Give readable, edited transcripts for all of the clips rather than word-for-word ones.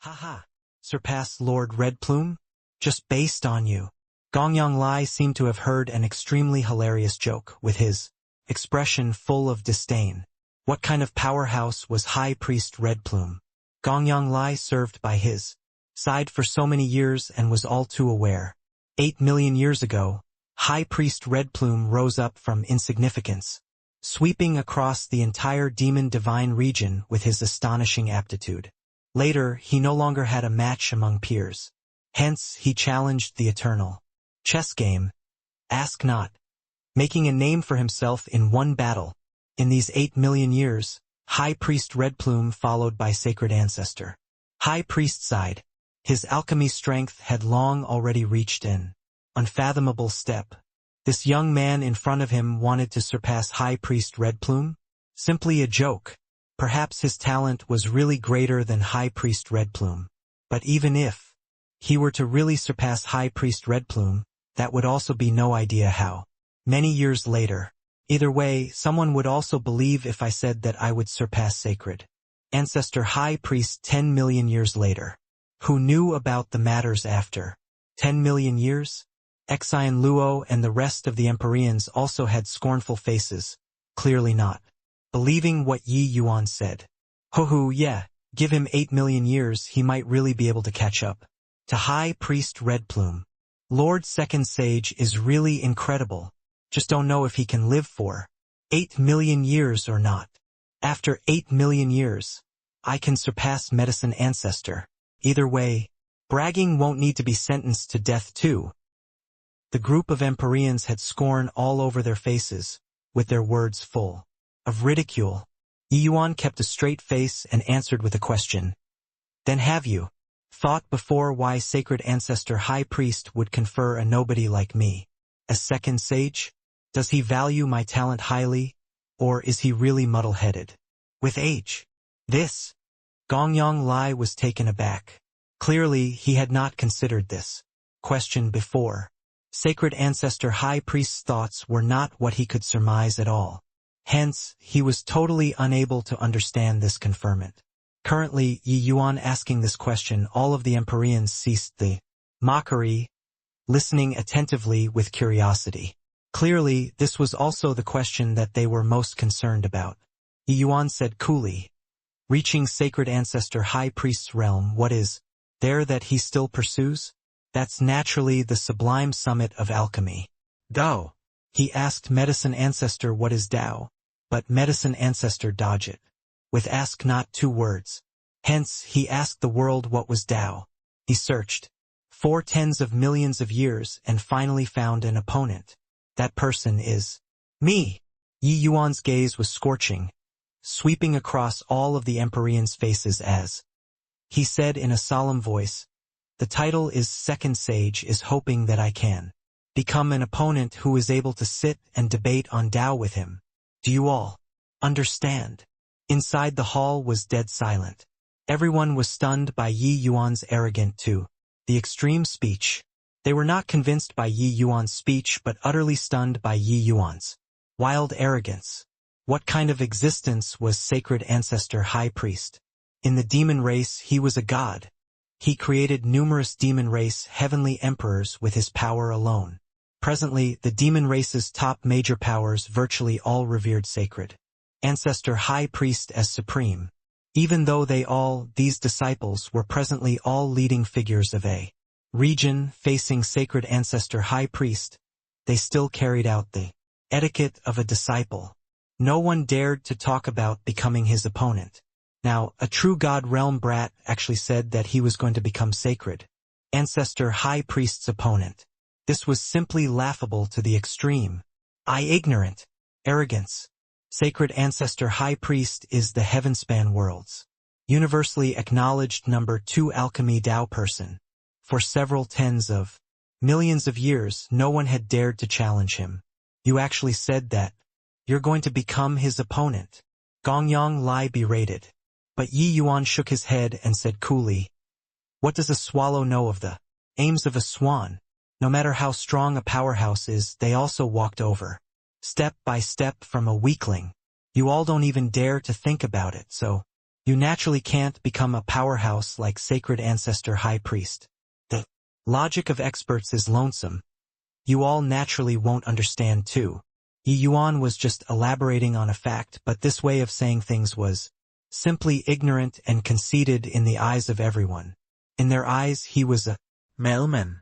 Haha. Surpass Lord Red Plume? Just based on you. Gongyang Lai seemed to have heard an extremely hilarious joke, with his expression full of disdain. What kind of powerhouse was High Priest Red Plume? Gongyang Lai served by his side for so many years and was all too aware. 8 million years ago, High Priest Red Plume rose up from insignificance, sweeping across the entire demon divine region with his astonishing aptitude. Later, he no longer had a match among peers. Hence, he challenged the eternal chess game, ask not, making a name for himself in one battle. In these 8 million years, High Priest Red Plume followed by Sacred Ancestor High Priest side. His alchemy strength had long already reached an unfathomable step. This young man in front of him wanted to surpass High Priest Red Plume? Simply a joke. Perhaps his talent was really greater than High Priest Red Plume. But even if he were to really surpass High Priest Red Plume, that would also be no idea how. Many years later. Either way, someone would also believe if I said that I would surpass Sacred Ancestor High Priest 10 million years later. Who knew about the matters after 10 million years? Xian Luo and the rest of the Empyreans also had scornful faces, clearly not believing what Yi Yuan said. Ho, yeah, give him 8 million years, he might really be able to catch up to High Priest Red Plume. Lord Second Sage is really incredible. Just don't know if he can live for 8 million years or not. After 8 million years, I can surpass Medicine Ancestor. Either way, bragging won't need to be sentenced to death too. The group of Empyreans had scorn all over their faces, with their words full of ridicule. Yi Yuan kept a straight face and answered with a question. Then have you thought before why Sacred Ancestor High Priest would confer a nobody like me as Second Sage? Does he value my talent highly, or is he really muddle-headed with age? This. Gongyang Lai was taken aback. Clearly, he had not considered this question before. Sacred Ancestor High Priest's thoughts were not what he could surmise at all. Hence, he was totally unable to understand this conferment. Currently, Yi Yuan asking this question, all of the Empyreans ceased the mockery, listening attentively with curiosity. Clearly, this was also the question that they were most concerned about. Yi Yuan said coolly, reaching Sacred Ancestor High Priest's realm, what is there that he still pursues? That's naturally the sublime summit of alchemy. Dao. He asked Medicine Ancestor what is Dao, but Medicine Ancestor dodged it with ask not 2 words. Hence, he asked the world what was Dao. He searched for tens of millions of years and finally found an opponent. That person is me. Yi Yuan's gaze was scorching, sweeping across all of the Empyreans' faces as he said in a solemn voice, the title is Second Sage is hoping that I can become an opponent who is able to sit and debate on Tao with him. Do you all understand? Inside the hall was dead silent. Everyone was stunned by Yi Yuan's arrogant to the extreme speech. They were not convinced by Yi Yuan's speech but utterly stunned by Yi Yuan's wild arrogance. What kind of existence was Sacred Ancestor High Priest? In the demon race he was a god. He created numerous demon race heavenly emperors with his power alone. Presently, the demon race's top major powers virtually all revered Sacred Ancestor High Priest as supreme. Even though these disciples were presently all leading figures of a region facing Sacred Ancestor High Priest, they still carried out the etiquette of a disciple. No one dared to talk about becoming his opponent. Now, a true God realm brat actually said that he was going to become Sacred Ancestor High Priest's opponent. This was simply laughable to the extreme. Ignorant arrogance. Sacred Ancestor High Priest is the heavenspan worlds universally acknowledged number 2 alchemy Tao person. For several tens of millions of years, no one had dared to challenge him. You actually said that you're going to become his opponent. Gongyang Lai berated. But Yi Yuan shook his head and said coolly, what does a swallow know of the aims of a swan? No matter how strong a powerhouse is, they also walked over step by step from a weakling. You all don't even dare to think about it, so You naturally can't become a powerhouse like Sacred Ancestor High Priest. The logic of experts is lonesome. You all naturally won't understand too. Yi Yuan was just elaborating on a fact, but this way of saying things was simply ignorant and conceited in the eyes of everyone. In their eyes he was a mailman.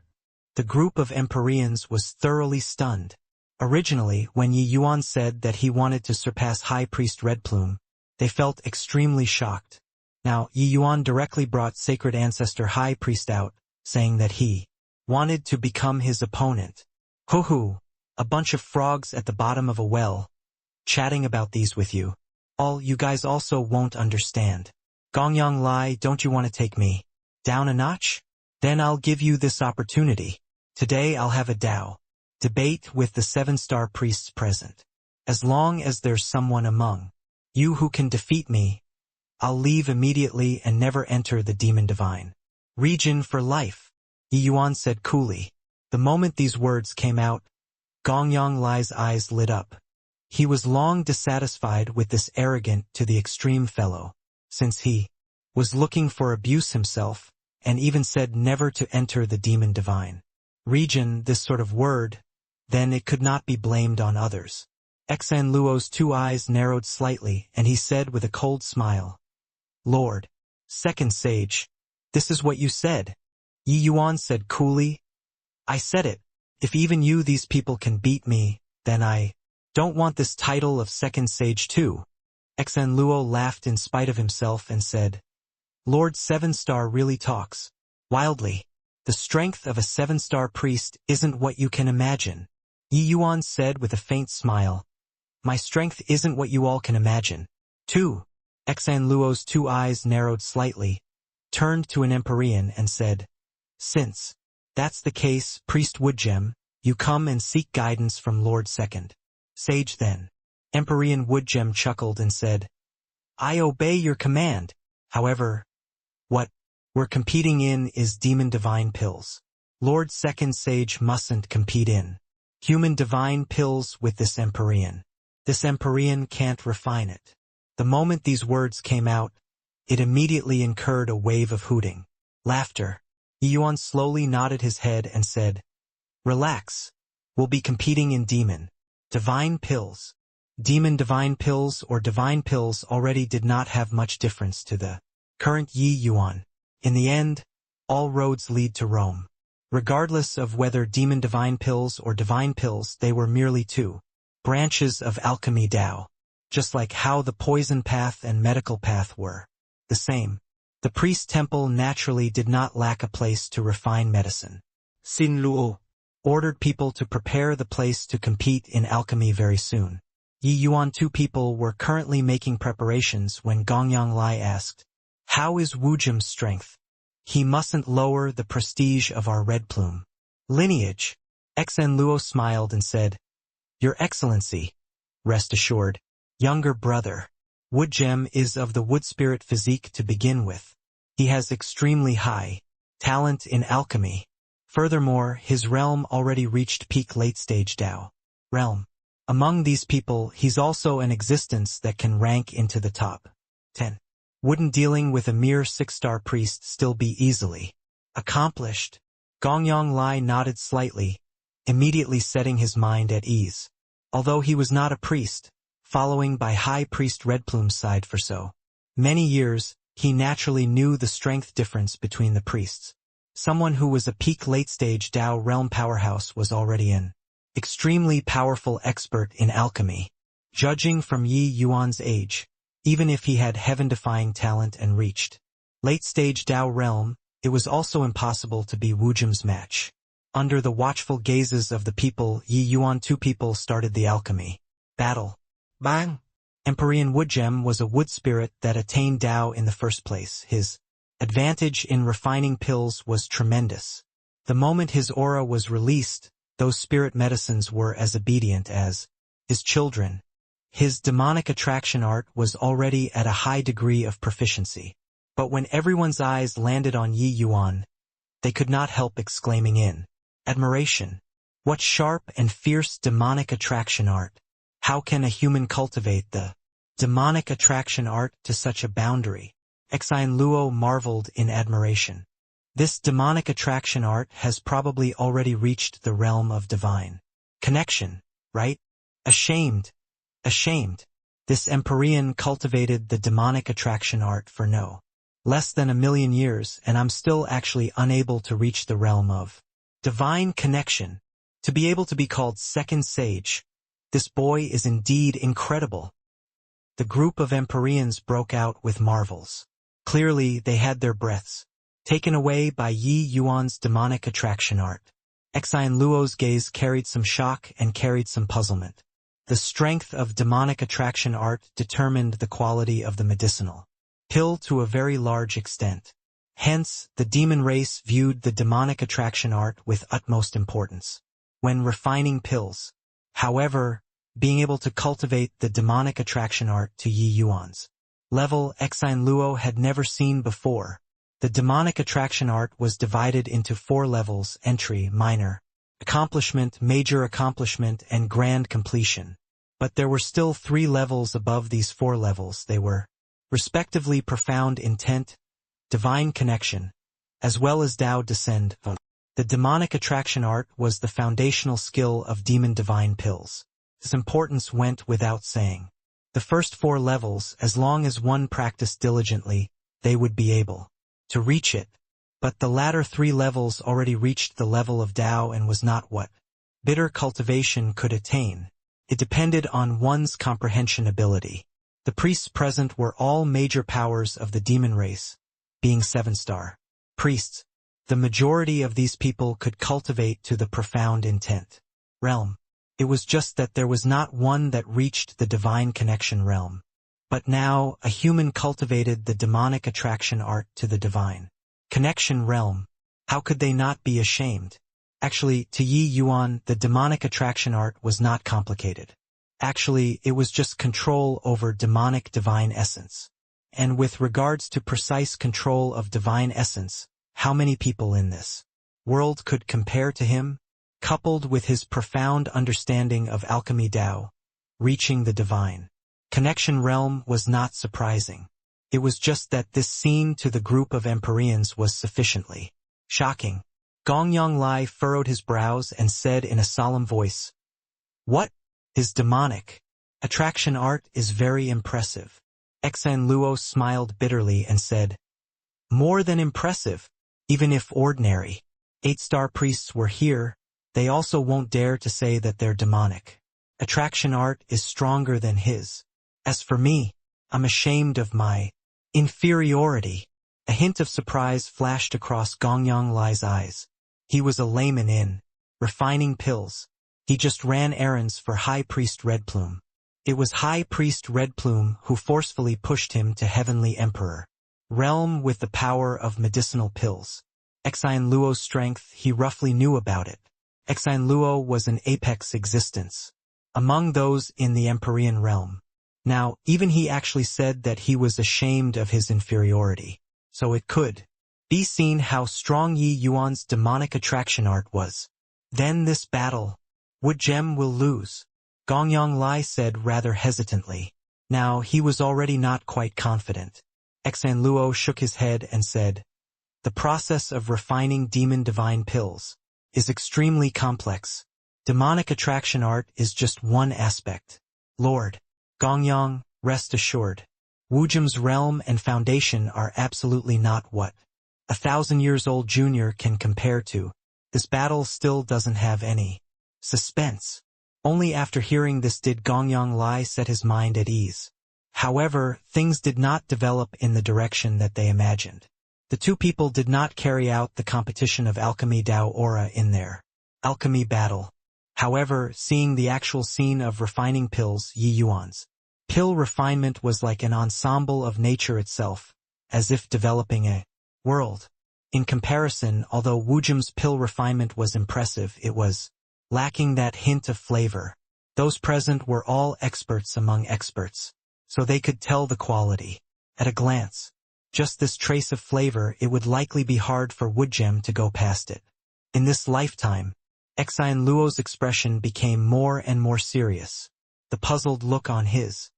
The group of Empyreans was thoroughly stunned. Originally, when Yi Yuan said that he wanted to surpass High Priest Red Plume, they felt extremely shocked. Now, Yi Yuan directly brought Sacred Ancestor High Priest out, saying that he wanted to become his opponent. Hoo-hoo, a bunch of frogs at the bottom of a well, chatting about these with you. All you guys also won't understand. Gongyang Lai, don't you want to take me down a notch? Then I'll give you this opportunity. Today I'll have a Dao debate with the 7-star priests present. As long as there's someone among you who can defeat me, I'll leave immediately and never enter the Demon Divine region for life, Yi Yuan said coolly. The moment these words came out, Gongyang Lai's eyes lit up. He was long dissatisfied with this arrogant to the extreme fellow, since he was looking for abuse himself, and even said never to enter the Demon Divine region, this sort of word, then it could not be blamed on others. Xan Luo's 2 eyes narrowed slightly, and he said with a cold smile, Lord, Second Sage, this is what you said. Yi Yuan said coolly, I said it. If even you these people can beat me, then I don't want this title of Second Sage too. Xan Luo laughed in spite of himself and said, Lord 7-star really talks wildly. The strength of a 7-star priest isn't what you can imagine. Yi Yuan said with a faint smile, My strength isn't what you all can imagine. 2. Xan Luo's 2 eyes narrowed slightly, turned to an Empyrean and said, Since that's the case, Priest Woodgem, you come and seek guidance from Lord Second Sage then. Empyrean Woodgem chuckled and said, I obey your command. However, what we're competing in is Demon Divine Pills. Lord Second Sage mustn't compete in Human Divine Pills with this Empyrean. This Empyrean can't refine it. The moment these words came out, it immediately incurred a wave of hooting. Laughter. Yi Yuan slowly nodded his head and said, Relax. We'll be competing in Demon Divine Pills. Demon Divine Pills or Divine Pills already did not have much difference to the current Yi Yuan. In the end, all roads lead to Rome. Regardless of whether Demon Divine Pills or Divine Pills, they were merely 2 branches of alchemy Dao. Just like how the poison path and medical path were the same. The priest temple naturally did not lack a place to refine medicine. Xin Luo ordered people to prepare the place to compete in alchemy very soon. Yi Yuan 2 people were currently making preparations when Gongyang Lai asked, How is Woojim's strength? He mustn't lower the prestige of our Red Plume lineage. Xan Luo smiled and said, Your Excellency, rest assured, younger brother, Woodgem is of the wood spirit physique to begin with. He has extremely high talent in alchemy. Furthermore, his realm already reached peak late-stage Dao realm. Among these people, he's also an existence that can rank into the top 10. Wouldn't dealing with a mere 6-star priest still be easily accomplished? Gongyang Lai nodded slightly, immediately setting his mind at ease. Although he was not a priest, following by High Priest Red Plume's side for so many years, he naturally knew the strength difference between the priests. Someone who was a peak late-stage Dao realm powerhouse was already an extremely powerful expert in alchemy. Judging from Yi Yuan's age, even if he had heaven-defying talent and reached late-stage Dao realm, it was also impossible to be Woojim's match. Under the watchful gazes of the people, Yi Yuan 2 people started the alchemy battle. Bang! Empyrean Woodgem was a wood spirit that attained Dao in the first place. His advantage in refining pills was tremendous. The moment his aura was released, those spirit medicines were as obedient as his children. His demonic attraction art was already at a high degree of proficiency. But when everyone's eyes landed on Yi Yuan, they could not help exclaiming in admiration. What sharp and fierce demonic attraction art! How can a human cultivate the demonic attraction art to such a boundary. Exine Luo marveled in admiration. This demonic attraction art has probably already reached the realm of divine connection, right? Ashamed. This Empyrean cultivated the demonic attraction art for no less than 1,000,000 years, and I'm still actually unable to reach the realm of divine connection. To be able to be called second sage, this boy is indeed incredible. The group of Empyreans broke out with marvels. Clearly, they had their breaths taken away by Yi Yuan's demonic attraction art. Exine Luo's gaze carried some shock and carried some puzzlement. The strength of demonic attraction art determined the quality of the medicinal pill to a very large extent. Hence, the demon race viewed the demonic attraction art with utmost importance when refining pills. However, being able to cultivate the demonic attraction art to Yi Yuan's level Exine Luo had never seen before. The demonic attraction art was divided into 4 levels: entry, minor accomplishment, major accomplishment, and grand completion. But there were still 3 levels above these 4 levels. They were, respectively, profound intent, divine connection, as well as Tao descend. The demonic attraction art was the foundational skill of demon divine pills. Its importance went without saying. The first 4 levels, as long as one practiced diligently, they would be able to reach it. But the latter 3 levels already reached the level of Tao and was not what bitter cultivation could attain. It depended on one's comprehension ability. The priests present were all major powers of the demon race, being 7-star priests. The majority of these people could cultivate to the profound intent realm. It was just that there was not one that reached the divine connection realm. But now, a human cultivated the demonic attraction art to the divine connection realm. How could they not be ashamed? Actually, to Yi Yuan, the demonic attraction art was not complicated. Actually, it was just control over demonic divine essence. And with regards to precise control of divine essence, how many people in this world could compare to him? Coupled with his profound understanding of alchemy Tao, reaching the divine connection realm was not surprising. It was just that this scene to the group of Empyreans was sufficiently shocking. Gongyang Lai furrowed his brows and said in a solemn voice, "What? His demonic attraction art is very impressive." Exine Luo smiled bitterly and said, "More than impressive. Even if ordinary 8-star priests were here, they also won't dare to say that their demonic attraction art is stronger than his. As for me, I'm ashamed of my inferiority." A hint of surprise flashed across Gongyang Lai's eyes. He was a layman in refining pills. He just ran errands for High Priest Redplume. It was High Priest Redplume who forcefully pushed him to Heavenly Emperor realm with the power of medicinal pills. Exine Luo's strength, he roughly knew about it. Exine Luo was an apex existence among those in the Empyrean realm. Now, even he actually said that he was ashamed of his inferiority. So it could be seen how strong Yi Yuan's demonic attraction art was. Then this battle, Wood Gem will lose, Gongyang Lai said rather hesitantly. Now, he was already not quite confident. Exine Luo shook his head and said, "The process of refining demon divine pills is extremely complex. Demonic attraction art is just one aspect. Lord Gongyang, rest assured. Wujum's realm and foundation are absolutely not what 1,000-years-old junior can compare to. This battle still doesn't have any suspense." Only after hearing this did Gongyang Lai set his mind at ease. However, things did not develop in the direction that they imagined. The two people did not carry out the competition of alchemy Tao aura in their alchemy battle. However, seeing the actual scene of refining pills, Yi Yuan's pill refinement was like an ensemble of nature itself, as if developing a world. In comparison, although Wujum's pill refinement was impressive, it was lacking that hint of flavor. Those present were all experts among experts, so they could tell the quality at a glance. Just this trace of flavor, it would likely be hard for Woodgem to go past it. In this lifetime, Exine Luo's expression became more and more serious. The puzzled look on his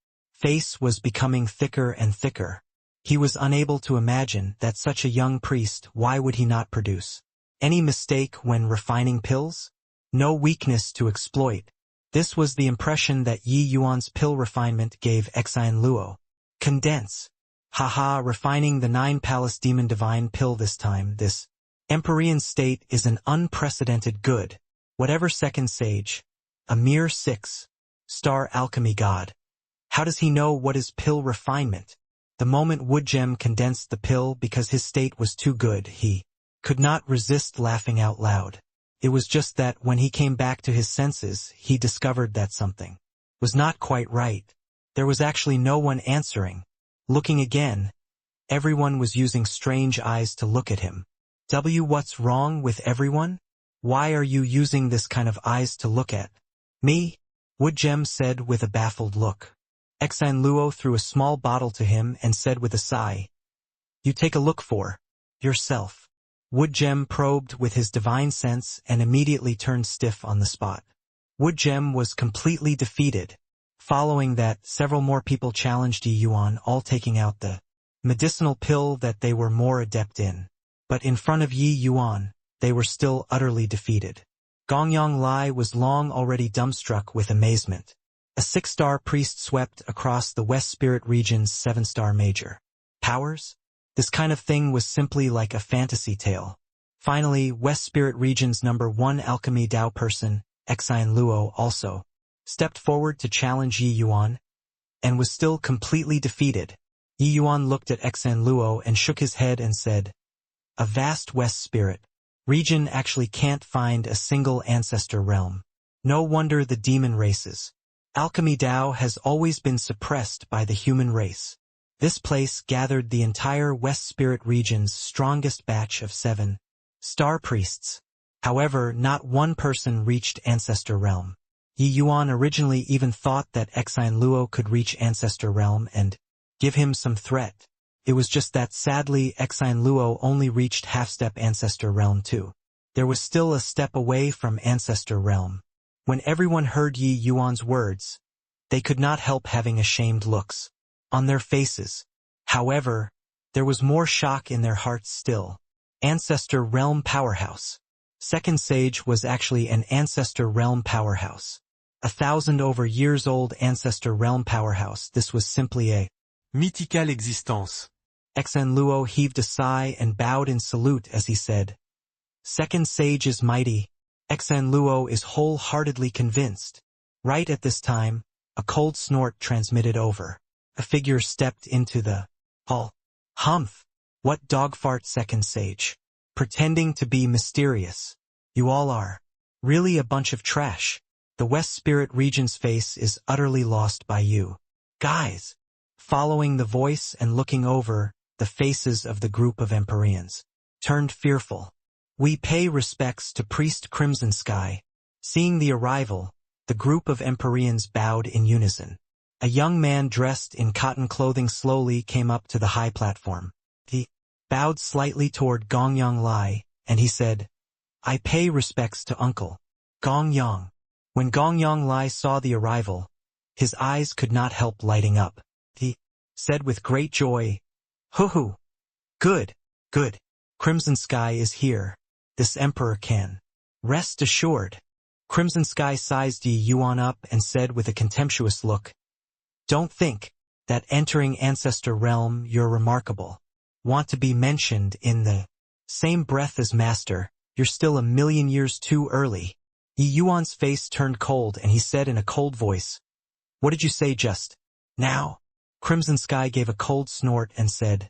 face was becoming thicker and thicker. He was unable to imagine that such a young priest, why would he not produce any mistake when refining pills? No weakness to exploit. This was the impression that Yi Yuan's pill refinement gave Exine Luo. Condense. Haha, refining the 9 Palace Demon Divine pill this time. This Empyrean state is an unprecedented good. Whatever second sage. A mere 6-star alchemy god. How does he know what is pill refinement? The moment Woodgem condensed the pill because his state was too good, he could not resist laughing out loud. It was just that when he came back to his senses, he discovered that something was not quite right. There was actually no one answering. Looking again, everyone was using strange eyes to look at him. What's wrong with everyone? Why are you using this kind of eyes to look at me? Woodgem said with a baffled look. Exine Luo threw a small bottle to him and said with a sigh, "You take a look for yourself." Woodgem probed with his divine sense and immediately turned stiff on the spot. Woodgem was completely defeated. Following that, several more people challenged Yi Yuan, all taking out the medicinal pill that they were more adept in. But in front of Yi Yuan, they were still utterly defeated. Gongyang Lai was long already dumbstruck with amazement. A 6-star priest swept across the West Spirit region's 7-star major powers? This kind of thing was simply like a fantasy tale. Finally, West Spirit region's number 1 alchemy Dao person, Exine Luo, also stepped forward to challenge Yi Yuan, and was still completely defeated. Yi Yuan looked at Exine Luo and shook his head and said, "A vast West Spirit region actually can't find a single ancestor realm. No wonder the demon races. Alchemy Dao has always been suppressed by the human race. This place gathered the entire West Spirit region's strongest batch of 7-star priests. However, not one person reached Ancestor Realm. Yi Yuan originally even thought that Exine Luo could reach Ancestor Realm and give him some threat. It was just that sadly Exine Luo only reached half-step Ancestor Realm too. There was still a step away from Ancestor Realm. When everyone heard Yi Yuan's words, they could not help having ashamed looks on their faces. However, there was more shock in their hearts still. Ancestor Realm Powerhouse. Second Sage was actually an Ancestor Realm Powerhouse. 1,000 over years old Ancestor Realm Powerhouse. This was simply a mythical existence. Exine Luo heaved a sigh and bowed in salute as he said, "Second Sage is mighty." Exine Luo is wholeheartedly convinced. Right at this time, a cold snort transmitted over. A figure stepped into the hall. "Humph! What dogfart, Second Sage? Pretending to be mysterious. You all are really a bunch of trash. The West Spirit region's face is utterly lost by you guys." Following the voice and looking over, the faces of the group of Empyreans turned fearful. "We pay respects to Priest Crimson Sky." Seeing the arrival, the group of Empyreans bowed in unison. A young man dressed in cotton clothing slowly came up to the high platform. He bowed slightly toward Gongyang Lai, and he said, "I pay respects to Uncle Gongyang." When Gongyang Lai saw the arrival, his eyes could not help lighting up. He said with great joy, "Hoo-hoo! Good, good. Crimson Sky is here. This Emperor can rest assured." Crimson Sky sized Yi Yuan up and said with a contemptuous look, "Don't think that entering Ancestor Realm you're remarkable. Want to be mentioned in the same breath as Master, you're still 1,000,000 years too early." Yi Yuan's face turned cold and he said in a cold voice, "What did you say just now?" Crimson Sky gave a cold snort and said,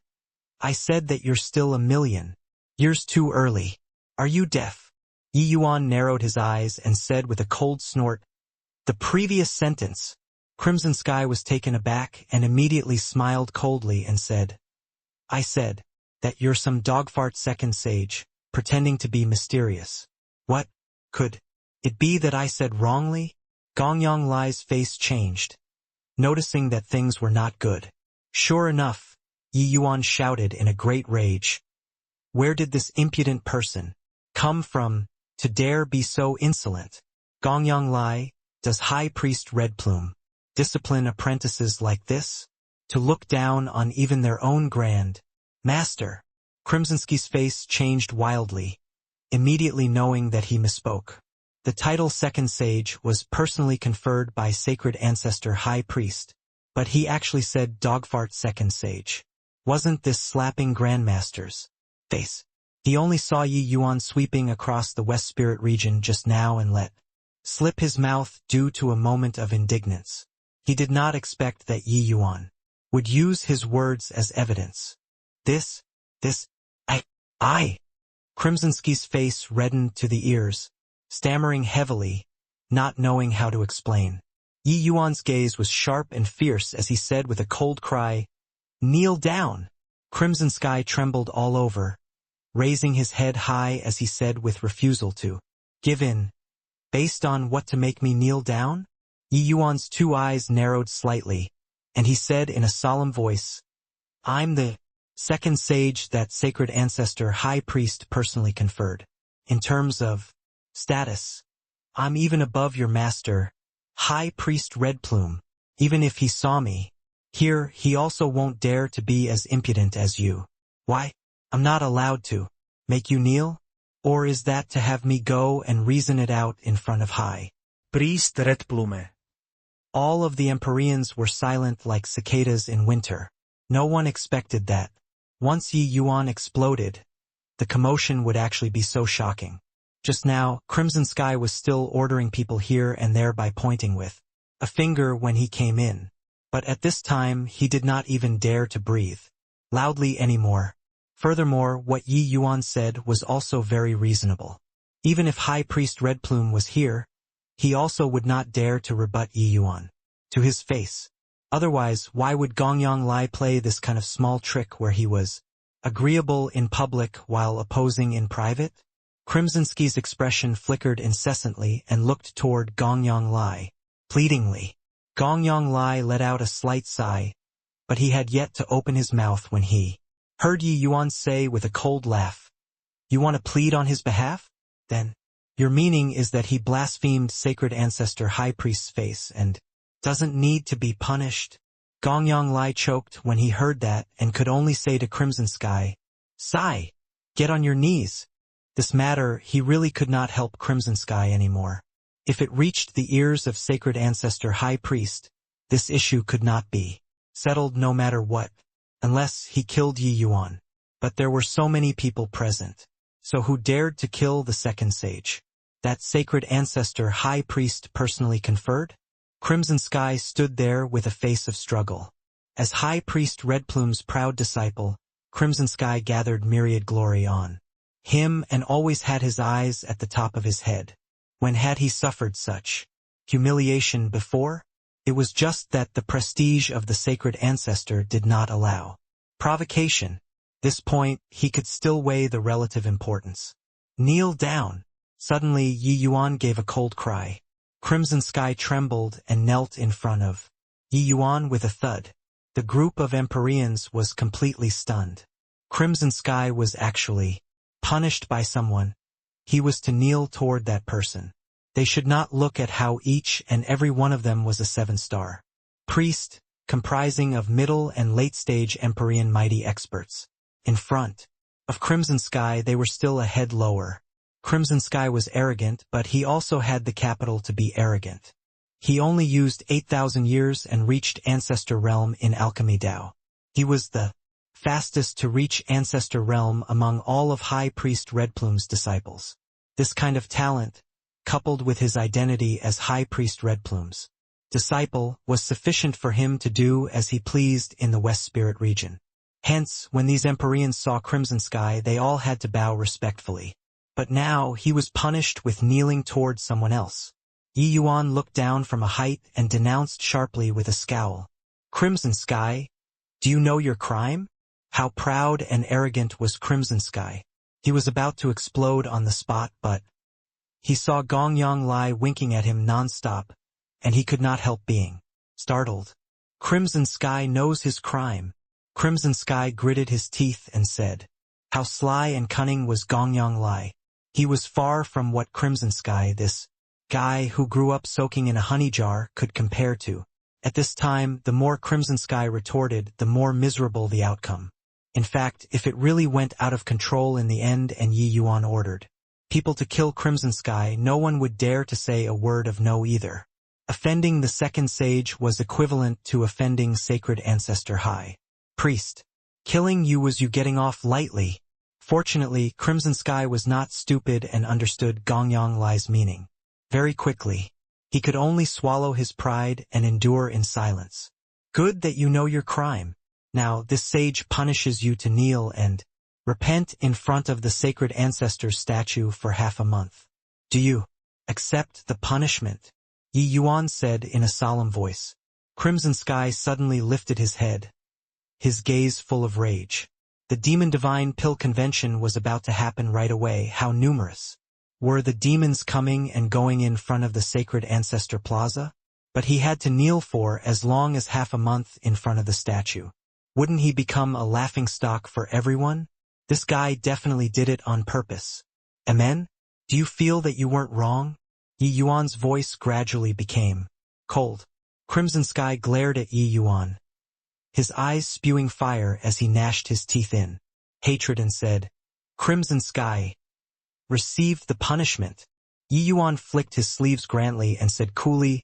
"I said that you're still 1,000,000 years too early. Are you deaf?" Yi Yuan narrowed his eyes and said with a cold snort, "The previous sentence." Crimson Sky was taken aback and immediately smiled coldly and said, "I said that you're some dogfart Second Sage, pretending to be mysterious. What could it be that I said wrongly?" Gongyang Lai's face changed, noticing that things were not good. Sure enough, Yi Yuan shouted in a great rage, "Where did this impudent person come from to dare be so insolent? Gongyang Lai, does High Priest Red Plume discipline apprentices like this? To look down on even their own grand master? Crimsonsky's face changed wildly, immediately knowing that he misspoke. The title Second Sage was personally conferred by Sacred Ancestor High Priest, but he actually said Dogfart Second Sage. Wasn't this slapping Grandmaster's face? He only saw Yi Yuan sweeping across the West Spirit region just now and let slip his mouth due to a moment of indignance. He did not expect that Yi Yuan would use his words as evidence. I. Crimsonsky's face reddened to the ears, stammering heavily, not knowing how to explain. Yi Yuan's gaze was sharp and fierce as he said with a cold cry, "Kneel down!" Crimsonsky trembled all over, raising his head high as he said with refusal to give in. "Based on what to make me kneel down?" Yi Yuan's two eyes narrowed slightly, and he said in a solemn voice, "I'm the second sage that Sacred Ancestor High Priest personally conferred. In terms of status, I'm even above your master, High Priest Red Plume. Even if he saw me here, he also won't dare to be as impudent as you. Why? I'm not allowed to make you kneel? Or is that to have me go and reason it out in front of High Priest Red Plume?" All of the Empyreans were silent like cicadas in winter. No one expected that. Once Yi Yuan exploded, the commotion would actually be so shocking. Just now, Crimsonsky was still ordering people here and there by pointing with a finger when he came in. But at this time, he did not even dare to breathe loudly anymore. Furthermore, what Yi Yuan said was also very reasonable. Even if High Priest Red Plume was here, he also would not dare to rebut Yi Yuan to his face. Otherwise, why would Gongyang Lai play this kind of small trick where he was agreeable in public while opposing in private? Crimsonsky's expression flickered incessantly and looked toward Gongyang Lai, pleadingly. Gongyang Lai let out a slight sigh, but he had yet to open his mouth when he heard Yi Yuan say with a cold laugh, "You want to plead on his behalf? Then, your meaning is that he blasphemed Sacred Ancestor High Priest's face and doesn't need to be punished?" Gongyang Lai choked when he heard that and could only say to Crimsonsky, "Sigh, get on your knees." This matter, he really could not help Crimsonsky anymore. If it reached the ears of Sacred Ancestor High Priest, this issue could not be settled no matter what, unless he killed Yi Yuan. But there were so many people present. So who dared to kill the second sage? That Sacred Ancestor High Priest personally conferred? Crimsonsky stood there with a face of struggle. As High Priest Red Plume's proud disciple, Crimsonsky gathered myriad glory on him and always had his eyes at the top of his head. When had he suffered such humiliation before? It was just that the prestige of the Sacred Ancestor did not allow provocation. This point, he could still weigh the relative importance. "Kneel down." Suddenly Yi Yuan gave a cold cry. Crimsonsky trembled and knelt in front of Yi Yuan with a thud. The group of Empyreans was completely stunned. Crimsonsky was actually punished by someone. He was to kneel toward that person. They should not look at how each and every one of them was a 7-star priest, comprising of middle and late-stage Empyrean mighty experts. In front of Crimsonsky, they were still a head lower. Crimsonsky was arrogant, but he also had the capital to be arrogant. He only used 8,000 years and reached Ancestor Realm in Alchemy Dao. He was the fastest to reach Ancestor Realm among all of High Priest Red Plume's disciples. This kind of talent, coupled with his identity as High Priest Red Plume's disciple, was sufficient for him to do as he pleased in the West Spirit region. Hence, when these Empyreans saw Crimsonsky, they all had to bow respectfully. But now he was punished with kneeling toward someone else. Yi Yuan looked down from a height and denounced sharply with a scowl. "Crimsonsky, do you know your crime?" How proud and arrogant was Crimsonsky. He was about to explode on the spot, but he saw Gongyang Lai winking at him non-stop, and he could not help being startled. Crimsonsky knows his crime. Crimsonsky gritted his teeth and said, how sly and cunning was Gongyang Lai. He was far from what Crimsonsky, this guy who grew up soaking in a honey jar, could compare to. At this time, the more Crimson Sky retorted, the more miserable the outcome. In fact, if it really went out of control in the end and Yi Yuan ordered people to kill Crimson Sky, no one would dare to say a word of no either. Offending the second sage was equivalent to offending sacred ancestor High Priest. Killing you was you getting off lightly. Fortunately, Crimson Sky was not stupid and understood Gongyang Lai's meaning. Very quickly, he could only swallow his pride and endure in silence. Good that you know your crime. Now, this sage punishes you to kneel and repent in front of the sacred ancestor's statue for half a month. Do you accept the punishment? Yi Yuan said in a solemn voice. Crimson Sky suddenly lifted his head, his gaze full of rage. The Demon Divine Pill Convention was about to happen right away. How numerous were the demons coming and going in front of the sacred ancestor plaza? But he had to kneel for as long as half a month in front of the statue. Wouldn't he become a laughingstock for everyone? This guy definitely did it on purpose. Amen? Do you feel that you weren't wrong? Yi Yuan's voice gradually became cold. Crimson Sky glared at Yi Yuan, his eyes spewing fire as he gnashed his teeth in hatred and said, Crimson Sky, receive the punishment. Yi Yuan flicked his sleeves grandly and said coolly,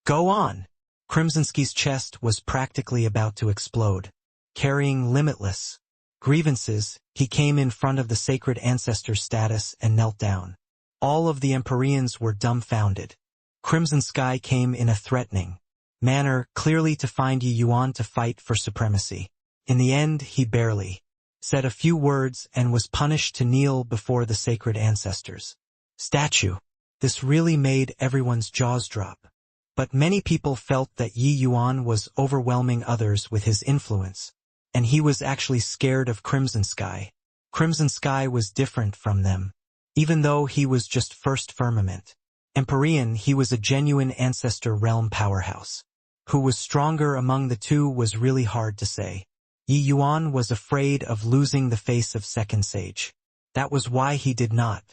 Go on. Crimson Sky's chest was practically about to explode. Carrying limitless grievances, he came in front of the sacred ancestor's status and knelt down. All of the Empyreans were dumbfounded. Crimson Sky came in a threatening manner, clearly to find Yi Yuan to fight for supremacy. In the end, he barely said a few words and was punished to kneel before the sacred ancestors' statue. This really made everyone's jaws drop. But many people felt that Yi Yuan was overwhelming others with his influence, and he was actually scared of Crimson Sky. Crimson Sky was different from them. Even though he was just first firmament Empyrean, he was a genuine ancestor realm powerhouse. Who was stronger among the two was really hard to say. Yi Yuan was afraid of losing the face of second sage. That was why he did not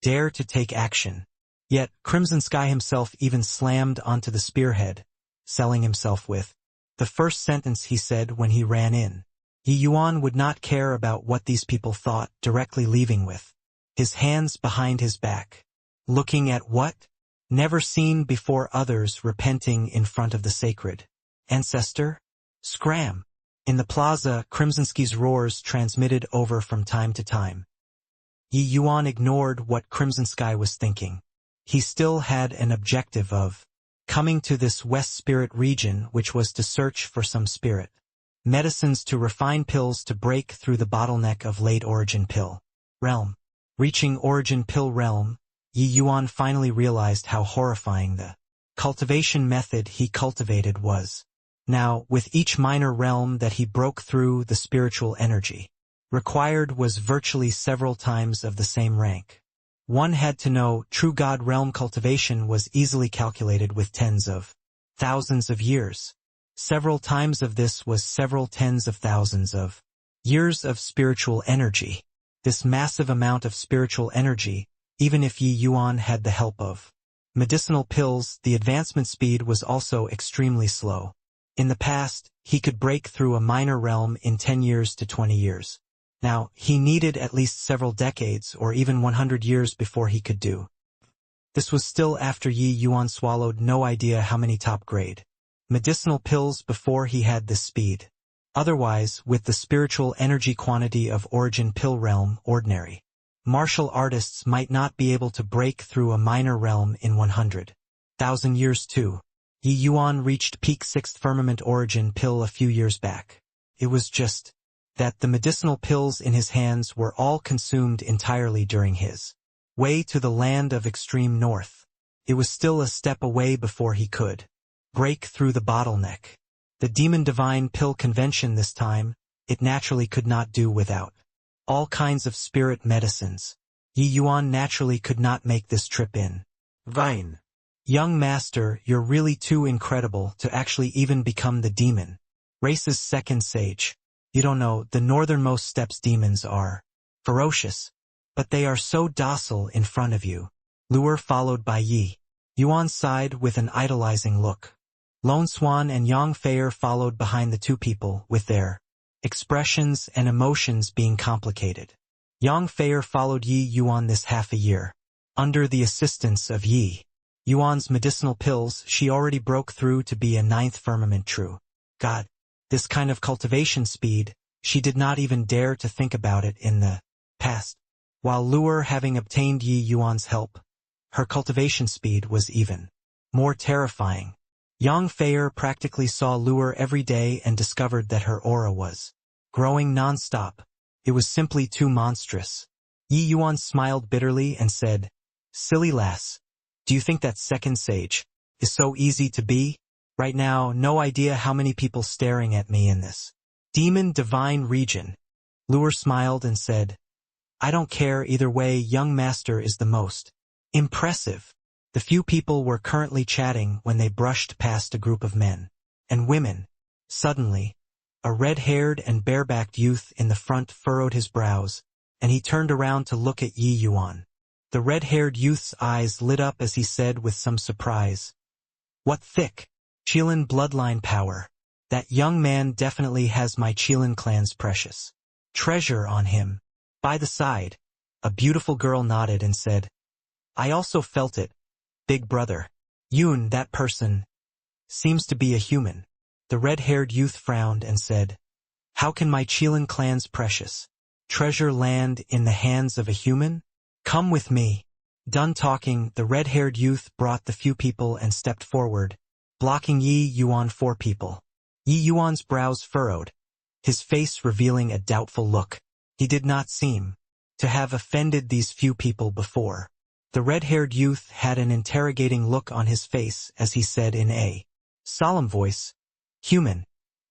dare to take action. Yet, Crimson Sky himself even slammed onto the spearhead, selling himself with the first sentence he said when he ran in. Yi Yuan would not care about what these people thought, directly leaving with his hands behind his back. Looking at what? Never seen before, others repenting in front of the sacred ancestor? Scram! In the plaza, Crimson Sky's roars transmitted over from time to time. Yi Yuan ignored what Crimson Sky was thinking. He still had an objective of coming to this West Spirit region, which was to search for some spirit medicines to refine pills to break through the bottleneck of late Origin Pill realm. Reaching Origin Pill realm, Yi Yuan finally realized how horrifying the cultivation method he cultivated was. Now, with each minor realm that he broke through, the spiritual energy required was virtually several times of the same rank. One had to know true God realm cultivation was easily calculated with tens of thousands of years. Several times of this was several tens of thousands of years of spiritual energy. This massive amount of spiritual energy, even if Yi Yuan had the help of medicinal pills, the advancement speed was also extremely slow. In the past, he could break through a minor realm in 10 years to 20 years. Now, he needed at least several decades or even 100 years before he could do. This was still after Yi Yuan swallowed no idea how many top-grade medicinal pills before he had this speed. Otherwise, with the spiritual energy quantity of Origin Pill realm, ordinary martial artists might not be able to break through a minor realm in 100,000 years too. Yi Yuan reached peak 6th firmament Origin Pill a few years back. It was just that the medicinal pills in his hands were all consumed entirely during his way to the land of extreme north. It was still a step away before he could break through the bottleneck. The Demon Divine Pill Convention this time, it naturally could not do without all kinds of spirit medicines. Yi Yuan naturally could not make this trip in vain. Young master, you're really too incredible to actually even become the demon race's second sage. You don't know, the northernmost steppes demons are ferocious, but they are so docile in front of you. Lure followed by Yi Yuan sighed with an idolizing look. Lone Swan and Yang Feier followed behind the two people, with their expressions and emotions being complicated. Yang Feier followed Yi Yuan this half a year. Under the assistance of Yi Yuan's medicinal pills, she already broke through to be a ninth firmament true God. This kind of cultivation speed, she did not even dare to think about it in the past. While Luer, having obtained Yi Yuan's help, her cultivation speed was even more terrifying. Yang Feier practically saw Luer every day and discovered that her aura was growing non-stop. It was simply too monstrous. Yi Yuan smiled bitterly and said, "Silly lass, do you think that second sage is so easy to be? Right now, no idea how many people staring at me in this demon divine region." Luer smiled and said, "I don't care either way, young master is the most impressive." The few people were currently chatting when they brushed past a group of men and women. Suddenly, a red-haired and barebacked youth in the front furrowed his brows, and he turned around to look at Yi Yuan. The red-haired youth's eyes lit up as he said with some surprise, "What thick Qilin bloodline power. That young man definitely has my Qilin clan's precious treasure on him." By the side, a beautiful girl nodded and said, "I also felt it, big brother. Yun, that person, seems to be a human." The red-haired youth frowned and said, "How can my Qilin clan's precious treasure land in the hands of a human? Come with me." Done talking, the red-haired youth brought the few people and stepped forward, blocking Yi Yuan. 4 people. Yi Yuan's brows furrowed, his face revealing a doubtful look. He did not seem to have offended these few people before. The red-haired youth had an interrogating look on his face as he said in a solemn voice, "Human,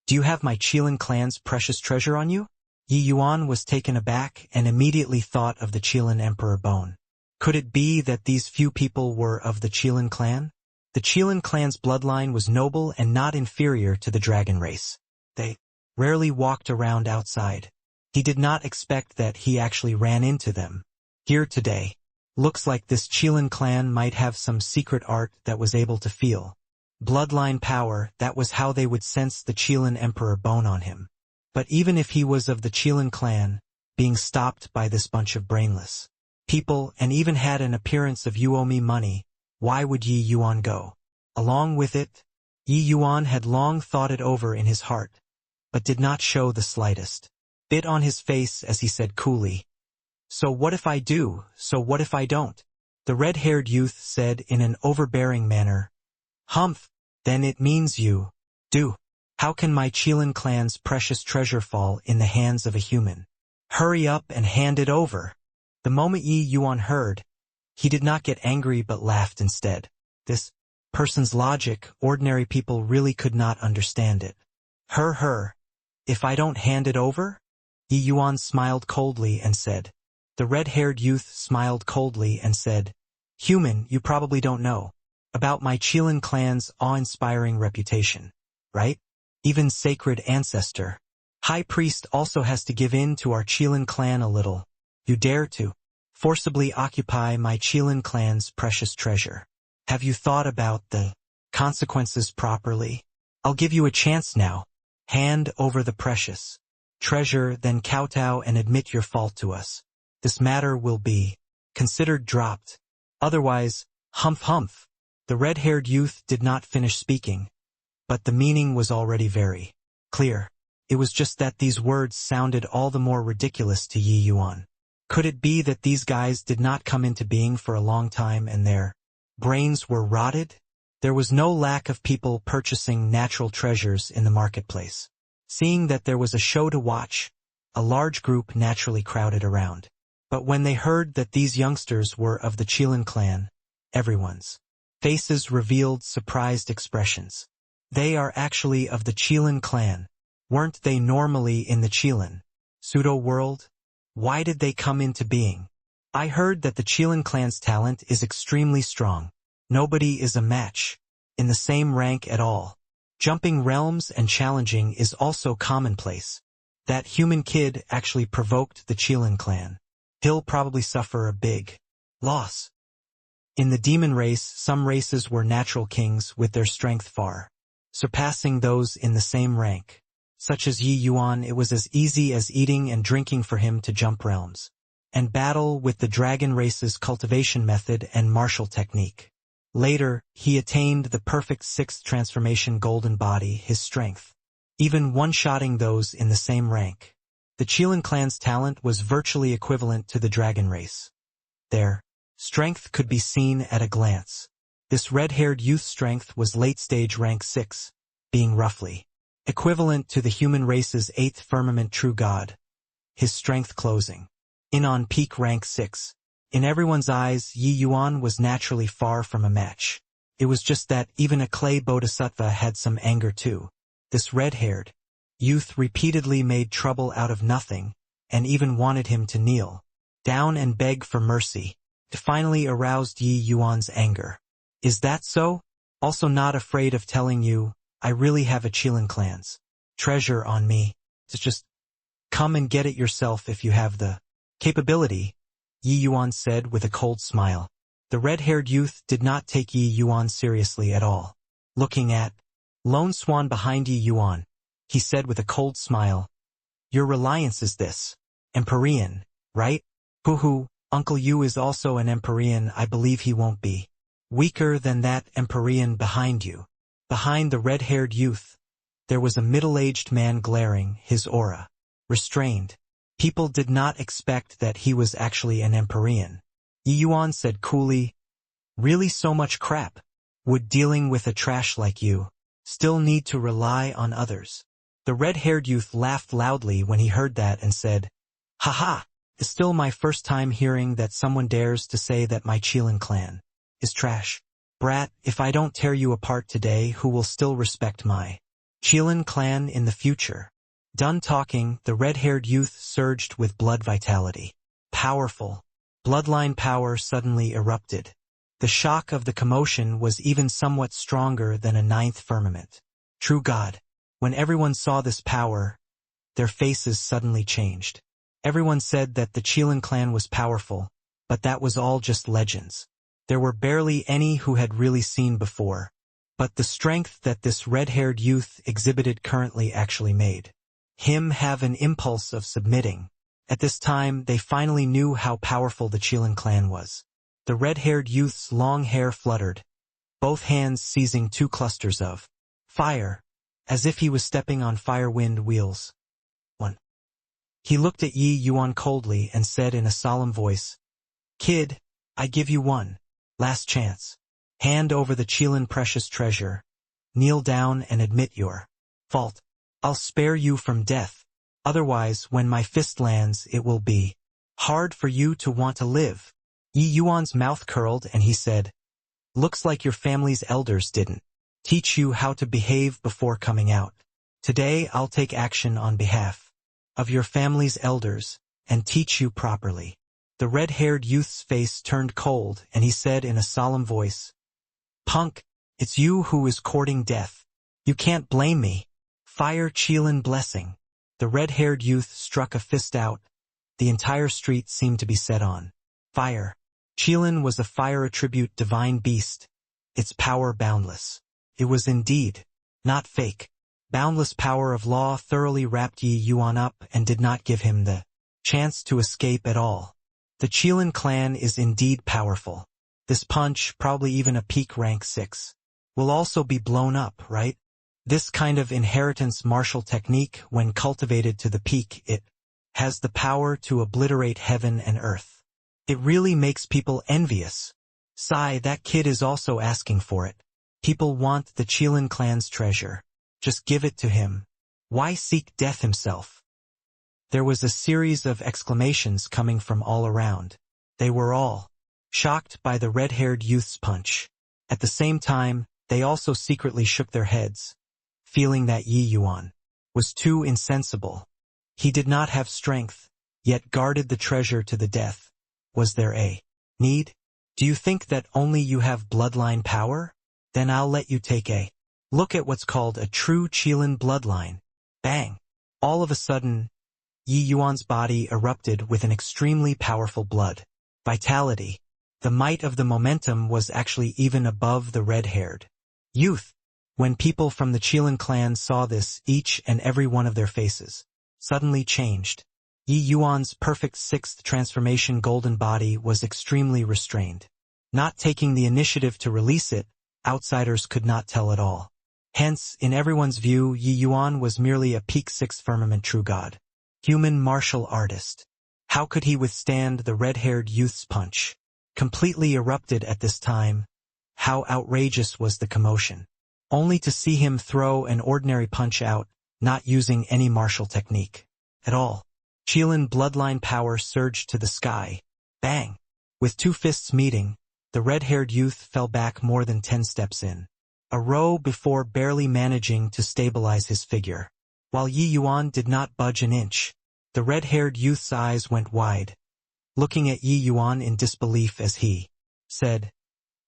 do you have my Qilin clan's precious treasure on you?" Yi Yuan was taken aback and immediately thought of the Qilin Emperor Bone. Could it be that these few people were of the Qilin clan? The Qilin clan's bloodline was noble and not inferior to the dragon race. They rarely walked around outside. He did not expect that he actually ran into them here today. Looks like this Qilin clan might have some secret art that was able to feel bloodline power. That was how they would sense the Qilin Emperor Bone on him. But even if he was of the Qilin clan, being stopped by this bunch of brainless people and even had an appearance of "you owe me money," why would Yi Yuan go along with it? Yi Yuan had long thought it over in his heart, but did not show the slightest bit on his face as he said coolly, "So what if I do? So what if I don't?" The red-haired youth said in an overbearing manner, "Humph, then it means you do. How can my Qilin clan's precious treasure fall in the hands of a human? Hurry up and hand it over." The moment Yi Yuan heard, he did not get angry but laughed instead. This person's logic, ordinary people really could not understand it. Her, if I don't hand it over?" Yi Yuan smiled coldly and said. The red-haired youth smiled coldly and said, "Human, you probably don't know about my Qilin clan's awe-inspiring reputation, right? Even sacred ancestor, high priest also has to give in to our Qilin clan a little. You dare to forcibly occupy my Qilin clan's precious treasure. Have you thought about the consequences properly? I'll give you a chance now. Hand over the precious treasure, then kowtow and admit your fault to us. This matter will be considered dropped. Otherwise, humph. The red-haired youth did not finish speaking, but the meaning was already very clear. It was just that these words sounded all the more ridiculous to Yi Yuan. Could it be that these guys did not come into being for a long time and their brains were rotted? There was no lack of people purchasing natural treasures in the marketplace. Seeing that there was a show to watch, a large group naturally crowded around. But when they heard that these youngsters were of the Qilin clan, everyone's faces revealed surprised expressions. They are actually of the Qilin clan. Weren't they normally in the Qilin pseudo-world? Why did they come into being? I heard that the Qilin clan's talent is extremely strong. Nobody is a match in the same rank at all. Jumping realms and challenging is also commonplace. That human kid actually provoked the Qilin clan. He'll probably suffer a big loss. In the demon race, some races were natural kings with their strength far surpassing those in the same rank. Such as Yi Yuan, it was as easy as eating and drinking for him to jump realms and battle with the dragon race's cultivation method and martial technique. Later, he attained the perfect sixth transformation golden body, his strength, even one-shotting those in the same rank. The Qilin clan's talent was virtually equivalent to the dragon race. Their strength could be seen at a glance. This red-haired youth's strength was late-stage rank 6, being roughly equivalent to the human race's 8th firmament true god. His strength closing in on peak rank 6. In everyone's eyes, Yi Yuan was naturally far from a match. It was just that even a clay bodhisattva had some anger too. This red-haired youth repeatedly made trouble out of nothing, and even wanted him to kneel down and beg for mercy. It finally aroused Yi Yuan's anger. Is that so? Also not afraid of telling you, I really have a Qilin clan's treasure on me. It's just, come and get it yourself if you have the capability, Yi Yuan said with a cold smile. The red-haired youth did not take Yi Yuan seriously at all. Looking at Lone Swan behind Yi Yuan, he said with a cold smile, your reliance is this Empyrean, right? Hoo-hoo, Uncle Yu is also an Empyrean. I believe he won't be weaker than that Empyrean behind you. Behind the red-haired youth, there was a middle-aged man glaring, his aura restrained. People did not expect that he was actually an Empyrean. Yi Yuan said coolly, really so much crap? Would dealing with a trash like you still need to rely on others? The red-haired youth laughed loudly when he heard that and said, haha, it's still my first time hearing that someone dares to say that my Qilin clan is trash. Brat, if I don't tear you apart today, who will still respect my Qilin clan in the future? Done talking, the red-haired youth surged with blood vitality. Powerful bloodline power suddenly erupted. The shock of the commotion was even somewhat stronger than a 9th firmament true god. When everyone saw this power, their faces suddenly changed. Everyone said that the Qilin clan was powerful, but that was all just legends. There were barely any who had really seen before, but the strength that this red-haired youth exhibited currently actually made him have an impulse of submitting. At this time, they finally knew how powerful the Qilin clan was. The red-haired youth's long hair fluttered, both hands seizing 2 clusters of fire, as if he was stepping on fire-wind wheels. 1. He looked at Yi Yuan coldly and said in a solemn voice, Kid, I give you one last chance. Hand over the Qilin precious treasure. Kneel down and admit your fault. I'll spare you from death. Otherwise, when my fist lands, it will be hard for you to want to live. Yi Yuan's mouth curled and he said, looks like your family's elders didn't teach you how to behave before coming out. Today I'll take action on behalf of your family's elders and teach you properly. The red-haired youth's face turned cold and he said in a solemn voice, Punk, it's you who is courting death. You can't blame me. Fire Qilin blessing. The red-haired youth struck a fist out. The entire street seemed to be set on fire. Qilin was a fire attribute divine beast, its power boundless. It was indeed not fake. Boundless power of law thoroughly wrapped Yi Yuan up and did not give him the chance to escape at all. The Qilin clan is indeed powerful. This punch, probably even a peak rank 6, will also be blown up, right? This kind of inheritance martial technique, when cultivated to the peak, it has the power to obliterate heaven and earth. It really makes people envious. Sigh, that kid is also asking for it. People want the Qilin clan's treasure. Just give it to him. Why seek death himself? There was a series of exclamations coming from all around. They were all shocked by the red-haired youth's punch. At the same time, they also secretly shook their heads, feeling that Yi Yuan was too insensible. He did not have strength, yet guarded the treasure to the death. Was there a need? Do you think that only you have bloodline power? Then I'll let you take a look at what's called a true Qilin bloodline. Bang! All of a sudden, Yi Yuan's body erupted with an extremely powerful blood vitality. The might of the momentum was actually even above the red-haired youth. When people from the Qilin clan saw this, each and every one of their faces suddenly changed. Yi Yuan's perfect sixth transformation golden body was extremely restrained. Not taking the initiative to release it, outsiders could not tell at all. Hence, in everyone's view, Yi Yuan was merely a peak sixth firmament true god. Human martial artist. How could he withstand the red-haired youth's punch? Completely erupted at this time, how outrageous was the commotion. Only to see him throw an ordinary punch out, not using any martial technique at all. Qilin bloodline power surged to the sky. Bang! With two fists meeting, the red-haired youth fell back more than 10 steps in a row before barely managing to stabilize his figure. While Yi Yuan did not budge an inch, the red-haired youth's eyes went wide, looking at Yi Yuan in disbelief as he said,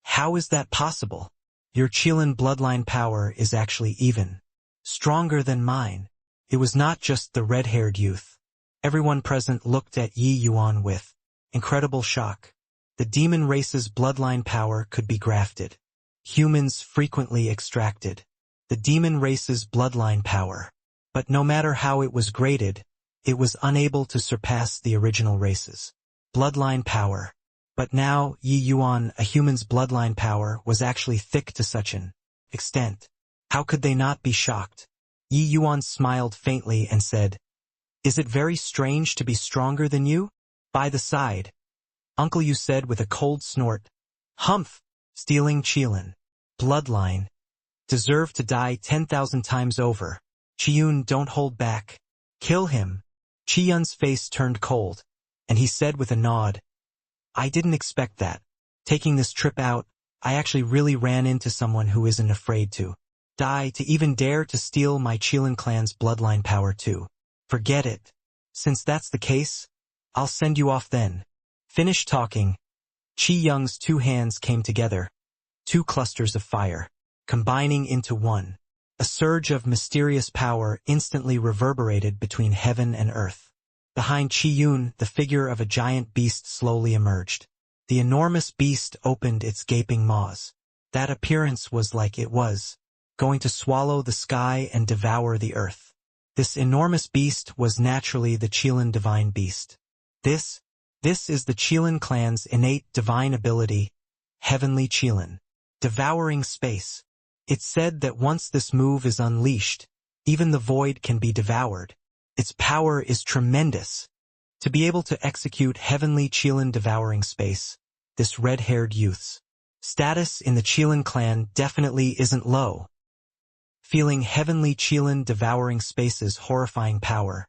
"How is that possible? Your Qilin bloodline power is actually even stronger than mine." It was not just the red-haired youth. Everyone present looked at Yi Yuan with incredible shock. The demon race's bloodline power could be grafted. Humans frequently extracted the demon race's bloodline power. But no matter how it was graded, it was unable to surpass the original race's bloodline power. But now, Yi Yuan, a human's bloodline power, was actually thick to such an extent. How could they not be shocked? Yi Yuan smiled faintly and said, "Is it very strange to be stronger than you?" "By the side," Uncle Yu said with a cold snort. "Humph! Stealing Qilin bloodline. Deserve to die 10,000 times over. Qiyun, don't hold back. Kill him." Qiyun's face turned cold, and he said with a nod, "I didn't expect that. Taking this trip out, I actually really ran into someone who isn't afraid to die to even dare to steal my Qilin clan's bloodline power too. Forget it. Since that's the case, I'll send you off then." Finished talking, Qi Yung's two hands came together, two clusters of fire, combining into one. A surge of mysterious power instantly reverberated between heaven and earth. Behind Qi Yun, the figure of a giant beast slowly emerged. The enormous beast opened its gaping maws. That appearance was like it was going to swallow the sky and devour the earth. This enormous beast was naturally the Qilin divine beast. This is the Qilin clan's innate divine ability, Heavenly Qilin, devouring space. It's said that once this move is unleashed, even the void can be devoured. Its power is tremendous. To be able to execute Heavenly Qilin devouring space, this red-haired youth's status in the Qilin clan definitely isn't low. Feeling Heavenly Qilin devouring space's horrifying power,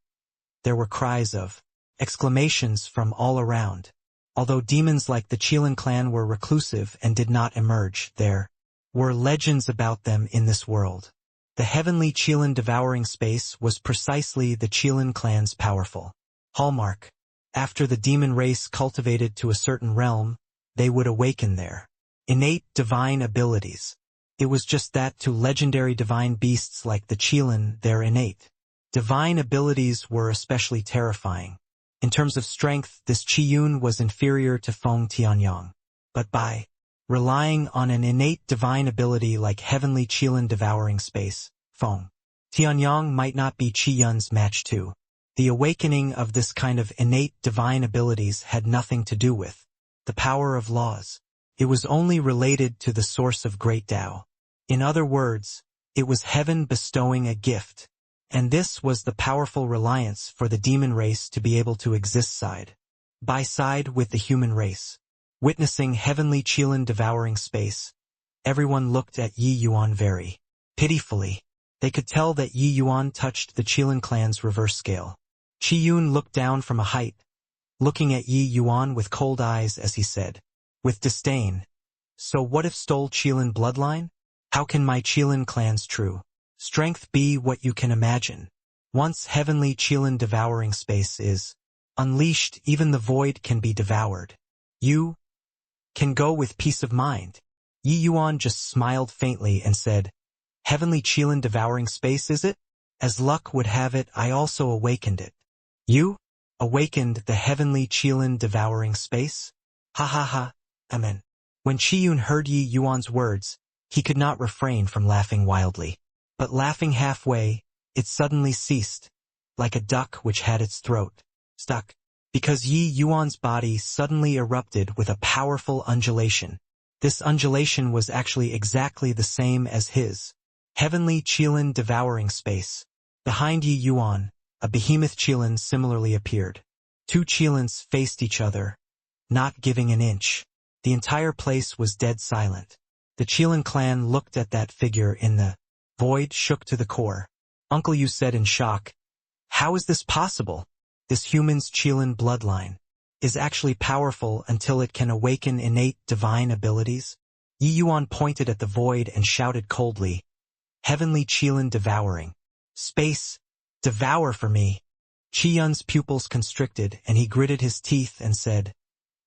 there were cries of exclamations from all around. Although demons like the Qilin clan were reclusive and did not emerge, there were legends about them in this world. The Heavenly Qilin devouring space was precisely the Qilin clan's powerful hallmark. After the demon race cultivated to a certain realm, they would awaken their innate divine abilities. It was just that to legendary divine beasts like the Qilin, their innate divine abilities were especially terrifying. In terms of strength, this Qiyun was inferior to Feng Tianyang. But by relying on an innate divine ability like Heavenly Qilin devouring space, Feng Tianyang might not be Qiyun's match too. The awakening of this kind of innate divine abilities had nothing to do with the power of laws. It was only related to the source of great Tao. In other words, it was heaven bestowing a gift. And this was the powerful reliance for the demon race to be able to exist side by side with the human race. Witnessing Heavenly Qilin devouring space, everyone looked at Yi Yuan very pitifully. They could tell that Yi Yuan touched the Qilin clan's reverse scale. Qi Yun looked down from a height, looking at Yi Yuan with cold eyes as he said, with disdain, "So what if stole Qilin bloodline? How can my Qilin clan's true strength be what you can imagine? Once Heavenly Qilin devouring space is unleashed, even the void can be devoured. You can go with peace of mind." Yi Yuan just smiled faintly and said, "Heavenly Qilin devouring space, is it? As luck would have it, I also awakened it." "You awakened the Heavenly Qilin devouring space?" "Ha ha ha, amen." When Qiyun heard Yi Yuan's words, He could not refrain from laughing wildly. But laughing halfway, it suddenly ceased, like a duck which had its throat stuck, because Yi Yuan's body suddenly erupted with a powerful undulation. This undulation was actually exactly the same as his heavenly Qilin devouring space. Behind Yi Yuan, a behemoth Qilin similarly appeared. Two Qilins faced each other, not giving an inch. The entire place was dead silent. The Qilin clan looked at that figure in the void, shook to the core. Uncle Yu said in shock, "How is this possible? This human's Qilin bloodline is actually powerful until it can awaken innate divine abilities?" Yi Yuan pointed at the void and shouted coldly, "Heavenly Qilin devouring space, devour for me." Qi Yun's pupils constricted and he gritted his teeth and said,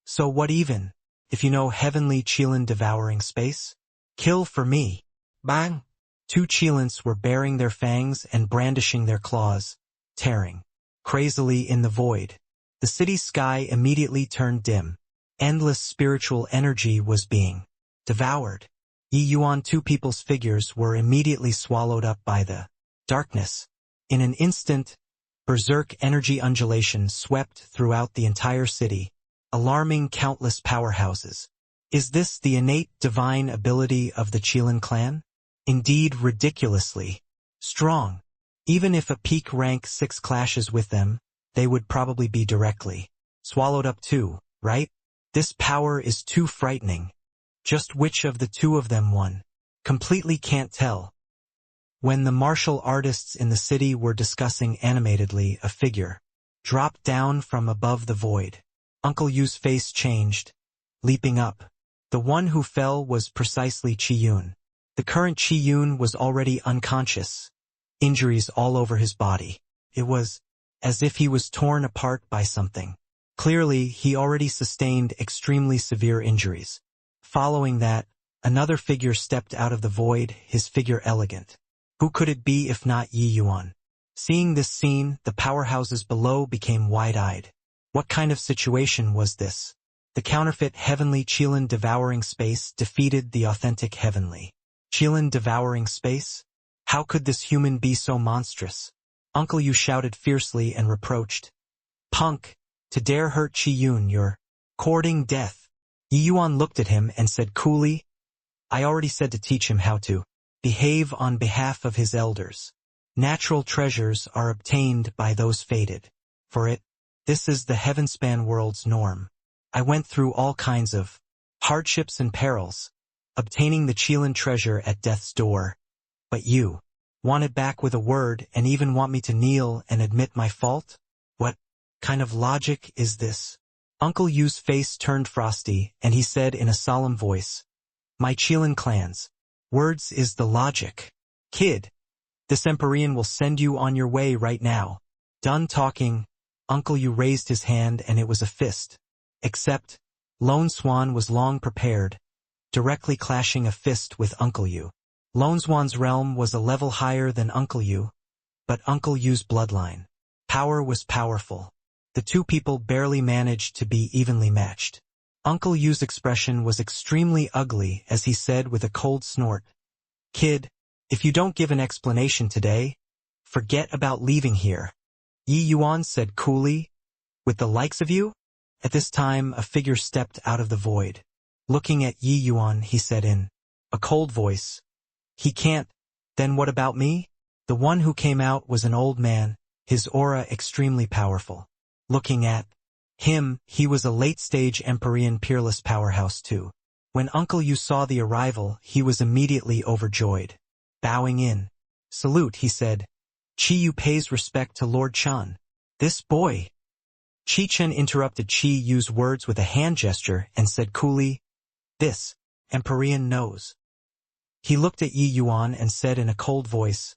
"So what even, if you know heavenly Qilin devouring space? Kill for me." Bang! Two Qilins were baring their fangs and brandishing their claws, tearing crazily in the void. The city's sky immediately turned dim. Endless spiritual energy was being devoured. Yi Yuan two people's figures were immediately swallowed up by the darkness. In an instant, berserk energy undulation swept throughout the entire city, alarming countless powerhouses. Is this the innate divine ability of the Qilin clan? Indeed, ridiculously strong. Even if a peak rank 6 clashes with them, they would probably be directly swallowed up too, right? This power is too frightening. Just which of the two of them won? Completely can't tell. When the martial artists in the city were discussing animatedly, a figure dropped down from above the void. Uncle Yu's face changed, leaping up. The one who fell was precisely Qi Yun. The current Qi Yun was already unconscious, injuries all over his body. It was as if he was torn apart by something. Clearly, he already sustained extremely severe injuries. Following that, another figure stepped out of the void, his figure elegant. Who could it be if not Yi Yuan? Seeing this scene, the powerhouses below became wide-eyed. What kind of situation was this? The counterfeit heavenly Qilin devouring space defeated the authentic heavenly Qilin devouring space? How could this human be so monstrous? Uncle Yu shouted fiercely and reproached, "Punk, to dare hurt Qi Yun, you're courting death." Yi Yuan looked at him and said coolly, "I already said to teach him how to behave on behalf of his elders. Natural treasures are obtained by those fated for it. This is the heavenspan world's norm. I went through all kinds of hardships and perils, obtaining the Qilin treasure at death's door. But you want it back with a word and even want me to kneel and admit my fault? What kind of logic is this?" Uncle Yu's face turned frosty and he said in a solemn voice, "My Qilin clans, words is the logic. Kid, this Empyrean will send you on your way right now." Done talking, Uncle Yu raised his hand and it was a fist. Except, Lone Swan was long prepared, directly clashing a fist with Uncle Yu. Lone Swan's realm was a level higher than Uncle Yu, but Uncle Yu's bloodline power was powerful. The two people barely managed to be evenly matched. Uncle Yu's expression was extremely ugly as he said with a cold snort, "Kid, if you don't give an explanation today, forget about leaving here." Yi Yuan said coolly, "With the likes of you?" At this time, a figure stepped out of the void. Looking at Yi Yuan, he said in a cold voice, "He can't. Then what about me?" The one who came out was an old man, his aura extremely powerful. Looking at him, he was a late-stage Empyrean peerless powerhouse too. When Uncle Yu saw the arrival, he was immediately overjoyed. Bowing in salute, he said, "Qi Yu pays respect to Lord Chan. This boy." Qi Chen interrupted Qi Yu's words with a hand gesture and said coolly, "This Empyrean knows." He looked at Yi Yuan and said in a cold voice,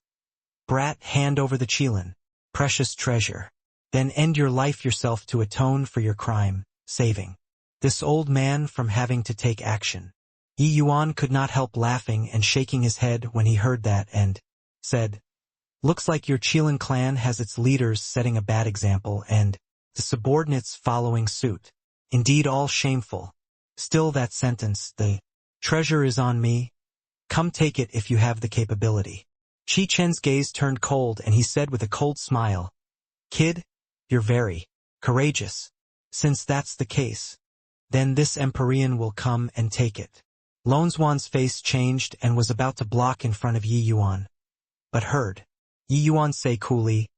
"Brat, hand over the Qilin, precious treasure. Then end your life yourself to atone for your crime, saving this old man from having to take action." Yi Yuan could not help laughing and shaking his head when he heard that and said, "Looks like your Qilin clan has its leaders setting a bad example and the subordinates following suit. Indeed all shameful. Still that sentence, the treasure is on me, Come take it if you have the capability. Chi Chen's gaze turned cold and he said with a cold smile, Kid, you're very courageous. Since that's the case, then this Empyrean will come and take it. Lone Swan's face changed and was about to block in front of Yi Yuan. But heard Yi Yuan say coolly,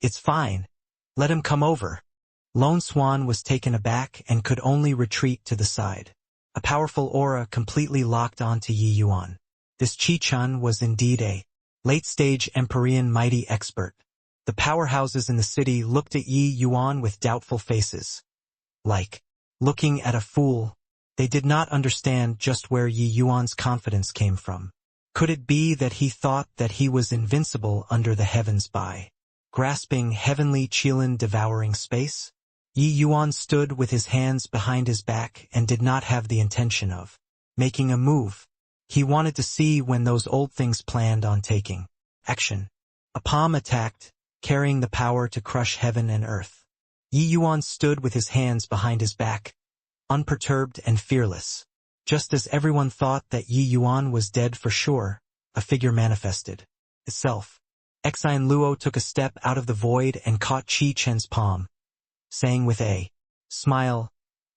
It's fine. Let him come over. Lone Swan was taken aback and could only retreat to the side. A powerful aura completely locked onto Yi Yuan. This Chi Chun was indeed a late-stage Empyrean mighty expert. The powerhouses in the city looked at Yi Yuan with doubtful faces. Like looking at a fool, they did not understand just where Yi Yuan's confidence came from. Could it be that he thought that he was invincible under the heavens by grasping heavenly Qilin devouring space? Yi Yuan stood with his hands behind his back and did not have the intention of making a move. He wanted to see when those old things planned on taking action. A palm attacked, carrying the power to crush heaven and earth. Yi Yuan stood with his hands behind his back, unperturbed and fearless. Just as everyone thought that Yi Yuan was dead for sure, a figure manifested itself. Exine Luo took a step out of the void and caught Chi Chen's palm, saying with a smile,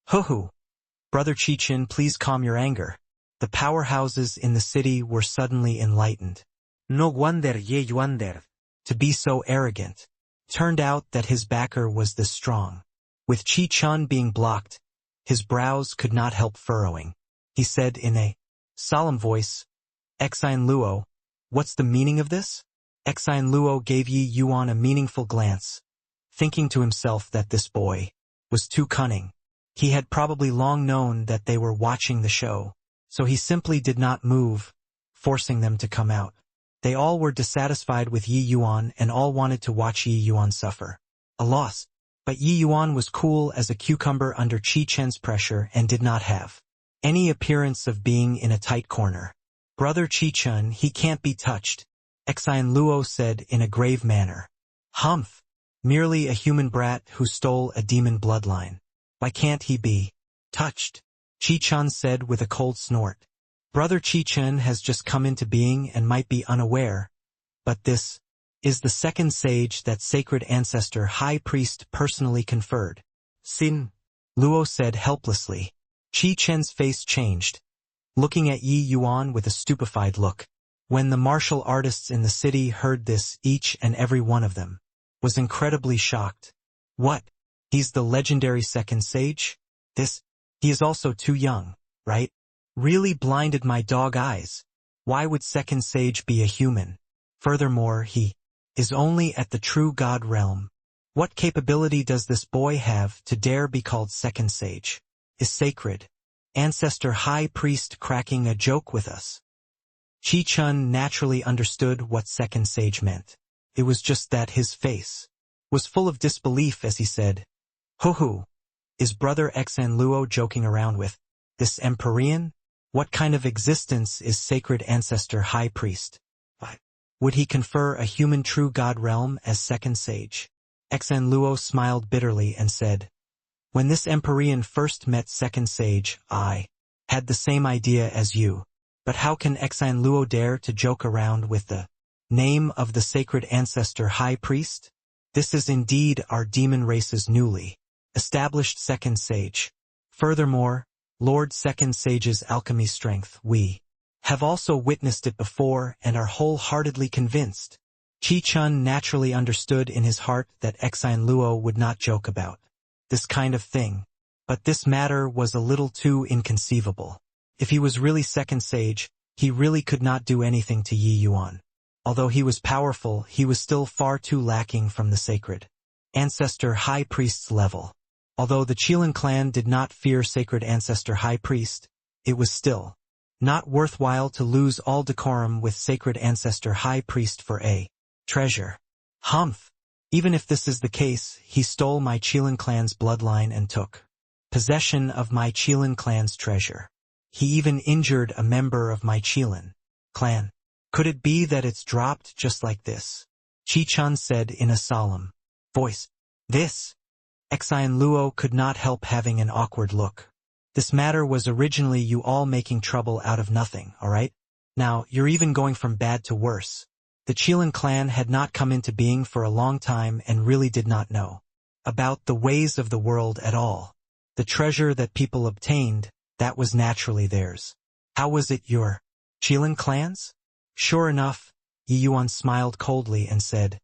Hoo-hoo, Brother Chi Chen, please calm your anger. The powerhouses in the city were suddenly enlightened. No wonder Ye Yuan dared to be so arrogant. Turned out that his backer was this strong. With Chi Chun being blocked, his brows could not help furrowing. He said in a solemn voice, Exine Luo, what's the meaning of this? Exine Luo gave Yi Yuan a meaningful glance, thinking to himself that this boy was too cunning. He had probably long known that they were watching the show, so he simply did not move, forcing them to come out. They all were dissatisfied with Yi Yuan and all wanted to watch Yi Yuan suffer a loss. But Yi Yuan was cool as a cucumber under Chi Chen's pressure and did not have any appearance of being in a tight corner. Brother Chi Chun, he can't be touched, Exine Luo said in a grave manner. Humph, merely a human brat who stole a demon bloodline. Why can't he be touched? Chi Chun said with a cold snort. Brother Chi Chun has just come into being and might be unaware, but this is the second sage that sacred ancestor high priest personally conferred. Sin, Luo said helplessly. Chi Chen's face changed, looking at Yi Yuan with a stupefied look. When the martial artists in the city heard this, each and every one of them was incredibly shocked. What? He's the legendary second sage? He is also too young, right? Really blinded my dog eyes. Why would second sage be a human? Furthermore, he is only at the true god realm. What capability does this boy have to dare be called second sage? Is sacred ancestor high priest cracking a joke with us? Chi Chun naturally understood what second sage meant. It was just that his face was full of disbelief as he said, Hoo-hoo, is Brother Exen Luo joking around with this Empyrean? What kind of existence is sacred ancestor high priest? Would he confer a human true god realm as second sage? Exen Luo smiled bitterly and said, When this Empyrean first met second sage, I had the same idea as you. But how can Exine Luo dare to joke around with the name of the sacred ancestor high priest? This is indeed our demon race's newly established second sage. Furthermore, Lord Second Sage's alchemy strength, we have also witnessed it before and are wholeheartedly convinced. Chi Chun naturally understood in his heart that Exine Luo would not joke about this kind of thing, but this matter was a little too inconceivable. If he was really second sage, he really could not do anything to Yi Yuan. Although he was powerful, he was still far too lacking from the sacred ancestor high priest's level. Although the Qilin clan did not fear sacred ancestor high priest, it was still not worthwhile to lose all decorum with sacred ancestor high priest for a treasure. Humph! Even if this is the case, he stole my Qilin clan's bloodline and took possession of my Qilin clan's treasure. He even injured a member of my Qilin clan. Could it be that it's dropped just like this? Chi Chun said in a solemn voice. This? Exine Luo could not help having an awkward look. This matter was originally you all making trouble out of nothing, alright? Now, you're even going from bad to worse. The Qilin clan had not come into being for a long time and really did not know about the ways of the world at all. The treasure that people obtained, that was naturally theirs. How was it your Qilin clan's? Sure enough, Yi Yuan smiled coldly and said,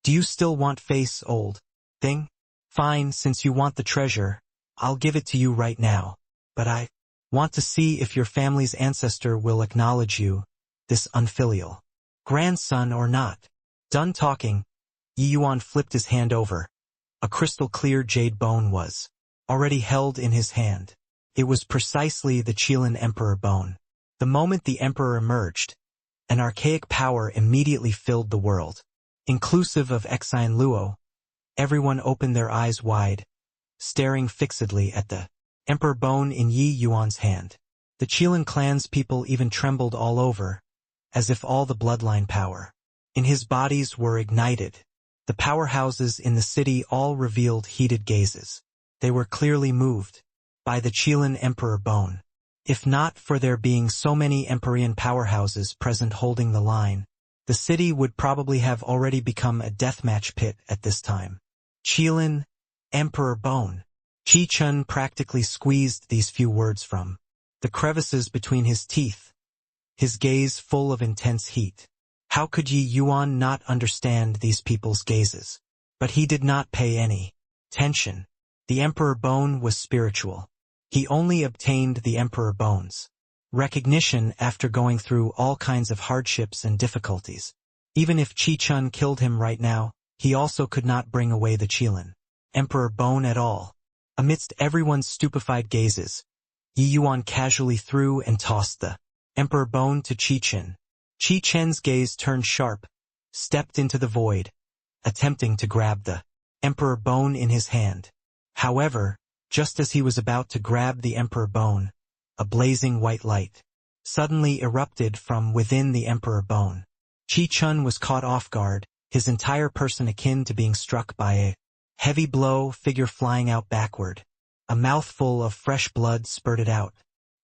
"Do you still want face, old thing? Fine, since you want the treasure, I'll give it to you right now. But I want to see if your family's ancestor will acknowledge you, this unfilial grandson or not." Done talking, Yi Yuan flipped his hand over. A crystal-clear jade bone was already held in his hand. It was precisely the Qilin Emperor bone. The moment the Emperor emerged, an archaic power immediately filled the world. Inclusive of Xian Luo, everyone opened their eyes wide, staring fixedly at the Emperor bone in Yi Yuan's hand. The Qilin clan's people even trembled all over, as if all the bloodline power in his bodies were ignited. The powerhouses in the city all revealed heated gazes. They were clearly moved by the Qilin Emperor bone. If not for there being so many Empyrean powerhouses present holding the line, the city would probably have already become a deathmatch pit at this time. Qilin Emperor bone. Qi Chun practically squeezed these few words from the crevices between his teeth, his gaze full of intense heat. How could Yi Yuan not understand these people's gazes? But he did not pay any attention. The Emperor bone was spiritual. He only obtained the Emperor bone's recognition after going through all kinds of hardships and difficulties. Even if Qi Chun killed him right now, he also could not bring away the Qilin Emperor bone at all. Amidst everyone's stupefied gazes, Yi Yuan casually threw and tossed the Emperor bone to Qi Chen. Qi Chen's gaze turned sharp, stepped into the void, attempting to grab the Emperor bone in his hand. However, just as he was about to grab the Emperor bone, a blazing white light suddenly erupted from within the Emperor bone. Qi Chun was caught off guard, his entire person akin to being struck by a heavy blow, figure flying out backward. A mouthful of fresh blood spurted out,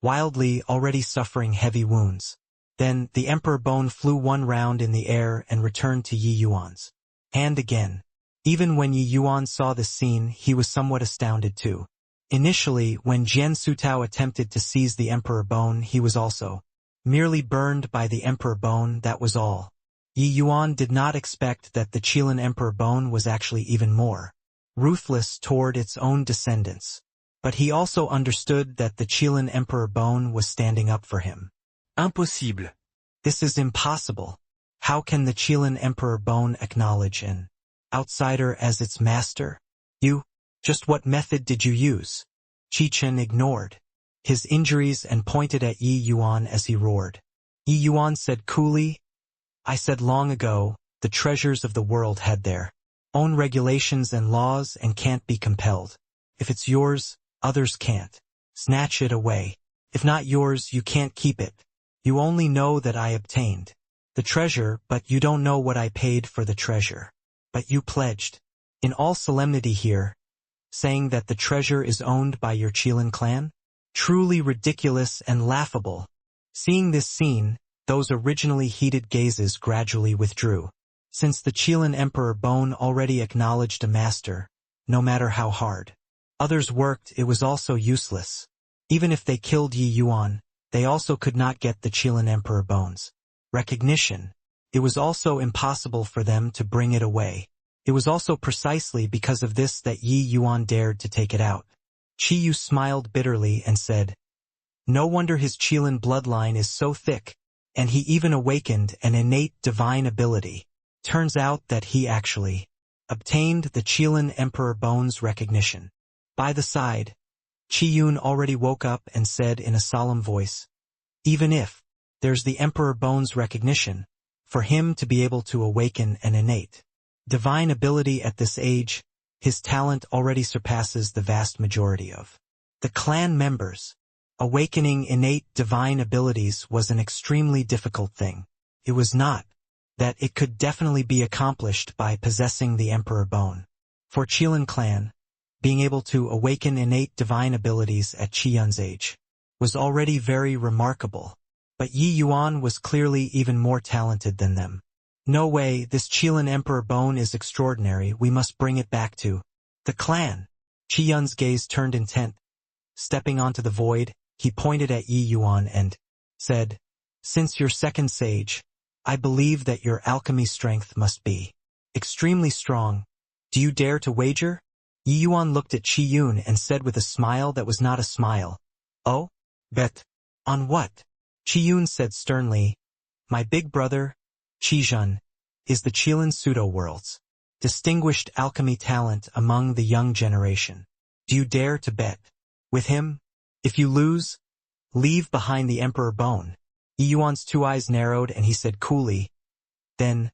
wildly already suffering heavy wounds. Then, the Emperor bone flew one round in the air and returned to Yi Yuan's hand again. Even when Yi Yuan saw this scene, he was somewhat astounded too. Initially, when Jian Sutao attempted to seize the Emperor bone, he was also merely burned by the Emperor bone, that was all. Yi Yuan did not expect that the Qilin Emperor bone was actually even more ruthless toward its own descendants. But he also understood that the Qilin Emperor bone was standing up for him. Impossible. This is impossible. How can the Qilin Emperor bone acknowledge an outsider as its master? You? Just what method did you use? Qi Chen ignored his injuries and pointed at Yi Yuan as he roared. Yi Yuan said coolly, "I said long ago, the treasures of the world had their own regulations and laws and can't be compelled. If it's yours, others can't snatch it away. If not yours, you can't keep it. You only know that I obtained the treasure, but you don't know what I paid for the treasure. But you pledged, in all solemnity here, saying that the treasure is owned by your Qilin clan? Truly ridiculous and laughable." Seeing this scene, those originally heated gazes gradually withdrew. Since the Qilin Emperor bone already acknowledged a master, no matter how hard others worked, it was also useless. Even if they killed Yi Yuan, they also could not get the Qilin Emperor bone's recognition. It was also impossible for them to bring it away. It was also precisely because of this that Yi Yuan dared to take it out. Qi Yu smiled bitterly and said, "No wonder his Qilin bloodline is so thick, and he even awakened an innate divine ability. Turns out that he actually obtained the Qilin Emperor bone's recognition." By the side, Qi Yun already woke up and said in a solemn voice, "Even if there's the Emperor bone's recognition, for him to be able to awaken an innate divine ability at this age, his talent already surpasses the vast majority of the clan members. Awakening innate divine abilities was an extremely difficult thing. It was not that it could definitely be accomplished by possessing the Emperor bone. For Qilin clan, being able to awaken innate divine abilities at Qi Yun's age was already very remarkable. But Yi Yuan was clearly even more talented than them. No way, this Qilin Emperor bone is extraordinary, we must bring it back to the clan. Qi Yun's gaze turned intent. Stepping onto the void, he pointed at Yi Yuan and said, "Since you're second sage, I believe that your alchemy strength must be extremely strong. Do you dare to wager?" Yi Yuan looked at Qi Yun and said with a smile that was not a smile, "Oh? Bet. On what?" Qi Yun said sternly, "My big brother, Qi Zhen, is the Qilin pseudo-world's distinguished alchemy talent among the young generation. Do you dare to bet with him? If you lose, leave behind the Emperor bone." Yi Yuan's two eyes narrowed and he said coolly, "Then,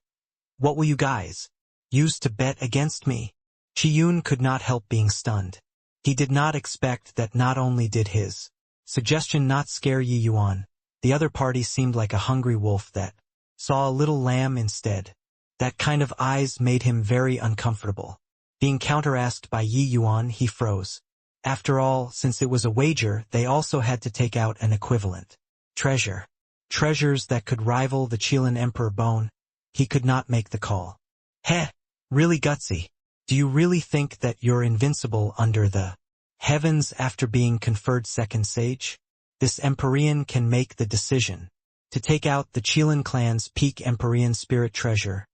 what will you guys use to bet against me?" Qi Yun could not help being stunned. He did not expect that not only did his suggestion not scare Yi Yuan, the other party seemed like a hungry wolf that saw a little lamb instead. That kind of eyes made him very uncomfortable. Being counter-asked by Yi Yuan, he froze. After all, since it was a wager, they also had to take out an equivalent treasure. Treasures that could rival the Qilin Emperor bone. He could not make the call. Heh, really gutsy. Do you really think that you're invincible under the heavens after being conferred second sage? This Empyrean can make the decision to take out the Qilin clan's peak Empyrean spirit treasure,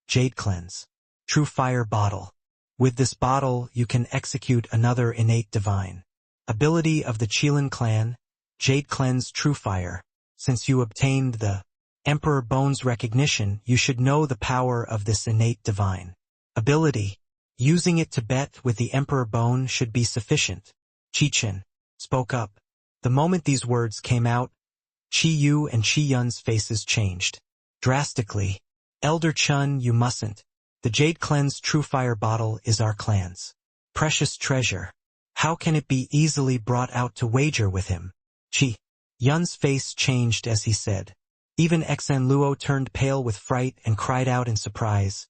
Jade Cleanse, True Fire Bottle. With this bottle, you can execute another innate divine ability of the Qilin clan, Jade Cleanse True Fire. Since you obtained the Emperor Bone's recognition, you should know the power of this innate divine ability. Using it to bet with the Emperor Bone should be sufficient. Qi Chen spoke up. The moment these words came out, Qi Yu and Qi Yun's faces changed drastically. "Elder Chun, you mustn't. The Jade Cleanse True Fire Bottle is our clan's precious treasure. How can it be easily brought out to wager with him?" Qi Yun's face changed as he said. Even Xan Luo turned pale with fright and cried out in surprise.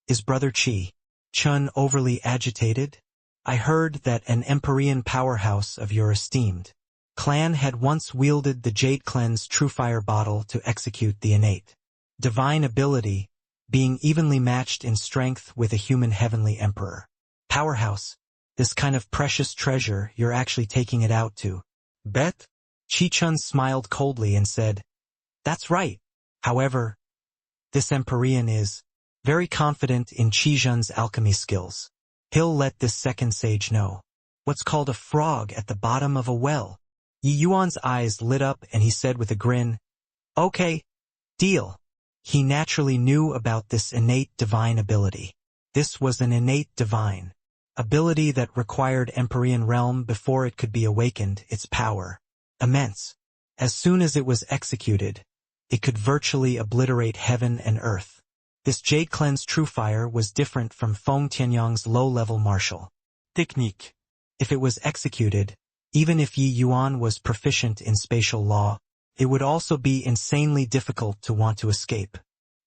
"Is Brother Qi Chun overly agitated? I heard that an Empyrean powerhouse of your esteemed clan had once wielded the Jade Cleanse True Fire Bottle to execute the innate divine ability, being evenly matched in strength with a human heavenly emperor. Powerhouse, this kind of precious treasure, you're actually taking it out to bet?" Qi Chun smiled coldly and said, "That's right. However, this Empyrean is very confident in Qi Zhen's alchemy skills. He'll let this second sage know what's called a frog at the bottom of a well." Yi Yuan's eyes lit up and he said with a grin, "Okay, deal." He naturally knew about this innate divine ability. This was an innate divine ability that required Empyrean realm before it could be awakened, its power immense. As soon as it was executed, it could virtually obliterate heaven and earth. This Jade Cleanse True Fire was different from Feng Tianyang's low-level martial technique. If it was executed, even if Yi Yuan was proficient in spatial law, it would also be insanely difficult to want to escape.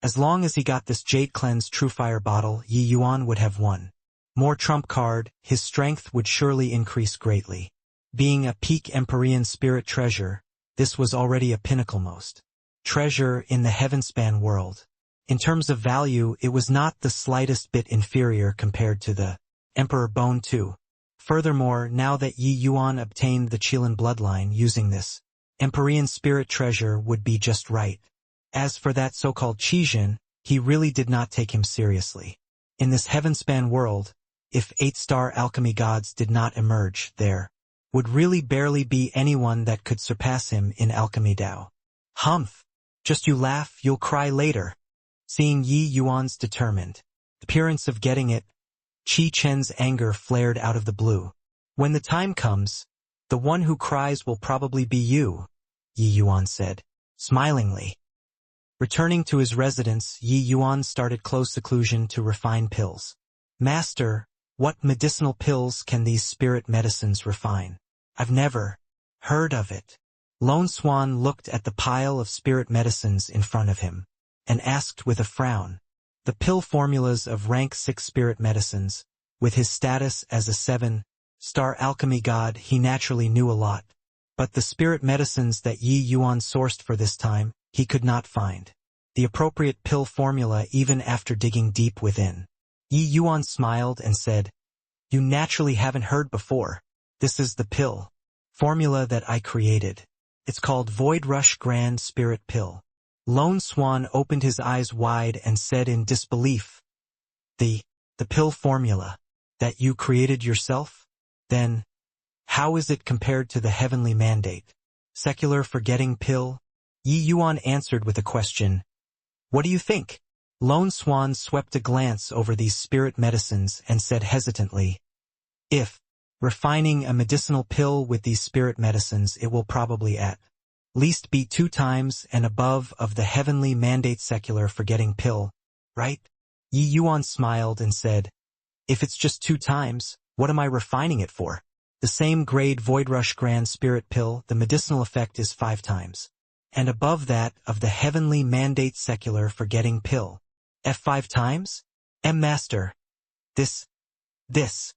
As long as he got this Jade Cleanse True Fire Bottle, Yi Yuan would have won more trump card, his strength would surely increase greatly. Being a peak Empyrean spirit treasure, this was already a pinnacle-most treasure in the Heavenspan world. In terms of value, it was not the slightest bit inferior compared to the Emperor Bone too. Furthermore, now that Yi Yuan obtained the Qilin bloodline, using this Empyrean spirit treasure would be just right. As for that so-called Qi Zhen, he really did not take him seriously. In this Heavenspan world, if 8-star alchemy gods did not emerge, there would really barely be anyone that could surpass him in alchemy Dao. Humph! Just you laugh, you'll cry later. Seeing Yi Yuan's determined appearance of getting it, Qi Chen's anger flared out of the blue. "When the time comes, the one who cries will probably be you," Yi Yuan said, smilingly. Returning to his residence, Yi Yuan started close seclusion to refine pills. "Master, what medicinal pills can these spirit medicines refine? I've never heard of it." Lone Swan looked at the pile of spirit medicines in front of him and asked with a frown. The pill formulas of rank 6 spirit medicines, with his status as a 7-star alchemy god, he naturally knew a lot. But the spirit medicines that Yi Yuan sourced for this time, he could not find the appropriate pill formula even after digging deep within. Yi Yuan smiled and said, "You naturally haven't heard before. This is the pill formula that I created. It's called Void Rush Grand Spirit Pill." Lone Swan opened his eyes wide and said in disbelief, The pill formula that you created yourself? Then, how is it compared to the heavenly mandate? Secular forgetting pill? Yi Yuan answered with a question. What do you think? Lone Swan swept a glance over these spirit medicines and said hesitantly, If refining a medicinal pill with these spirit medicines, it will probably at least be 2 times and above of the heavenly mandate secular forgetting pill, right? Yi Yuan smiled and said, If it's just 2 times, what am I refining it for? The same grade Void Rush Grand Spirit Pill, the medicinal effect is 5 times. And above that of the heavenly mandate secular forgetting pill. F5 times? Master. This.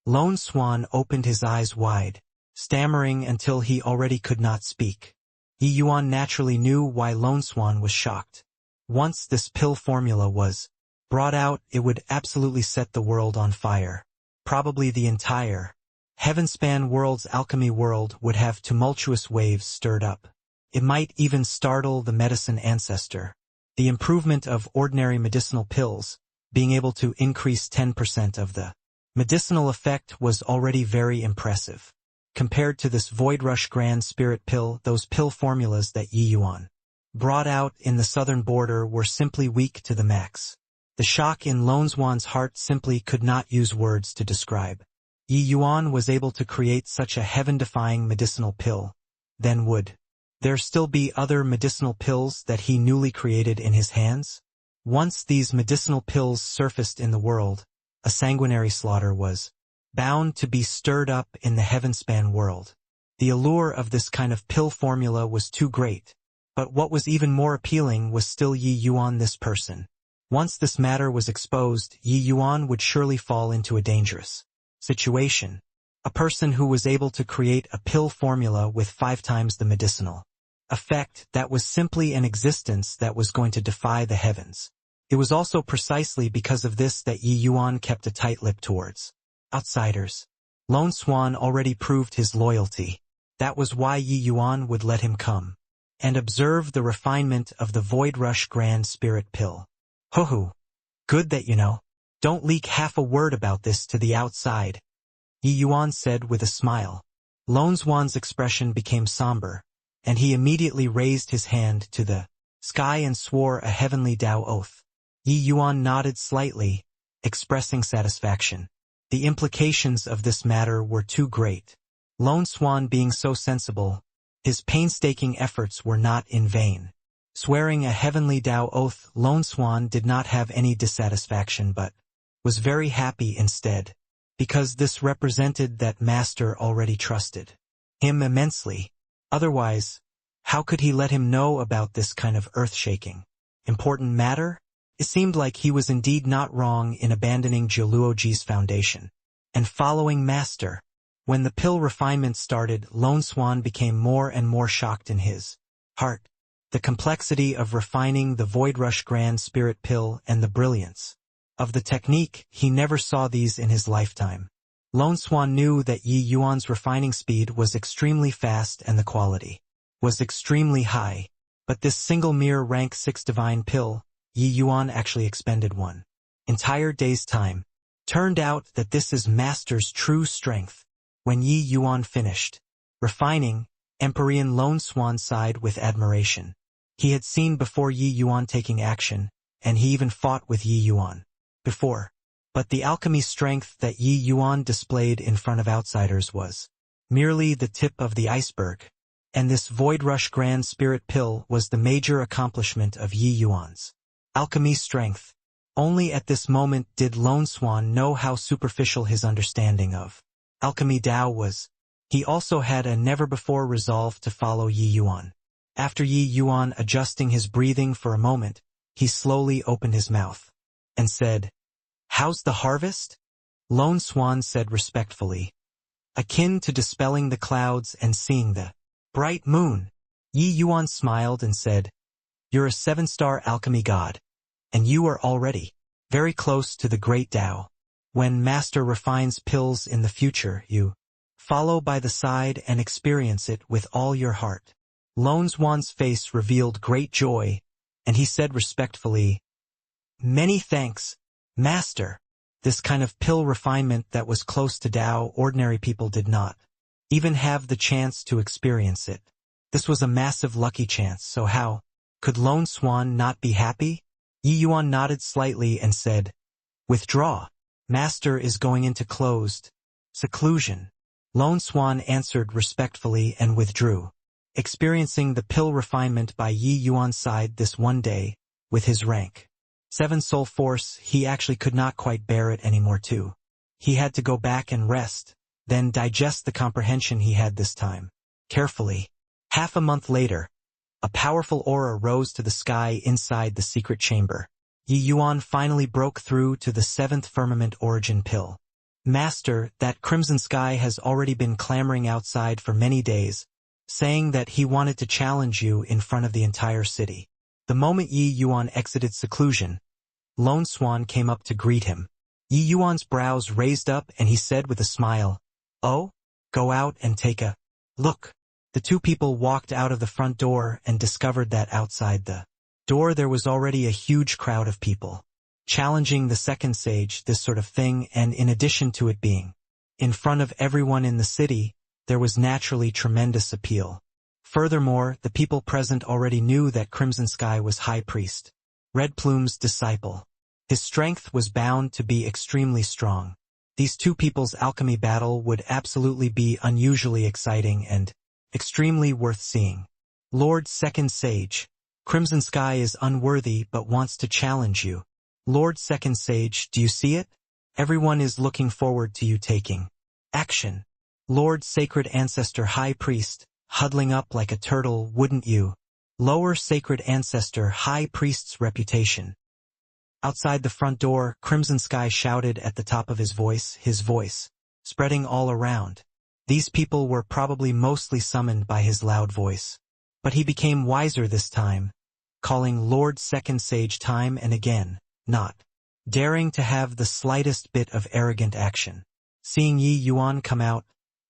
Lone Swan opened his eyes wide, stammering until he already could not speak. Yi Yuan naturally knew why Lone Swan was shocked. Once this pill formula was brought out, it would absolutely set the world on fire. Probably the entire Heavenspan world's alchemy world would have tumultuous waves stirred up. It might even startle the medicine ancestor. The improvement of ordinary medicinal pills, being able to increase 10% of the medicinal effect, was already very impressive. Compared to this Void Rush Grand Spirit Pill, those pill formulas that Yi Yuan brought out in the southern border were simply weak to the max. The shock in Lone Swan's heart simply could not use words to describe. Yi Yuan was able to create such a heaven-defying medicinal pill. Then would there still be other medicinal pills that he newly created in his hands? Once these medicinal pills surfaced in the world, a sanguinary slaughter was bound to be stirred up in the Heavenspan world. The allure of this kind of pill formula was too great. But what was even more appealing was still Yi Yuan, this person. Once this matter was exposed, Yi Yuan would surely fall into a dangerous situation. A person who was able to create a pill formula with 5 times the medicinal effect, that was simply an existence that was going to defy the heavens. It was also precisely because of this that Yi Yuan kept a tight lip towards outsiders. Lone Swan already proved his loyalty. That was why Yi Yuan would let him come and observe the refinement of the Void Rush Grand Spirit Pill. Hoo-hoo. Good that you know. Don't leak half a word about this to the outside, Yi Yuan said with a smile. Lone Swan's expression became somber, and he immediately raised his hand to the sky and swore a heavenly Tao oath. Yi Yuan nodded slightly, expressing satisfaction. The implications of this matter were too great. Lone Swan being so sensible, his painstaking efforts were not in vain. Swearing a heavenly Tao oath, Lone Swan did not have any dissatisfaction but was very happy instead, because this represented that Master already trusted him immensely. Otherwise, how could he let him know about this kind of earth-shaking, important matter? It seemed like he was indeed not wrong in abandoning Jiluoji's foundation and following Master. When the pill refinement started, Lone Swan became more and more shocked in his heart. The complexity of refining the Void Rush Grand Spirit Pill and the brilliance of the technique, he never saw these in his lifetime. Lone Swan knew that Yi Yuan's refining speed was extremely fast and the quality was extremely high, but this single mere rank 6 divine pill, Yi Yuan actually expended 1 entire day's time. Turned out that this is Master's true strength. When Yi Yuan finished refining, Empyrean Lone Swan sighed with admiration. He had seen before Yi Yuan taking action, and he even fought with Yi Yuan before. But the alchemy strength that Yi Yuan displayed in front of outsiders was merely the tip of the iceberg, and this Void Rush Grand Spirit Pill was the major accomplishment of Yi Yuan's alchemy strength. Only at this moment did Lone Swan know how superficial his understanding of alchemy Tao was. He also had a never-before resolve to follow Yi Yuan. After Yi Yuan adjusting his breathing for a moment, he slowly opened his mouth and said, "How's the harvest?" Lone Swan said respectfully, "Akin to dispelling the clouds and seeing the Bright moon. Yi Yuan smiled and said, "You're a 7-star alchemy god, and you are already very close to the great Tao. When Master refines pills in the future, you follow by the side and experience it with all your heart." Lone Swan's face revealed great joy, and he said respectfully, "Many thanks, Master." This kind of pill refinement that was close to Tao, ordinary people did not even have the chance to experience it. This was a massive lucky chance, so how could Lone Swan not be happy? Yi Yuan nodded slightly and said, "Withdraw. Master is going into closed seclusion." Lone Swan answered respectfully and withdrew, experiencing the pill refinement by Yi Yuan's side this one day. With his rank 7 soul force, he actually could not quite bear it anymore too. He had to go back and rest, then digest the comprehension he had this time carefully. Half a month later, a powerful aura rose to the sky inside the secret chamber. Yi Yuan finally broke through to the 7th firmament origin pill. "Master, that crimson sky has already been clamoring outside for many days, saying that he wanted to challenge you in front of the entire city." The moment Yi Yuan exited seclusion, Lone Swan came up to greet him. Yi Yuan's brows raised up and he said with a smile, "Oh, go out and take a look." The two people walked out of the front door and discovered that outside the door there was already a huge crowd of people challenging the second sage, this sort of thing, and in addition to it being in front of everyone in the city, there was naturally tremendous appeal. Furthermore, the people present already knew that Crimson Sky was High Priest Red Plume's disciple. His strength was bound to be extremely strong. These two people's alchemy battle would absolutely be unusually exciting and extremely worth seeing. "Lord Second Sage, Crimson Sky is unworthy but wants to challenge you." "Lord Second Sage, do you see it? Everyone is looking forward to you taking action." "Lord Sacred Ancestor High Priest, huddling up like a turtle, wouldn't you lower Sacred Ancestor High Priest's reputation?" Outside the front door, Crimson Sky shouted at the top of his voice spreading all around. These people were probably mostly summoned by his loud voice. But he became wiser this time, calling Lord Second Sage time and again, not daring to have the slightest bit of arrogant action. Seeing Yi Yuan come out,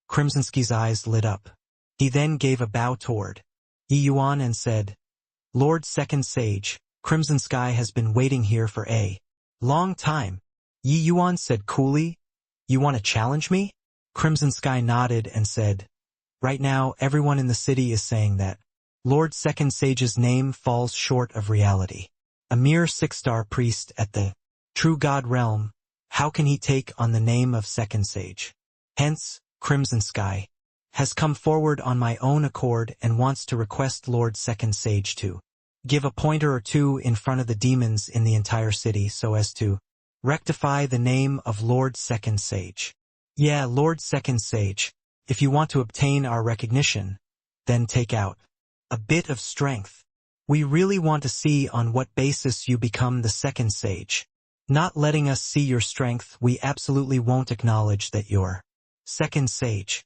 Crimson Sky's eyes lit up. He then gave a bow toward Yi Yuan and said, "Lord Second Sage, Crimson Sky has been waiting here for a long time." Yi Yuan said coolly, "You want to challenge me?" Crimson Sky nodded and said, "Right now everyone in the city is saying that Lord Second Sage's name falls short of reality. A mere 6-star priest at the true God realm, how can he take on the name of Second Sage? Hence, Crimson Sky has come forward on my own accord and wants to request Lord Second Sage to give a pointer or two in front of the demons in the entire city so as to rectify the name of Lord Second Sage." "Yeah, Lord Second Sage, if you want to obtain our recognition, then take out a bit of strength. We really want to see on what basis you become the Second Sage. Not letting us see your strength, we absolutely won't acknowledge that you're Second Sage."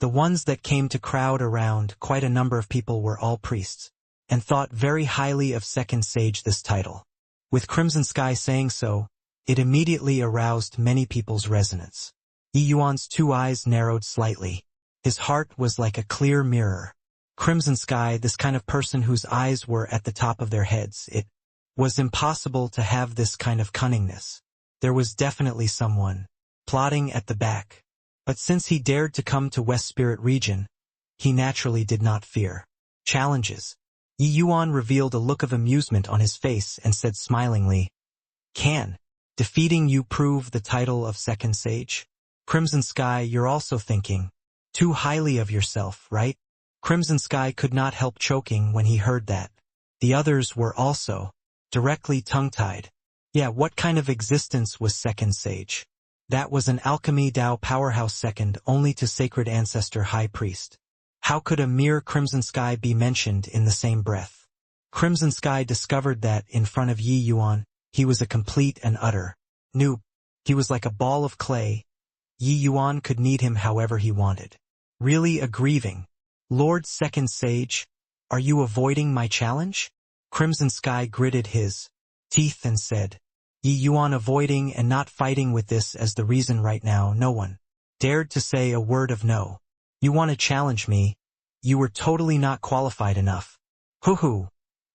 The ones that came to crowd around, quite a number of people, were all priests, and thought very highly of Second Sage this title. With Crimson Sky saying so, it immediately aroused many people's resonance. Yi Yuan's two eyes narrowed slightly. His heart was like a clear mirror. Crimson Sky, this kind of person whose eyes were at the top of their heads, it was impossible to have this kind of cunningness. There was definitely someone plotting at the back. But since he dared to come to West Spirit region, he naturally did not fear challenges. Yi Yuan revealed a look of amusement on his face and said smilingly, "Can defeating you prove the title of Second Sage? Crimson Sky, you're also thinking too highly of yourself, right?" Crimson Sky could not help choking when he heard that. The others were also directly tongue-tied. Yeah, what kind of existence was Second Sage? That was an alchemy Tao powerhouse second only to Sacred Ancestor High Priest. How could a mere Crimson Sky be mentioned in the same breath? Crimson Sky discovered that, in front of Yi Yuan, he was a complete and utter noob. He was like a ball of clay. Yi Yuan could knead him however he wanted. Really a grieving Lord Second Sage, are you avoiding my challenge? Crimson Sky gritted his teeth and said, Yi Yuan, avoiding and not fighting with this as the reason right now. No one dared to say a word of no. You want to challenge me? You were totally not qualified enough. Hoo-hoo.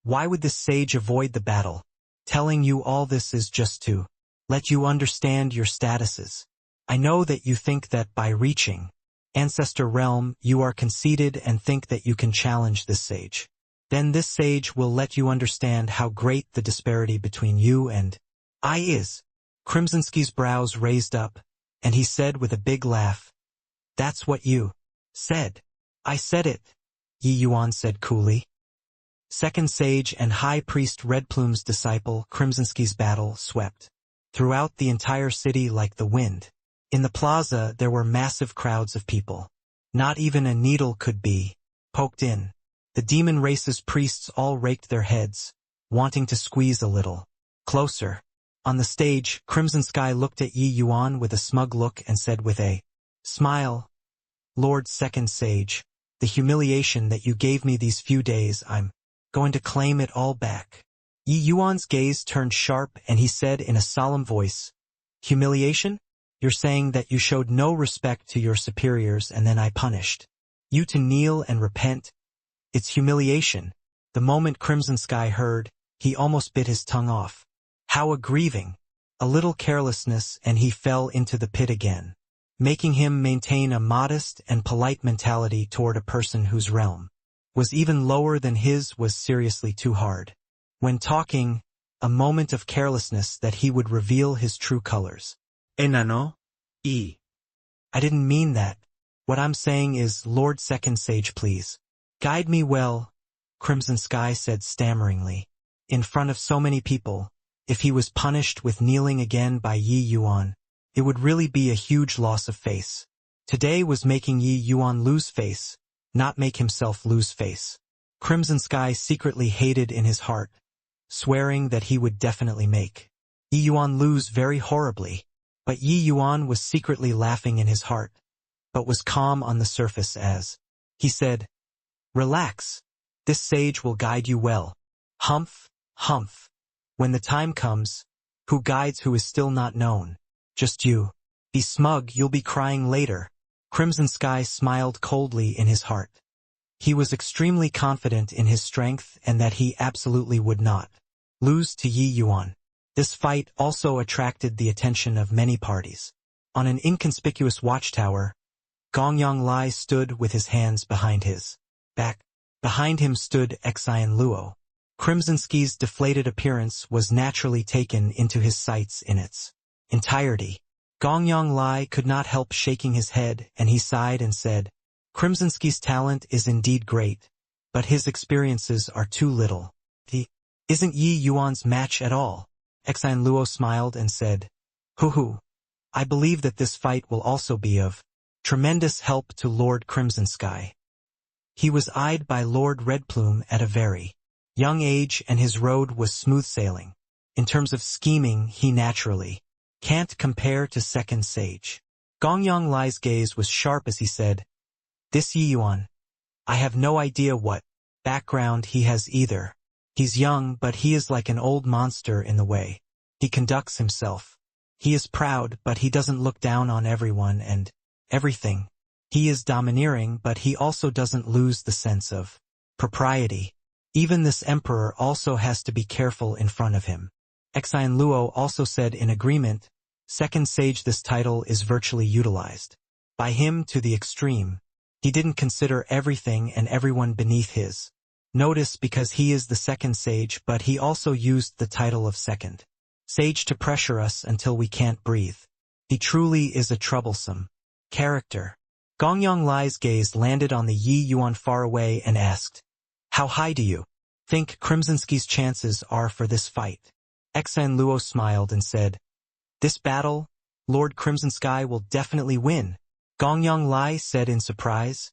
Why would this sage avoid the battle? Telling you all this is just to let you understand your statuses. I know that you think that by reaching Ancestor Realm you are conceited and think that you can challenge this sage. Then this sage will let you understand how great the disparity between you and I is. Crimsonsky's brows raised up, and he said with a big laugh, That's what you said. I said it, Yi Yuan said coolly. Second Sage and High Priest Redplume's disciple Crimsonsky's battle swept throughout the entire city like the wind. In the plaza there were massive crowds of people. Not even a needle could be poked in. The demon race's priests all raked their heads, wanting to squeeze a little closer. On the stage, Crimson Sky looked at Yi Yuan with a smug look and said with a smile, Lord Second Sage, the humiliation that you gave me these few days, I'm going to claim it all back. Yi Yuan's gaze turned sharp and he said in a solemn voice, Humiliation? You're saying that you showed no respect to your superiors and then I punished you to kneel and repent? It's humiliation. The moment Crimson Sky heard, he almost bit his tongue off. How aggrieving. A little carelessness and he fell into the pit again, making him maintain a modest and polite mentality toward a person whose realm was even lower than his was seriously too hard. When talking, a moment of carelessness that he would reveal his true colors. Enano? I didn't mean that. What I'm saying is, Lord Second Sage, please guide me well, Crimson Sky said stammeringly. In front of so many people, if he was punished with kneeling again by Yi Yuan, it would really be a huge loss of face. Today was making Yi Yuan lose face, not make himself lose face. Crimson Sky secretly hated in his heart, swearing that he would definitely make Yi Yuan lose very horribly. But Yi Yuan was secretly laughing in his heart, but was calm on the surface as he said, Relax. This sage will guide you well. Humph, humph. When the time comes, who guides who is still not known? Just you. Be smug, you'll be crying later. Crimson Sky smiled coldly in his heart. He was extremely confident in his strength and that he absolutely would not lose to Yi Yuan. This fight also attracted the attention of many parties. On an inconspicuous watchtower, Gongyang Lai stood with his hands behind his back. Behind him stood Xian Luo. Crimsonsky's deflated appearance was naturally taken into his sights in its entirety. Gongyang Lai could not help shaking his head and he sighed and said, Crimsonsky's talent is indeed great, but his experiences are too little. He isn't Yi Yuan's match at all. Xian Luo smiled and said, Hoo-hoo. I believe that this fight will also be of tremendous help to Lord Crimson Sky. He was eyed by Lord Redplume at a very young age and his road was smooth sailing. In terms of scheming, he naturally can't compare to Second Sage. Gongyang Lai's gaze was sharp as he said, This Yi Yuan, I have no idea what background he has either. He's young, but he is like an old monster in the way he conducts himself. He is proud, but he doesn't look down on everyone and everything. He is domineering, but he also doesn't lose the sense of propriety. Even this emperor also has to be careful in front of him. Xian Luo also said in agreement, Second Sage, this title is virtually utilized by him to the extreme. He didn't consider everything and everyone beneath his notice because he is the Second Sage, but he also used the title of Second Sage to pressure us until we can't breathe. He truly is a troublesome character. Gongyang Lai's gaze landed on the Yi Yuan far away and asked, How high do you think Crimsonsky's chances are for this fight? Xian Luo smiled and said, This battle, Lord Crimson Sky will definitely win. Gongyang Lai said in surprise,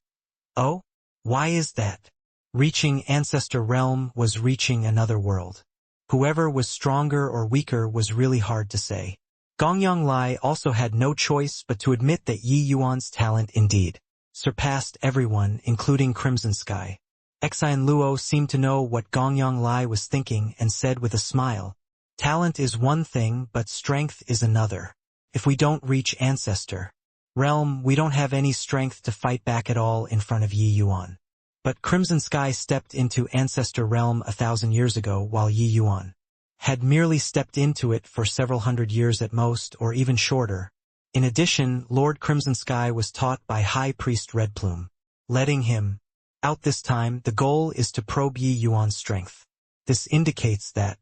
Oh? Why is that? Reaching Ancestor Realm was reaching another world. Whoever was stronger or weaker was really hard to say. Gongyang Lai also had no choice but to admit that Yi Yuan's talent indeed surpassed everyone, including Crimson Sky. Exine Luo seemed to know what Gongyang Lai was thinking and said with a smile, "Talent is one thing, but strength is another. If we don't reach Ancestor Realm, we don't have any strength to fight back at all in front of Yi Yuan." But Crimson Sky stepped into Ancestor Realm 1,000 years ago, while Yi Yuan had merely stepped into it for several hundred years at most, or even shorter. In addition, Lord Crimson Sky was taught by High Priest Red Plume, letting him out this time. The goal is to probe Yi Yuan's strength. This indicates that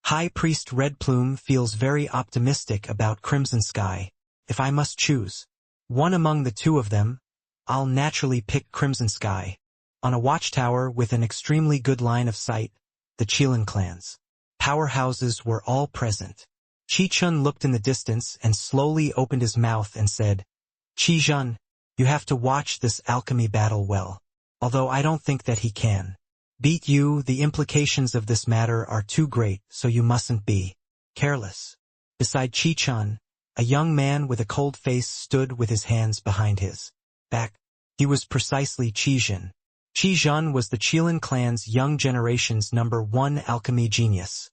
High Priest Red Plume feels very optimistic about Crimson Sky. If I must choose one among the two of them, I'll naturally pick Crimson Sky. On a watchtower with an extremely good line of sight, the Qilin clan's powerhouses were all present. Qi Chun looked in the distance and slowly opened his mouth and said, "Qi Zhen, you have to watch this alchemy battle well. Although I don't think that he can beat you, the implications of this matter are too great, so you mustn't be careless." Beside Qi Chun, a young man with a cold face stood with his hands behind his back. He was precisely Qi Zhen. Qi Zhen was the Qilin clan's young generation's #1 alchemy genius.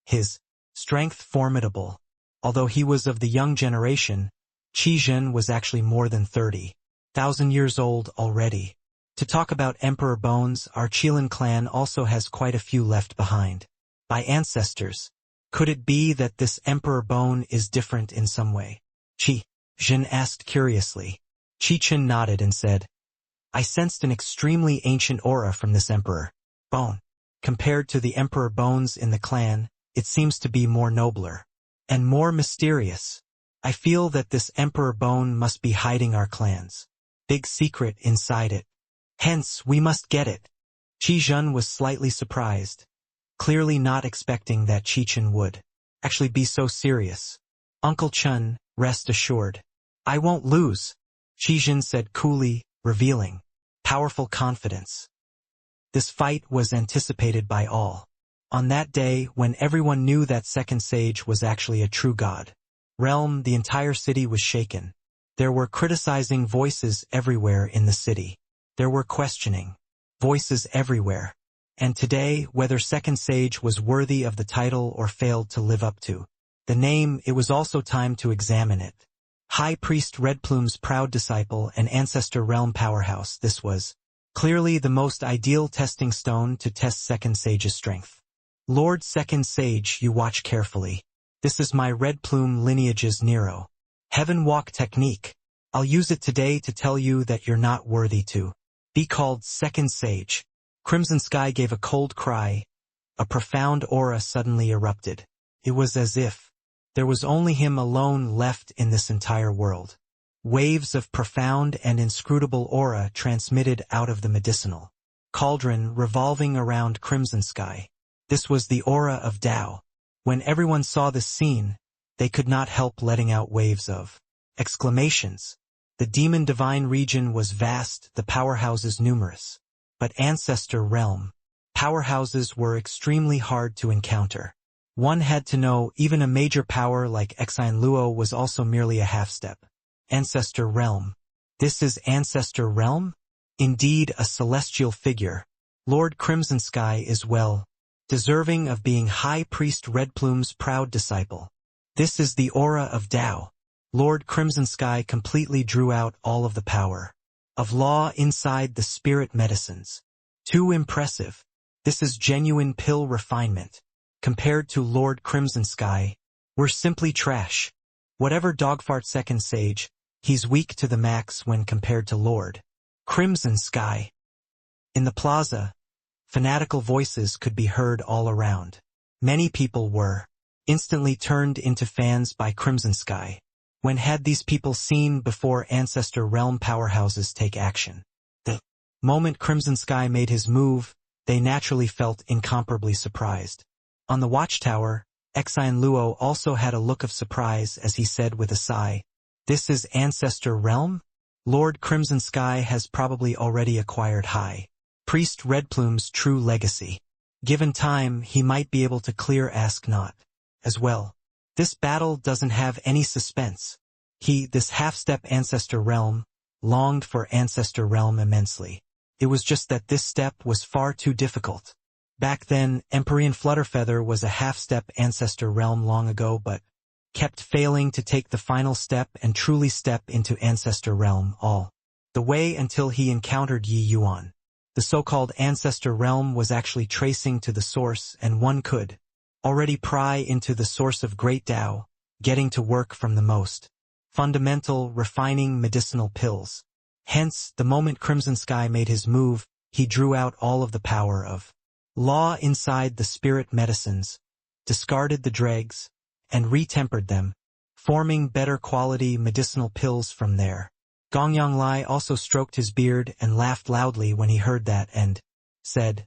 His strength formidable. Although he was of the young generation, Qi Zhen was actually more than 30,000 years old already. To talk about Emperor Bones, our Qilin clan also has quite a few left behind by ancestors. Could it be that this Emperor Bone is different in some way? Qi Zhen asked curiously. Qi Chen nodded and said, "I sensed an extremely ancient aura from this Emperor Bone. Compared to the Emperor Bones in the clan, it seems to be more nobler and more mysterious. I feel that this Emperor Bone must be hiding our clan's big secret inside it. Hence, we must get it." Qi Zhen was slightly surprised, clearly not expecting that Qi Chen would actually be so serious. "Uncle Chun, rest assured, I won't lose," Qi Zhen said coolly, revealing powerful confidence. This fight was anticipated by all. On that day, when everyone knew that Second Sage was actually a true god realm, the entire city was shaken. There were criticizing voices everywhere in the city. There were questioning voices everywhere. And today, whether Second Sage was worthy of the title or failed to live up to the name, it was also time to examine it. High Priest Red Plume's proud disciple and Ancestor Realm powerhouse, this was clearly the most ideal testing stone to test Second Sage's strength. "Lord Second Sage, you watch carefully. This is my Red Plume lineage's Nero Heaven Walk technique. I'll use it today to tell you that you're not worthy to be called Second Sage." Crimson Sky gave a cold cry. A profound aura suddenly erupted. It was as if there was only him alone left in this entire world. Waves of profound and inscrutable aura transmitted out of the medicinal cauldron revolving around Crimson Sky. This was the aura of Tao. When everyone saw this scene, they could not help letting out waves of exclamations. The demon divine region was vast, the powerhouses numerous. But Ancestor Realm powerhouses were extremely hard to encounter. One had to know even a major power like Exine Luo was also merely a half-step. Ancestor Realm. This is Ancestor Realm? Indeed, a celestial figure. Lord Crimson Sky is well deserving of being High Priest Red Plume's proud disciple. This is the aura of Tao. Lord Crimson Sky completely drew out all of the power of law inside the spirit medicines. Too impressive. This is genuine pill refinement. Compared to Lord Crimson Sky, we're simply trash. Whatever dogfart Second Sage, he's weak to the max when compared to Lord Crimson Sky. In the plaza, fanatical voices could be heard all around. Many people were instantly turned into fans by Crimson Sky. When had these people seen before Ancestor Realm powerhouses take action? The moment Crimson Sky made his move, they naturally felt incomparably surprised. On the watchtower, Exine Luo also had a look of surprise as he said with a sigh, "This is Ancestor Realm? Lord Crimson Sky has probably already acquired High Priest Red Plume's true legacy. Given time, he might be able to clear Ask Not as well. This battle doesn't have any suspense. This half-step Ancestor Realm, longed for Ancestor Realm immensely. It was just that this step was far too difficult. Back then, Empyrean Flutterfeather was a half-step Ancestor Realm long ago, but kept failing to take the final step and truly step into Ancestor Realm all the way until he encountered Yi Yuan. The so-called Ancestor Realm was actually tracing to the source, and one could already pry into the source of Great Tao, getting to work from the most fundamental, refining medicinal pills. Hence, the moment Crimson Sky made his move, he drew out all of the power of law inside the spirit medicines, discarded the dregs, and retempered them, forming better quality medicinal pills from there. Gongyang Lai also stroked his beard and laughed loudly when he heard that and said,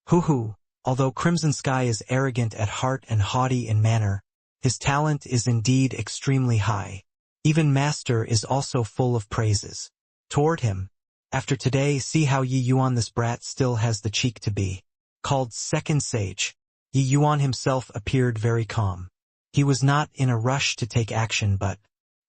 "Hoo-hoo, although Crimson Sky is arrogant at heart and haughty in manner, his talent is indeed extremely high. Even Master is also full of praises toward him. After today, see how Yi Yuan this brat still has the cheek to be called Second Sage." Yi Yuan himself appeared very calm. He was not in a rush to take action but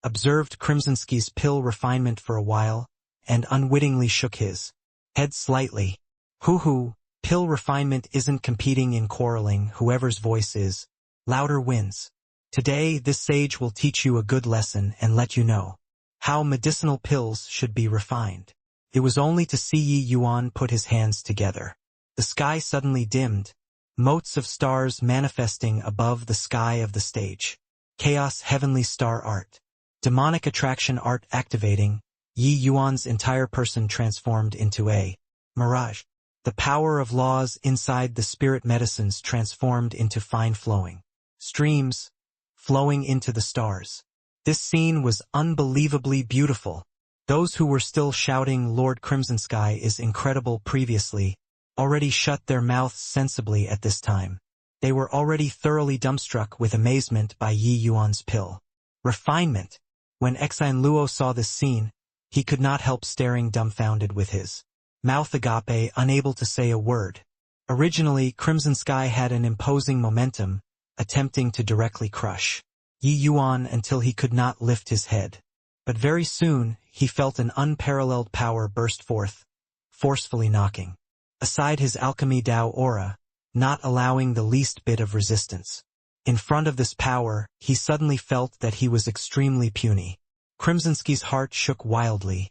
observed Crimsonsky's pill refinement for a while, and unwittingly shook his head slightly. Hoo-hoo, pill refinement isn't competing in quarreling. Whoever's voice is louder wins. Today, this sage will teach you a good lesson and let you know how medicinal pills should be refined. It was only to see Yi Yuan put his hands together. The sky suddenly dimmed, motes of stars manifesting above the sky of the stage. Chaos heavenly star art. Demonic attraction art activating. Yi Yuan's entire person transformed into a mirage. The power of laws inside the spirit medicines transformed into fine flowing streams, flowing into the stars. This scene was unbelievably beautiful. Those who were still shouting "Lord Crimson Sky is incredible" previously already shut their mouths sensibly at this time. They were already thoroughly dumbstruck with amazement by Yi Yuan's pill refinement. When Exine Luo saw this scene, he could not help staring dumbfounded with his mouth agape, unable to say a word. Originally, Crimson Sky had an imposing momentum, attempting to directly crush Yi Yuan until he could not lift his head. But very soon, he felt an unparalleled power burst forth, forcefully knocking aside his alchemy Tao aura, not allowing the least bit of resistance. In front of this power, he suddenly felt that he was extremely puny. Crimsonsky's heart shook wildly.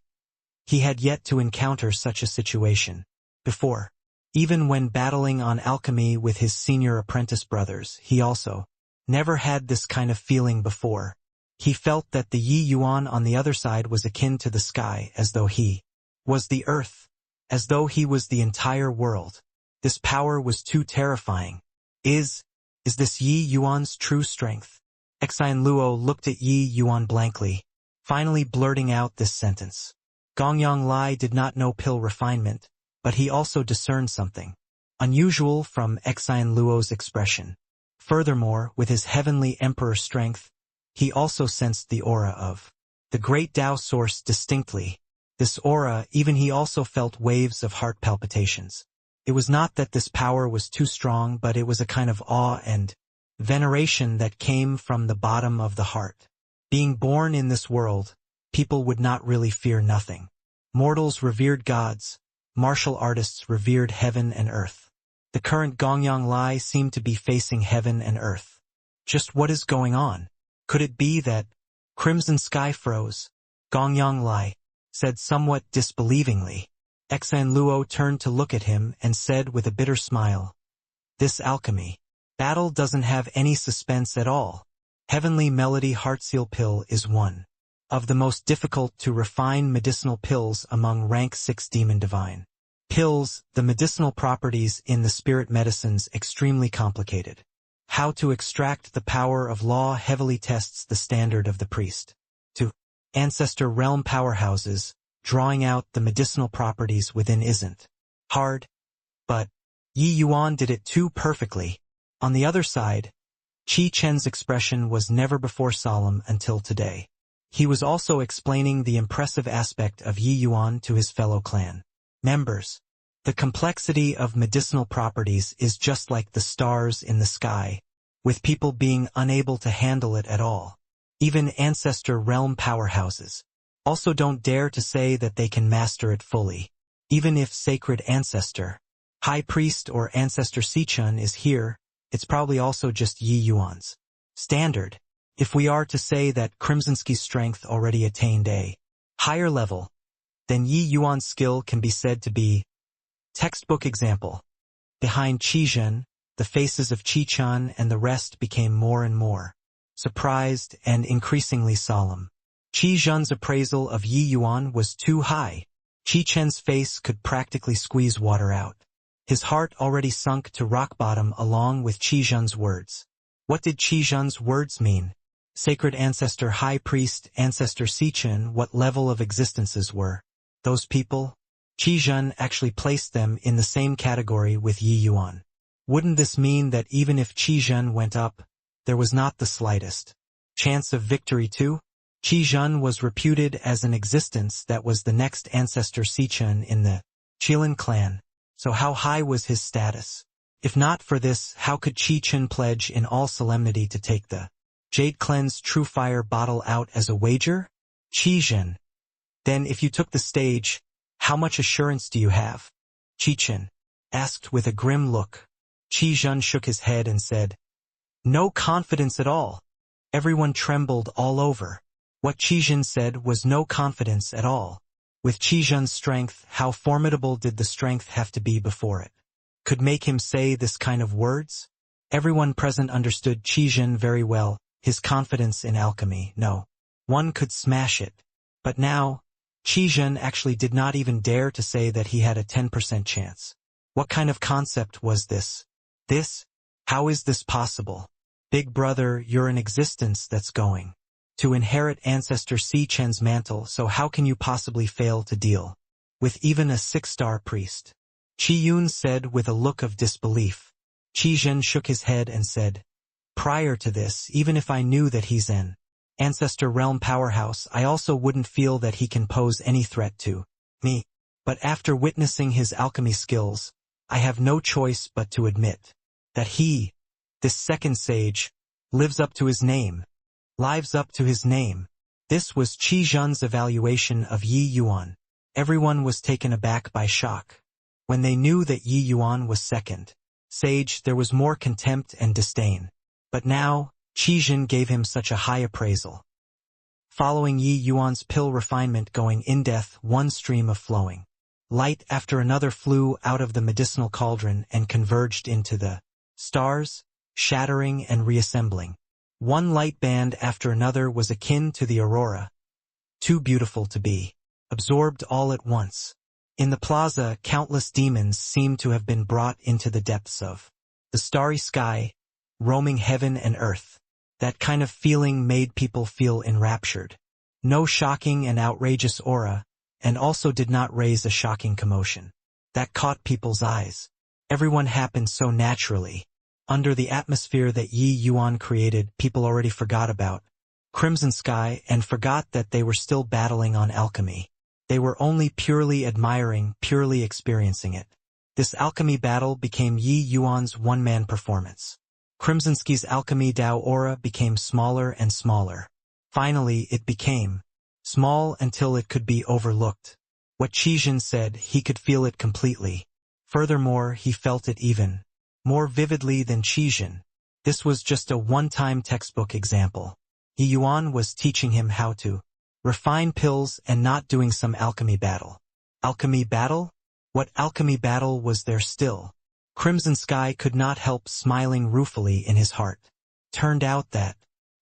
He had yet to encounter such a situation before. Even when battling on alchemy with his senior apprentice brothers, he also never had this kind of feeling before. He felt that the Yi Yuan on the other side was akin to the sky, as though he was the earth, as though he was the entire world. This power was too terrifying. Is this Yi Yuan's true strength? Exine Luo looked at Yi Yuan blankly, finally blurting out this sentence. Gongyang Lai did not know pill refinement, but he also discerned something unusual from Exine Luo's expression. Furthermore, with his heavenly emperor strength, he also sensed the aura of the great Tao source distinctly. This aura, even he also felt waves of heart palpitations. It was not that this power was too strong, but it was a kind of awe and veneration that came from the bottom of the heart. Being born in this world, people would not really fear nothing. Mortals revered gods, martial artists revered heaven and earth. The current Gongyang Lai seemed to be facing heaven and earth. Just what is going on? Could it be that Crimson Sky froze? Gongyang Lai said somewhat disbelievingly. Exine Luo turned to look at him and said with a bitter smile, "This alchemy battle doesn't have any suspense at all. Heavenly Melody Heartseal Pill is one of the most difficult to refine medicinal pills among rank 6 demon divine pills. The medicinal properties in the spirit medicines extremely complicated. How to extract the power of law heavily tests the standard of the priest. To Ancestor Realm powerhouses, drawing out the medicinal properties within isn't hard. But Yi Yuan did it too perfectly. On the other side, Qi Chen's expression was never before solemn until today. He was also explaining the impressive aspect of Yi Yuan to his fellow clan members. The complexity of medicinal properties is just like the stars in the sky, with people being unable to handle it at all. Even Ancestor Realm powerhouses Also don't dare to say that they can master it fully. Even if sacred ancestor, high priest or ancestor Sichun is here, it's probably also just Yi Yuan's standard. If we are to say that Crimsonski's strength already attained a higher level, then Yi Yuan's skill can be said to be textbook example. Behind Qizhen, the faces of Qichun and the rest became more and more surprised and increasingly solemn. Qizhen's appraisal of Yi Yuan was too high. Qichun's face could practically squeeze water out. His heart already sunk to rock bottom along with Qizhen's words. What did Qizhen's words mean? Sacred ancestor high priest ancestor Sichun, what level of existences were those people? Qizhen actually placed them in the same category with Yi Yuan. Wouldn't this mean that even if Qizhen went up, there was not the slightest chance of victory too? Qizhen was reputed as an existence that was the next ancestor Sichun in the Qilin clan, so how high was his status? If not for this, how could Qichun pledge in all solemnity to take the Jade Cleanse True Fire bottle out as a wager? Qizhen. Then if you took the stage, how much assurance do you have? Qichun asked with a grim look. Qizhen shook his head and said, no confidence at all. Everyone trembled all over. What Qizhen said was no confidence at all. With Qizhen's strength, how formidable did the strength have to be before it could make him say this kind of words? Everyone present understood Qizhen very well, his confidence in alchemy. No one could smash it. But now, Qizhen actually did not even dare to say that he had a 10% chance. What kind of concept was this? How is this possible? Big brother, you're an existence that's going to inherit ancestor Sichun's mantle, so how can you possibly fail to deal with even a 6-star priest? Qiyun said with a look of disbelief. Qizhen shook his head and said, prior to this, even if I knew that he's an ancestor realm powerhouse, I also wouldn't feel that he can pose any threat to me. But after witnessing his alchemy skills, I have no choice but to admit that he, this second sage, lives up to his name. This was Qizhen's evaluation of Yi Yuan. Everyone was taken aback by shock. When they knew that Yi Yuan was second sage, there was more contempt and disdain. But now, Qizhen gave him such a high appraisal. Following Yi Yuan's pill refinement going in-depth, one stream of flowing light after another flew out of the medicinal cauldron and converged into the stars, shattering and reassembling. One light band after another was akin to the aurora, too beautiful to be absorbed all at once. In the plaza, countless demons seemed to have been brought into the depths of the starry sky, roaming heaven and earth. That kind of feeling made people feel enraptured. No shocking and outrageous aura, and also did not raise a shocking commotion that caught people's eyes. Everyone happened so naturally. Under the atmosphere that Yi Yuan created, people already forgot about Crimson Sky and forgot that they were still battling on alchemy. They were only purely admiring, purely experiencing it. This alchemy battle became Yi Yuan's one-man performance. Crimsonski's alchemy Dao aura became smaller and smaller. Finally, it became small until it could be overlooked. What Qizhen said, he could feel it completely. Furthermore, he felt it even more vividly than Qizhen. This was just a one-time textbook example. Yi Yuan was teaching him how to refine pills and not doing some alchemy battle. Alchemy battle? What alchemy battle was there still? Crimson Sky could not help smiling ruefully in his heart. Turned out that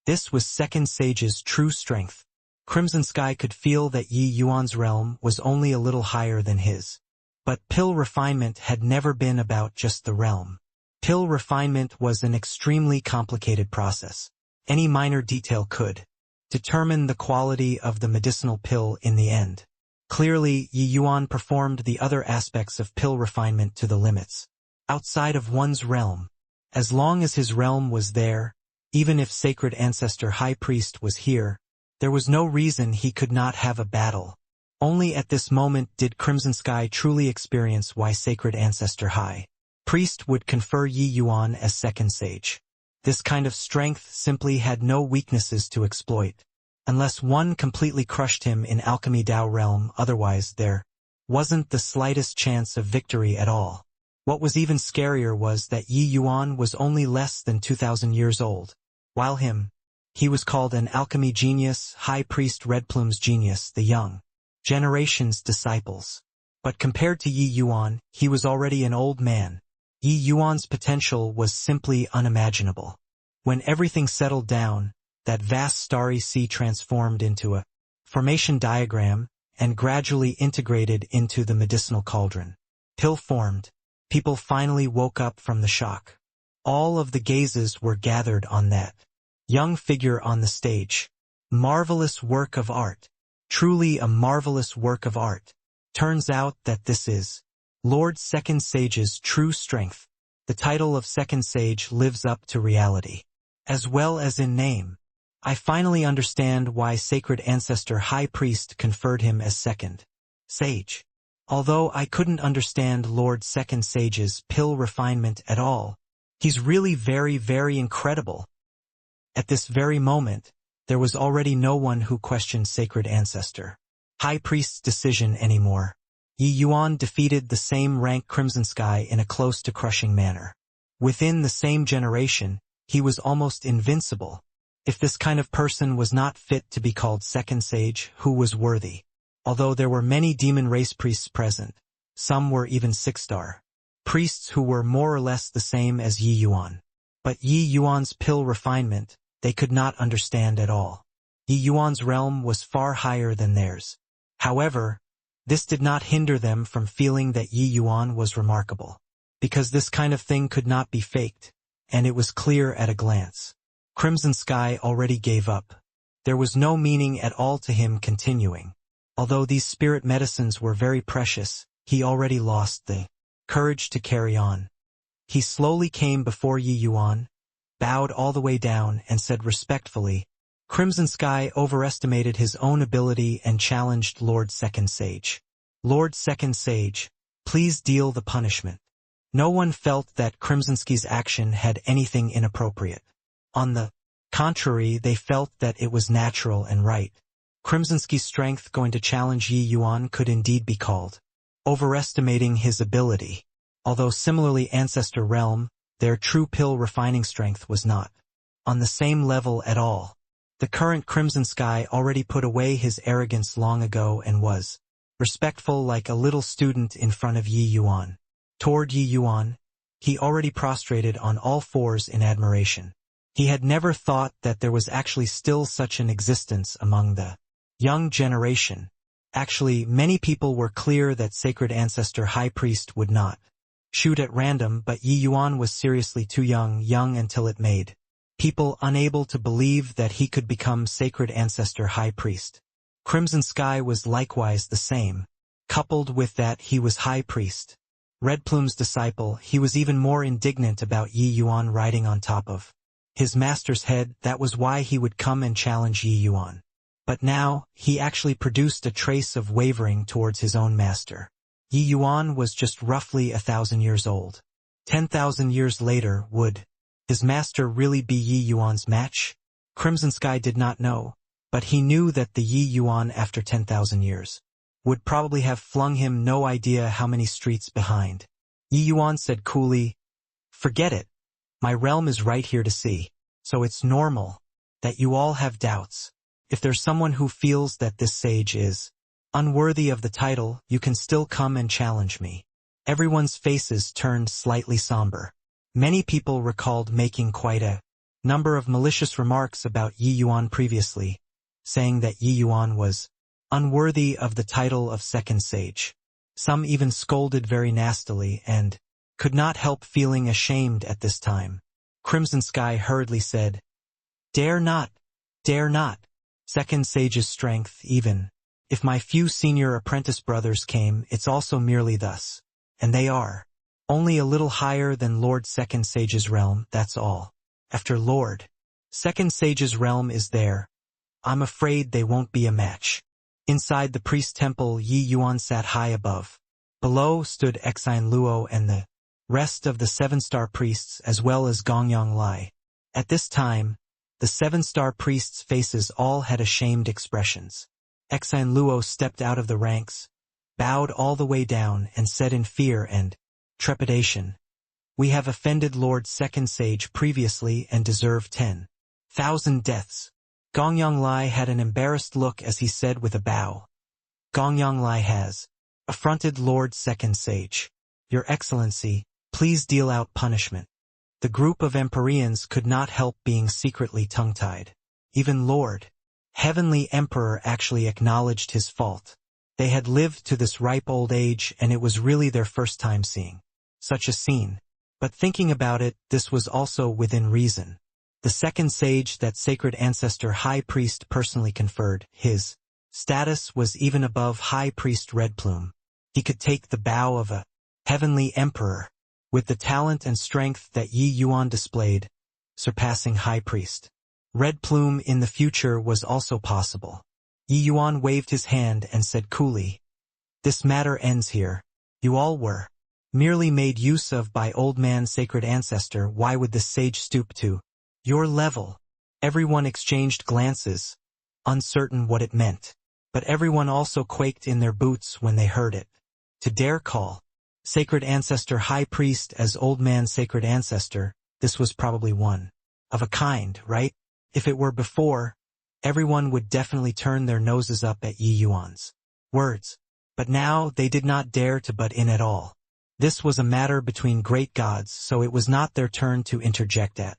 this was Second Sage's true strength. Crimson Sky could feel that Yi Yuan's realm was only a little higher than his. But pill refinement had never been about just the realm. Pill refinement was an extremely complicated process. Any minor detail could determine the quality of the medicinal pill in the end. Clearly, Yi Yuan performed the other aspects of pill refinement to the limits. Outside of one's realm. As long as his realm was there, even if Sacred Ancestor High Priest was here, there was no reason he could not have a battle. Only at this moment did Crimson Sky truly experience why Sacred Ancestor High Priest would confer Yi Yuan as Second Sage. This kind of strength simply had no weaknesses to exploit. unless one completely crushed him in Alchemy Dao realm, otherwise there wasn't the slightest chance of victory at all. What was even scarier was that Yi Yuan was only less than 2,000 years old. While he was called an alchemy genius, High Priest Red Plume's genius, the young generation's disciples. But compared to Yi Yuan, he was already an old man. Yi Yuan's potential was simply unimaginable. When everything settled down, that vast starry sea transformed into a formation diagram and gradually integrated into the medicinal cauldron. Pill formed. People finally woke up from the shock. All of the gazes were gathered on that young figure on the stage. Marvelous work of art. Truly a marvelous work of art. Turns out that this is Lord Second Sage's true strength. The title of Second Sage lives up to reality, as well as in name. I finally understand why Sacred Ancestor High Priest conferred him as Second Sage. Although I couldn't understand Lord Second Sage's pill refinement at all, he's really very, very incredible. At this very moment, there was already no one who questioned Sacred Ancestor High Priest's decision anymore. Yi Yuan defeated the same rank Crimson Sky in a close-to-crushing manner. Within the same generation, he was almost invincible. If this kind of person was not fit to be called Second Sage, who was worthy? Although there were many demon race priests present, some were even 6-star priests who were more or less the same as Yi Yuan. But Yi Yuan's pill refinement, they could not understand at all. Yi Yuan's realm was far higher than theirs. However, this did not hinder them from feeling that Yi Yuan was remarkable, because this kind of thing could not be faked, and it was clear at a glance. Crimson Sky already gave up. There was no meaning at all to him continuing. Although these spirit medicines were very precious, he already lost the courage to carry on. He slowly came before Yi Yuan, bowed all the way down, and said respectfully, Crimson Sky overestimated his own ability and challenged Lord Second Sage. Lord Second Sage, please deal the punishment. No one felt that Crimson Sky's action had anything inappropriate. On the contrary, they felt that it was natural and right. Crimson Sky's strength going to challenge Yi Yuan could indeed be called overestimating his ability. Although similarly Ancestor Realm, their true pill refining strength was not on the same level at all. The current Crimson Sky already put away his arrogance long ago and was respectful like a little student in front of Yi Yuan. Toward Yi Yuan, he already prostrated on all fours in admiration. He had never thought that there was actually still such an existence among the young generation. Actually, many people were clear that Sacred Ancestor High Priest would not shoot at random, but Yi Yuan was seriously too young until it made people unable to believe that he could become Sacred Ancestor High Priest. Crimson Sky was likewise the same. Coupled with that, he was High Priest. Red Plume's disciple, he was even more indignant about Yi Yuan riding on top of his master's head. That was why he would come and challenge Yi Yuan. But now, he actually produced a trace of wavering towards his own master. Yi Yuan was just roughly 1,000 years old. 10,000 years later, would his master really be Yi Yuan's match? Crimson Sky did not know, but he knew that the Yi Yuan after 10,000 years would probably have flung him no idea how many streets behind. Yi Yuan said coolly, "Forget it. My realm is right here to see, so it's normal that you all have doubts. If there's someone who feels that this sage is unworthy of the title, you can still come and challenge me." Everyone's faces turned slightly somber. Many people recalled making quite a number of malicious remarks about Yi Yuan previously, saying that Yi Yuan was unworthy of the title of Second Sage. Some even scolded very nastily and could not help feeling ashamed at this time. Crimson Sky hurriedly said, dare not. Second Sage's strength, even if my few senior apprentice brothers came, it's also merely thus. And they are only a little higher than Lord Second Sage's realm, that's all. After Lord Second Sage's realm is there, I'm afraid they won't be a match. Inside the priest temple, Yi Yuan sat high above. Below stood Exine Luo and the rest of the 7-star priests, as well as Gongyang Lai. At this time, The 7-star priests' faces all had ashamed expressions. Exan Luo stepped out of the ranks, bowed all the way down, and said in fear and trepidation, "We have offended Lord Second Sage previously and deserve 10,000 deaths." Gongyang Lai had an embarrassed look as he said with a bow, "Gongyang Lai has affronted Lord Second Sage. Your Excellency, please deal out punishment." The group of Empyreans could not help being secretly tongue-tied. Even Lord Heavenly Emperor actually acknowledged his fault. They had lived to this ripe old age, and it was really their first time seeing such a scene. But thinking about it, this was also within reason. The second sage that sacred ancestor High Priest personally conferred, his status was even above High Priest Red Plume. He could take the bow of a heavenly emperor, with the talent and strength that Yi Yuan displayed, surpassing High Priest Red Plume in the future was also possible. Yi Yuan waved his hand and said coolly, "This matter ends here. You all were merely made use of by old man sacred ancestor. Why would this sage stoop to your level?" Everyone exchanged glances, uncertain what it meant. But everyone also quaked in their boots when they heard it. To dare call sacred ancestor High Priest as old man sacred ancestor, this was probably one of a kind, right? If it were before, everyone would definitely turn their noses up at Yi Yuan's words. But now they did not dare to butt in at all. This was a matter between great gods, so it was not their turn to interject at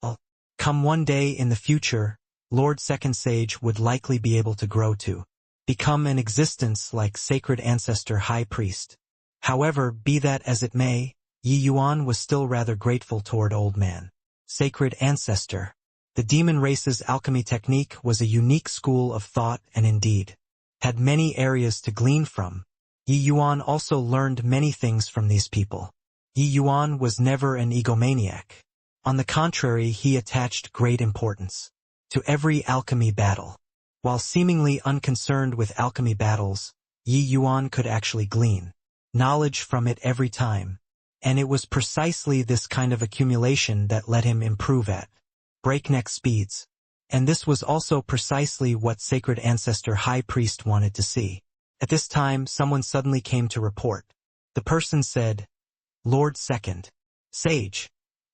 all. Come one day in the future, Lord Second Sage would likely be able to grow to become an existence like sacred ancestor High Priest. However, be that as it may, Yi Yuan was still rather grateful toward old man sacred ancestor. The demon race's alchemy technique was a unique school of thought and indeed had many areas to glean from. Yi Yuan also learned many things from these people. Yi Yuan was never an egomaniac. On the contrary, he attached great importance to every alchemy battle. While seemingly unconcerned with alchemy battles, Yi Yuan could actually glean knowledge from it every time. And it was precisely this kind of accumulation that let him improve at breakneck speeds. And this was also precisely what sacred ancestor High Priest wanted to see. At this time, someone suddenly came to report. The person said, "Lord Second Sage,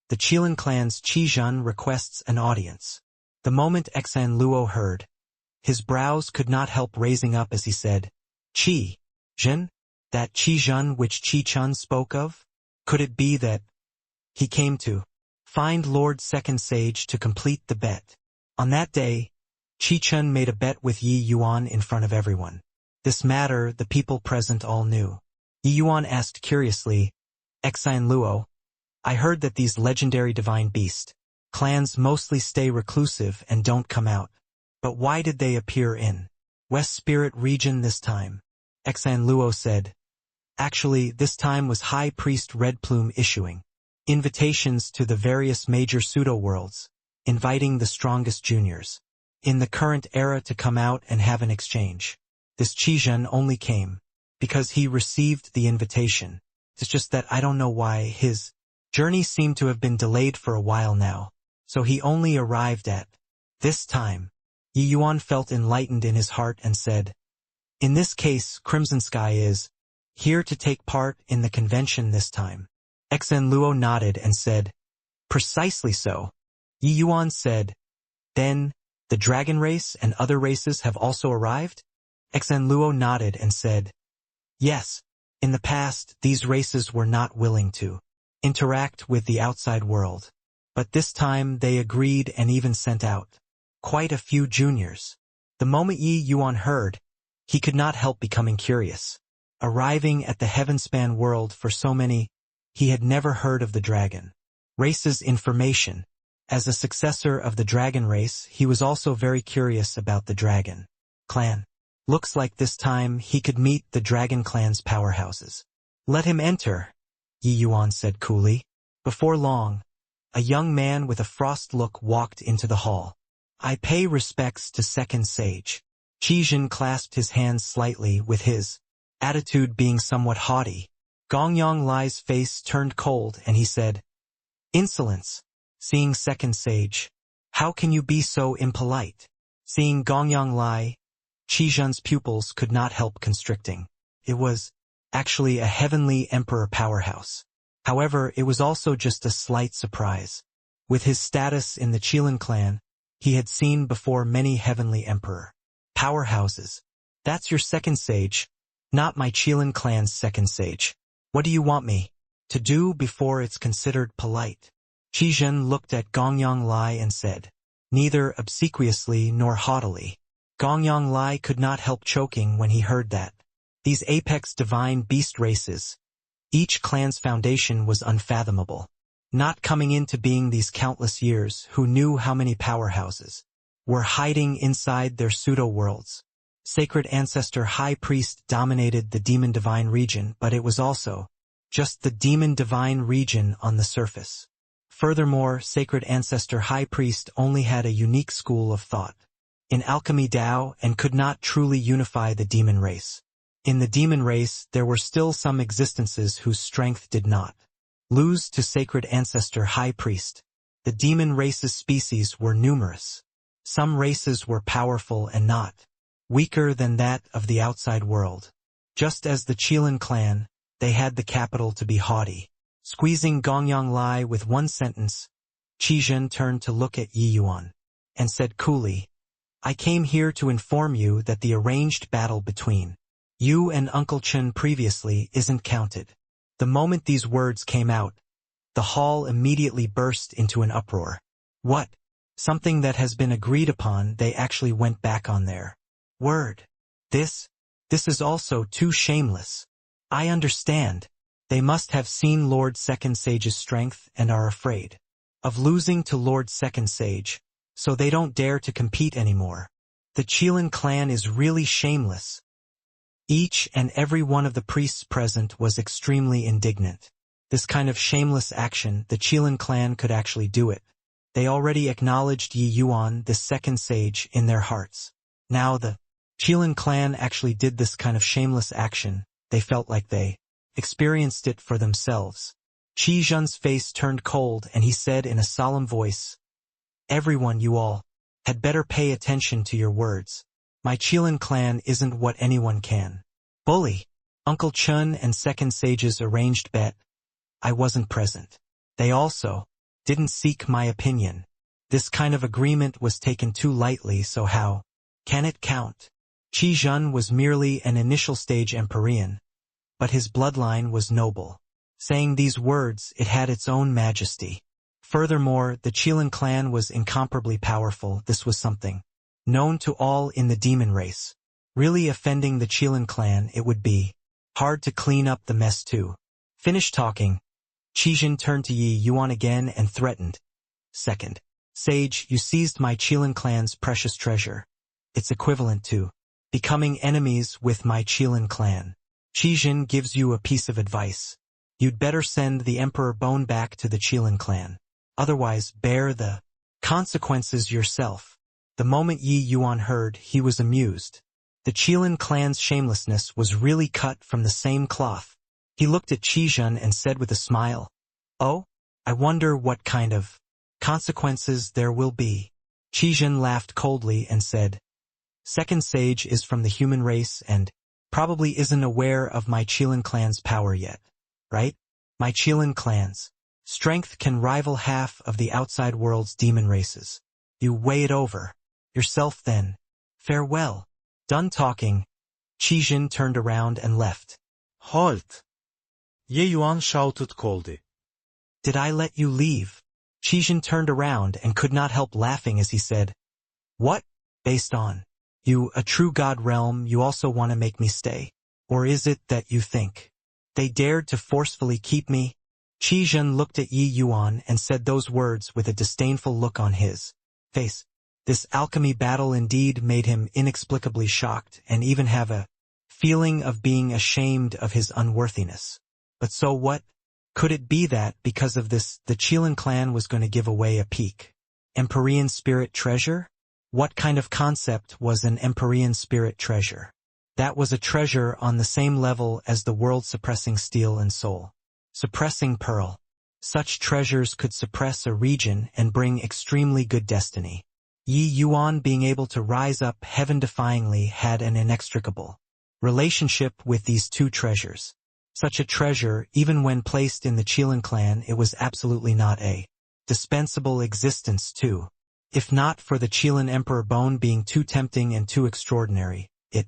the Qilin clan's Qizhen requests an audience." The moment Exan Luo heard, his brows could not help raising up as he said, "Qizhen? That Qizhen which Qi Chun spoke of? Could it be that he came to find Lord Second Sage to complete the bet?" On that day, Qi Chun made a bet with Yi Yuan in front of everyone. This matter the people present all knew. Yi Yuan asked curiously, "Exan Luo, I heard that these legendary divine beast clans mostly stay reclusive and don't come out. But why did they appear in West Spirit region this time?" Exan Luo said, "Actually, this time was High Priest Red Plume issuing invitations to the various major pseudo-worlds, inviting the strongest juniors in the current era to come out and have an exchange. This Qizhen only came because he received the invitation. It's just that I don't know why his journey seemed to have been delayed for a while now, so he only arrived at this time." Yi Yuan felt enlightened in his heart and said, "In this case, Crimson Sky is here to take part in the convention this time." Exan Luo nodded and said, "Precisely so." Yi Yuan said, "Then, the dragon race and other races have also arrived?" Exan Luo nodded and said, "Yes. In the past, these races were not willing to interact with the outside world. But this time they agreed and even sent out quite a few juniors." The moment Yi Yuan heard, he could not help becoming curious. Arriving at the Heavenspan world for so many, he had never heard of the dragon race's information. As a successor of the dragon race, he was also very curious about the dragon clan. Looks like this time he could meet the dragon clan's powerhouses. "Let him enter," Yi Yuan said coolly. Before long, a young man with a frost look walked into the hall. "I pay respects to Second Sage." Qizhen clasped his hands slightly, with his attitude being somewhat haughty. Gongyang Lai's face turned cold and he said, "Insolence." Seeing Second Sage, How can you be so impolite? Seeing Gongyang Lai, Qizhen's pupils could not help constricting. It was, actually, a heavenly emperor powerhouse. However, it was also just a slight surprise. With his status in the Qilin clan, he had seen before many heavenly emperor powerhouses. That's your second sage, not my Qilin clan's second sage. What do you want me to do before it's considered polite? Qizhen looked at Gongyang Lai and said, neither obsequiously nor haughtily. Gongyang Lai could not help choking when he heard that. These apex divine beast races, each clan's foundation was unfathomable. Not coming into being these countless years, who knew how many powerhouses were hiding inside their pseudo-worlds. Sacred Ancestor High Priest dominated the Demon Divine region, but it was also just the Demon Divine region on the surface. Furthermore, Sacred Ancestor High Priest only had a unique school of thought in alchemy Tao and could not truly unify the demon race. In the demon race, there were still some existences whose strength did not lose to Sacred Ancestor High Priest. The demon race's species were numerous. Some races were powerful and not weaker than that of the outside world. Just as the Qilin clan, they had the capital to be haughty. Squeezing Gongyang Lai with one sentence, Qizhen turned to look at Yi Yuan and said coolly, I came here to inform you that the arranged battle between you and Uncle Chen previously isn't counted. The moment these words came out, the hall immediately burst into an uproar. What? Something that has been agreed upon, they actually went back on their word. This is also too shameless. I understand. They must have seen Lord Second Sage's strength and are afraid of losing to Lord Second Sage, so they don't dare to compete anymore. The Qilin clan is really shameless. Each and every one of the priests present was extremely indignant. This kind of shameless action, the Qilin clan could actually do it. They already acknowledged Yi Yuan, the second sage, in their hearts. Now the Qilin clan actually did this kind of shameless action. They felt like they experienced it for themselves. Qizhen's face turned cold and he said in a solemn voice, everyone, you all had better pay attention to your words. My Qilin clan isn't what anyone can bully. Uncle Chen and Second Sage's arranged bet. I wasn't present. They also didn't seek my opinion. This kind of agreement was taken too lightly, so how can it count? Qizhen was merely an initial stage Empyrean, but his bloodline was noble. Saying these words, it had its own majesty. Furthermore, the Qilin clan was incomparably powerful. This was something known to all in the demon race. Really offending the Qilin clan, it would be hard to clean up the mess too. Finished talking, Qizhen turned to Yi Yuan again and threatened, Second Sage, you seized my Qilin clan's precious treasure. It's equivalent to becoming enemies with my Qilin clan. Qizhen gives you a piece of advice. You'd better send the Emperor Bone back to the Qilin clan. Otherwise, bear the consequences yourself. The moment Yi Yuan heard, he was amused. The Qilin clan's shamelessness was really cut from the same cloth. He looked at Qizhen and said with a smile, Oh, I wonder what kind of consequences there will be. Qizhen laughed coldly and said, Second Sage is from the human race and probably isn't aware of my Qilin clan's power yet, right? My Qilin clan's strength can rival half of the outside world's demon races. You weigh it over yourself then. Farewell. Done talking, Qizhen turned around and left. Halt! Ye Yuan shouted coldly. Did I let you leave? Qizhen turned around and could not help laughing as he said, What? Based on you, a true god realm, you also want to make me stay? Or is it that you think they dared to forcefully keep me? Qizhen looked at Yi Yuan and said those words with a disdainful look on his face. This alchemy battle indeed made him inexplicably shocked and even have a feeling of being ashamed of his unworthiness. But so what? Could it be that, because of this, the Qilin clan was going to give away a peak Empyrean spirit treasure? What kind of concept was an Empyrean spirit treasure? That was a treasure on the same level as the world-suppressing steel and soul suppressing pearl. Such treasures could suppress a region and bring extremely good destiny. Yi Yuan being able to rise up heaven-defyingly had an inextricable relationship with these two treasures. Such a treasure, even when placed in the Qilin clan, it was absolutely not a dispensable existence too. If not for the Qilin Emperor bone being too tempting and too extraordinary, it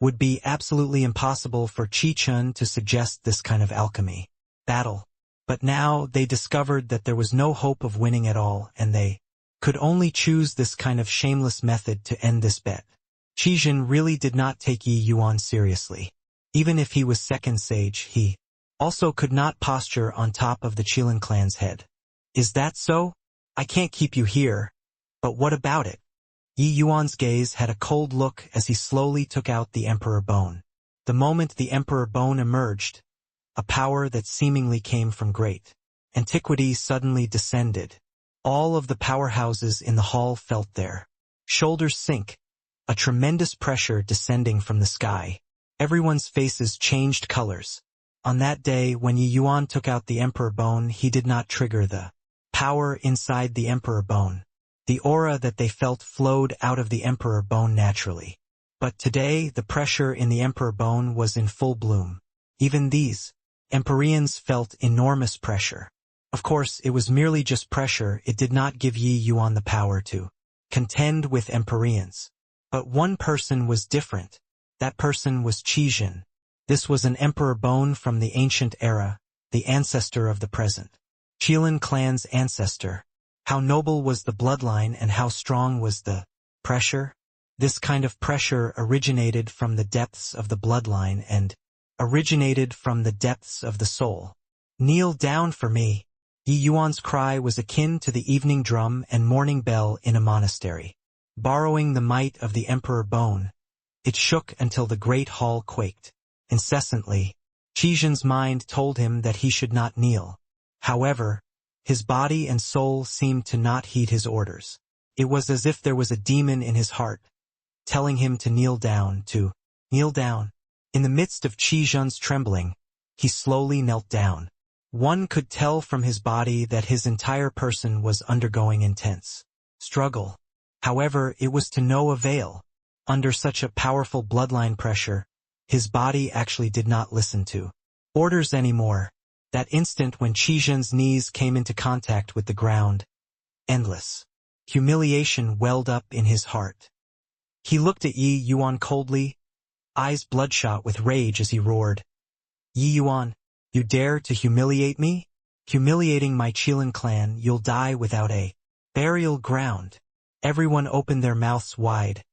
would be absolutely impossible for Qi Chun to suggest this kind of alchemy battle. But now they discovered that there was no hope of winning at all, and they could only choose this kind of shameless method to end this bet. Qi Jin really did not take Yi Yuan seriously. Even if he was second sage, he also could not posture on top of the Qilin clan's head. Is that so? I can't keep you here. But what about it? Yi Yuan's gaze had a cold look as he slowly took out the Emperor bone. The moment the Emperor bone emerged, a power that seemingly came from great antiquity suddenly descended. All of the powerhouses in the hall felt their shoulders sink, a tremendous pressure descending from the sky. Everyone's faces changed colors. On that day, when Yi Yuan took out the Emperor bone, he did not trigger the power inside the Emperor bone. The aura that they felt flowed out of the Emperor bone naturally. But today, the pressure in the Emperor bone was in full bloom. Even these Empyreans felt enormous pressure. Of course, it was merely just pressure. It did not give Yi Yuan the power to contend with Empyreans. But one person was different. That person was Qi Jin. This was an Emperor bone from the ancient era, the ancestor of the present. Qilin clan's ancestor. How noble was the bloodline and how strong was the pressure? This kind of pressure originated from the depths of the bloodline and originated from the depths of the soul. Kneel down for me. Yi Yuan's cry was akin to the evening drum and morning bell in a monastery. Borrowing the might of the Emperor bone, it shook until the great hall quaked. Incessantly, Qi Jin's mind told him that he should not kneel. However, his body and soul seemed to not heed his orders. It was as if there was a demon in his heart, telling him to kneel down, to kneel down. In the midst of Qi Jin's trembling, he slowly knelt down. One could tell from his body that his entire person was undergoing intense struggle. However, it was to no avail. Under such a powerful bloodline pressure, his body actually did not listen to orders anymore. That instant when Qi Jin's knees came into contact with the ground, endless humiliation welled up in his heart. He looked at Yi Yuan coldly, eyes bloodshot with rage as he roared, "Yi Yuan, you dare to humiliate me? Humiliating my Qilin clan, you'll die without a burial ground." Everyone opened their mouths wide,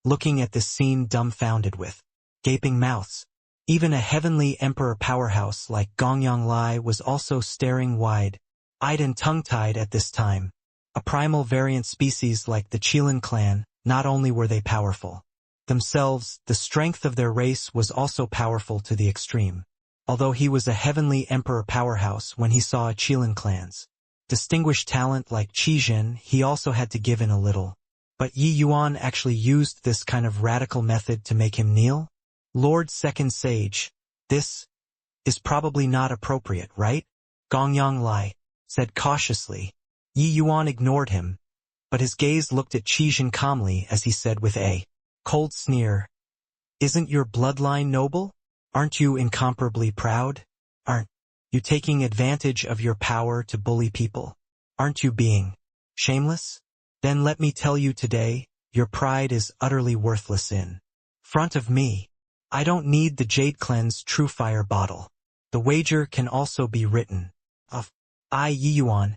looking at this scene dumbfounded with gaping mouths. Even a heavenly emperor powerhouse like Gongyang Lai was also staring wide-eyed and tongue-tied at this time. A primal variant species like the Qilin clan, not only were they powerful themselves, the strength of their race was also powerful to the extreme. Although he was a heavenly emperor powerhouse when he saw a Qilin clan's distinguished talent like Qi Jin, he also had to give in a little. But Yi Yuan actually used this kind of radical method to make him kneel? Lord Second Sage, this is probably not appropriate, right? Gongyang Lai said cautiously. Yi Yuan ignored him, but his gaze looked at Qi Jin calmly as he said with a cold sneer, "Isn't your bloodline noble? Aren't you incomparably proud? Aren't you taking advantage of your power to bully people? Aren't you being shameless? Then let me tell you today, your pride is utterly worthless in front of me. I don't need the Jade Cleanse True Fire bottle. The wager can also be written of. I, Yi Yuan,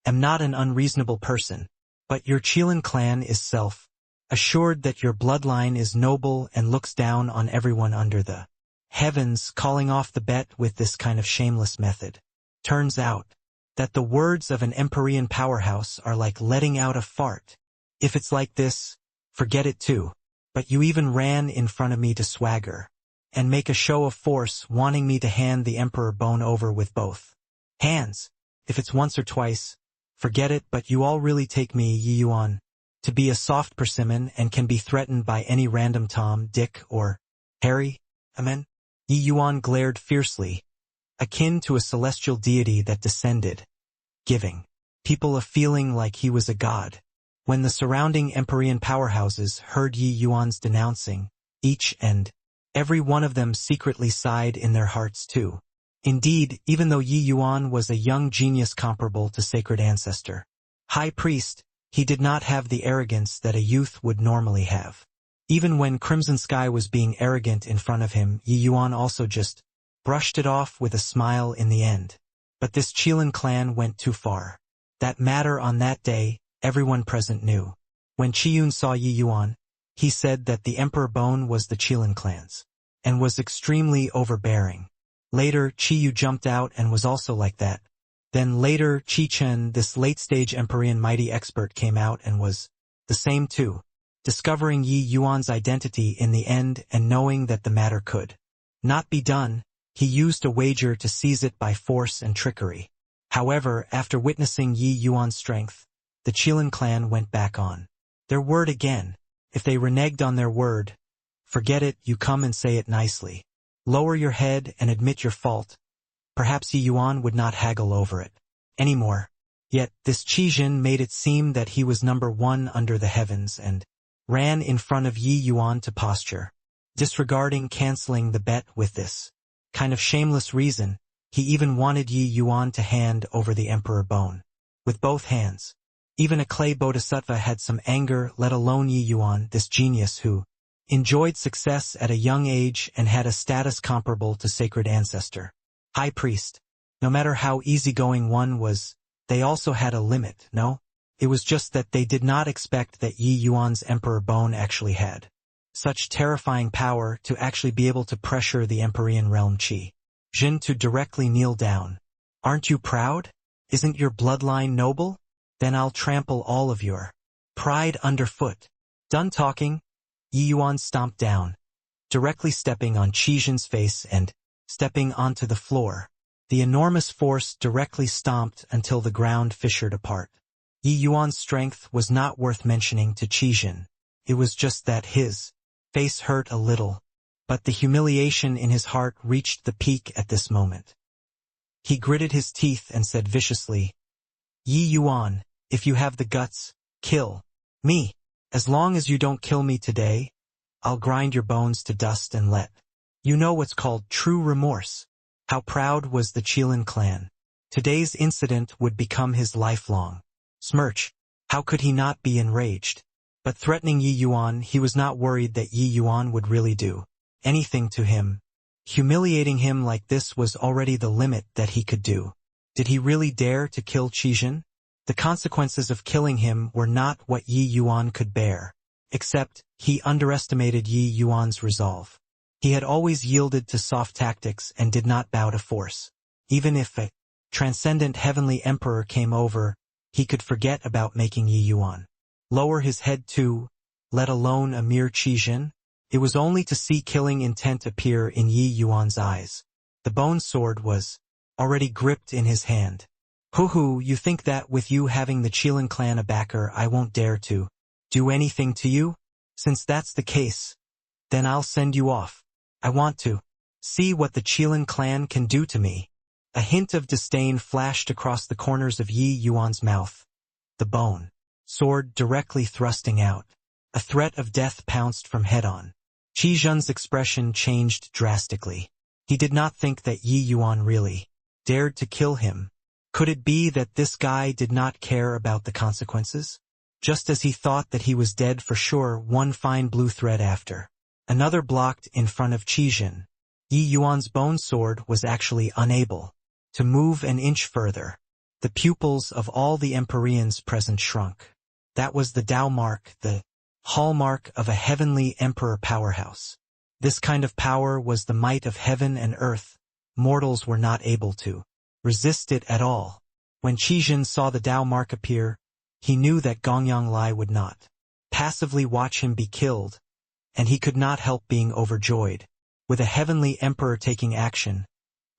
am not an unreasonable person, but your Qilin clan is self-assured that your bloodline is noble and looks down on everyone under the heavens, calling off the bet with this kind of shameless method. Turns out that the words of an Empyrean powerhouse are like letting out a fart. If it's like this, forget it too. But you even ran in front of me to swagger and make a show of force, wanting me to hand the Emperor bone over with both hands. If it's once or twice, forget it, but you all really take me, Yi Yuan, to be a soft persimmon and can be threatened by any random Tom, Dick, or Harry? Amen? Yi Yuan glared fiercely, akin to a celestial deity that descended giving people a feeling like he was a god. When the surrounding Empyrean powerhouses heard Yi Yuan's denouncing, each and every one of them secretly sighed in their hearts too. Indeed, even though Yi Yuan was a young genius comparable to sacred ancestor, high priest, he did not have the arrogance that a youth would normally have. Even when Crimson Sky was being arrogant in front of him, Yi Yuan also just brushed it off with a smile in the end. But this Qilin clan went too far. That matter on that day, everyone present knew. When Qiyun saw Yi Yuan, he said that the Emperor Bone was the Qilin clan's, and was extremely overbearing. Later, Qiyu jumped out and was also like that. Then later, Qi Chen, this late-stage Empyrean mighty expert, came out and was the same too. Discovering Yi Yuan's identity in the end and knowing that the matter could not be done, he used a wager to seize it by force and trickery. However, after witnessing Yi Yuan's strength, the Qilin clan went back on their word again. If they reneged on their word, forget it, you come and say it nicely. Lower your head and admit your fault. Perhaps Yi Yuan would not haggle over it anymore. Yet, this Qi Jin made it seem that he was number one under the heavens and ran in front of Yi Yuan to posture. Disregarding canceling the bet with this kind of shameless reason, he even wanted Yi Yuan to hand over the Emperor Bone with both hands. Even a clay bodhisattva had some anger, let alone Yi Yuan, this genius who enjoyed success at a young age and had a status comparable to sacred ancestor. High priest. No matter how easygoing one was, they also had a limit, no? It was just that they did not expect that Yi Yuan's Emperor Bone actually had such terrifying power to actually be able to pressure the Empyrean realm Qi Jin to directly kneel down. Aren't you proud? Isn't your bloodline noble? Then I'll trample all of your pride underfoot. Done talking, Yi Yuan stomped down, directly stepping on Qi Jin's face and stepping onto the floor. The enormous force directly stomped until the ground fissured apart. Yi Yuan's strength was not worth mentioning to Qi Jin. It was just that his face hurt a little, but the humiliation in his heart reached the peak at this moment. He gritted his teeth and said viciously, Yi Yuan, if you have the guts, kill me. As long as you don't kill me today, I'll grind your bones to dust and let you know what's called true remorse. How proud was the Qilin clan. Today's incident would become his lifelong smirch. How could he not be enraged? But threatening Yi Yuan, he was not worried that Yi Yuan would really do anything to him. Humiliating him like this was already the limit that he could do. Did he really dare to kill Qi Jin? The consequences of killing him were not what Yi Yuan could bear. Except, he underestimated Yi Yuan's resolve. He had always yielded to soft tactics and did not bow to force. Even if a transcendent heavenly emperor came over, he could forget about making Yi Yuan lower his head too, let alone a mere Qi Jin. It was only to see killing intent appear in Yi Yuan's eyes. The bone sword was already gripped in his hand. Hoo, you think that with you having the Qilin clan a backer I won't dare to do anything to you? Since that's the case, then I'll send you off. I want to see what the Qilin clan can do to me. A hint of disdain flashed across the corners of Yi Yuan's mouth. The bone sword directly thrusting out. A threat of death pounced from head-on. Qi Jin's expression changed drastically. He did not think that Yi Yuan really dared to kill him. Could it be that this guy did not care about the consequences? Just as he thought that he was dead for sure, one fine blue thread after another blocked in front of Qi Jin. Yi Yuan's bone sword was actually unable to move an inch further. The pupils of all the Empyreans present shrunk. That was the Tao mark, the hallmark of a heavenly emperor powerhouse. This kind of power was the might of heaven and earth. Mortals were not able to resist it at all. When Qi Jin saw the Tao mark appear, he knew that Gongyang Lai would not passively watch him be killed, and he could not help being overjoyed. With a heavenly emperor taking action,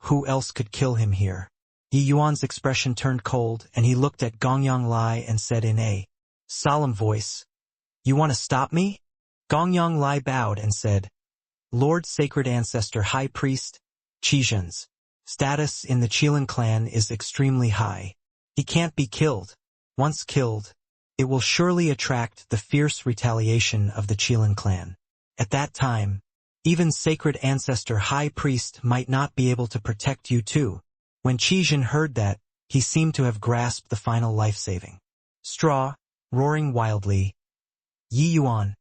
who else could kill him here? Yi Yuan's expression turned cold, and he looked at Gongyang Lai and said in a solemn voice, You want to stop me? Gongyang Lai bowed and said, Lord Sacred Ancestor High Priest, Qi Jin's status in the Qilin clan is extremely high. He can't be killed. Once killed, it will surely attract the fierce retaliation of the Qilin clan. At that time, even sacred ancestor high priest might not be able to protect you too. When Qijin heard that, he seemed to have grasped the final life-saving straw, roaring wildly, Yi Yuan,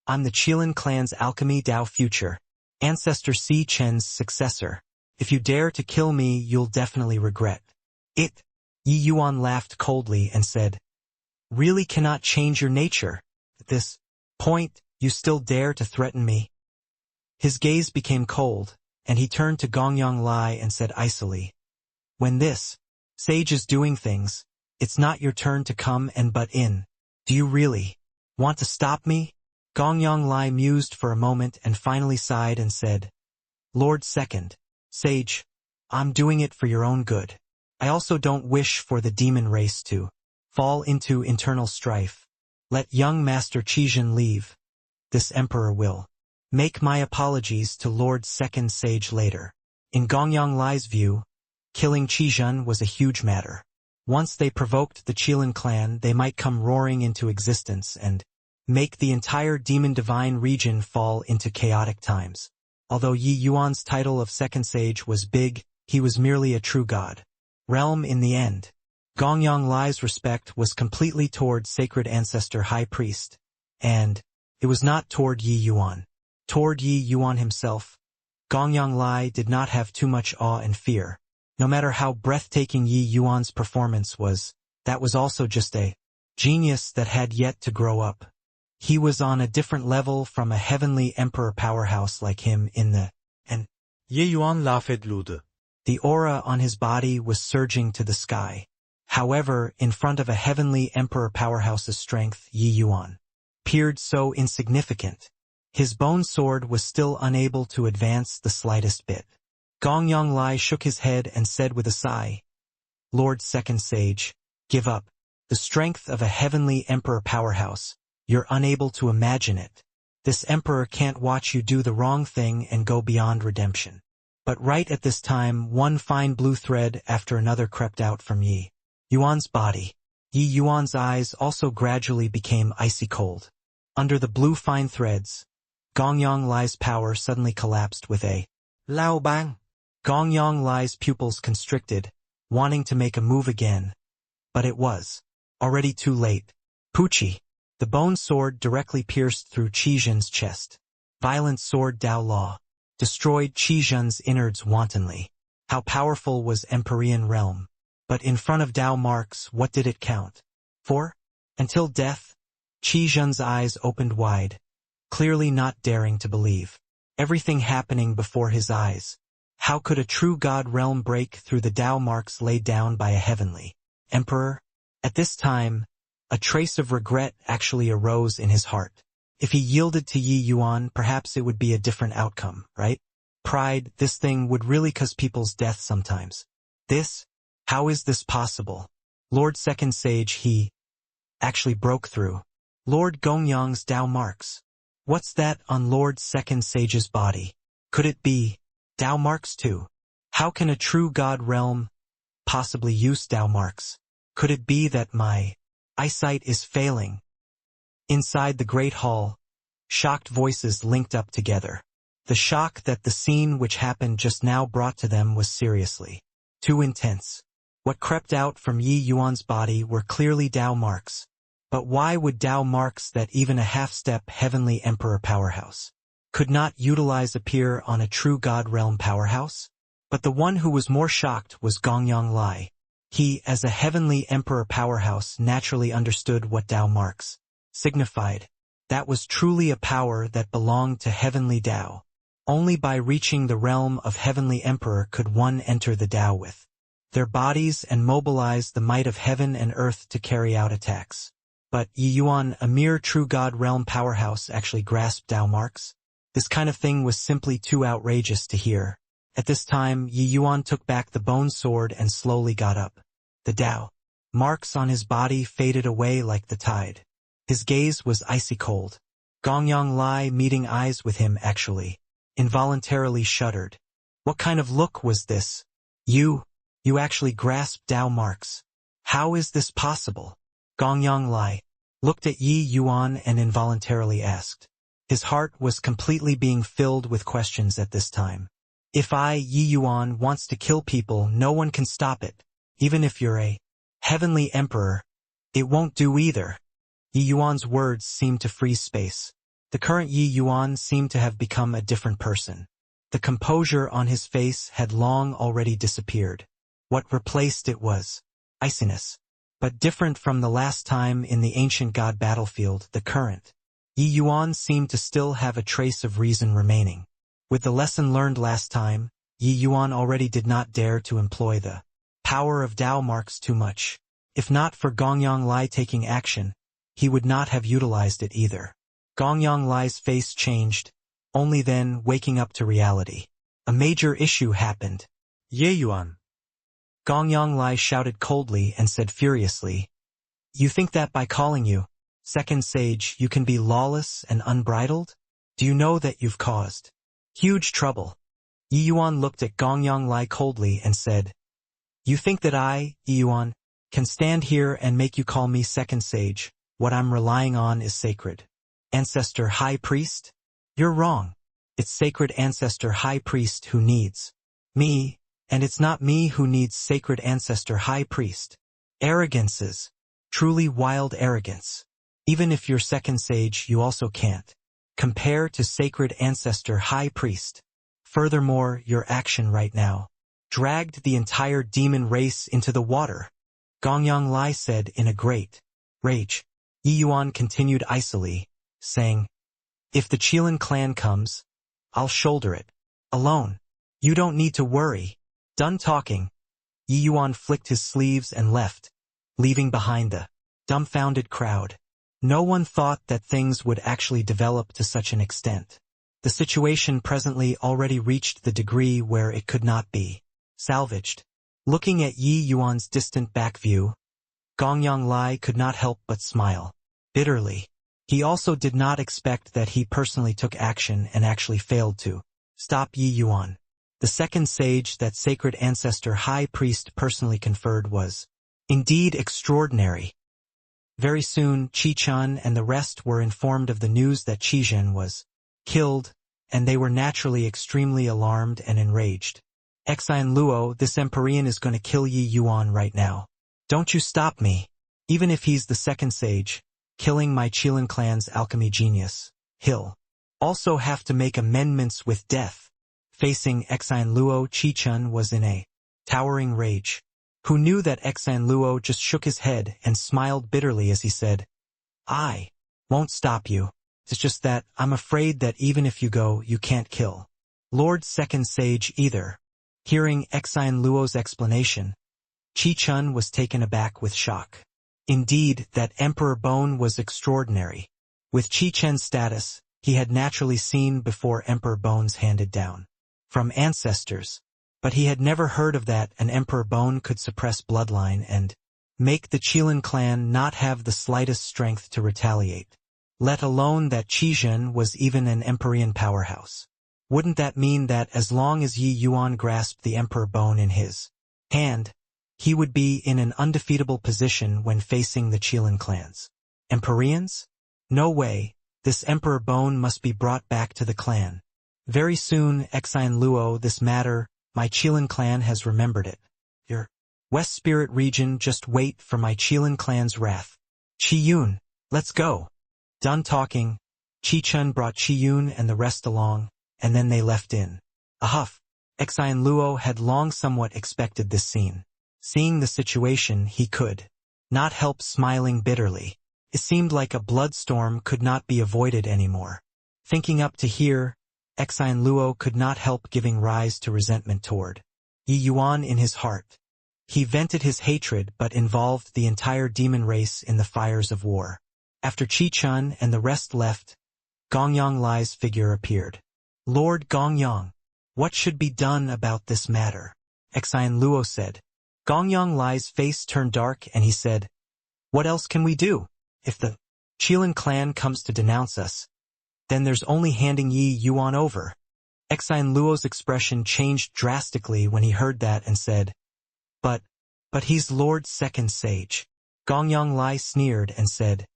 I'm the Qilin clan's alchemy Dao future, ancestor Si Chen's successor. If you dare to kill me, you'll definitely regret it. Yi Yuan laughed coldly and said, really cannot change your nature. At this point, you still dare to threaten me? His gaze became cold, and he turned to Gongyang Lai and said icily, when this sage is doing things, it's not your turn to come and butt in. Do you really want to stop me? Gongyang Lai mused for a moment and finally sighed and said, Lord Second Sage, I'm doing it for your own good. I also don't wish for the demon race to fall into internal strife. Let young Master Qijin leave. This emperor will make my apologies to Lord Second Sage later. In Gongyang Lai's view, killing Qijin was a huge matter. Once they provoked the Qilin clan, they might come roaring into existence and make the entire demon divine region fall into chaotic times. Although Yi Yuan's title of second sage was big, he was merely a true god. Realm in the end. Gongyang Lai's respect was completely toward sacred ancestor high priest, and it was not toward Yi Yuan. Toward Yi Yuan himself, Gongyang Lai did not have too much awe and fear. No matter how breathtaking Yi Yuan's performance was, that was also just a genius that had yet to grow up. He was on a different level from a heavenly emperor powerhouse like him in the Ye Yuan laughed lude. The aura on his body was surging to the sky. However, in front of a heavenly emperor powerhouse's strength, Yi Yuan appeared so insignificant. His bone sword was still unable to advance the slightest bit. Gongyang Lai shook his head and said with a sigh, Lord Second Sage, give up. The strength of a heavenly emperor powerhouse. You're unable to imagine it. This emperor can't watch you do the wrong thing and go beyond redemption. But right at this time, one fine blue thread after another crept out from Yi Yuan's body. Yi Yuan's eyes also gradually became icy cold. Under the blue fine threads, Gongyang Lai's power suddenly collapsed with a Lao Bang. Gongyang Lai's pupils constricted, wanting to make a move again. But it was already too late. Puchi. The bone sword directly pierced through Qijin's chest. Violent sword Dao Law destroyed Qijin's innards wantonly. How powerful was Empyrean realm? But in front of Dao marks, what did it count for? Until death, Qijin's eyes opened wide, clearly not daring to believe. Everything happening before his eyes. How could a true god realm break through the Dao marks laid down by a heavenly emperor? At this time, a trace of regret actually arose in his heart. If he yielded to Yi Yuan, perhaps it would be a different outcome, right? Pride, this thing would really cause people's death sometimes. This? How is this possible? Lord Second Sage, he actually broke through. Lord Gongyang's Dao marks. What's that on Lord Second Sage's body? Could it be Dao marks too? How can a true god realm possibly use Dao marks? Could it be that my eyesight is failing? Inside the great hall, shocked voices linked up together. The shock that the scene which happened just now brought to them was seriously too intense. What crept out from Yi Yuan's body were clearly Dao marks. But why would Dao marks that even a half-step heavenly emperor powerhouse could not utilize appear on a true god realm powerhouse? But the one who was more shocked was Gongyang Lai. He, as a heavenly emperor powerhouse, naturally understood what Dao marks signified. That was truly a power that belonged to heavenly Dao. Only by reaching the realm of heavenly emperor could one enter the Dao with their bodies and mobilize the might of heaven and earth to carry out attacks. But Yi Yuan, a mere true god realm powerhouse, actually grasped Dao marks? This kind of thing was simply too outrageous to hear. At this time, Yi Yuan took back the bone sword and slowly got up. The Dao marks on his body faded away like the tide. His gaze was icy cold. Gongyang Lai, meeting eyes with him, actually involuntarily shuddered. What kind of look was this? You actually grasped Dao marks. How is this possible? Gongyang Lai looked at Yi Yuan and involuntarily asked. His heart was completely being filled with questions at this time. If Yi Yuan wants to kill people, no one can stop it. Even if you're a heavenly emperor, it won't do either. Yi Yuan's words seemed to freeze space. The current Yi Yuan seemed to have become a different person. The composure on his face had long already disappeared. What replaced it was iciness. But different from the last time in the ancient god battlefield, the current Yi Yuan seemed to still have a trace of reason remaining. With the lesson learned last time, Yi Yuan already did not dare to employ the power of Tao marks too much. If not for Gongyang Lai taking action, he would not have utilized it either. Gongyang Lai's face changed, only then waking up to reality. A major issue happened. Ye Yuan. Gongyang Lai shouted coldly and said furiously, "You think that by calling you second sage you can be lawless and unbridled? Do you know that you've caused huge trouble?" Yi Yuan looked at Gongyang Lai coldly and said, "You think that I, Yi Yuan, can stand here and make you call me second sage? What I'm relying on is sacred ancestor high priest? You're wrong. It's sacred ancestor high priest who needs me, and it's not me who needs sacred ancestor high priest." Arrogances. Truly wild arrogance. Even if you're second sage, you also can't compare to sacred ancestor high priest. Furthermore, your action right now dragged the entire demon race into the water. Gongyang Lai said in a great rage. Yi Yuan continued icily, saying, "If the Qilin clan comes, I'll shoulder it alone. You don't need to worry." Done talking, Yi Yuan flicked his sleeves and left, leaving behind the dumbfounded crowd. No one thought that things would actually develop to such an extent. The situation presently already reached the degree where it could not be salvaged. Looking at Yi Yuan's distant back view, Gongyang Lai could not help but smile bitterly. He also did not expect that he personally took action and actually failed to stop Yi Yuan. The second sage that sacred ancestor high priest personally conferred was indeed extraordinary. Very soon, Qi Chun and the rest were informed of the news that Qi Zhen was killed, and they were naturally extremely alarmed and enraged. "Exine Luo, this Empyrean is going to kill Yi Yuan right now. Don't you stop me. Even if he's the second sage, killing my Qilin clan's alchemy genius, he'll also have to make amendments with death." Facing Exine Luo, Qi Chun was in a towering rage. Who knew that Exine Luo just shook his head and smiled bitterly as he said, "I won't stop you. It's just that I'm afraid that even if you go, you can't kill Lord Second Sage either." Hearing Exine Luo's explanation, Qi Chun was taken aback with shock. Indeed, that Emperor Bone was extraordinary. With Qi Chen's status, he had naturally seen before Emperor Bones handed down from ancestors, but he had never heard of that an Emperor Bone could suppress bloodline and make the Qilin clan not have the slightest strength to retaliate. Let alone that Qi Zhen was even an Empyrean powerhouse. Wouldn't that mean that as long as Yi Yuan grasped the Emperor Bone in his hand, he would be in an undefeatable position when facing the Qilin clans? Empyreans? No way. This Emperor Bone must be brought back to the clan. Very soon, Exine Luo, this matter, my Qilin clan has remembered it. Your West Spirit region, just wait for my Qilin clan's wrath. Qi Yun, let's go. Done talking, Qi Chun brought Qi Yun and the rest along, and then they left in a huff. Exine Luo had long somewhat expected this scene. Seeing the situation, he could not help smiling bitterly. It seemed like a bloodstorm could not be avoided anymore. Thinking up to here, Exine Luo could not help giving rise to resentment toward Yi Yuan in his heart. He vented his hatred but involved the entire demon race in the fires of war. After Qi Chun and the rest left, Gongyang Lai's figure appeared. "Lord Gongyang, what should be done about this matter?" Exine Luo said. Gongyang Lai's face turned dark and he said, "What else can we do? If the Qilin clan comes to denounce us, then there's only handing Yi Yuan over." Exine Luo's expression changed drastically when he heard that and said, "But But he's Lord's second sage. Gongyang Lai sneered and said,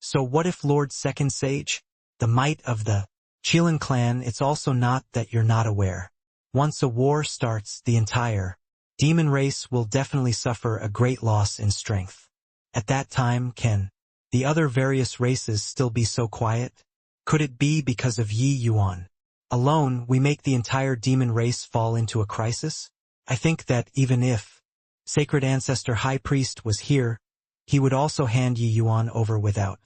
so what if Lord's second sage? The might of the Qilin clan. It's also not that you're not aware. Once a war starts, the entire demon race will definitely suffer a great loss in strength. At that time, can the other various races still be so quiet? Could it be because of Yi Yuan alone we make the entire demon race fall into a crisis? I think that even if Sacred Ancestor High Priest was here, he would also hand Yi Yuan over without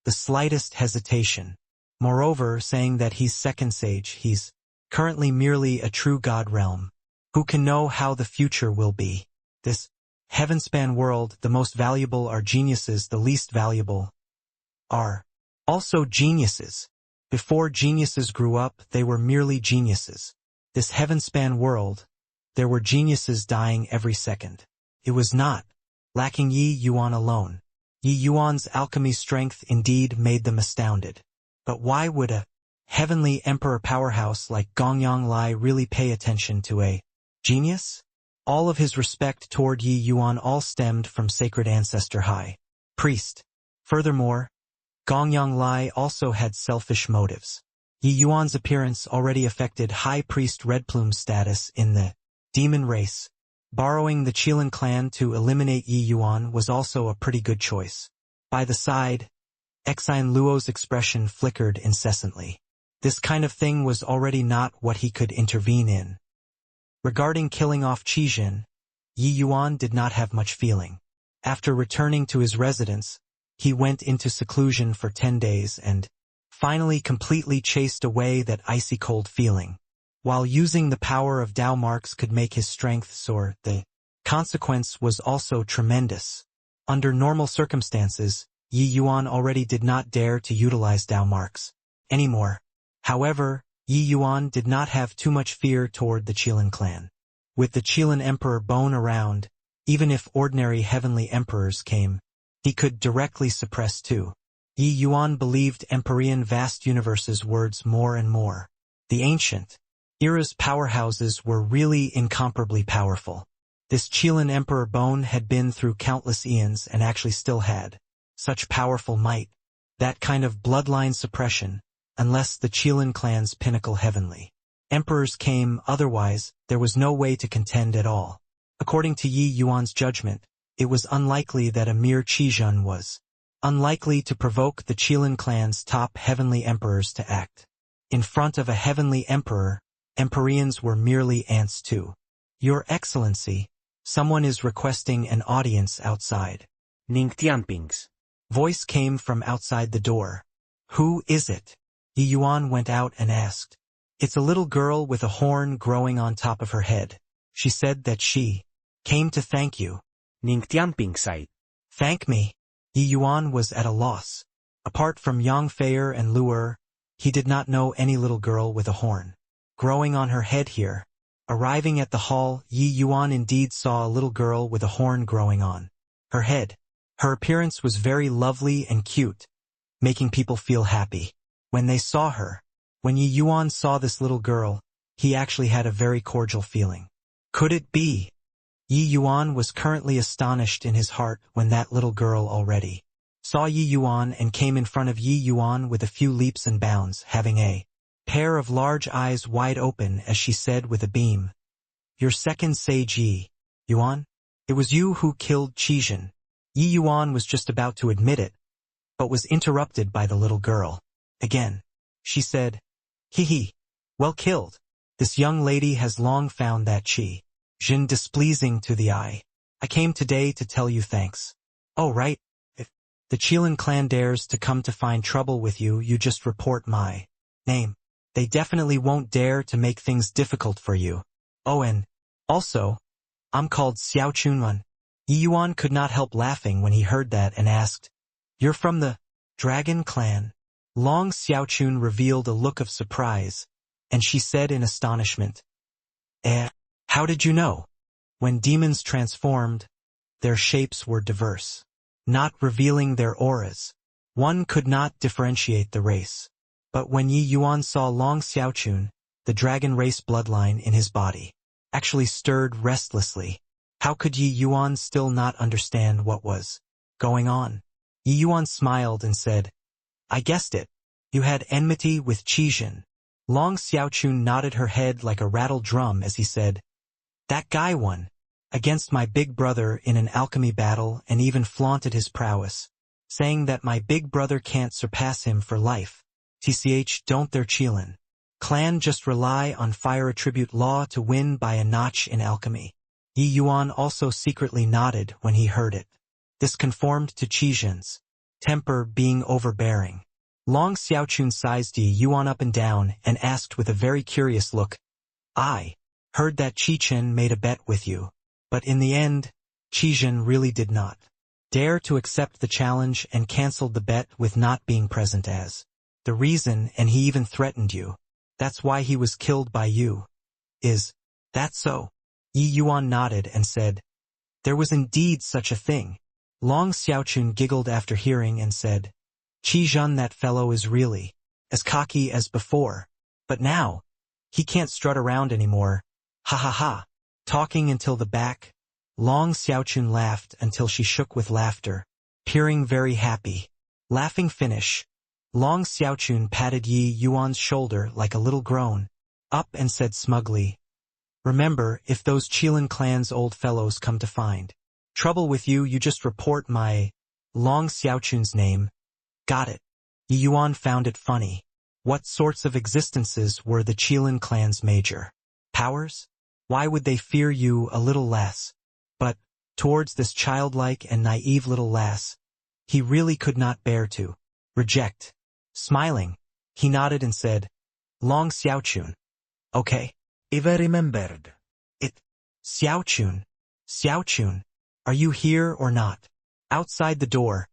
the slightest hesitation. Moreover, saying that he's second sage, he's currently merely a true god realm. Who can know how the future will be? This heavenspan world, the most valuable are geniuses, the least valuable are also geniuses. Before geniuses grew up, they were merely geniuses. This heavenspan world, there were geniuses dying every second. It was not lacking Yi Yuan alone. Yi Yuan's alchemy strength indeed made them astounded. But why would a heavenly emperor powerhouse like Gongyang Lai really pay attention to a genius? All of his respect toward Yi Yuan all stemmed from Sacred Ancestor High Priest. Furthermore, Gongyang Lai also had selfish motives. Yi Yuan's appearance already affected High Priest Red Plume's status in the demon race. Borrowing the Qilin clan to eliminate Yi Yuan was also a pretty good choice. By the side, Exine Luo's expression flickered incessantly. This kind of thing was already not what he could intervene in. Regarding killing off Qijin, Yi Yuan did not have much feeling. After returning to his residence, he went into seclusion for 10 days and finally completely chased away that icy cold feeling. While using the power of Dao marks could make his strength soar, the consequence was also tremendous. Under normal circumstances, Yi Yuan already did not dare to utilize Dao marks anymore. However, Yi Yuan did not have too much fear toward the Qilin clan. With the Qilin emperor Bone around, even if ordinary heavenly emperors came, he could directly suppress too. Yi Yuan believed Empyrean vast universe's words more and more. The ancient era's powerhouses were really incomparably powerful. This Qilin Emperor Bone had been through countless eons and actually still had such powerful might. That kind of bloodline suppression, unless the Qilin clan's pinnacle heavenly emperors came, otherwise, there was no way to contend at all. According to Yi Yuan's judgment, it was unlikely that a mere Qijun was unlikely to provoke the Qilin clan's top heavenly emperors to act. In front of a heavenly emperor, Empyreans were merely ants too. Your Excellency, someone is requesting an audience outside. Ning Tianping's Voice came from outside the door. Who is it? Yi Yuan went out and asked. It's a little girl with a horn growing on top of her head. She said that she came to thank you. Ning Tianping site. Thank me? Yi Yuan was at a loss. Apart from Yang Feier and Luer, he did not know any little girl with a horn growing on her head here. Arriving at the hall, Yi Yuan indeed saw a little girl with a horn growing on her head. Her appearance was very lovely and cute, making people feel happy when they saw her. When Yi Yuan saw this little girl, he actually had a very cordial feeling. Could it be? Yi Yuan was currently astonished in his heart when that little girl already saw Yi Yuan and came in front of Yi Yuan with a few leaps and bounds, having a pair of large eyes wide open as she said with a beam. Your second sage Yi Yuan? It was you who killed Qijin. Yi Yuan was just about to admit it, but was interrupted by the little girl. Again, she said, He, well killed. This young lady has long found that Qijin displeasing to the eye. I came today to tell you thanks. Oh right, if the Qilin clan dares to come to find trouble with you, you just report my name. They definitely won't dare to make things difficult for you. Oh, and also, I'm called Xiao Chunwan. Yi Yuan could not help laughing when he heard that and asked, You're from the Dragon Clan? Long Xiaochun revealed a look of surprise, and she said in astonishment, how did you know? When demons transformed, their shapes were diverse, not revealing their auras. One could not differentiate the race. But when Yi Yuan saw Long Xiaochun, the dragon race bloodline in his body actually stirred restlessly. How could Yi Yuan still not understand what was going on? Yi Yuan smiled and said, I guessed it. You had enmity with Qijin. Long Xiaochun nodded her head like a rattled drum as he said, That guy won against my big brother in an alchemy battle and even flaunted his prowess, saying that my big brother can't surpass him for life. TCH don't their Qilin clan just rely on fire attribute law to win by a notch in alchemy. Yi Yuan also secretly nodded when he heard it. This conformed to Qijin's temper being overbearing. Long Xiaochun sized Yi Yuan up and down and asked with a very curious look, I heard that Qijin made a bet with you, but in the end, Qijin really did not dare to accept the challenge and cancelled the bet with not being present as the reason, and he even threatened you. That's why he was killed by you. Is that so? Yi Yuan nodded and said, There was indeed such a thing. Long Xiaochun giggled after hearing and said, Qijin, that fellow is really as cocky as before, but now, he can't strut around anymore. Ha ha ha. Talking until the back, Long Xiaochun laughed until she shook with laughter, peering very happy. Laughing finish, Long Xiaochun patted Yi Yuan's shoulder like a little grown up and said smugly, Remember, if those Qilin clan's old fellows come to find trouble with you, you just report my Long Xiaochun's name. Got it. Yi Yuan found it funny. What sorts of existences were the Qilin clan's major powers? Why would they fear you a little less? But, towards this childlike and naive little lass, he really could not bear to reject. Smiling, he nodded and said, Long Xiaochun. Okay. If I remembered. It. Xiaochun, are you here or not? Outside the door,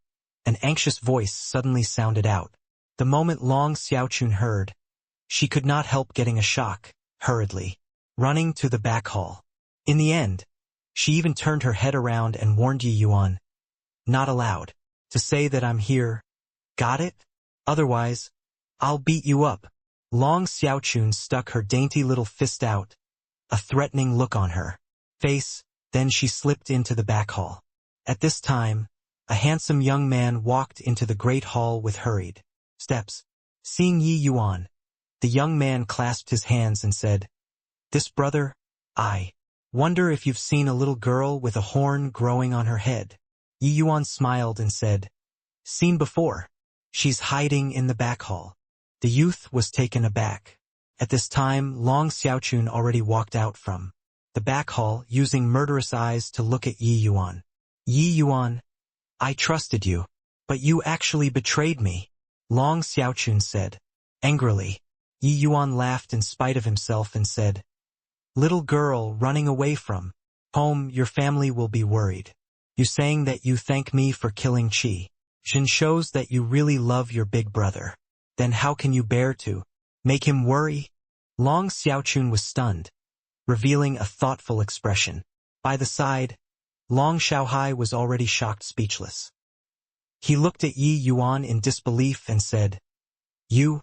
an anxious voice suddenly sounded out. The moment Long Xiaochun heard, she could not help getting a shock, hurriedly running to the back hall. In the end, she even turned her head around and warned Yi Yuan, Not allowed to say that I'm here. Got it? Otherwise, I'll beat you up. Long Xiaochun stuck her dainty little fist out, a threatening look on her face, then she slipped into the back hall. At this time, a handsome young man walked into the great hall with hurried steps. Seeing Yi Yuan, the young man clasped his hands and said, This brother, I wonder if you've seen a little girl with a horn growing on her head. Yi Yuan smiled and said, Seen before. She's hiding in the back hall. The youth was taken aback. At this time, Long Xiaochun already walked out from the back hall, using murderous eyes to look at Yi Yuan. Yi Yuan, I trusted you, but you actually betrayed me, Long Xiaochun said. Angrily, Yi Yuan laughed in spite of himself and said, Little girl running away from home, your family will be worried. You saying that you thank me for killing Qijin shows that you really love your big brother. Then how can you bear to make him worry? Long Xiaochun was stunned, revealing a thoughtful expression. By the side, Long Xiaohai was already shocked speechless. He looked at Yi Yuan in disbelief and said, You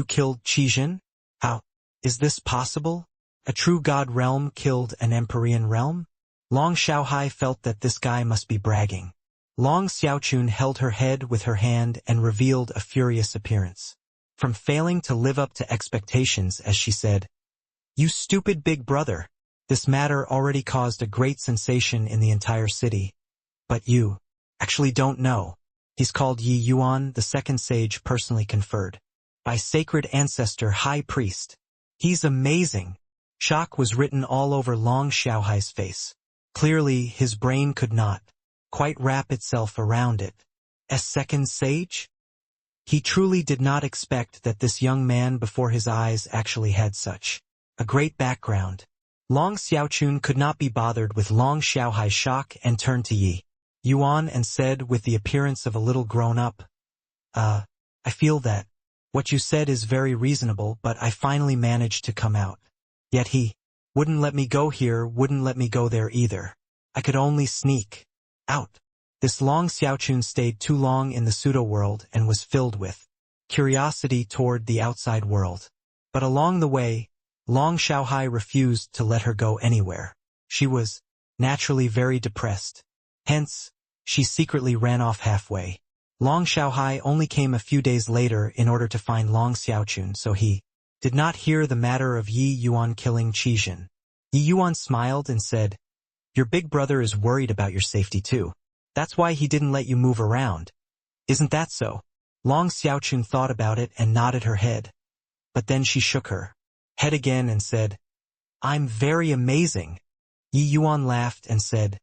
killed Qijin? How is this possible? A true god realm killed an Empyrean realm? Long Xiaohai felt that this guy must be bragging. Long Xiaochun held her head with her hand and revealed a furious appearance. From failing to live up to expectations, as she said, You stupid big brother. This matter already caused a great sensation in the entire city. But you actually don't know. He's called Yi Yuan, the second sage personally conferred by sacred ancestor high priest. He's amazing. Shock was written all over Long Xiaohai's face. Clearly, his brain could not quite wrap itself around it. As second sage? He truly did not expect that this young man before his eyes actually had such a great background. Long Xiaochun could not be bothered with Long Xiaohai's shock and turned to Yi Yuan and said with the appearance of a little grown-up, I feel that what you said is very reasonable, but I finally managed to come out. Yet he wouldn't let me go here, wouldn't let me go there either. I could only sneak out. This Long Xiaochun stayed too long in the pseudo-world and was filled with curiosity toward the outside world. But along the way, Long Xiaohai refused to let her go anywhere. She was naturally very depressed. Hence, she secretly ran off halfway. Long Xiaohai only came a few days later in order to find Long Xiaochun, so he did not hear the matter of Yi Yuan killing Qizhen. Yi Yuan smiled and said, "Your big brother is worried about your safety too. That's why he didn't let you move around. Isn't that so?" Long Xiaochun thought about it and nodded her head. But then she shook her head again and said, "I'm very amazing." Yi Yuan laughed and said,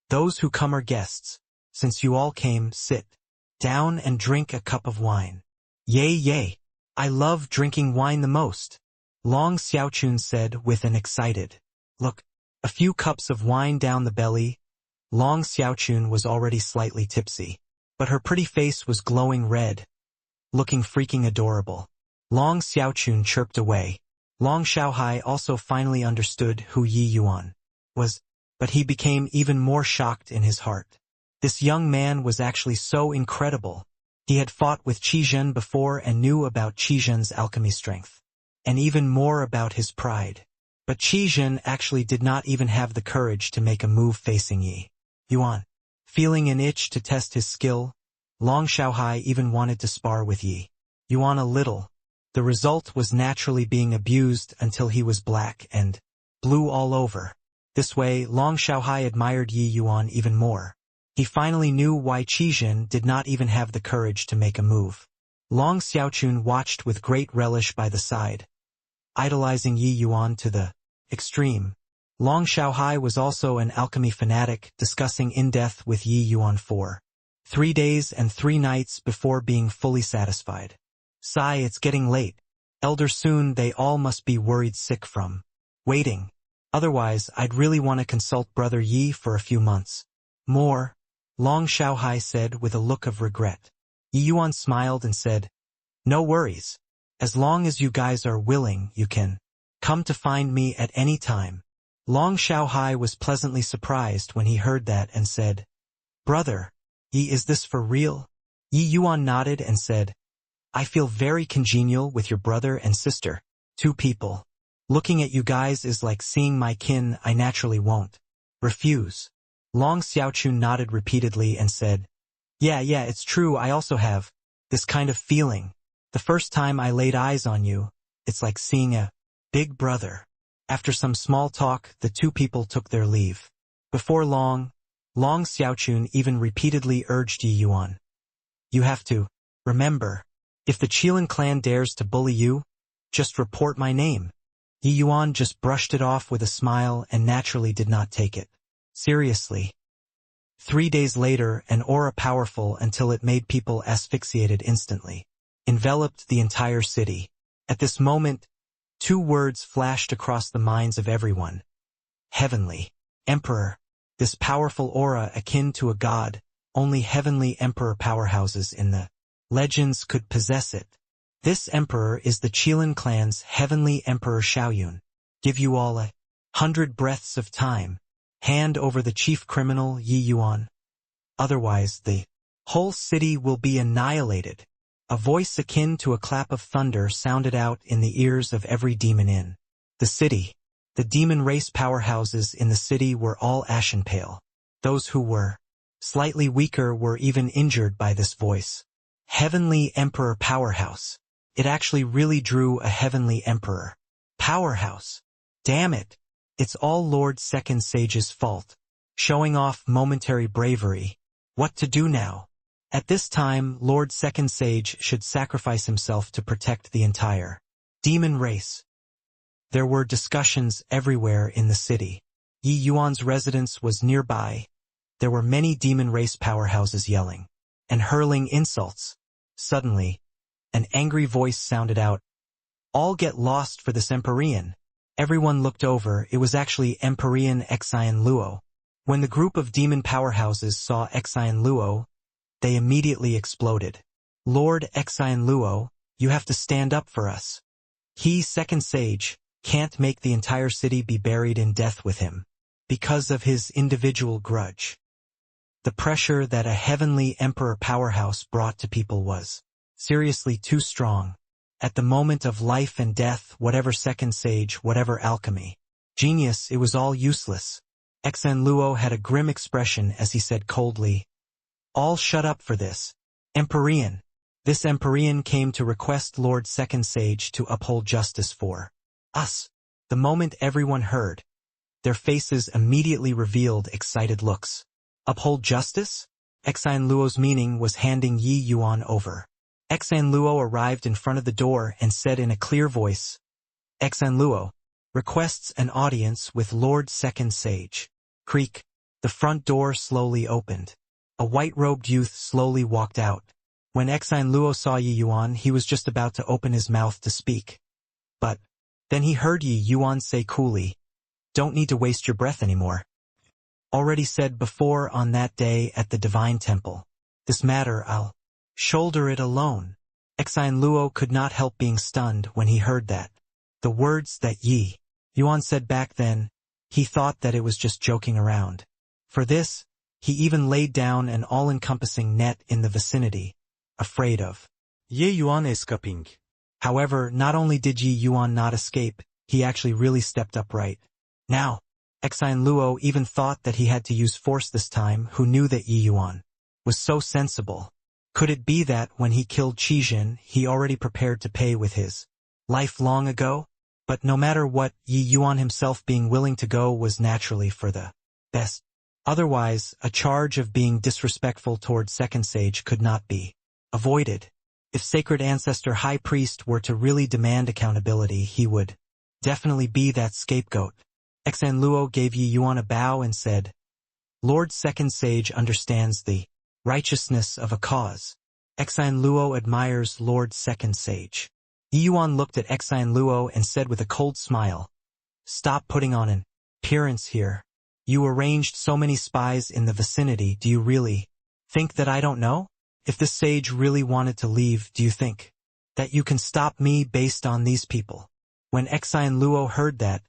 "Those who come are guests. Since you all came, sit down and drink a cup of wine." "Yay, yay. I love drinking wine the most," Long Xiaochun said with an excited look. A few cups of wine down the belly, Long Xiaochun was already slightly tipsy, but her pretty face was glowing red, looking freaking adorable. Long Xiaochun chirped away. Long Xiaohai also finally understood who Yi Yuan was, but he became even more shocked in his heart. This young man was actually so incredible. He had fought with Qizhen before and knew about Qizhen's alchemy strength, and even more about his pride. But Qizhen actually did not even have the courage to make a move facing Yi Yuan. Feeling an itch to test his skill, Long Xiaohai even wanted to spar with Yi Yuan a little. The result was naturally being abused until he was black and blue all over. This way, Long Xiaohai admired Yi Yuan even more. He finally knew why Qizhen did not even have the courage to make a move. Long Xiaochun watched with great relish by the side, idolizing Yi Yuan to the extreme. Long Xiaohai was also an alchemy fanatic, discussing in depth with Yi Yuan for 3 days and 3 nights before being fully satisfied. "Sigh, it's getting late. Elder, soon they all must be worried sick from waiting. Otherwise, I'd really want to consult Brother Yi for a few months more," Long Xiaohai said with a look of regret. Yi Yuan smiled and said, "No worries. As long as you guys are willing, you can come to find me at any time." Long Xiaohai was pleasantly surprised when he heard that and said, "Brother Yi, is this for real?" Yi Yuan nodded and said, "I feel very congenial with your brother and sister. 2 people. Looking at you guys is like seeing my kin. I naturally won't refuse." Long Xiaochun nodded repeatedly and said, Yeah, it's true. I also have this kind of feeling. The first time I laid eyes on you, it's like seeing a big brother." After some small talk, the 2 people took their leave. Before long, Long Xiaochun even repeatedly urged Yi Yuan, "You have to remember, if the Qilin clan dares to bully you, just report my name." Yi Yuan just brushed it off with a smile and naturally did not take it seriously. 3 days later, an aura powerful until it made people asphyxiated instantly enveloped the entire city. At this moment, 2 words flashed across the minds of everyone. Heavenly Emperor. This powerful aura, akin to a god, only heavenly emperor powerhouses in the legends could possess it. This emperor is the Qilin clan's heavenly emperor Xiaoyun. Give you all 100 breaths of time. Hand over the chief criminal Yi Yuan. Otherwise, the whole city will be annihilated. A voice akin to a clap of thunder sounded out in the ears of every demon in the city. The demon race powerhouses in the city were all ashen pale. Those who were slightly weaker were even injured by this voice. Heavenly Emperor Powerhouse. It actually really drew a heavenly emperor powerhouse. Damn it. It's all Lord Second Sage's fault. Showing off momentary bravery. What to do now? At this time, Lord Second Sage should sacrifice himself to protect the entire demon race. There were discussions everywhere in the city. Yi Yuan's residence was nearby. There were many demon race powerhouses yelling and hurling insults. Suddenly, an angry voice sounded out, "All get lost for this Empyrean." Everyone looked over. It was actually Empyrean Xian Luo. When the group of demon powerhouses saw Xian Luo, they immediately exploded. "Lord Xian Luo, you have to stand up for us. He, Second Sage, can't make the entire city be buried in death with him because of his individual grudge." The pressure that a heavenly emperor powerhouse brought to people was seriously too strong. At the moment of life and death, whatever Second Sage, whatever alchemy, genius, it was all useless. Xan Luo had a grim expression as he said coldly, "All shut up for this. Empyrean." This Empyrean came to request Lord Second Sage to uphold justice for us. The moment everyone heard, their faces immediately revealed excited looks. Uphold justice? Xan Luo's meaning was handing Yi Yuan over. Xan Luo arrived in front of the door and said in a clear voice, "Xan Luo requests an audience with Lord Second Sage." Creak. The front door slowly opened. A white-robed youth slowly walked out. When Xan Luo saw Yi Yuan, he was just about to open his mouth to speak. But then he heard Yi Yuan say coolly, "Don't need to waste your breath anymore. Already said before on that day at the Divine Temple. This matter I'll shoulder it alone." Xan Luo could not help being stunned when he heard that. The words that Yi Yuan said back then, he thought that it was just joking around. For this, he even laid down an all-encompassing net in the vicinity, afraid of Ye Yuan escaping. However, not only did Yi Yuan not escape, he actually really stepped upright. Now, Xan Luo even thought that he had to use force this time, who knew that Yi Yuan was so sensible. Could it be that when he killed Qijin, he already prepared to pay with his life long ago? But no matter what, Yi Yuan himself being willing to go was naturally for the best. Otherwise, a charge of being disrespectful toward Second Sage could not be avoided. If Sacred Ancestor High Priest were to really demand accountability, he would definitely be that scapegoat. Xan Luo gave Yi Yuan a bow and said, "Lord Second Sage understands the righteousness of a cause." Xan Luo admires Lord Second Sage. Yi Yuan looked at Xan Luo and said with a cold smile, "Stop putting on an appearance here. You arranged so many spies in the vicinity. Do you really think that I don't know? If the sage really wanted to leave, do you think that you can stop me based on these people?" When Xan Luo heard that,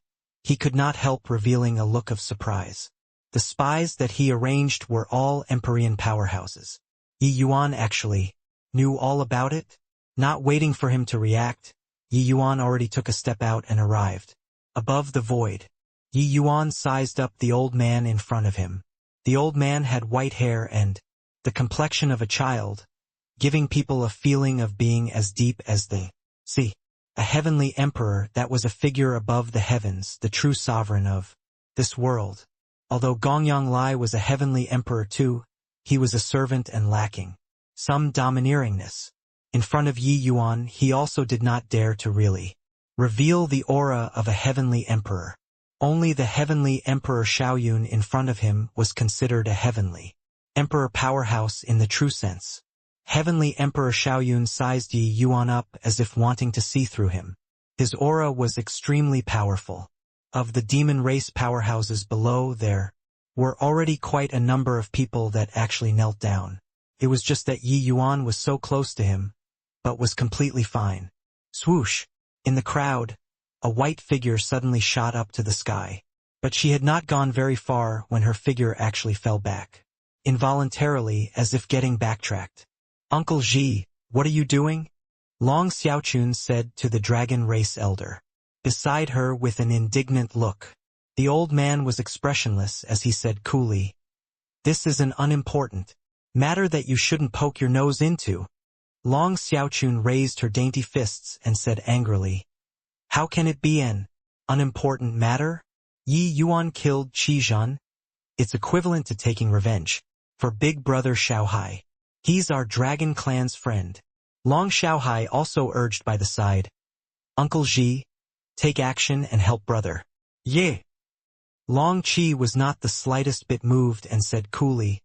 he could not help revealing a look of surprise. The spies that he arranged were all Empyrean powerhouses. Yi Yuan actually knew all about it. Not waiting for him to react, Yi Yuan already took a step out and arrived. Above the void, Yi Yuan sized up the old man in front of him. The old man had white hair and the complexion of a child, giving people a feeling of being as deep as the sea. A heavenly emperor that was a figure above the heavens, the true sovereign of this world. Although Gongyang Lai was a heavenly emperor too, he was a servant and lacking some domineeringness. In front of Yi Yuan, he also did not dare to really reveal the aura of a heavenly emperor. Only the heavenly emperor Xiaoyun in front of him was considered a heavenly emperor powerhouse in the true sense. Heavenly Emperor Xiaoyun sized Yi Yuan up as if wanting to see through him. His aura was extremely powerful. Of the demon race powerhouses below, there were already quite a number of people that actually knelt down. It was just that Yi Yuan was so close to him, but was completely fine. Swoosh! In the crowd, a white figure suddenly shot up to the sky. But she had not gone very far when her figure actually fell back. Involuntarily, as if getting backtracked. "Uncle Ji, what are you doing?" Long Xiaochun said to the dragon race elder. Beside her with an indignant look. The old man was expressionless as he said coolly, "This is an unimportant matter that you shouldn't poke your nose into." Long Xiaochun raised her dainty fists and said angrily, "How can it be an unimportant matter? Yi Yuan killed Qijin. It's equivalent to taking revenge for big brother Xiaohai. He's our dragon clan's friend." Long Xiaohai also urged by the side, "Uncle Ji, take action and help brother." "Yeah." Long Qi was not the slightest bit moved and said coolly,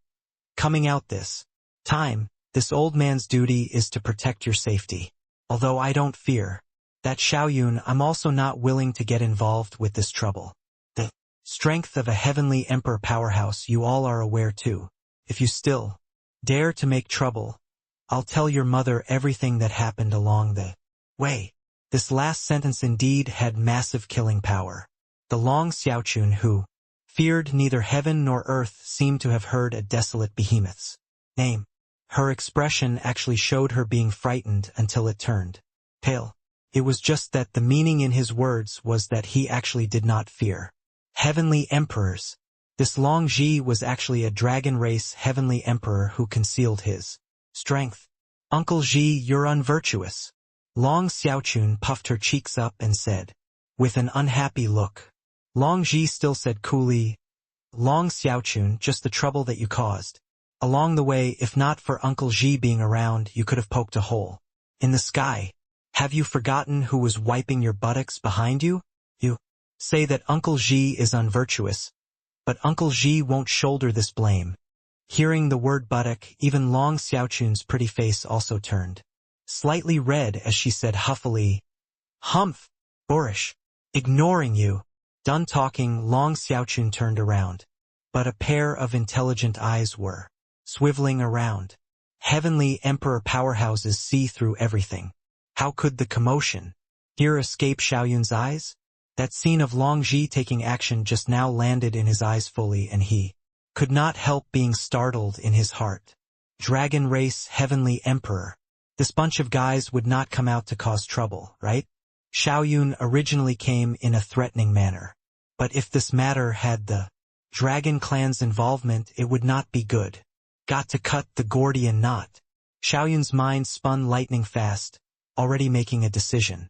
"Coming out this time, this old man's duty is to protect your safety. Although I don't fear that Xiaoyun, I'm also not willing to get involved with this trouble. The strength of a heavenly emperor powerhouse you all are aware too. If you still dare to make trouble, I'll tell your mother everything that happened along the way." This last sentence indeed had massive killing power. The Long Xiaochun, who feared neither heaven nor earth, seemed to have heard a desolate behemoth's name. Her expression actually showed her being frightened until it turned pale. It was just that the meaning in his words was that he actually did not fear heavenly emperors. This Long Ji was actually a dragon race heavenly emperor who concealed his strength. Uncle Ji, you're unvirtuous. Long Xiaochun puffed her cheeks up and said, with an unhappy look. Long Ji still said coolly, Long Xiaochun, just the trouble that you caused. Along the way, if not for Uncle Ji being around, you could have poked a hole in the sky. Have you forgotten who was wiping your buttocks behind you? You say that Uncle Ji is unvirtuous, but Uncle Ji won't shoulder this blame. Hearing the word buttock, even Long Xiaochun's pretty face also turned slightly red as she said huffily, Humph, boorish. Ignoring you. Done talking, Long Xiaochun turned around. But a pair of intelligent eyes were swiveling around. Heavenly Emperor powerhouses see through everything. How could the commotion here escape Xiaoyun's eyes? That scene of Long Ji taking action just now landed in his eyes fully, and he could not help being startled in his heart. Dragon race Heavenly Emperor. This bunch of guys would not come out to cause trouble, right? Xiaoyun originally came in a threatening manner. But if this matter had the Dragon clan's involvement, it would not be good. Got to cut the Gordian knot. Xiaoyun's mind spun lightning fast, already making a decision.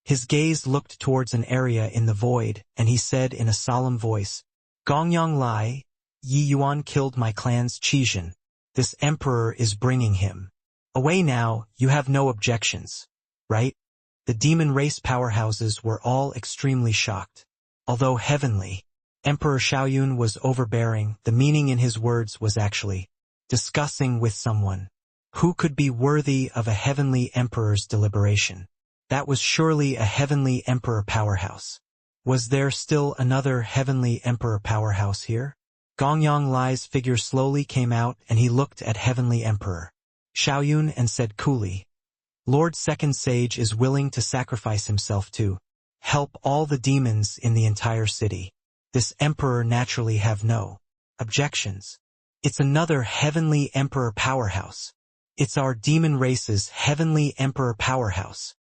His gaze looked towards an area in the void, and he said in a solemn voice, Gongyang Lai, Yi Yuan killed my clan's Qijin. This emperor is bringing him away now. You have no objections, right? The demon race powerhouses were all extremely shocked. Although Heavenly Emperor Xiaoyun was overbearing, the meaning in his words was actually discussing with someone who could be worthy of a Heavenly Emperor's deliberation. That was surely a Heavenly Emperor powerhouse. Was there still another Heavenly Emperor powerhouse here? Gongyang Lai's figure slowly came out, and he looked at Heavenly Emperor Xiaoyun and said coolly, Lord Second Sage is willing to sacrifice himself to help all the demons in the entire city. This emperor naturally have no objections. It's another Heavenly Emperor powerhouse. It's our demon race's Heavenly Emperor powerhouse.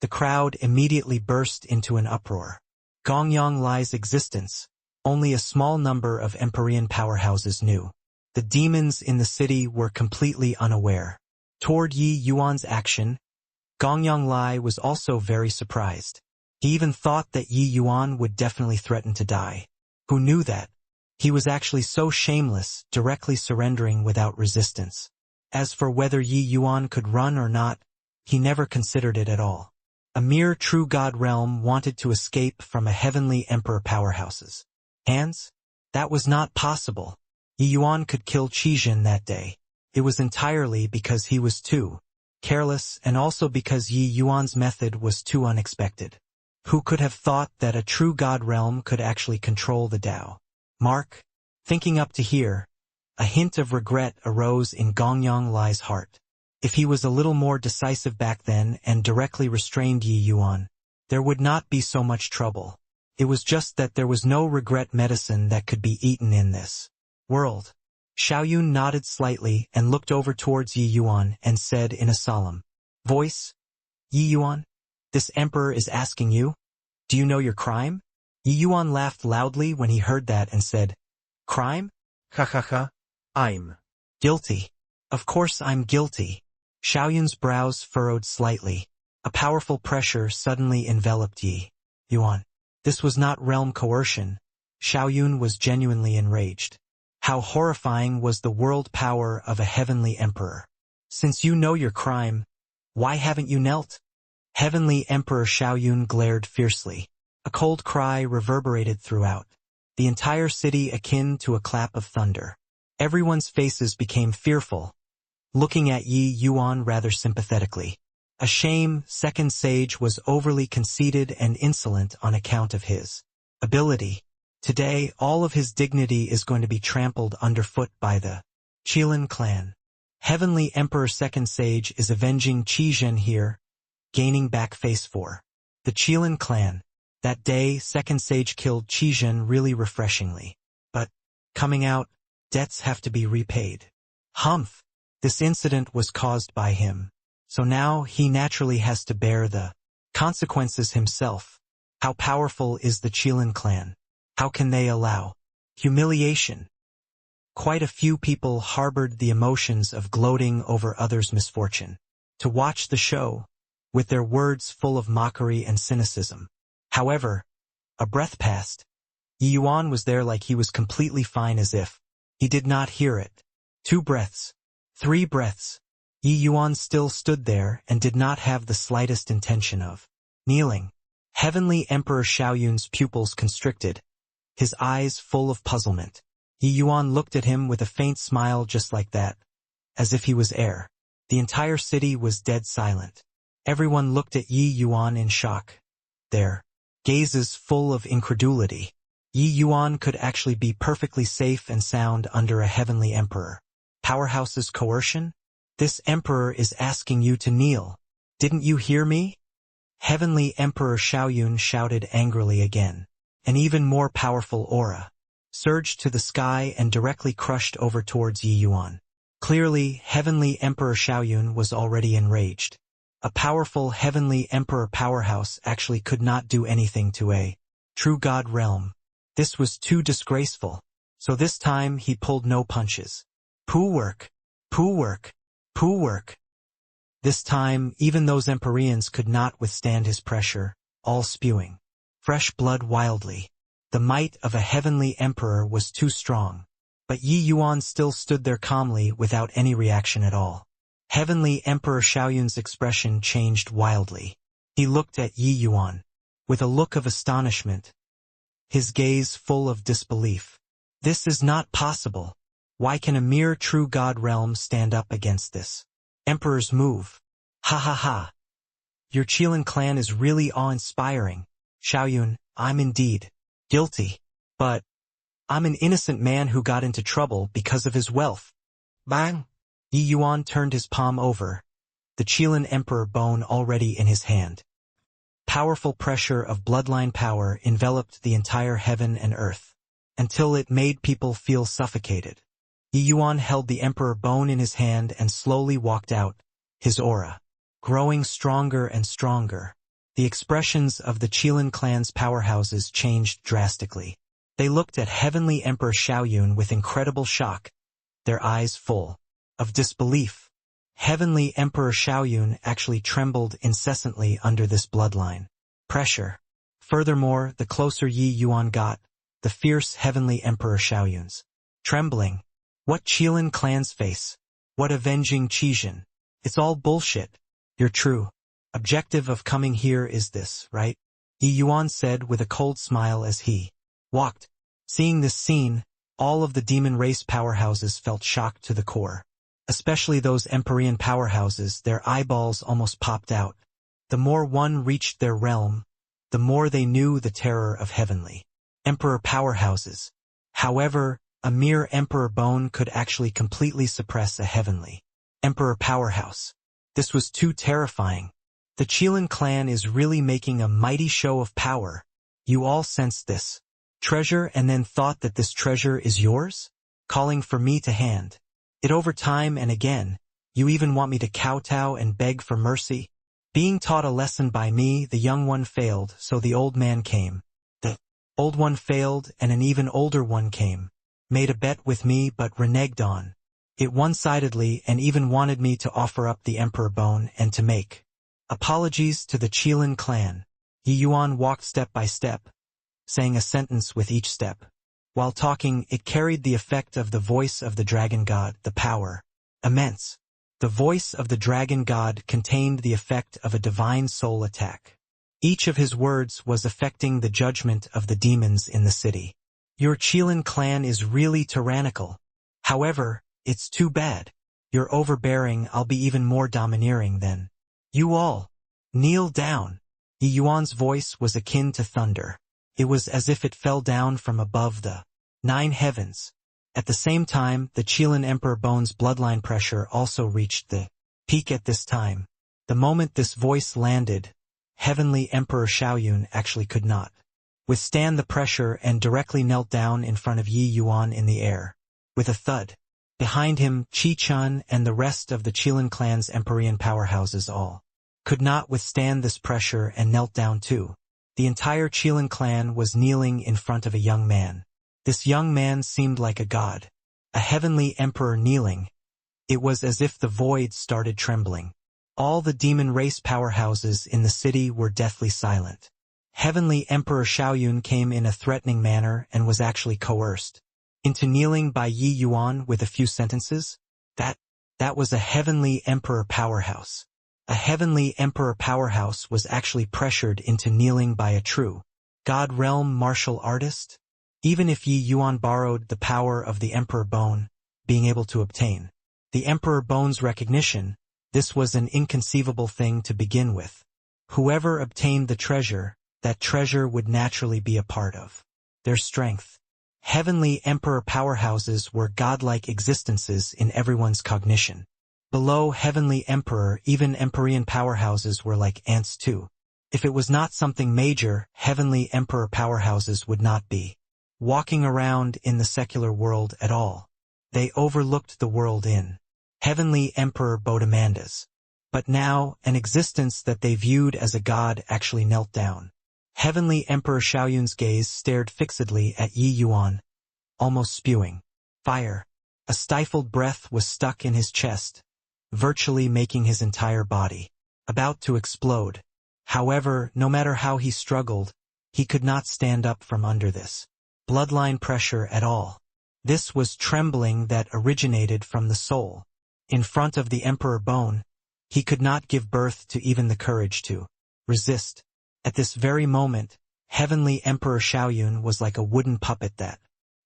The crowd immediately burst into an uproar. Gongyang Lai's existence, only a small number of Empyrean powerhouses knew. The demons in the city were completely unaware. Toward Yi Yuan's action, Gongyang Lai was also very surprised. He even thought that Yi Yuan would definitely threaten to die. Who knew that? He was actually so shameless, directly surrendering without resistance. As for whether Yi Yuan could run or not, he never considered it at all. A mere true god realm wanted to escape from a Heavenly Emperor powerhouse's hands? That was not possible. Yi Yuan could kill Qijin that day. It was entirely because he was too careless, and also because Yi Yuan's method was too unexpected. Who could have thought that a true god realm could actually control the Tao? Mark, thinking up to here, a hint of regret arose in Gongyang Lai's heart. If he was a little more decisive back then and directly restrained Yi Yuan, there would not be so much trouble. It was just that there was no regret medicine that could be eaten in this world. Xiaoyun nodded slightly and looked over towards Yi Yuan and said in a solemn voice, Yi Yuan, this emperor is asking you, do you know your crime? Yi Yuan laughed loudly when he heard that and said, crime? Ha ha ha. I'm Guilty. Of course I'm guilty. Xiaoyun's brows furrowed slightly. A powerful pressure suddenly enveloped Yi Yuan. This was not realm coercion. Xiaoyun was genuinely enraged. How horrifying was the world power of a Heavenly Emperor. Since you know your crime, why haven't you knelt? Heavenly Emperor Xiaoyun glared fiercely. A cold cry reverberated throughout the entire city, akin to a clap of thunder. Everyone's faces became fearful, looking at Yi Yuan rather sympathetically. A shame, Second Sage was overly conceited and insolent on account of his ability. Today, all of his dignity is going to be trampled underfoot by the Qilin clan. Heavenly Emperor Second Sage is avenging Qijin here, gaining back face for the Qilin clan. That day, Second Sage killed Qijin really refreshingly. But, coming out, debts have to be repaid. Humph! This incident was caused by him. So now he naturally has to bear the consequences himself. How powerful is the Qilin clan? How can they allow humiliation. Quite a few people harbored the emotions of gloating over others' misfortune. To watch the show, with their words full of mockery and cynicism. However, a breath passed. Yi Yuan was there like he was completely fine, as if he did not hear it. 2 breaths. 3 breaths. Yi Yuan still stood there and did not have the slightest intention of kneeling. Heavenly Emperor Xiaoyun's pupils constricted, his eyes full of puzzlement. Yi Yuan looked at him with a faint smile, just like that, as if he was air. The entire city was dead silent. Everyone looked at Yi Yuan in shock, their gazes full of incredulity. Yi Yuan could actually be perfectly safe and sound under a heavenly emperor. Powerhouse's coercion? This emperor is asking you to kneel. Didn't you hear me? Heavenly Emperor Xiaoyun shouted angrily again. An even more powerful aura surged to the sky and directly crushed over towards Yi Yuan. Clearly, Heavenly Emperor Xiaoyun was already enraged. A powerful Heavenly Emperor powerhouse actually could not do anything to a true God realm. This was too disgraceful. So this time he pulled no punches. Poo work. Poo work. Poo work. This time, even those Empyreans could not withstand his pressure, all spewing fresh blood wildly. The might of a heavenly emperor was too strong. But Yi Yuan still stood there calmly without any reaction at all. Heavenly Emperor Xiaoyun's expression changed wildly. He looked at Yi Yuan with a look of astonishment, his gaze full of disbelief. This is not possible. Why can a mere true God realm stand up against this emperor's move? Ha ha ha. Your Qilin clan is really awe-inspiring. Xiaoyun, I'm indeed guilty. But I'm an innocent man who got into trouble because of his wealth. Bang! Yi Yuan turned his palm over, the Qilin Emperor bone already in his hand. Powerful pressure of bloodline power enveloped the entire heaven and earth, until it made people feel suffocated. Yi Yuan held the Emperor bone in his hand and slowly walked out, his aura growing stronger and stronger. The expressions of the Qilin clan's powerhouses changed drastically. They looked at Heavenly Emperor Xiaoyun with incredible shock, their eyes full of disbelief. Heavenly Emperor Xiaoyun actually trembled incessantly under this bloodline pressure. Furthermore, the closer Yi Yuan got, the fierce Heavenly Emperor Xiaoyun's trembling. What Qilin clan's face? What avenging Qijin? It's all bullshit. Your true objective of coming here is this, right? Yi Yuan said with a cold smile as he walked. Seeing this scene, all of the demon race powerhouses felt shocked to the core. Especially those Empyrean powerhouses, their eyeballs almost popped out. The more one reached their realm, the more they knew the terror of heavenly emperor powerhouses. However, a mere emperor bone could actually completely suppress a heavenly emperor powerhouse. This was too terrifying. The Qilin clan is really making a mighty show of power. You all sensed this treasure and then thought that this treasure is yours? Calling for me to hand it over time and again. You even want me to kowtow and beg for mercy? Being taught a lesson by me, the young one failed, so the old man came. The old one failed and an even older one came. Made a bet with me but reneged on it one-sidedly and even wanted me to offer up the emperor bone and to make apologies to the Qilin clan. Yi Yuan walked step by step, saying a sentence with each step. While talking, it carried the effect of the voice of the dragon god, the power immense. The voice of the dragon god contained the effect of a divine soul attack. Each of his words was affecting the judgment of the demons in the city. Your Qilin clan is really tyrannical. However, it's too bad. You're overbearing. I'll be even more domineering then. You all kneel down. Yi Yuan's voice was akin to thunder. It was as if it fell down from above the 9 heavens. At the same time, the Qilin Emperor Bone's bloodline pressure also reached the peak at this time. The moment this voice landed, Heavenly Emperor Xiaoyun actually could not withstand the pressure and directly knelt down in front of Yi Yuan in the air. With a thud. Behind him, Qi-chan and the rest of the Qilin clan's Empyrean powerhouses all could not withstand this pressure and knelt down too. The entire Qilin clan was kneeling in front of a young man. This young man seemed like a god, a heavenly emperor kneeling. It was as if the void started trembling. All the demon race powerhouses in the city were deathly silent. Heavenly Emperor Xiaoyun came in a threatening manner and was actually coerced into kneeling by Yi Yuan with a few sentences. That was a heavenly emperor powerhouse. A heavenly emperor powerhouse was actually pressured into kneeling by a true god realm martial artist. Even if Yi Yuan borrowed the power of the Emperor Bone, being able to obtain the Emperor Bone's recognition, this was an inconceivable thing to begin with. Whoever obtained the treasure, that treasure would naturally be a part of their strength. Heavenly Emperor powerhouses were godlike existences in everyone's cognition. Below Heavenly Emperor, even Empyrean powerhouses were like ants too. If it was not something major, Heavenly Emperor powerhouses would not be walking around in the secular world at all. They overlooked the world in Heavenly Emperor Bodemanda's. But now, an existence that they viewed as a god actually knelt down. Heavenly Emperor Xiaoyun's gaze stared fixedly at Yi Yuan, almost spewing fire. A stifled breath was stuck in his chest, virtually making his entire body about to explode. However, no matter how he struggled, he could not stand up from under this bloodline pressure at all. This was trembling that originated from the soul. In front of the Emperor Bone, he could not give birth to even the courage to resist. At this very moment, Heavenly Emperor Xiaoyun was like a wooden puppet that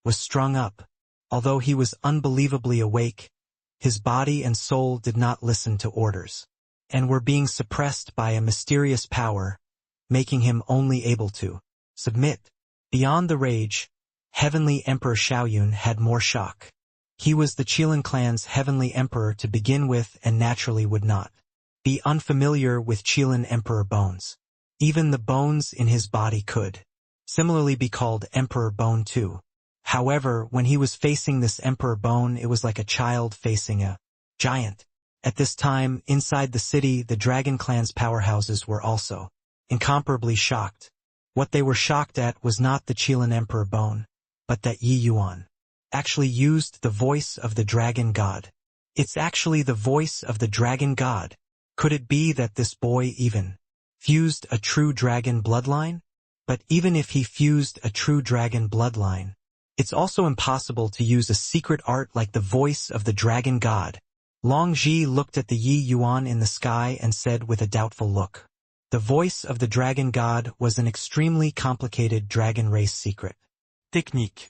was strung up. Although he was unbelievably awake, his body and soul did not listen to orders, and were being suppressed by a mysterious power, making him only able to submit. Beyond the rage, Heavenly Emperor Xiaoyun had more shock. He was the Qilin clan's Heavenly Emperor to begin with and naturally would not be unfamiliar with Qilin Emperor bones. Even the bones in his body could similarly be called Emperor Bone too. However, when he was facing this Emperor Bone, it was like a child facing a giant. At this time, inside the city, the Dragon Clan's powerhouses were also incomparably shocked. What they were shocked at was not the Qilin Emperor Bone, but that Yi Yuan actually used the voice of the Dragon God. It's actually the voice of the Dragon God. Could it be that this boy even fused a true dragon bloodline? But even if he fused a true dragon bloodline, it's also impossible to use a secret art like the voice of the Dragon God. Long Ji looked at the Yi Yuan in the sky and said with a doubtful look, "The voice of the Dragon God was an extremely complicated dragon race secret technique.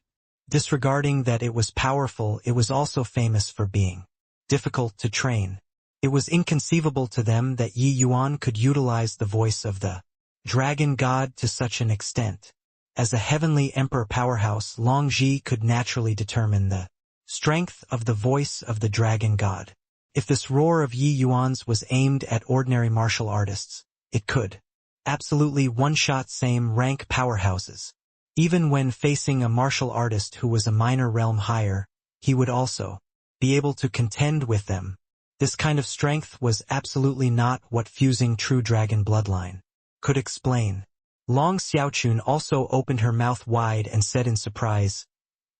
Disregarding that it was powerful, it was also famous for being difficult to train. It was inconceivable to them that Yi Yuan could utilize the voice of the Dragon God to such an extent. As a heavenly emperor powerhouse, Long Ji could naturally determine the strength of the voice of the Dragon God. If this roar of Yi Yuan's was aimed at ordinary martial artists, it could absolutely one-shot same-rank powerhouses. Even when facing a martial artist who was a minor realm higher, he would also be able to contend with them. This kind of strength was absolutely not what fusing true dragon bloodline could explain. Long Xiaochun also opened her mouth wide and said in surprise,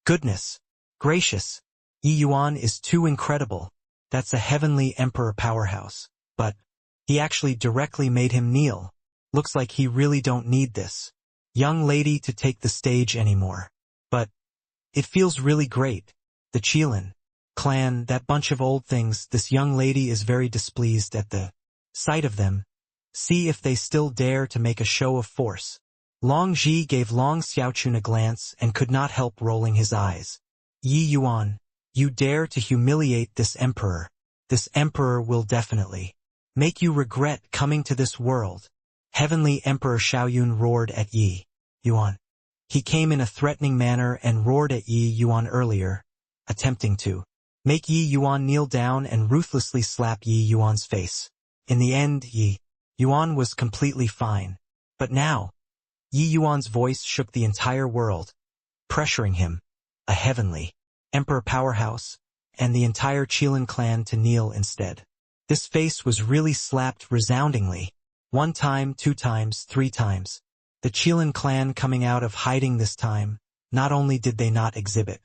"Goodness gracious, Yi Yuan is too incredible. That's a heavenly emperor powerhouse. But he actually directly made him kneel. Looks like he really don't need this young lady to take the stage anymore. But it feels really great. The Qilin clan, that bunch of old things, this young lady is very displeased at the sight of them. See if they still dare to make a show of force." Long Ji gave Long Xiaochun a glance and could not help rolling his eyes. "Yi Yuan, you dare to humiliate this emperor. This emperor will definitely make you regret coming to this world." Heavenly Emperor Xiaoyun roared at Yi Yuan. He came in a threatening manner and roared at Yi Yuan earlier, attempting to make Yi Yuan kneel down and ruthlessly slap Yi Yuan's face. In the end, Yi Yuan was completely fine. But now, Yi Yuan's voice shook the entire world, pressuring him, a heavenly emperor powerhouse, and the entire Qilin clan to kneel instead. This face was really slapped resoundingly. 1 time, 2 times, 3 times. The Qilin clan coming out of hiding this time, not only did they not exhibit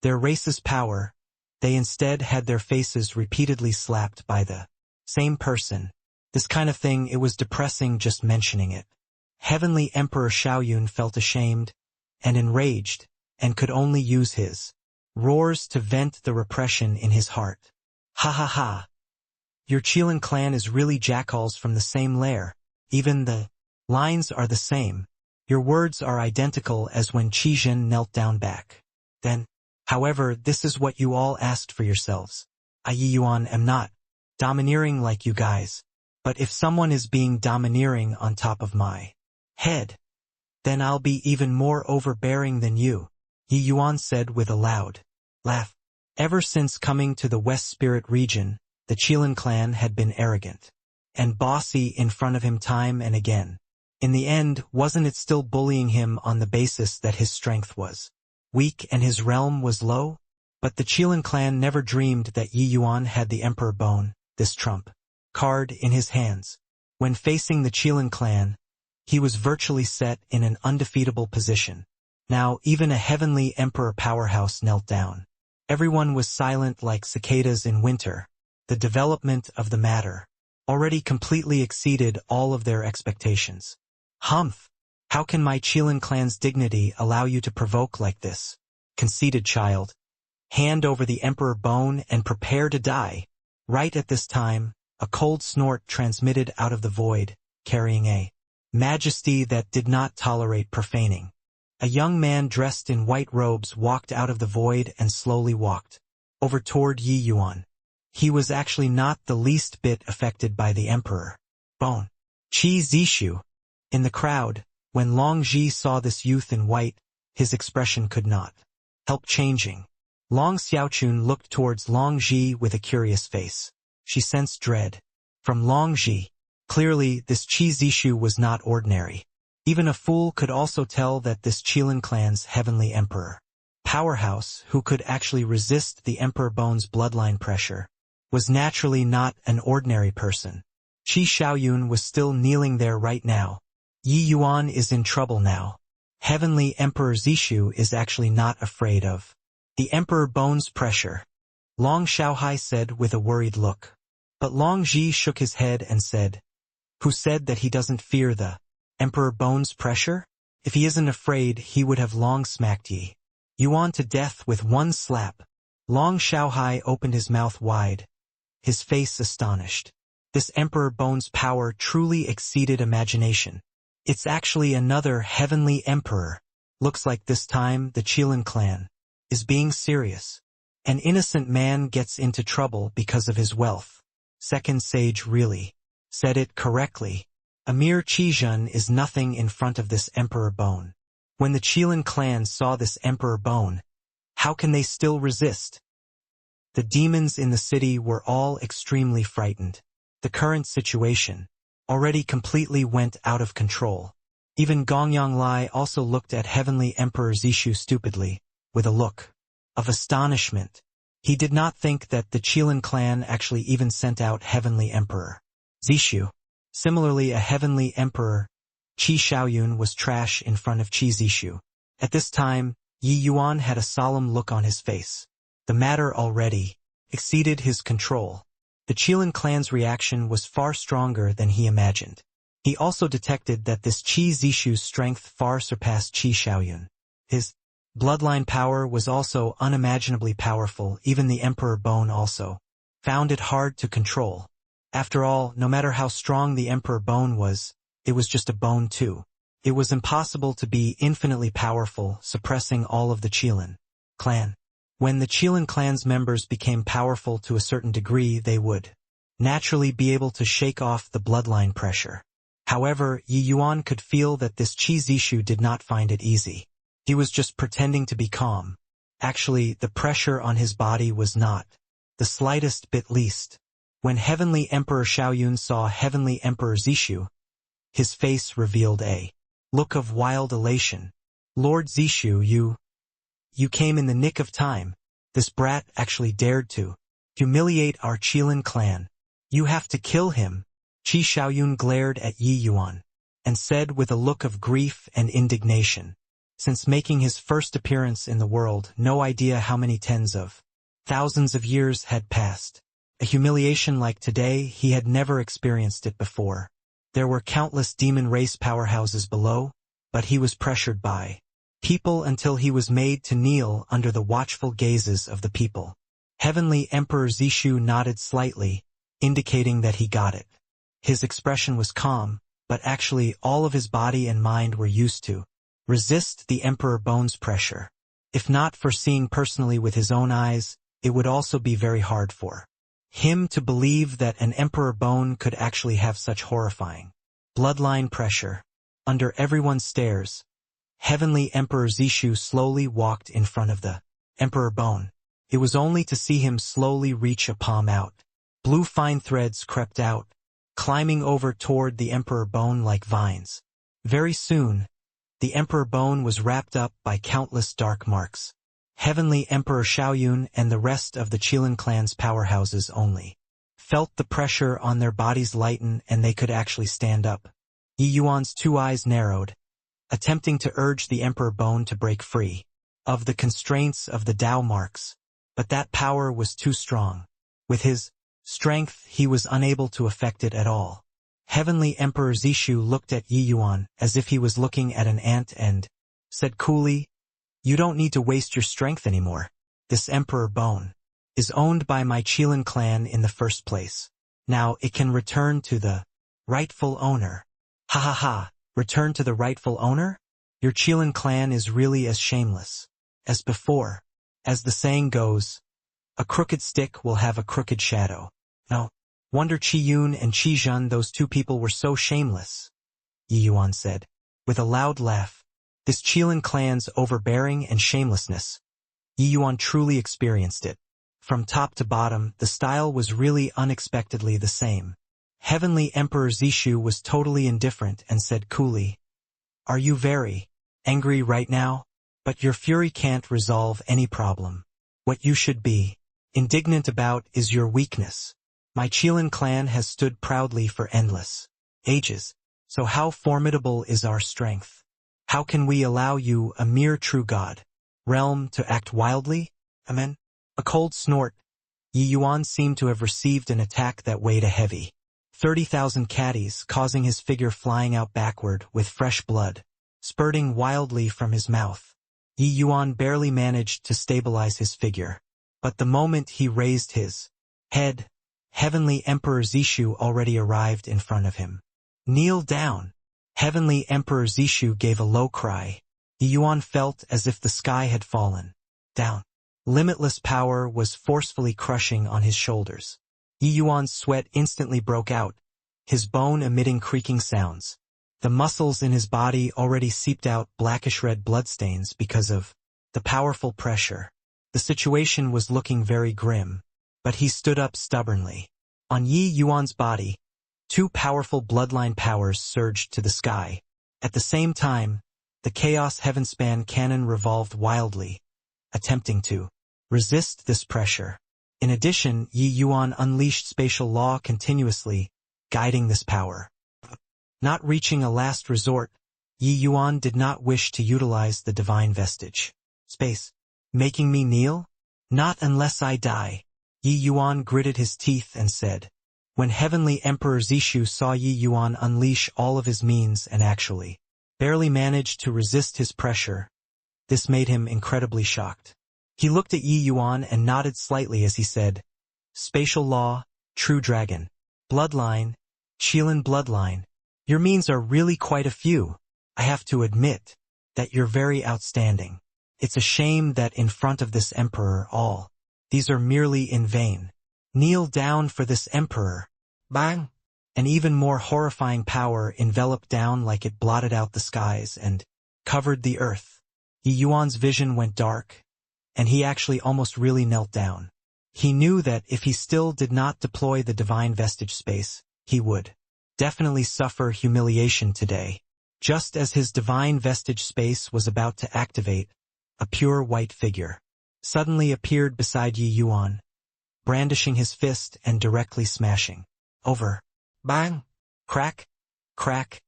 their race's power, they instead had their faces repeatedly slapped by the same person. This kind of thing, it was depressing just mentioning it. Heavenly Emperor Xiaoyun felt ashamed and enraged and could only use his roars to vent the repression in his heart. Ha ha ha. Your Qilin clan is really jackals from the same lair. Even the lines are the same. Your words are identical as when Qi Jin knelt down back. Then, however, this is what you all asked for yourselves. I Yi Yuan am not domineering like you guys. But if someone is being domineering on top of my head, then I'll be even more overbearing than you, Yi Yuan said with a loud laugh. Ever since coming to the West Spirit region, the Qilin clan had been arrogant and bossy in front of him time and again. In the end, wasn't it still bullying him on the basis that his strength was weak and his realm was low? But the Qilin clan never dreamed that Yi Yuan had the Emperor Bone, this trump card, in his hands. When facing the Qilin clan, he was virtually set in an undefeatable position. Now even a heavenly emperor powerhouse knelt down. Everyone was silent like cicadas in winter. The development of the matter already completely exceeded all of their expectations. Humph! How can my Qilin clan's dignity allow you to provoke like this? Conceited child. Hand over the Emperor Bone and prepare to die. Right at this time, a cold snort transmitted out of the void, carrying a majesty that did not tolerate profaning. A young man dressed in white robes walked out of the void and slowly walked over toward Yi Yuan. He was actually not the least bit affected by the Emperor Bone. Qi Zishu. In the crowd, when Long Ji saw this youth in white, his expression could not help changing. Long Xiaochun looked towards Long Ji with a curious face. She sensed dread from Long Ji. Clearly, this Qi Zishu was not ordinary. Even a fool could also tell that this Qilin clan's heavenly emperor powerhouse, who could actually resist the Emperor Bone's bloodline pressure, was naturally not an ordinary person. Qi Xiaoyun was still kneeling there right now. Yi Yuan is in trouble now. Heavenly Emperor Zishu is actually not afraid of the Emperor Bone's pressure, Long Xiaohai said with a worried look. But Long Ji shook his head and said, "Who said that he doesn't fear the Emperor Bone's pressure? If he isn't afraid, he would have long smacked Yi Yuan to death with one slap." Long Xiaohai opened his mouth wide, his face astonished. This Emperor Bone's power truly exceeded imagination. It's actually another heavenly emperor. Looks like this time the Qilin clan is being serious. An innocent man gets into trouble because of his wealth. Second sage really said it correctly. A mere Qizhen is nothing in front of this Emperor Bone. When the Qilin clan saw this Emperor Bone, how can they still resist? The demons in the city were all extremely frightened. The current situation already completely went out of control. Even Gongyang Lai also looked at Heavenly Emperor Zishu stupidly, with a look of astonishment. He did not think that the Qilin clan actually even sent out Heavenly Emperor Zishu. Similarly, a Heavenly Emperor, Qi Xiaoyun, was trash in front of Qi Zishu. At this time, Yi Yuan had a solemn look on his face. The matter already exceeded his control. The Qilin clan's reaction was far stronger than he imagined. He also detected that this Qi Zishu's strength far surpassed Qi Xiaoyun. His bloodline power was also unimaginably powerful. Even the Emperor Bone also found it hard to control. After all, no matter how strong the Emperor Bone was, it was just a bone too. It was impossible to be infinitely powerful, suppressing all of the Qilin clan. When the Qilin clan's members became powerful to a certain degree, they would naturally be able to shake off the bloodline pressure. However, Yi Yuan could feel that this Qi Zishu did not find it easy. He was just pretending to be calm. Actually, the pressure on his body was not the slightest bit least. When Heavenly Emperor Xiaoyun saw Heavenly Emperor Zishu, his face revealed a look of wild elation. "Lord Zishu, you came in the nick of time. This brat actually dared to humiliate our Qilin clan. You have to kill him." Qi Xiaoyun glared at Yi Yuan and said with a look of grief and indignation, Since making his first appearance in the world, no idea how many tens of thousands of years had passed. A humiliation like today, he had never experienced it before. There were countless demon race powerhouses below, but he was pressured by people until he was made to kneel under the watchful gazes of the people. Heavenly Emperor Zishu nodded slightly, indicating that he got it. His expression was calm, but actually all of his body and mind were used to resist the Emperor Bone's pressure. If not for seeing personally with his own eyes, it would also be very hard for him to believe that an Emperor Bone could actually have such horrifying bloodline pressure. Under everyone's stares, Heavenly Emperor Zishu slowly walked in front of the Emperor Bone. It was only to see him slowly reach a palm out. Blue fine threads crept out, climbing over toward the Emperor Bone like vines. Very soon, the Emperor Bone was wrapped up by countless dark marks. Heavenly Emperor Xiaoyun and the rest of the Qilin clan's powerhouses only felt the pressure on their bodies lighten and they could actually stand up. Yi Yuan's two eyes narrowed, attempting to urge the Emperor Bone to break free of the constraints of the Tao marks, but that power was too strong. With his strength, he was unable to affect it at all. Heavenly Emperor Zishu looked at Yi Yuan as if he was looking at an ant and said coolly, "You don't need to waste your strength anymore. This Emperor Bone is owned by my Qilin clan in the first place. Now it can return to the rightful owner." Ha ha ha, return to the rightful owner? Your Qilin clan is really as shameless as before. As the saying goes, a crooked stick will have a crooked shadow. No wonder Qi Yun and Qi Zhen, those two people, were so shameless, Yi Yuan said, with a loud laugh. This Qilin clan's overbearing and shamelessness. Yi Yuan truly experienced it. From top to bottom, the style was really unexpectedly the same. Heavenly Emperor Zishu was totally indifferent and said coolly, "Are you very angry right now? But your fury can't resolve any problem. What you should be indignant about is your weakness. My Qilin clan has stood proudly for endless ages, so how formidable is our strength? How can we allow you, a mere true god, realm, to act wildly? Amen?" A cold snort. Yi Yuan seemed to have received an attack that weighed a heavy 30,000 caddies, causing his figure flying out backward with fresh blood spurting wildly from his mouth. Yi Yuan barely managed to stabilize his figure, but the moment he raised his head, Heavenly Emperor Zishu already arrived in front of him. "Kneel down." Heavenly Emperor Zishu gave a low cry. Yi Yuan felt as if the sky had fallen down. Limitless power was forcefully crushing on his shoulders. Yi Yuan's sweat instantly broke out, his bone emitting creaking sounds. The muscles in his body already seeped out blackish-red bloodstains because of the powerful pressure. The situation was looking very grim, but he stood up stubbornly. On Yi Yuan's body, two powerful bloodline powers surged to the sky. At the same time, the Chaos Heavenspan cannon revolved wildly, attempting to resist this pressure. In addition, Yi Yuan unleashed spatial law continuously, guiding this power. Not reaching a last resort, Yi Yuan did not wish to utilize the divine vestige. "Space. Making me kneel? Not unless I die." Yi Yuan gritted his teeth and said. When Heavenly Emperor Zishu saw Yi Yuan unleash all of his means and actually barely managed to resist his pressure, this made him incredibly shocked. He looked at Yi Yuan and nodded slightly as he said, "Spatial law, true dragon. Bloodline, Qilin bloodline. Your means are really quite a few. I have to admit that you're very outstanding. It's a shame that in front of this emperor all these are merely in vain. Kneel down for this emperor." Bang! An even more horrifying power enveloped down like it blotted out the skies and covered the earth. Yi Yuan's vision went dark, and he actually almost really knelt down. He knew that if he still did not deploy the divine vestige space, he would definitely suffer humiliation today. Just as his divine vestige space was about to activate, a pure white figure suddenly appeared beside Yi Yuan, brandishing his fist and directly smashing over. Bang! Crack! Crack!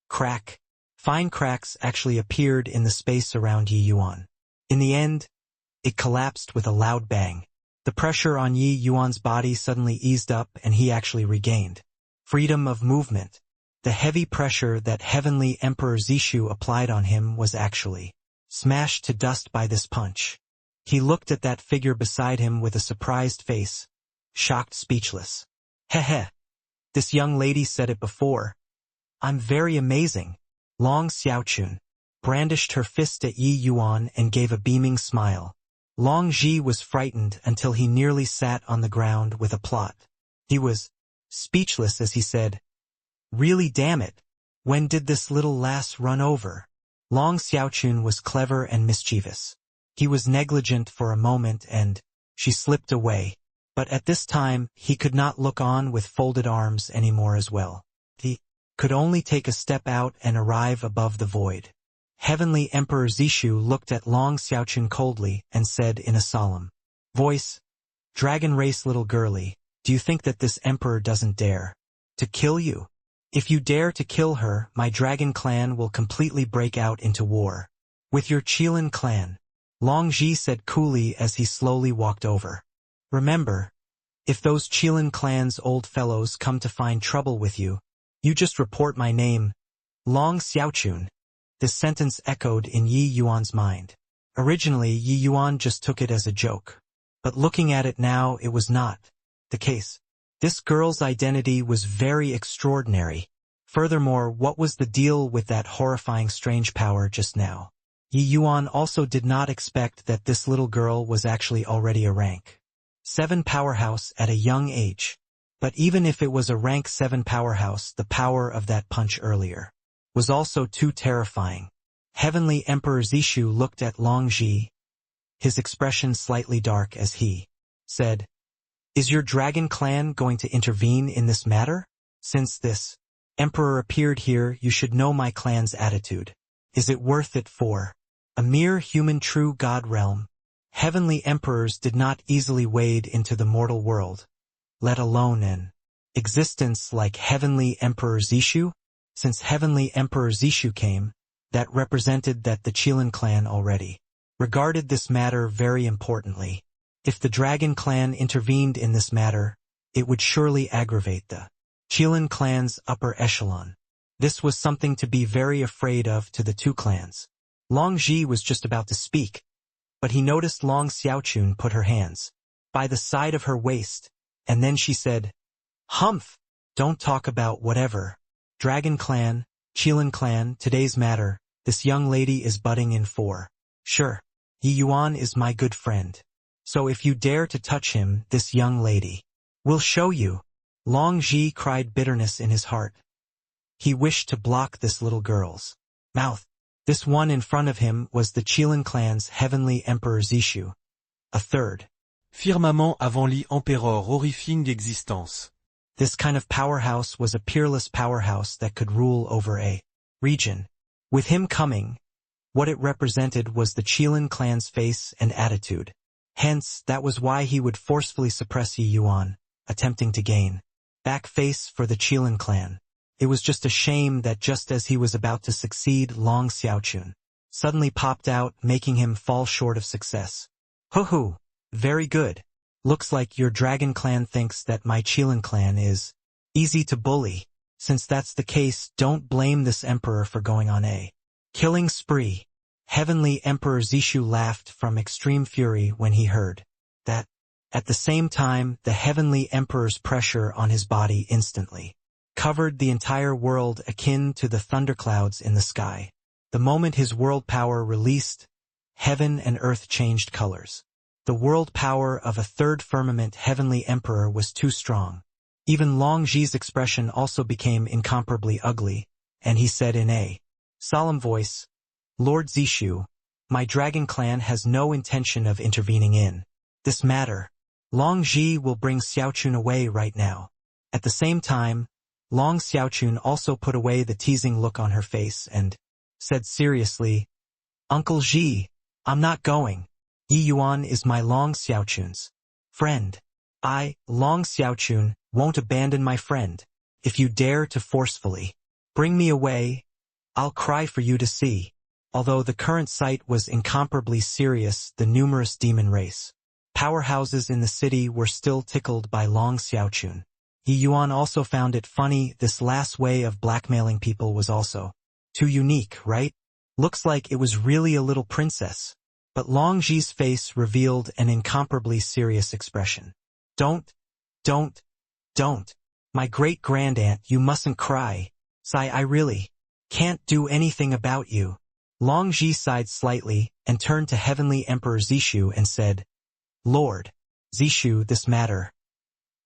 Crack! Fine cracks actually appeared in the space around Yi Yuan. In the end, it collapsed with a loud bang. The pressure on Yi Yuan's body suddenly eased up and he actually regained freedom of movement. The heavy pressure that Heavenly Emperor Zishu applied on him was actually smashed to dust by this punch. He looked at that figure beside him with a surprised face, shocked, speechless. Heh. This young lady said it before. I'm very amazing. Long Xiaochun brandished her fist at Yi Yuan and gave a beaming smile. Long Ji was frightened until he nearly sat on the ground with a plot. He was speechless as he said, "Really, damn it. When did this little lass run over?" Long Xiaochun was clever and mischievous. He was negligent for a moment and she slipped away. But at this time, he could not look on with folded arms anymore as well. He could only take a step out and arrive above the void. Heavenly Emperor Zishu looked at Long Xiaochun coldly and said in a solemn voice, "Dragon race little girlie, do you think that this emperor doesn't dare to kill you? If you dare to kill her, my dragon clan will completely break out into war with your Qilin clan," Long Ji said coolly as he slowly walked over. "Remember, if those Qilin clan's old fellows come to find trouble with you, you just report my name, Long Xiaochun." This sentence echoed in Yi Yuan's mind. Originally, Yi Yuan just took it as a joke. But looking at it now, it was not the case. This girl's identity was very extraordinary. Furthermore, what was the deal with that horrifying strange power just now? Yi Yuan also did not expect that this little girl was actually already a rank 7 powerhouse at a young age. But even if it was a rank 7 powerhouse, the power of that punch earlier was also too terrifying. Heavenly Emperor Zishu looked at Long Ji, his expression slightly dark as he said, "Is your dragon clan going to intervene in this matter? Since this emperor appeared here, you should know my clan's attitude. Is it worth it for a mere human true god realm?" Heavenly emperors did not easily wade into the mortal world, let alone an existence like Heavenly Emperor Zishu. Since Heavenly Emperor Zishu came, that represented that the Qilin clan already regarded this matter very importantly. If the Dragon clan intervened in this matter, it would surely aggravate the Qilin clan's upper echelon. This was something to be very afraid of to the two clans. Long Ji was just about to speak, but he noticed Long Xiaochun put her hands by the side of her waist, and then she said, "Humph! Don't talk about whatever. Dragon clan, Qilin clan, today's matter, this young lady is butting in for sure. Yi Yuan is my good friend. So if you dare to touch him, this young lady will show you." Long Ji cried bitterness in his heart. He wished to block this little girl's mouth. This one in front of him was the Qilin clan's Heavenly Emperor Zishu, a third Firmament avant l'empereur horrifying d'existence. This kind of powerhouse was a peerless powerhouse that could rule over a region. With him coming, what it represented was the Qilin clan's face and attitude. Hence, that was why he would forcefully suppress Yi Yuan, attempting to gain back face for the Qilin clan. It was just a shame that just as he was about to succeed, Long Xiaochun suddenly popped out, making him fall short of success. "Hoo-hoo, very good. Looks like your Dragon clan thinks that my Qilin clan is easy to bully. Since that's the case, don't blame this emperor for going on a killing spree." Heavenly Emperor Zishu laughed from extreme fury when he heard that. At the same time, the Heavenly Emperor's pressure on his body instantly covered the entire world akin to the thunderclouds in the sky. The moment his world power released, heaven and earth changed colors. The world power of a third firmament Heavenly Emperor was too strong. Even Long Ji's expression also became incomparably ugly, and he said in a solemn voice, "Lord Zishu, my dragon clan has no intention of intervening in this matter. Long Ji will bring Xiaochun away right now." At the same time, Long Xiaochun also put away the teasing look on her face and said seriously, "Uncle Ji, I'm not going. Yi Yuan is my Long Xiaochun's friend. I, Long Xiaochun, won't abandon my friend. If you dare to forcefully bring me away, I'll cry for you to see. Although the current sight was incomparably serious, the numerous demon race powerhouses in the city were still tickled by Long Xiaochun. Yi Yuan also found it funny. This last way of blackmailing people was also too unique, right? Looks like it was really a little princess. But Long Ji's face revealed an incomparably serious expression. Don't. My great-grandaunt, you mustn't cry. Sai, I really can't do anything about you. Long Ji sighed slightly and turned to Heavenly Emperor Zishu and said, Lord Zishu, this matter.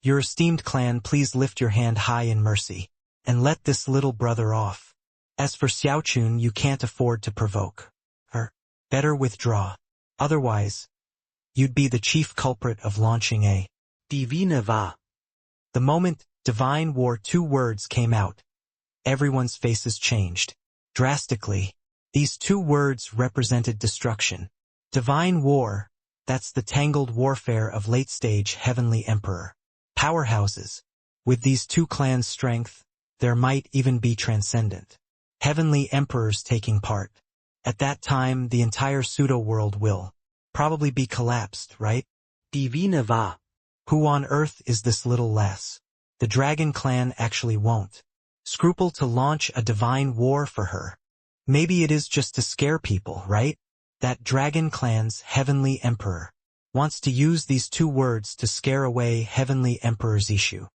Your esteemed clan, please lift your hand high in mercy and let this little brother off. As for Xiaochun, you can't afford to provoke her. Better withdraw. Otherwise, you'd be the chief culprit of launching a divine va. The moment divine war 2 words came out, everyone's faces changed drastically. These 2 words represented destruction. Divine war, that's the tangled warfare of late-stage Heavenly Emperor powerhouses. With these 2 clans' strength, there might even be transcendent Heavenly Emperors taking part. At that time, the entire pseudo-world will probably be collapsed, right? Divine va. Who on earth is this little lass? The Dragon Clan actually won't scruple to launch a divine war for her. Maybe it is just to scare people, right? That Dragon Clan's Heavenly Emperor wants to use these 2 words to scare away Heavenly Emperor Zishu.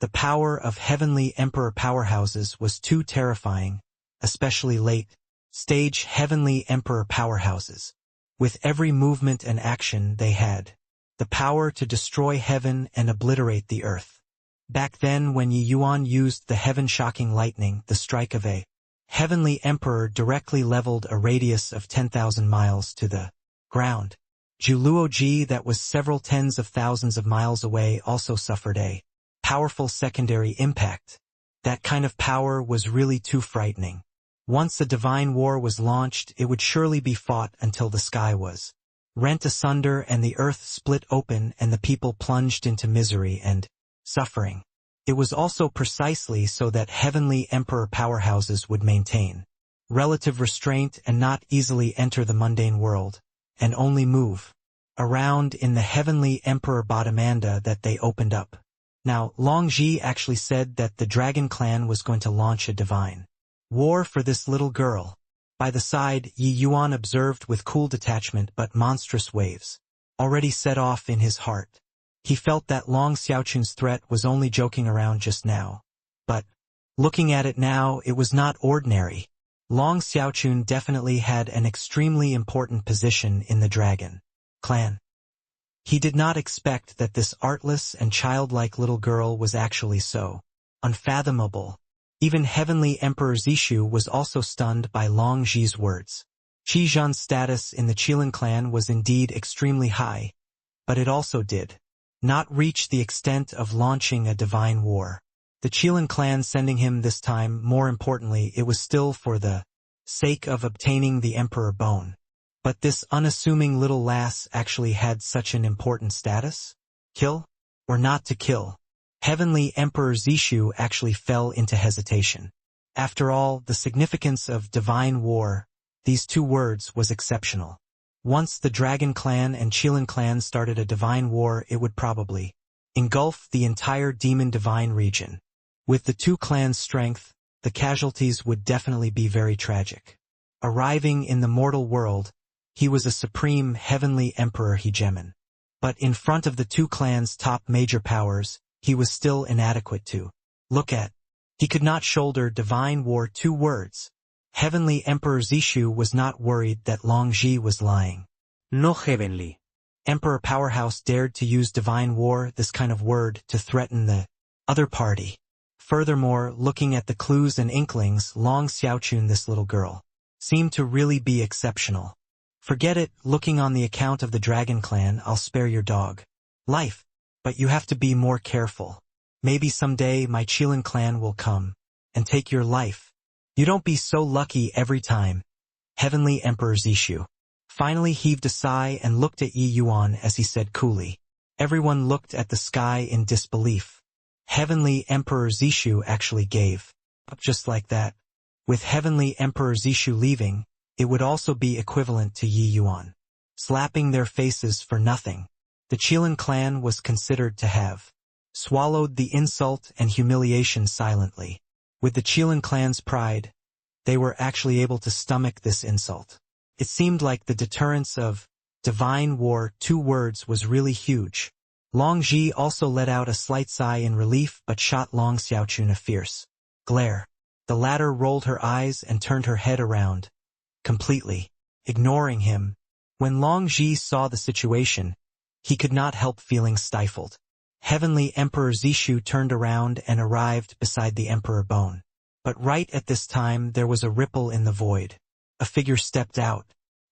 The power of Heavenly Emperor powerhouses was too terrifying, especially late-stage Heavenly Emperor powerhouses. With every movement and action they had the power to destroy heaven and obliterate the earth. Back then, when Yi Yuan used the heaven-shocking lightning, the strike of a Heavenly Emperor directly leveled a radius of 10,000 miles to the ground. Juluoji, that was several tens of thousands of miles away, also suffered a powerful secondary impact. That kind of power was really too frightening. Once a divine war was launched, it would surely be fought until the sky was rent asunder and the earth split open and the people plunged into misery and suffering. It was also precisely so that Heavenly Emperor powerhouses would maintain relative restraint and not easily enter the mundane world, and only move around in the Heavenly Emperor Bottomanda that they opened up. Now, Long Ji actually said that the Dragon Clan was going to launch a divine war for this little girl. By the side, Yi Yuan observed with cool detachment but monstrous waves already set off in his heart. He felt that Long Xiaochun's threat was only joking around just now. But, looking at it now, it was not ordinary. Long Xiaochun definitely had an extremely important position in the Dragon Clan. He did not expect that this artless and childlike little girl was actually so unfathomable. Even Heavenly Emperor Zishu was also stunned by Long Ji's words. Qi Zhan's status in the Qilin clan was indeed extremely high, but it also did not reach the extent of launching a divine war. The Qilin clan sending him this time, more importantly, it was still for the sake of obtaining the Emperor Bone. But this unassuming little lass actually had such an important status? Kill? Or not to kill? Heavenly Emperor Zishu actually fell into hesitation. After all, the significance of divine war, these 2 words, was exceptional. Once the Dragon Clan and Qilin clan started a divine war, it would probably engulf the entire Demon Divine region. With the 2 clans' strength, the casualties would definitely be very tragic. Arriving in the mortal world, he was a supreme Heavenly Emperor Hegemon. But in front of the 2 clans' top major powers, he was still inadequate to look at. He could not shoulder divine war 2 words. Heavenly Emperor Zishu was not worried that Long Ji was lying. No heavenly Emperor Powerhouse dared to use divine war, this kind of word, to threaten the other party. Furthermore, looking at the clues and inklings, Long Xiaochun, this little girl, seemed to really be exceptional. Forget it, looking on the account of the Dragon Clan, I'll spare your dog life. But you have to be more careful. Maybe someday my Qilin clan will come and take your life. You don't be so lucky every time. Heavenly Emperor Zishu finally heaved a sigh and looked at Yi Yuan as he said coolly. Everyone looked at the sky in disbelief. Heavenly Emperor Zishu actually gave up just like that. With Heavenly Emperor Zishu leaving, it would also be equivalent to Yi Yuan slapping their faces for nothing. The Qilin clan was considered to have swallowed the insult and humiliation silently. With the Qilin clan's pride, they were actually able to stomach this insult. It seemed like the deterrence of divine war, 2 words, was really huge. Long Ji also let out a slight sigh in relief but shot Long Xiaochun a fierce glare. The latter rolled her eyes and turned her head around, completely ignoring him. When Long Ji saw the situation, he could not help feeling stifled. Heavenly Emperor Zishu turned around and arrived beside the Emperor Bone. But right at this time there was a ripple in the void. A figure stepped out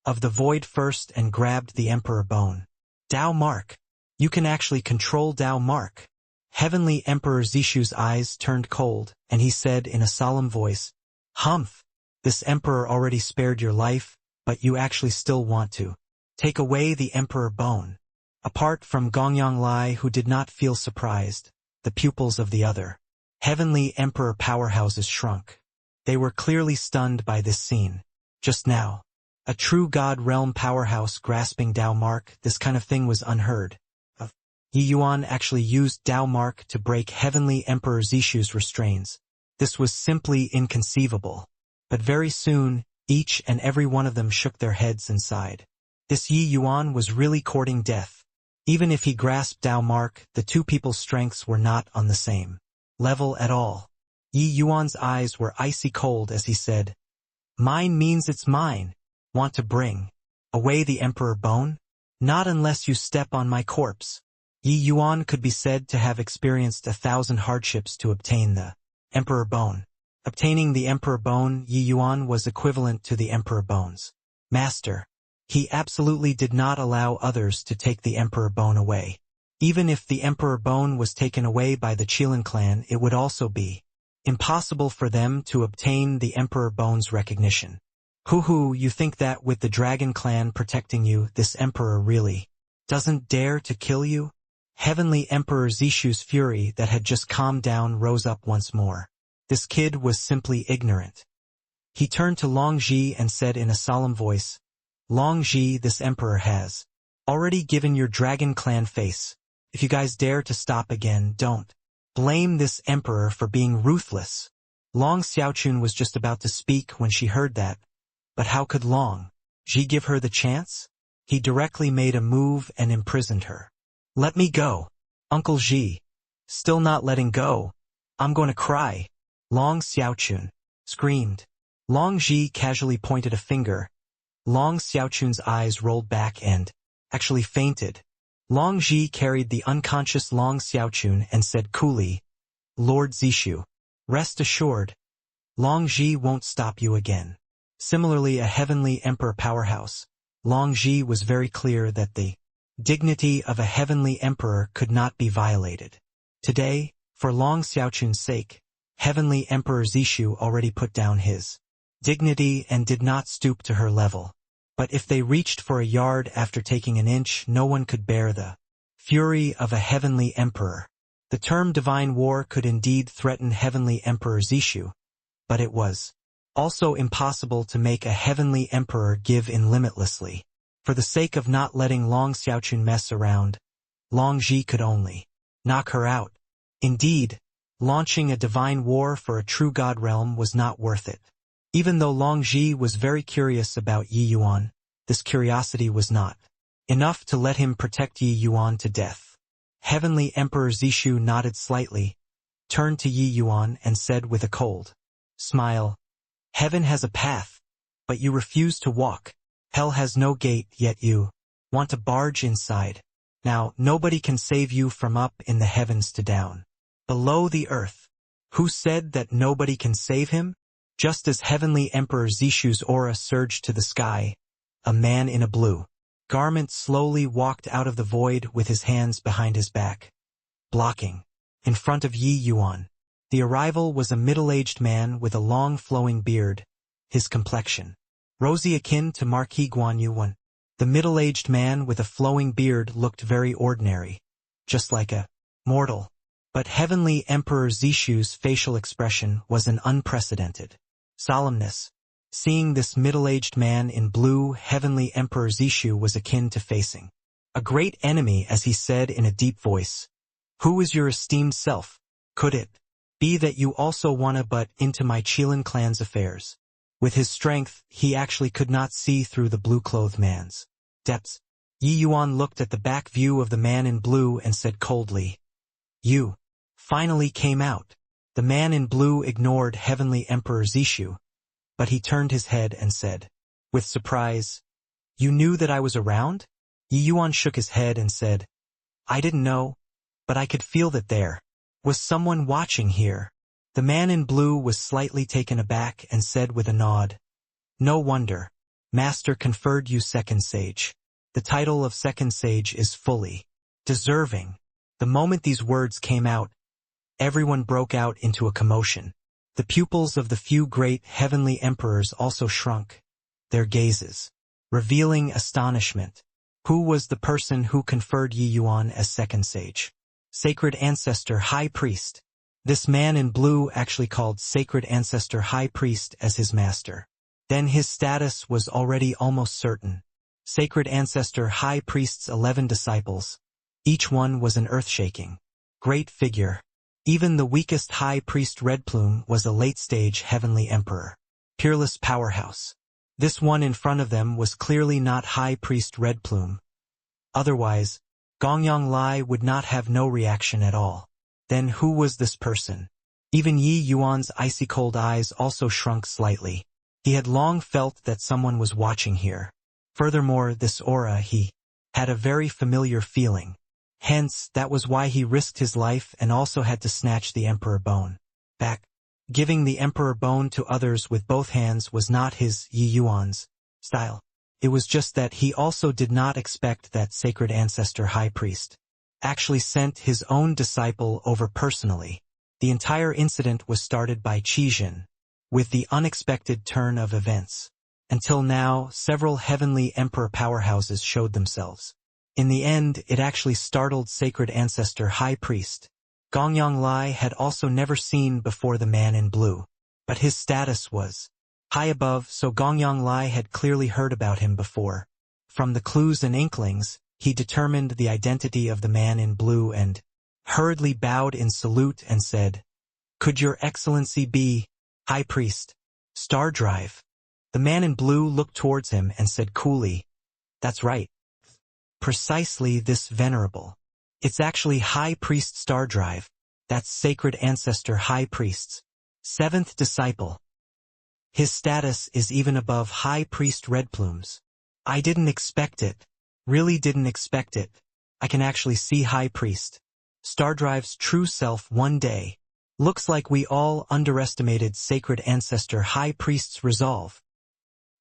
of the void first and grabbed the Emperor Bone. Dao Mark. You can actually control Dao Mark. Heavenly Emperor Zishu's eyes turned cold, and he said in a solemn voice, Humph! This Emperor already spared your life, but you actually still want to take away the Emperor Bone. Apart from Gongyang Lai, who did not feel surprised, the pupils of the other Heavenly Emperor powerhouses shrunk. They were clearly stunned by this scene. Just now, a true God realm powerhouse grasping Dao Mark, this kind of thing was unheard of. Yi Yuan actually used Dao Mark to break Heavenly Emperor Zishu's restraints. This was simply inconceivable. But very soon, each and every one of them shook their heads and sighed. This Yi Yuan was really courting death. Even if he grasped Dao Mark, the 2 people's strengths were not on the same level at all. Yi Yuan's eyes were icy cold as he said, Mine means it's mine. Want to bring away the Emperor Bone? Not unless you step on my corpse. Yi Yuan could be said to have experienced 1,000 hardships to obtain the Emperor Bone. Obtaining the Emperor Bone, Yi Yuan was equivalent to the Emperor Bone's master. He absolutely did not allow others to take the Emperor Bone away. Even if the Emperor Bone was taken away by the Qilin clan, it would also be impossible for them to obtain the Emperor Bone's recognition. Hoo, you think that with the Dragon clan protecting you, this Emperor really doesn't dare to kill you? Heavenly Emperor Zishu's fury that had just calmed down rose up once more. This kid was simply ignorant. He turned to Long Ji and said in a solemn voice, Long Ji, this Emperor has already given your Dragon clan face. If you guys dare to stop again, don't blame this Emperor for being ruthless. Long Xiaochun was just about to speak when she heard that. But how could Long Ji give her the chance? He directly made a move and imprisoned her. Let me go. Uncle Ji. Still not letting go. I'm going to cry. Long Xiaochun screamed. Long Ji casually pointed a finger. Long Xiaochun's eyes rolled back and actually fainted. Long Ji carried the unconscious Long Xiaochun and said coolly, Lord Zishu, rest assured, Long Ji won't stop you again. Similarly, a Heavenly Emperor powerhouse, Long Ji was very clear that the dignity of a Heavenly Emperor could not be violated. Today, for Long Xiaochun's sake, Heavenly Emperor Zishu already put down his dignity and did not stoop to her level. But if they reached for a yard after taking an inch, no one could bear the fury of a Heavenly Emperor. The term divine war could indeed threaten Heavenly Emperor Zishu, but it was also impossible to make a Heavenly Emperor give in limitlessly. For the sake of not letting Long Xiaochun mess around, Long Ji could only knock her out. Indeed, launching a divine war for a true God realm was not worth it. Even though Long Ji was very curious about Yi Yuan, this curiosity was not enough to let him protect Yi Yuan to death. Heavenly Emperor Zishu nodded slightly, turned to Yi Yuan and said with a cold smile, Heaven has a path, but you refuse to walk. Hell has no gate, yet you want to barge inside. Now, nobody can save you from up in the heavens to down below the earth. Who said that nobody can save him? Just as Heavenly Emperor Zishu's aura surged to the sky, a man in a blue garment slowly walked out of the void with his hands behind his back, blocking in front of Yi Yuan. The arrival was a middle-aged man with a long flowing beard, his complexion rosy akin to Marquis Guan Yuan. The middle-aged man with a flowing beard looked very ordinary, just like a mortal. But Heavenly Emperor Zishu's facial expression was an unprecedented solemnness. Seeing this middle-aged man in blue, heavenly Emperor Zishu was akin to facing a great enemy as he said in a deep voice, "Who is your esteemed self? Could it be that you also wanna butt into my Qilin clan's affairs?" With his strength, he actually could not see through the blue-clothed man's depths. Yi Yuan looked at the back view of the man in blue and said coldly, "You finally came out." The man in blue ignored Heavenly Emperor Zishu, but he turned his head and said, with surprise, "You knew that I was around?" Yi Yuan shook his head and said, "I didn't know, but I could feel that there was someone watching here." The man in blue was slightly taken aback and said with a nod, "No wonder. Master conferred you second sage. The title of second sage is fully deserving." The moment these words came out, everyone broke out into a commotion. The pupils of the few great heavenly emperors also shrunk, their gazes revealing astonishment. Who was the person who conferred Yi Yuan as second sage? Sacred Ancestor High Priest. This man in blue actually called Sacred Ancestor High Priest as his master. Then his status was already almost certain. Sacred Ancestor High Priest's 11 disciples. Each one was an earth-shaking great figure. Even the weakest High Priest Red Plume was a late-stage heavenly emperor. Peerless powerhouse. This one in front of them was clearly not High Priest Red Plume. Otherwise, Gongyang Lai would not have no reaction at all. Then who was this person? Even Yi Yuan's icy-cold eyes also shrunk slightly. He had long felt that someone was watching here. Furthermore, this aura he had a very familiar feeling. Hence, that was why he risked his life and also had to snatch the Emperor Bone back. Giving the Emperor Bone to others with both hands was not his, Yi Yuan's, style. It was just that he also did not expect that Sacred Ancestor High Priest actually sent his own disciple over personally. The entire incident was started by Qijin, with the unexpected turn of events. Until now, several heavenly emperor powerhouses showed themselves. In the end, it actually startled Sacred Ancestor High Priest. Gongyang Lai had also never seen before the man in blue, but his status was high above, so Gongyang Lai had clearly heard about him before. From the clues and inklings, he determined the identity of the man in blue and hurriedly bowed in salute and said, "Could your excellency be High Priest Star Drive?" The man in blue looked towards him and said coolly, "That's right. Precisely this venerable. It's actually High Priest Star Drive. That's Sacred Ancestor High Priest's 7th disciple. His status is even above High Priest Red Plume's. I didn't expect it. Really didn't expect it. I can actually see High Priest Star Drive's true self one day. Looks like we all underestimated Sacred Ancestor High Priest's resolve."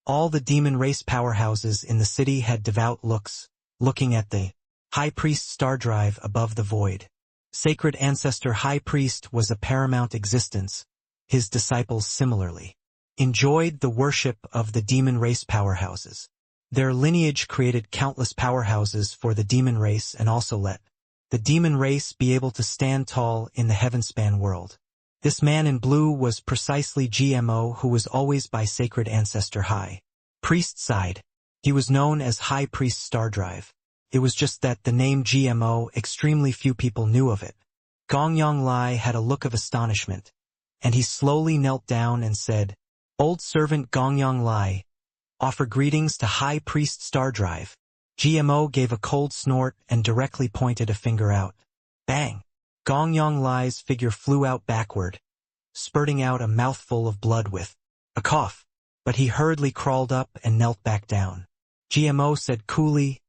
All the demon race powerhouses in the city had devout looks, looking at the High Priest Star Drive above the void. Sacred Ancestor High Priest was a paramount existence. His disciples similarly enjoyed the worship of the demon race powerhouses. Their lineage created countless powerhouses for the demon race and also let the demon race be able to stand tall in the heavenspan world. This man in blue was precisely GMO, who was always by Sacred Ancestor High Priest's side. He was known as High Priest Star Drive. It was just that the name GMO, extremely few people knew of it. Gongyang Lai had a look of astonishment, and he slowly knelt down and said, "Old servant Gongyang Lai, offer greetings to High Priest Star Drive." GMO gave a cold snort and directly pointed a finger out. Bang! Gongyang Lai's figure flew out backward, spurting out a mouthful of blood with a cough, but he hurriedly crawled up and knelt back down. GMO said coolly,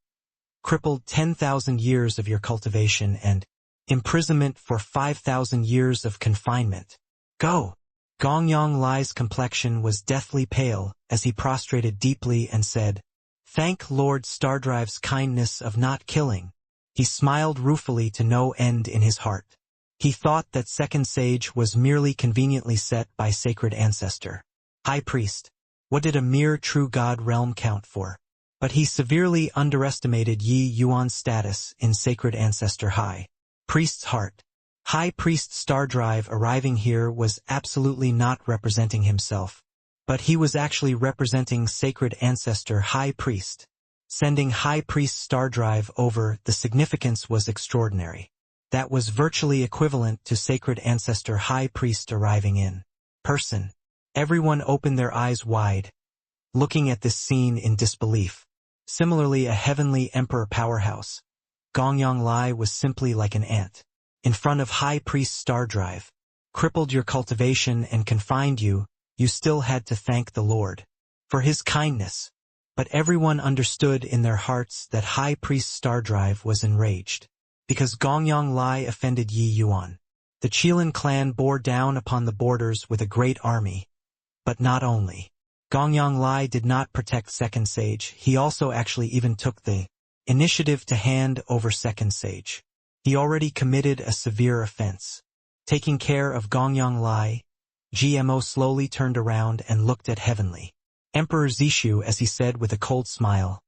"Crippled 10,000 years of your cultivation and imprisonment for 5,000 years of confinement. Go!" Gongyang Lai's complexion was deathly pale as he prostrated deeply and said, "Thank Lord Stardrive's kindness of not killing." He smiled ruefully to no end in his heart. He thought that second sage was merely conveniently set by Sacred Ancestor High Priest. What did a mere true god realm count for? But he severely underestimated Yi Yuan's status in Sacred Ancestor High Priest's heart. High Priest Star Drive arriving here was absolutely not representing himself. But he was actually representing sacred ancestor High Priest. Sending High Priest Star Drive over, the significance was extraordinary. That was virtually equivalent to sacred ancestor High Priest arriving in person. Everyone opened their eyes wide, looking at this scene in disbelief. Similarly, a heavenly emperor powerhouse, Gongyang Lai, was simply like an ant in front of High Priest Star Drive. Crippled your cultivation and confined you, you still had to thank the Lord for his kindness. But everyone understood in their hearts that High Priest Star Drive was enraged, because Gongyang Lai offended Yi Yuan. The Qilin clan bore down upon the borders with a great army. But not only. Gongyang Lai did not protect Second Sage, he also actually even took the initiative to hand over Second Sage. He already committed a severe offense. Taking care of Gongyang Lai, GMO slowly turned around and looked at Heavenly Emperor Zishu as he said with a cold smile,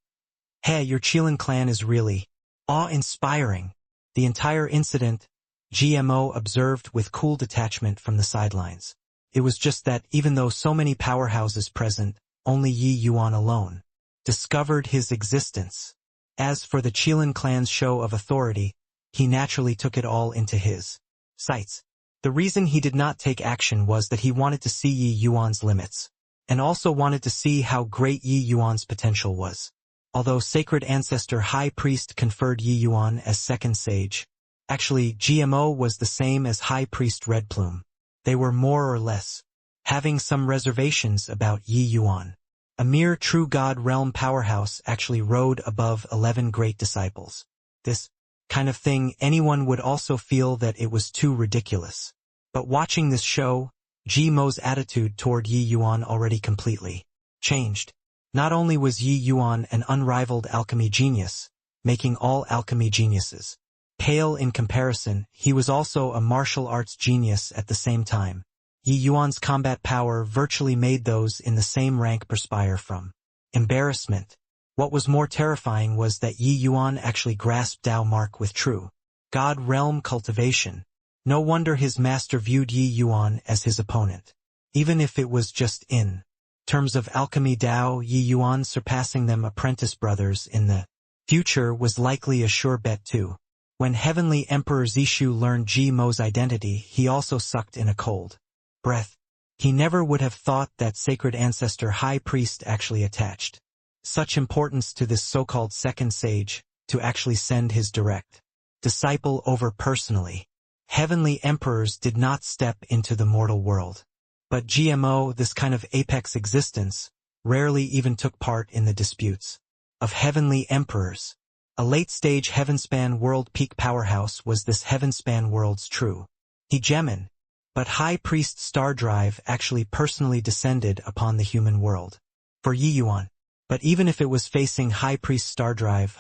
"Hey, your Qilin clan is really awe-inspiring." The entire incident, GMO observed with cool detachment from the sidelines. It was just that even though so many powerhouses present, only Yi Yuan alone discovered his existence. As for the Qilin clan's show of authority, he naturally took it all into his sights. The reason he did not take action was that he wanted to see Yi Yuan's limits, and also wanted to see how great Yi Yuan's potential was. Although sacred ancestor High Priest conferred Yi Yuan as second sage, actually GMO was the same as High Priest Red Plume. They were more or less having some reservations about Yi Yuan. A mere true God realm powerhouse actually rode above 11 great disciples. This kind of thing, anyone would also feel that it was too ridiculous. But watching this show, GMO's attitude toward Yi Yuan already completely changed. Not only was Yi Yuan an unrivaled alchemy genius, making all alchemy geniuses pale in comparison, he was also a martial arts genius at the same time. Yi Yuan's combat power virtually made those in the same rank perspire from embarrassment. What was more terrifying was that Yi Yuan actually grasped Dao Mark with true God realm cultivation. No wonder his master viewed Yi Yuan as his opponent. Even if it was just in terms of alchemy Dao, Yi Yuan surpassing them apprentice brothers in the future was likely a sure bet too. When Heavenly Emperor Zishu learned GMO's identity, he also sucked in a cold breath. He never would have thought that sacred ancestor High Priest actually attached such importance to this so-called second sage, to actually send his direct disciple over personally. Heavenly emperors did not step into the mortal world. But GMO, this kind of apex existence, rarely even took part in the disputes of heavenly emperors. A late-stage Heavenspan world peak powerhouse was this Heavenspan world's true hegemon. But High Priest Star Drive actually personally descended upon the human world for Yi Yuan. But even if it was facing High Priest Star Drive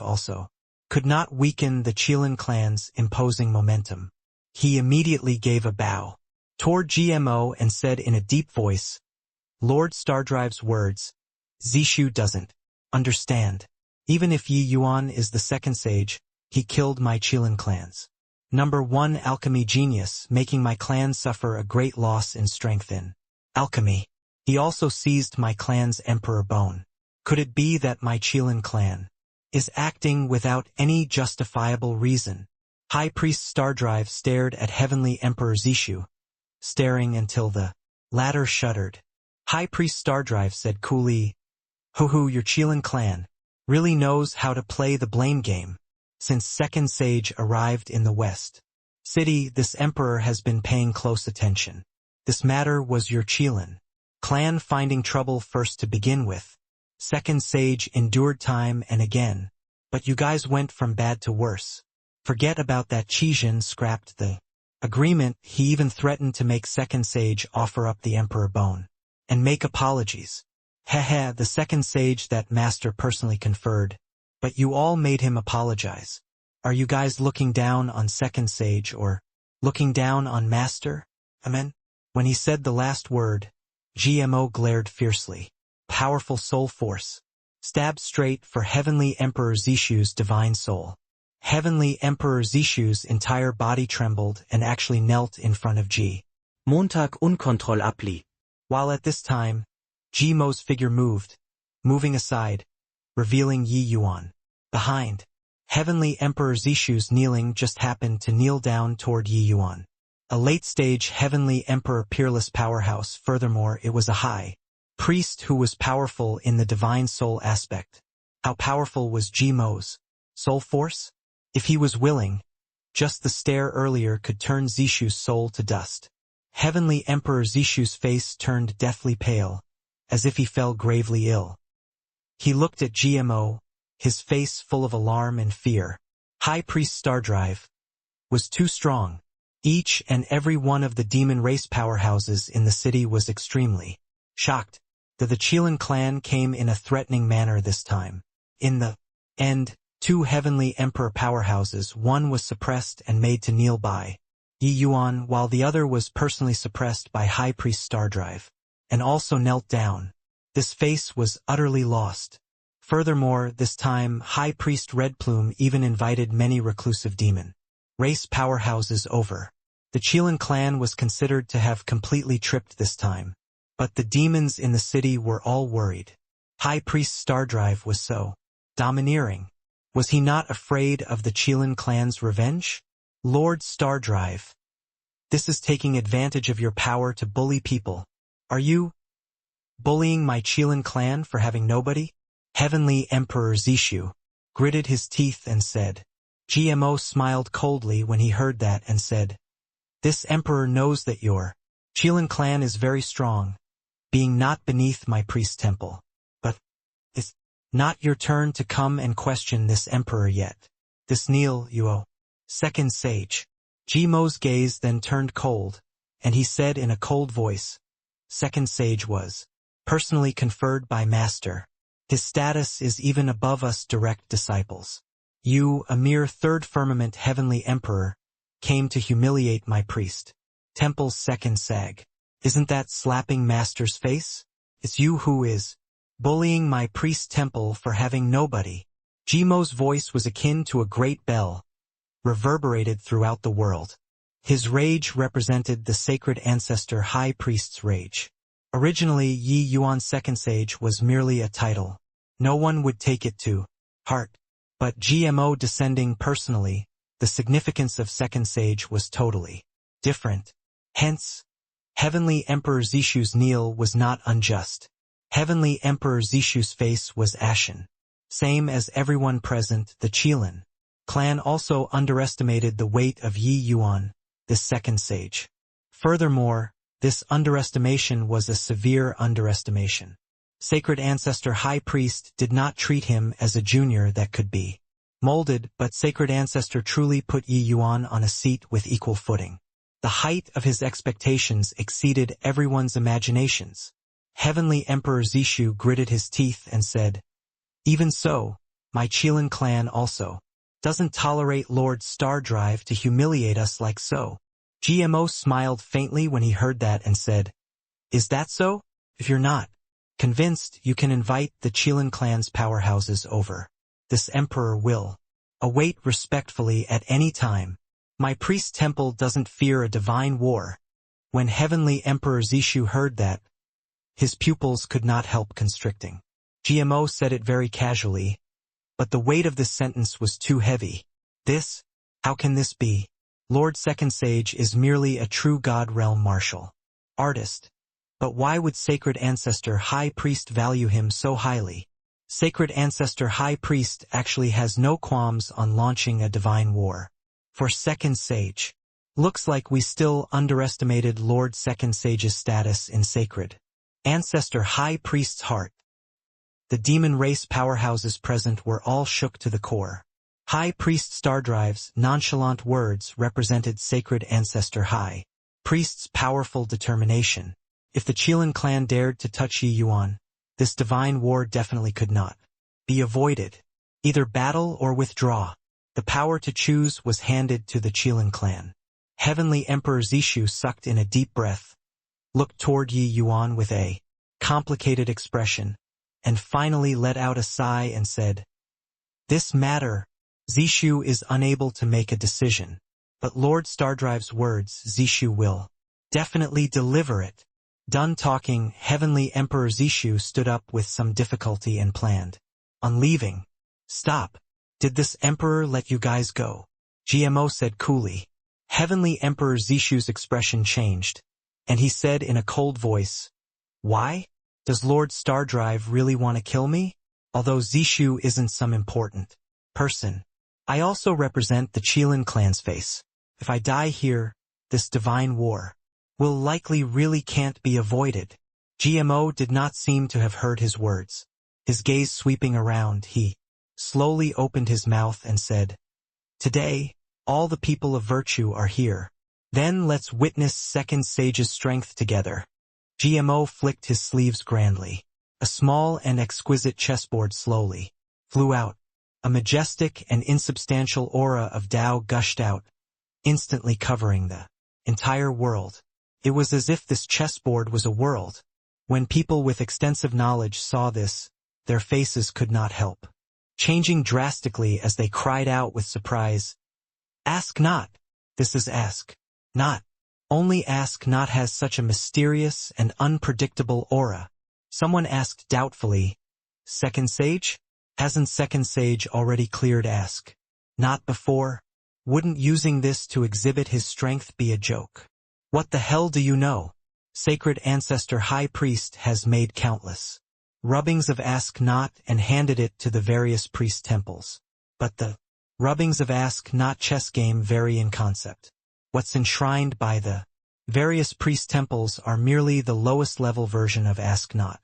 also could not weaken the Qilin clan's imposing momentum. He immediately gave a bow toward GMO and said in a deep voice, "Lord Stardrive's words, Zishu doesn't understand. Even if Yi Yuan is the second sage, he killed my Qilin clan's #1 alchemy genius, making my clan suffer a great loss in strength in alchemy. He also seized my clan's emperor bone. Could it be that my Qilin clan is acting without any justifiable reason?" High Priest Stardrive stared at Heavenly Emperor Zishu, staring until the latter shuddered. High Priest Stardrive said coolly, "Hoo-hoo, your Qilin clan really knows how to play the blame game. Since Second Sage arrived in the West City, this emperor has been paying close attention. This matter was your Qilin clan finding trouble first to begin with. Second Sage endured time and again, but you guys went from bad to worse. Forget about that. Qijin scrapped the agreement. He even threatened to make Second Sage offer up the emperor bone and make apologies. Heh, the second sage that master personally conferred, but you all made him apologize. Are you guys looking down on second sage or looking down on master? Amen." When he said the last word, GMO glared fiercely. Powerful soul force stabbed straight for Heavenly Emperor Zishu's divine soul. Heavenly Emperor Zishu's entire body trembled and actually knelt in front of G. Montag unkontrollably. While at this time, Jimo's figure moved, moving aside, revealing Yi Yuan. Behind, Heavenly Emperor Zishu's kneeling just happened to kneel down toward Yi Yuan. A late-stage Heavenly Emperor Peerless powerhouse. Furthermore, it was a high priest who was powerful in the divine soul aspect. How powerful was Jimo's soul force? If he was willing, just the stare earlier could turn Zishu's soul to dust. Heavenly Emperor Zishu's face turned deathly pale, as if he fell gravely ill. He looked at GMO, his face full of alarm and fear. High Priest Stardrive was too strong. Each and every one of the demon race powerhouses in the city was extremely shocked. The Qilin clan came in a threatening manner this time. In the end, two Heavenly Emperor powerhouses, one was suppressed and made to kneel by Yi Yuan, while the other was personally suppressed by High Priest Stardrive, and also knelt down. This face was utterly lost. Furthermore, this time, High Priest Red Plume even invited many reclusive demon race powerhouses over. The Qilin clan was considered to have completely tripped this time, but the demons in the city were all worried. High Priest Stardrive was so domineering. Was he not afraid of the Qilin clan's revenge? Lord Stardrive, this is taking advantage of your power to bully people. Are you bullying my Qilin clan for having nobody? Heavenly Emperor Zishu gritted his teeth and said. GMO smiled coldly when he heard that and said, "This emperor knows that your Qilin clan is very strong, being not beneath my priest temple. But it's not your turn to come and question this emperor yet. This kneel, Yuo." Second sage. Jimo's gaze then turned cold, and he said in a cold voice, "Second sage was personally conferred by Master. His status is even above us direct disciples. You, a mere third firmament Heavenly Emperor, came to humiliate my priest temple's second sag. Isn't that slapping Master's face? It's you who is bullying my priest temple for having nobody." Jimo's voice was akin to a great bell, reverberated throughout the world. His rage represented the sacred ancestor High Priest's rage. Originally, Yi Yuan Second Sage was merely a title. No one would take it to heart. But GMO descending personally, the significance of Second Sage was totally different. Hence, Heavenly Emperor Zishu's kneel was not unjust. Heavenly Emperor Zishu's face was ashen. Same as everyone present, the Qilin clan also underestimated the weight of Yi Yuan, the Second Sage. Furthermore, this underestimation was a severe underestimation. Sacred Ancestor High Priest did not treat him as a junior that could be molded, but Sacred Ancestor truly put Yi Yuan on a seat with equal footing. The height of his expectations exceeded everyone's imaginations. Heavenly Emperor Zishu gritted his teeth and said, "Even so, my Qilin clan also doesn't tolerate Lord Stardrive to humiliate us like so." GMO smiled faintly when he heard that and said, "Is that so? If you're not convinced, you can invite the Qilin clan's powerhouses over. This emperor will await respectfully at any time. My priest temple doesn't fear a divine war." When Heavenly Emperor Zishu heard that, his pupils could not help constricting. GMO said it very casually, but the weight of this sentence was too heavy. How can this be? Lord Second Sage is merely a true God realm martial artist. But why would Sacred Ancestor High Priest value him so highly? Sacred Ancestor High Priest actually has no qualms on launching a divine war. For Second Sage, looks like we still underestimated Lord Second Sage's status in Sacred Ancestor High Priest's heart. The demon race powerhouses present were all shook to the core. High Priest Stardrive's nonchalant words represented Sacred Ancestor High Priest's powerful determination. If the Qilin clan dared to touch Yi Yuan, this divine war definitely could not be avoided. Either battle or withdraw. The power to choose was handed to the Qilin clan. Heavenly Emperor Zishu sucked in a deep breath, looked toward Yi Yuan with a complicated expression, and finally let out a sigh and said, "This matter, Zishu is unable to make a decision, but Lord Stardrive's words, Zishu will definitely deliver it." Done talking, Heavenly Emperor Zishu stood up with some difficulty and planned on leaving. Stop. Did this emperor let you guys go? GMO said coolly. Heavenly Emperor Zishu's expression changed, and he said in a cold voice, why? Does Lord Stardrive really want to kill me? Although Zishu isn't some important person, I also represent the Qilin clan's face. If I die here, this divine war will likely really can't be avoided. GMO did not seem to have heard his words. His gaze sweeping around, he slowly opened his mouth and said, today, all the people of virtue are here. Then let's witness Second Sage's strength together. GMO flicked his sleeves grandly. A small and exquisite chessboard slowly flew out. A majestic and insubstantial aura of Tao gushed out, instantly covering the entire world. It was as if this chessboard was a world. When people with extensive knowledge saw this, their faces could not help changing drastically as they cried out with surprise, Ask Not. This is Ask Not. Only Ask Not has such a mysterious and unpredictable aura. Someone asked doubtfully, Second Sage? Hasn't Second Sage already cleared Ask Not before? Wouldn't using this to exhibit his strength be a joke? What the hell do you know? Sacred Ancestor High Priest has made countless rubbings of Ask Not and handed it to the various priest temples. But the rubbings of Ask Not chess game vary in concept. What's enshrined by the various priest temples are merely the lowest level version of Ask Not.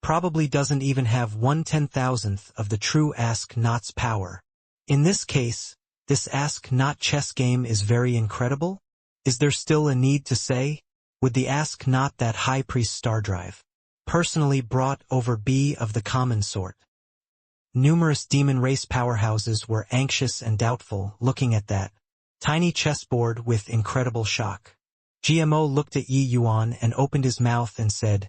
Probably doesn't even have 1/10,000th of the true Ask Not's power. In this case, this Ask Not chess game is very incredible? Is there still a need to say? Would the Ask Not that High Priest Stardrive personally brought over be of the common sort? Numerous demon race powerhouses were anxious and doubtful looking at that tiny chessboard with incredible shock. GMO looked at Yi Yuan and opened his mouth and said,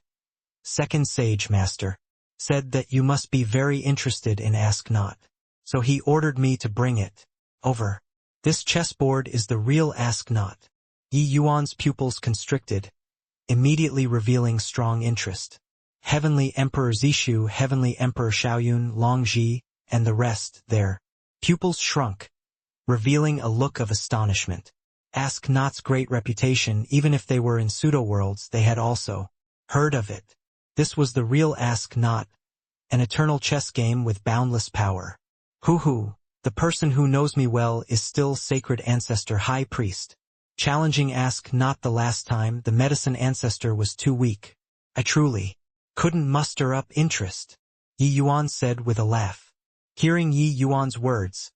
Second Sage Master said that you must be very interested in Ask Not. So he ordered me to bring it over. This chessboard is the real Ask Not. Yi Yuan's pupils constricted, immediately revealing strong interest. Heavenly Emperor Zishu, Heavenly Emperor Xiaoyun, Longji, and the rest, their pupils shrunk, revealing a look of astonishment. Ask Not's great reputation, even if they were in pseudo-worlds, they had also heard of it. This was the real Ask Not, an eternal chess game with boundless power. Hoo-hoo, the person who knows me well is still Sacred Ancestor High Priest. Challenging Ask Not the last time, the Medicine Ancestor was too weak. I truly couldn't muster up interest, Yi Yuan said with a laugh. Hearing Yi Yuan's words,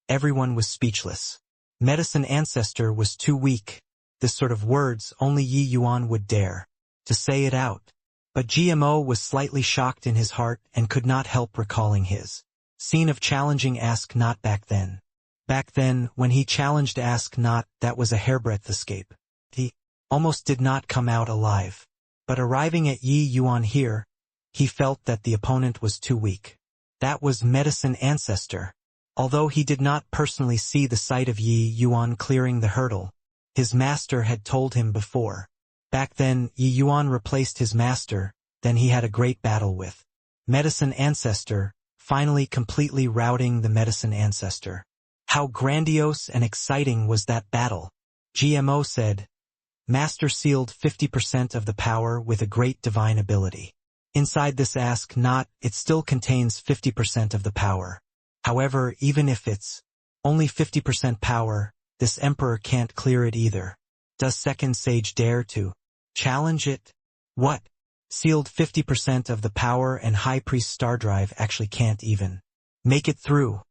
everyone was speechless. Medicine Ancestor was too weak. This sort of words only Yi Yuan would dare to say it out. But GMO was slightly shocked in his heart and could not help recalling his scene of challenging Ask Not back then. Back then, when he challenged Ask Not, that was a hairbreadth escape. He almost did not come out alive. But arriving at Yi Yuan here, he felt that the opponent was too weak. That was Medicine Ancestor. Although he did not personally see the sight of Yi Yuan clearing the hurdle, his master had told him before. Back then, Yi Yuan replaced his master, then he had a great battle with Medicine Ancestor, finally completely routing the Medicine Ancestor. How grandiose and exciting was that battle? GMO said, Master sealed 50% of the power with a great divine ability. Inside this Ask Not, it still contains 50% of the power. However, even if it's only 50% power, this Emperor can't clear it either. Does Second Sage dare to challenge it? What? Sealed 50% of the power and High Priest Stardrive actually can't even make it through.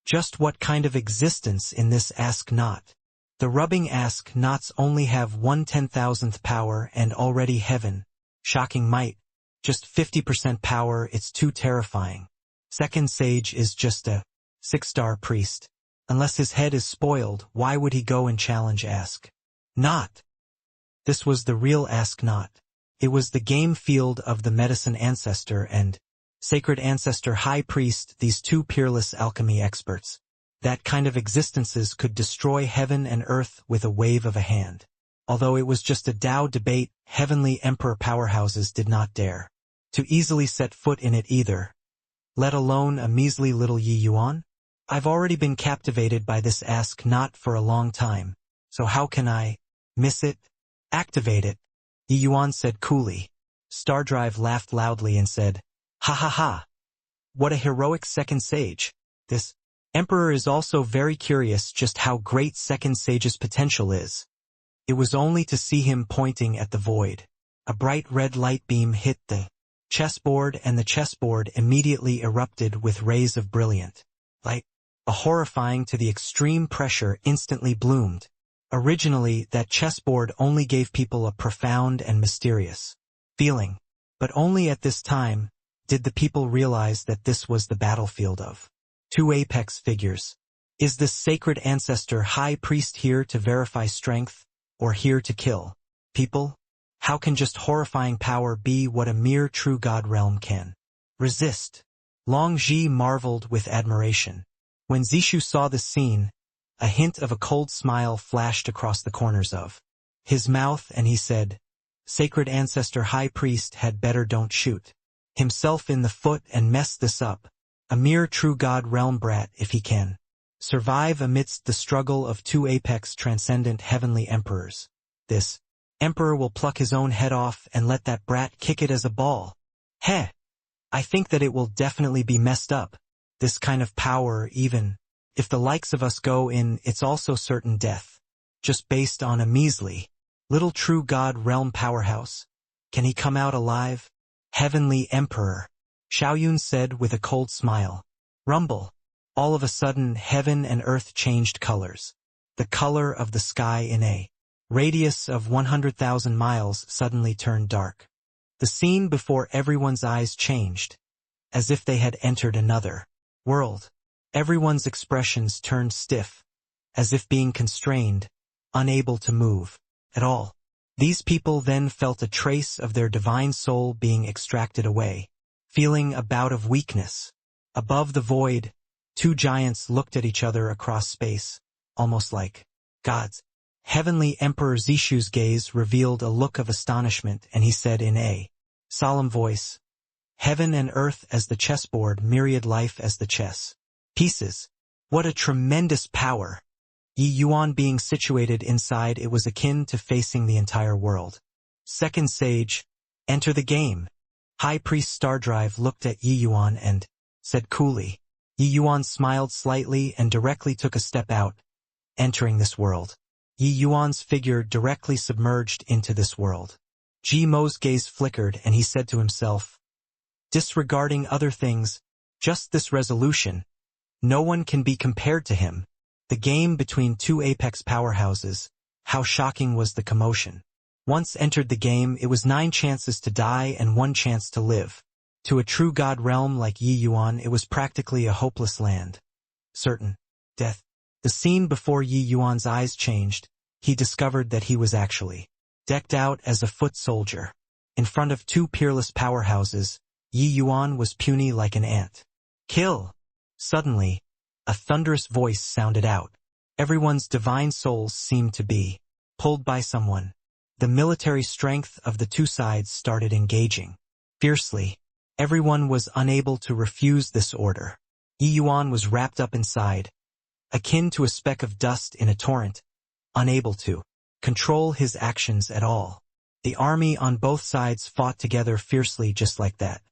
Just what kind of existence in this Ask Not? The rubbing Ask Nots only have 1/10,000th power and already heaven. Shocking might. Just 50% power, it's too terrifying. Second Sage is just a 6-star priest. Unless his head is spoiled, why would he go and challenge Ask Not? This was the real Ask Not. It was the game field of the Medicine Ancestor and Sacred Ancestor High Priest, these two peerless alchemy experts. That kind of existences could destroy heaven and earth with a wave of a hand. Although it was just a Tao debate, heavenly emperor powerhouses did not dare to easily set foot in it either, let alone a measly little Yi Yuan. I've already been captivated by this ask not for a long time, so how can I miss it? Activate it, Yi Yuan said coolly. Stardrive laughed loudly and said, ha ha ha. What a heroic second sage. This emperor is also very curious just how great second sage's potential is. It was only to see him pointing at the void. A bright red light beam hit the chessboard and the chessboard immediately erupted with rays of brilliant light. A horrifying to the extreme pressure instantly bloomed. Originally, that chessboard only gave people a profound and mysterious feeling, but only at this time did the people realize that this was the battlefield of two apex figures. Is this sacred ancestor high priest here to verify strength, or here to kill people? How can just horrifying power be what a mere true god realm can resist? Long Ji marveled with admiration. When Zishu saw this scene, a hint of a cold smile flashed across the corners of his mouth and he said, Sacred ancestor high priest had better don't shoot himself in the foot and mess this up. A mere true god realm brat if he can survive amidst the struggle of two apex transcendent heavenly emperors. This emperor will pluck his own head off and let that brat kick it as a ball. Heh! I think that it will definitely be messed up. This kind of power, even if the likes of us go in, it's also certain death. Just based on a measly little true god realm powerhouse. Can he come out alive? Heavenly Emperor, Xiaoyun said with a cold smile. Rumble. All of a sudden, heaven and earth changed colors. The color of the sky in a radius of 100,000 miles suddenly turned dark. The scene before everyone's eyes changed, as if they had entered another world. Everyone's expressions turned stiff, as if being constrained, unable to move at all. These people then felt a trace of their divine soul being extracted away, feeling a bout of weakness. Above the void, two giants looked at each other across space, almost like gods. Heavenly Emperor Zishu's gaze revealed a look of astonishment, and he said in a solemn voice, Heaven and earth as the chessboard, myriad life as the chess pieces. What a tremendous power! Yi Yuan being situated inside it was akin to facing the entire world. Second sage, enter the game. High Priest Stardrive looked at Yi Yuan and said coolly. Yi Yuan smiled slightly and directly took a step out, entering this world. Yi Yuan's figure directly submerged into this world. Ji Mo's gaze flickered and he said to himself, disregarding other things, just this resolution, no one can be compared to him. The game between two apex powerhouses, how shocking was the commotion. Once entered the game, it was 9 chances to die and 1 chance to live. To a true god realm like Yi Yuan, it was practically a hopeless land. Certain death. The scene before Yi Yuan's eyes changed. He discovered that he was actually decked out as a foot soldier. In front of two peerless powerhouses, Yi Yuan was puny like an ant. Kill! Suddenly, a thunderous voice sounded out. Everyone's divine souls seemed to be pulled by someone. The military strength of the two sides started engaging fiercely. Everyone was unable to refuse this order. Yi Yuan was wrapped up inside, akin to a speck of dust in a torrent, unable to control his actions at all. The army on both sides fought together fiercely just like that.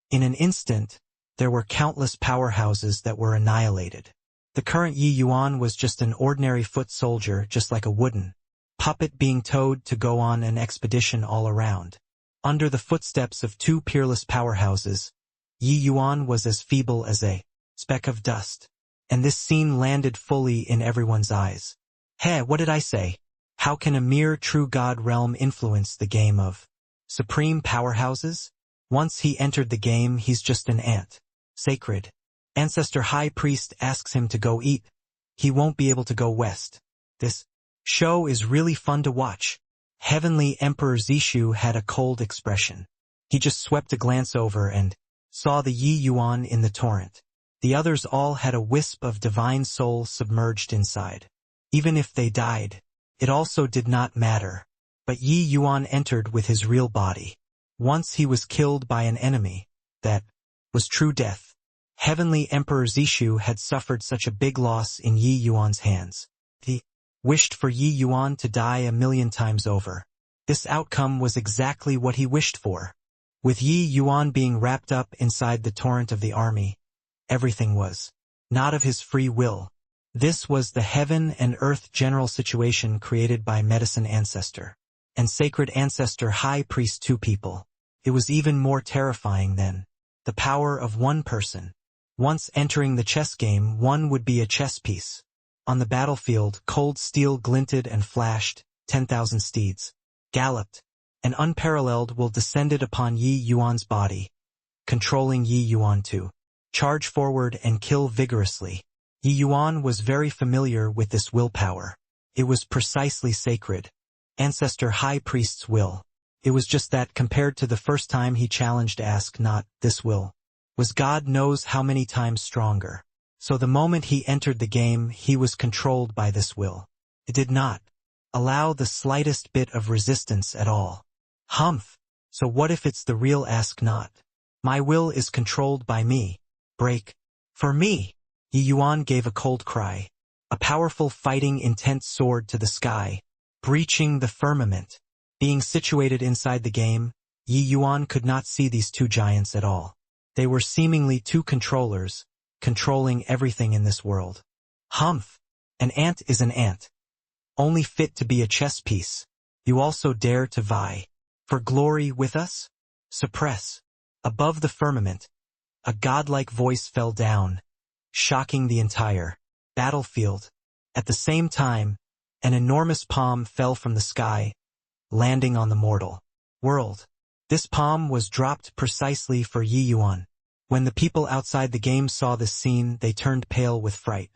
In an instant, there were countless powerhouses that were annihilated. The current Yi Yuan was just an ordinary foot soldier, just like a wooden puppet being towed to go on an expedition all around. Under the footsteps of two peerless powerhouses, Yi Yuan was as feeble as a speck of dust. And this scene landed fully in everyone's eyes. Hey, what did I say? How can a mere true god realm influence the game of supreme powerhouses? Once he entered the game, he's just an ant. Sacred ancestor high priest asks him to go eat. He won't be able to go west. This show is really fun to watch. Heavenly Emperor Zishu had a cold expression. He just swept a glance over and saw the Yi Yuan in the torrent. The others all had a wisp of divine soul submerged inside. Even if they died, it also did not matter. But Yi Yuan entered with his real body. Once he was killed by an enemy. That was true death. Heavenly Emperor Zishu had suffered such a big loss in Yi Yuan's hands. He wished for Yi Yuan to die 1,000,000 times over. This outcome was exactly what he wished for. With Yi Yuan being wrapped up inside the torrent of the army, everything was not of his free will. This was the heaven and earth general situation created by Medicine Ancestor and Sacred Ancestor High Priest, two people. It was even more terrifying than the power of one person. Once entering the chess game, one would be a chess piece. On the battlefield, cold steel glinted and flashed, 10,000 steeds galloped, and unparalleled will descended upon Yi Yuan's body, controlling Yi Yuan to charge forward and kill vigorously. Yi Yuan was very familiar with this willpower. It was precisely Sacred Ancestor High Priest's will. It was just that compared to the first time he challenged Ask Not, this will was God knows how many times stronger. So the moment he entered the game, he was controlled by this will. It did not allow the slightest bit of resistance at all. Humph! So what if it's the real Ask Not? My will is controlled by me. Break. For me! Yi Yuan gave a cold cry. A powerful fighting intent soared to the sky, breaching the firmament. Being situated inside the game, Yi Yuan could not see these two giants at all. They were seemingly two controllers, controlling everything in this world. Humph! An ant is an ant. Only fit to be a chess piece. You also dare to vie for glory with us? Suppress. Above the firmament, a godlike voice fell down, shocking the entire battlefield. At the same time, an enormous palm fell from the sky, landing on the mortal world. This palm was dropped precisely for Yi Yuan. When the people outside the game saw this scene, they turned pale with fright.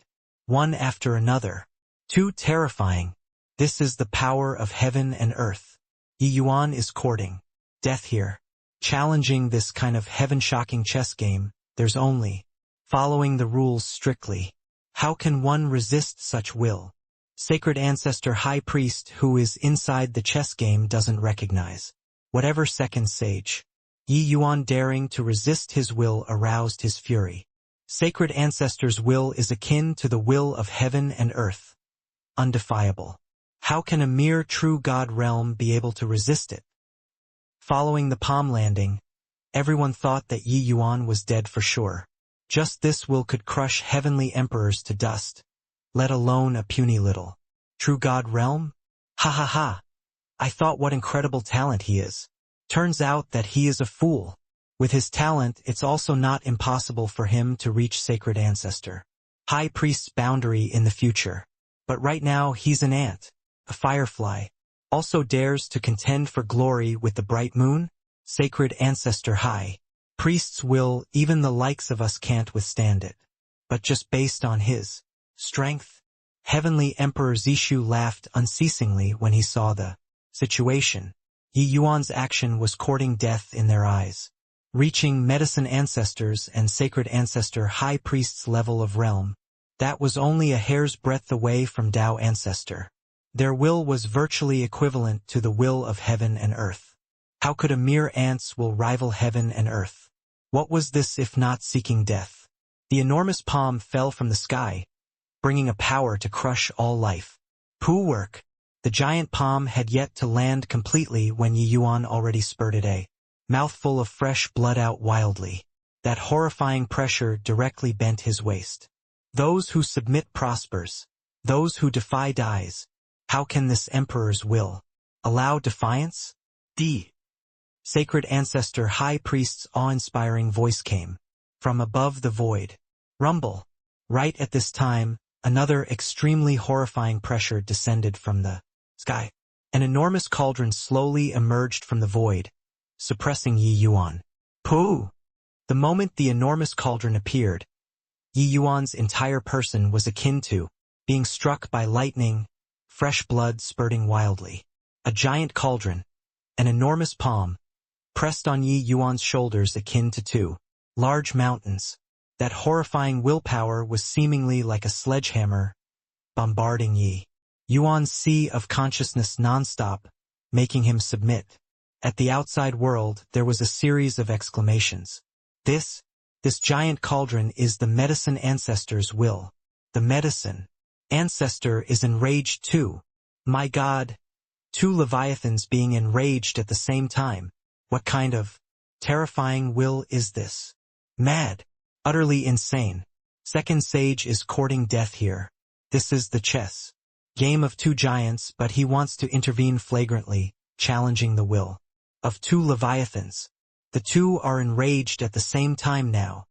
One after another. Too terrifying. This is the power of heaven and earth. Yi Yuan is courting death here. Challenging this kind of heaven-shocking chess game, there's only following the rules strictly. How can one resist such will? Sacred Ancestor High Priest who is inside the chess game doesn't recognize whatever second sage. Yi Yuan daring to resist his will aroused his fury. Sacred Ancestor's will is akin to the will of heaven and earth. Undefiable. How can a mere true God realm be able to resist it? Following the palm landing, everyone thought that Yi Yuan was dead for sure. Just this will could crush heavenly emperors to dust, let alone a puny little true God realm? Ha ha ha! I thought what incredible talent he is. Turns out that he is a fool. With his talent, it's also not impossible for him to reach Sacred Ancestor High Priest's boundary in the future. But right now he's an ant, a firefly. Also dares to contend for glory with the bright moon? Sacred Ancestor High Priest's will, even the likes of us can't withstand it. But just based on his strength? Heavenly Emperor Zishu laughed unceasingly when he saw the situation. Yi Yuan's action was courting death in their eyes. Reaching Medicine Ancestors and Sacred Ancestor High Priest's level of realm, that was only a hair's breadth away from Tao Ancestor. Their will was virtually equivalent to the will of heaven and earth. How could a mere ant's will rival heaven and earth? What was this if not seeking death? The enormous palm fell from the sky, bringing a power to crush all life. Pooh work! The giant palm had yet to land completely when Yi Yuan already spurted a mouthful of fresh blood out wildly. That horrifying pressure directly bent his waist. Those who submit prospers. Those who defy dies. How can this emperor's will allow defiance? Sacred Ancestor High Priest's awe-inspiring voice came from above the void. Rumble. Right at this time, another extremely horrifying pressure descended from the sky. An enormous cauldron slowly emerged from the void, suppressing Yi Yuan. Pooh! The moment the enormous cauldron appeared, Yi Yuan's entire person was akin to being struck by lightning, fresh blood spurting wildly. A giant cauldron, an enormous palm, pressed on Yi Yuan's shoulders akin to two large mountains. That horrifying willpower was seemingly like a sledgehammer, bombarding Yi Yuan's sea of consciousness non-stop. making him submit. At the outside world, there was a series of exclamations. This giant cauldron is the medicine ancestor's will. The medicine ancestor is enraged too. My God! Two leviathans being enraged at the same time. What kind of terrifying will is this? Mad. Utterly insane. Second sage is courting death here. This is the chess game of two giants, but he wants to intervene flagrantly, challenging the will of two leviathans. The two are enraged at the same time now.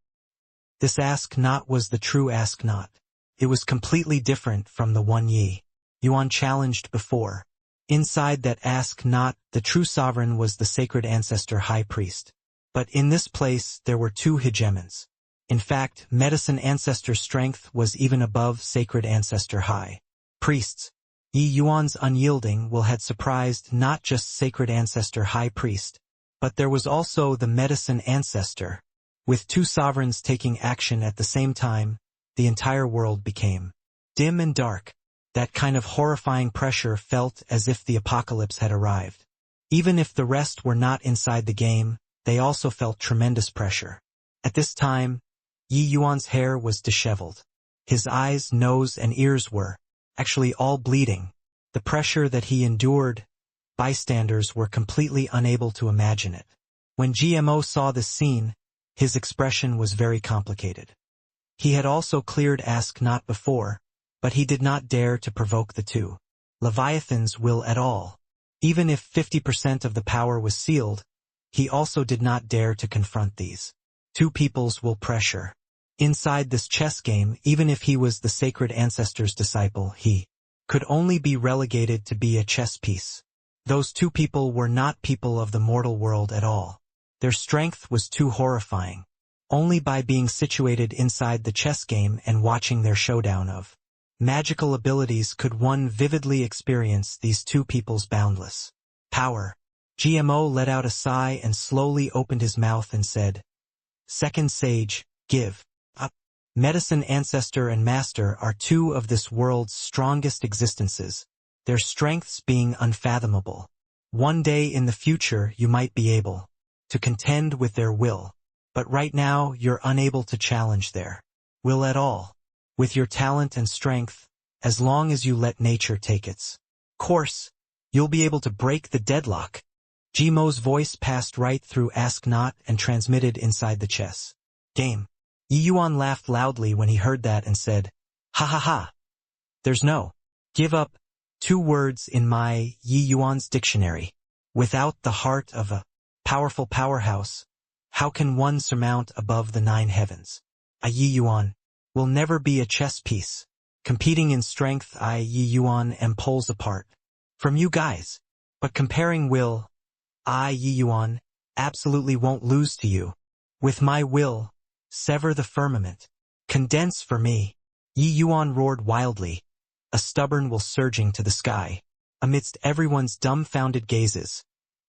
This ask not was the true ask not. It was completely different from the one Yi Yuan challenged before. Inside that ask not, the true sovereign was the sacred ancestor high priest. But in this place there were two hegemons. In fact, medicine ancestor strength was even above sacred ancestor high priests. Yi Yuan's unyielding will had surprised not just sacred ancestor high priest, but there was also the medicine ancestor. With two sovereigns taking action at the same time, the entire world became dim and dark. That kind of horrifying pressure felt as if the apocalypse had arrived. Even if the rest were not inside the game, they also felt tremendous pressure. At this time, Yi Yuan's hair was disheveled. His eyes, nose, and ears were actually all bleeding. The pressure that he endured, bystanders were completely unable to imagine it. When GMO saw this scene, his expression was very complicated. He had also cleared ask not before, but he did not dare to provoke the two Leviathans' will at all. Even if 50% of the power was sealed, he also did not dare to confront these two people's will pressure. Inside this chess game, even if he was the sacred ancestor's disciple, he could only be relegated to be a chess piece. Those two people were not people of the mortal world at all. Their strength was too horrifying. Only by being situated inside the chess game and watching their showdown of magical abilities could one vividly experience these two people's boundless power. GMO let out a sigh and slowly opened his mouth and said, "Second sage, give up. Medicine ancestor and master are two of this world's strongest existences, their strengths being unfathomable. One day in the future you might be able to contend with their will, but right now you're unable to challenge their will at all. With your talent and strength, as long as you let nature take its course, you'll be able to break the deadlock." GMO's voice passed right through Ask Not and transmitted inside the chess game. Yi Yuan laughed loudly when he heard that and said, "Ha ha ha. There's no give up. Two words in my Yi Yuan's dictionary. Without the heart of a powerful powerhouse, how can one surmount above the 9 heavens? A Yi Yuan will never be a chess piece. Competing in strength, I Yi Yuan am poles apart from you guys. But comparing will, I Yi Yuan absolutely won't lose to you. With my will, sever the firmament. Condense for me." Yi Yuan roared wildly, a stubborn will surging to the sky. Amidst everyone's dumbfounded gazes,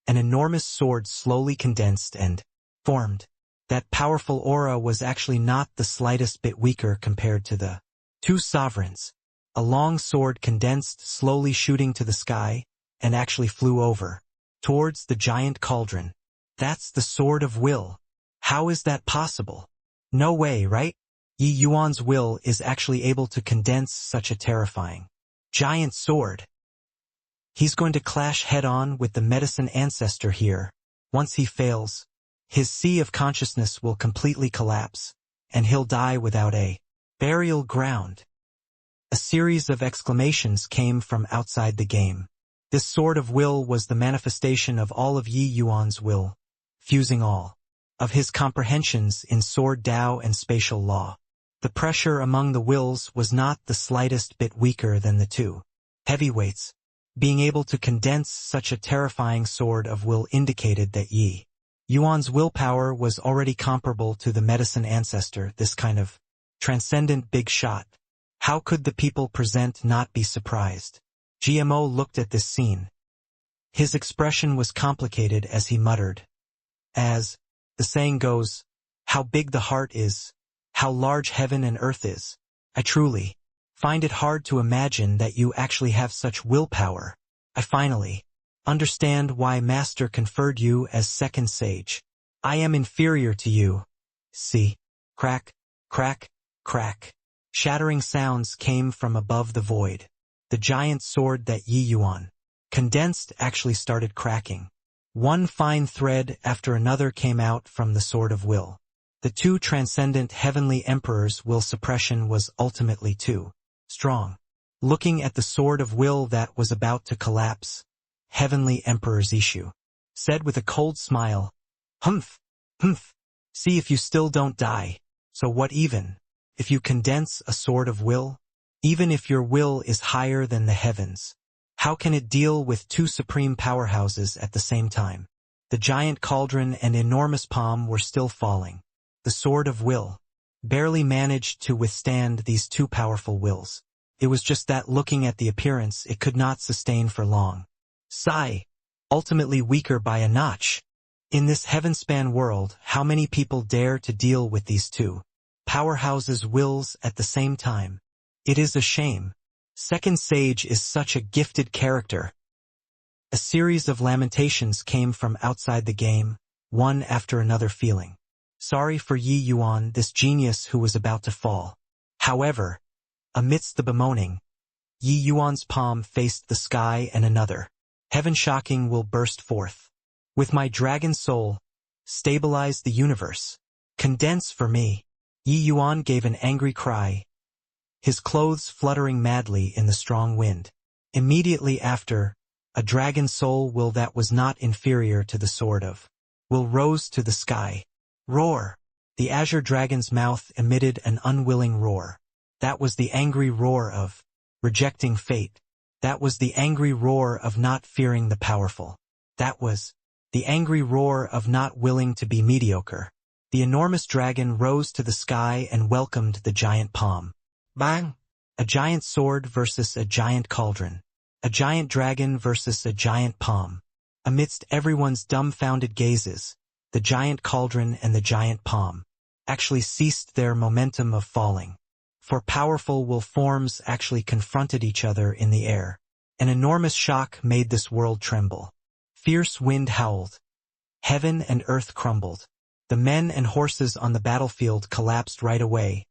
an enormous sword slowly condensed and formed. That powerful aura was actually not the slightest bit weaker compared to the two sovereigns. A long sword condensed, slowly shooting to the sky, and actually flew over towards the giant cauldron. That's the sword of will. How is that possible? No way, right? Yi Yuan's will is actually able to condense such a terrifying giant sword. He's going to clash head-on with the medicine ancestor here. Once he fails, his sea of consciousness will completely collapse, and he'll die without a burial ground. A series of exclamations came from outside the game. This sword of will was the manifestation of all of Yi Yuan's will, fusing all of his comprehensions in sword Tao and spatial law. The pressure among the wills was not the slightest bit weaker than the two heavyweights. Being able to condense such a terrifying sword of will indicated that Yi Yuan's willpower was already comparable to the medicine ancestor, this kind of transcendent big shot. How could the people present not be surprised? GMO looked at this scene. His expression was complicated as he muttered, as the saying goes, how big the heart is, how large heaven and earth is. I truly find it hard to imagine that you actually have such willpower. I finally Understand why Master conferred you as second sage. I am inferior to you. See. Crack, crack, crack. Shattering sounds came from above the void. The giant sword that Yi Yuan condensed actually started cracking. One fine thread after another came out from the sword of will. The two transcendent heavenly emperors' will suppression was ultimately too strong. Looking at the sword of will that was about to collapse, Heavenly Emperor Zishu said with a cold smile, "Humph, humph, see if you still don't die. So what even if you condense a sword of will? Even if your will is higher than the heavens, how can it deal with two supreme powerhouses at the same time?" The giant cauldron and enormous palm were still falling. The sword of will barely managed to withstand these two powerful wills. It was just that looking at the appearance it could not sustain for long. Sigh, ultimately weaker by a notch. In this heavenspan world, how many people dare to deal with these two powerhouses' wills at the same time? It is a shame. Second Sage is such a gifted character. A series of lamentations came from outside the game, one after another feeling sorry for Yi Yuan, this genius who was about to fall. However, amidst the bemoaning, Yi Yuan's palm faced the sky and another heaven-shocking will burst forth. With my dragon soul, stabilize the universe. Condense for me. Yi Yuan gave an angry cry, his clothes fluttering madly in the strong wind. Immediately after, a dragon soul will that was not inferior to the sword of will rose to the sky. Roar! The azure dragon's mouth emitted an unwilling roar. That was the angry roar of rejecting fate. That was the angry roar of not fearing the powerful. That was the angry roar of not willing to be mediocre. The enormous dragon rose to the sky and welcomed the giant palm. Bang! A giant sword versus a giant cauldron. A giant dragon versus a giant palm. Amidst everyone's dumbfounded gazes, the giant cauldron and the giant palm actually ceased their momentum of falling. For powerful will forms actually confronted each other in the air. An enormous shock made this world tremble. Fierce wind howled. Heaven and earth crumbled. The men and horses on the battlefield collapsed right away,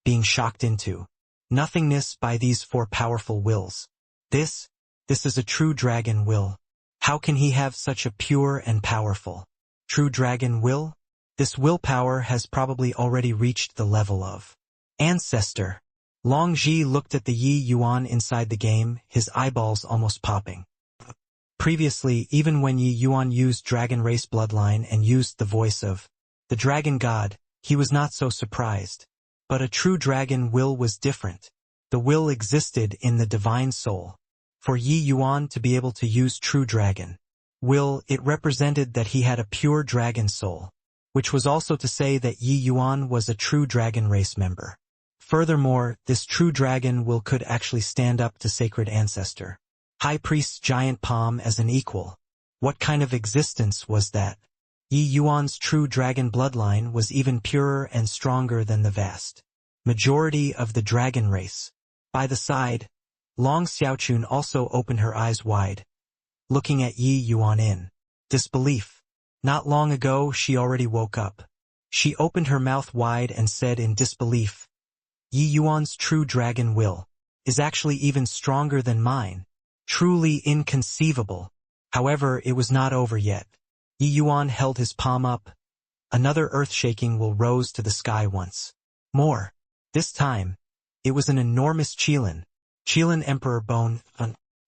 being shocked into nothingness by these four powerful wills. This is a true dragon will. How can he have such a pure and powerful true dragon will? This willpower has probably already reached the level of ancestor. Long Ji looked at the Yi Yuan inside the game, his eyeballs almost popping. Previously, even when Yi Yuan used dragon race bloodline and used the voice of the dragon god, he was not so surprised. But a true dragon will was different. The will existed in the divine soul. For Yi Yuan to be able to use true dragon will, it represented that he had a pure dragon soul, which was also to say that Yi Yuan was a true dragon race member. Furthermore, this true dragon will could actually stand up to sacred ancestor, high priest's giant palm as an equal. What kind of existence was that? Yi Yuan's true dragon bloodline was even purer and stronger than the vast majority of the dragon race. By the side, Long Xiaochun also opened her eyes wide, looking at Yi Yuan in disbelief. Not long ago she already woke up. She opened her mouth wide and said in disbelief, Yi Yuan's true dragon will is actually even stronger than mine. Truly inconceivable. However, it was not over yet. Yi Yuan held his palm up. Another earth-shaking will rose to the sky once more. This time, it was an enormous Qilin Emperor bone.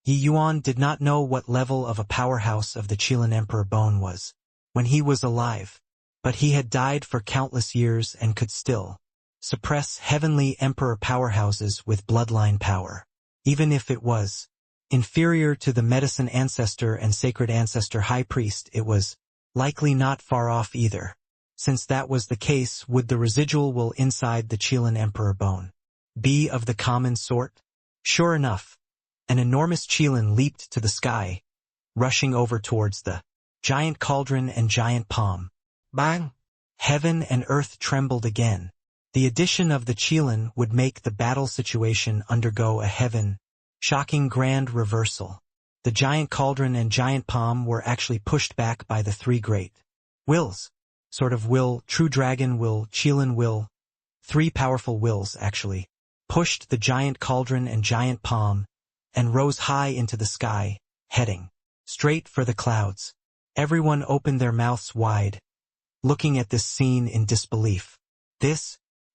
Yi Yuan did not know what level of a powerhouse of the Qilin Emperor bone was when he was alive, but he had died for countless years and could still suppress heavenly emperor powerhouses with bloodline power. Even if it was inferior to the medicine ancestor and sacred ancestor high priest, it was likely not far off either. Since that was the case, would the residual will inside the Qilin emperor bone be of the common sort? Sure enough, an enormous Qilin leaped to the sky, rushing over towards the giant cauldron and giant palm. Bang! Heaven and earth trembled again. The addition of the Qilin would make the battle situation undergo a heaven-shocking grand reversal. The giant cauldron and giant palm were actually pushed back by the three great wills. Sort of will, true dragon will, Qilin will. Three powerful wills, actually, pushed the giant cauldron and giant palm, and rose high into the sky, heading straight for the clouds. Everyone opened their mouths wide, looking at this scene in disbelief.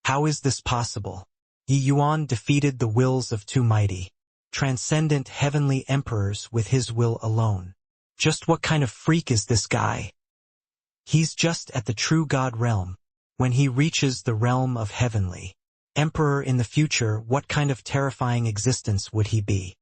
How is this possible? Yi Yuan defeated the wills of two mighty, transcendent heavenly emperors with his will alone. Just what kind of freak is this guy? He's just at the true God realm. When he reaches the realm of heavenly emperor in the future, what kind of terrifying existence would he be?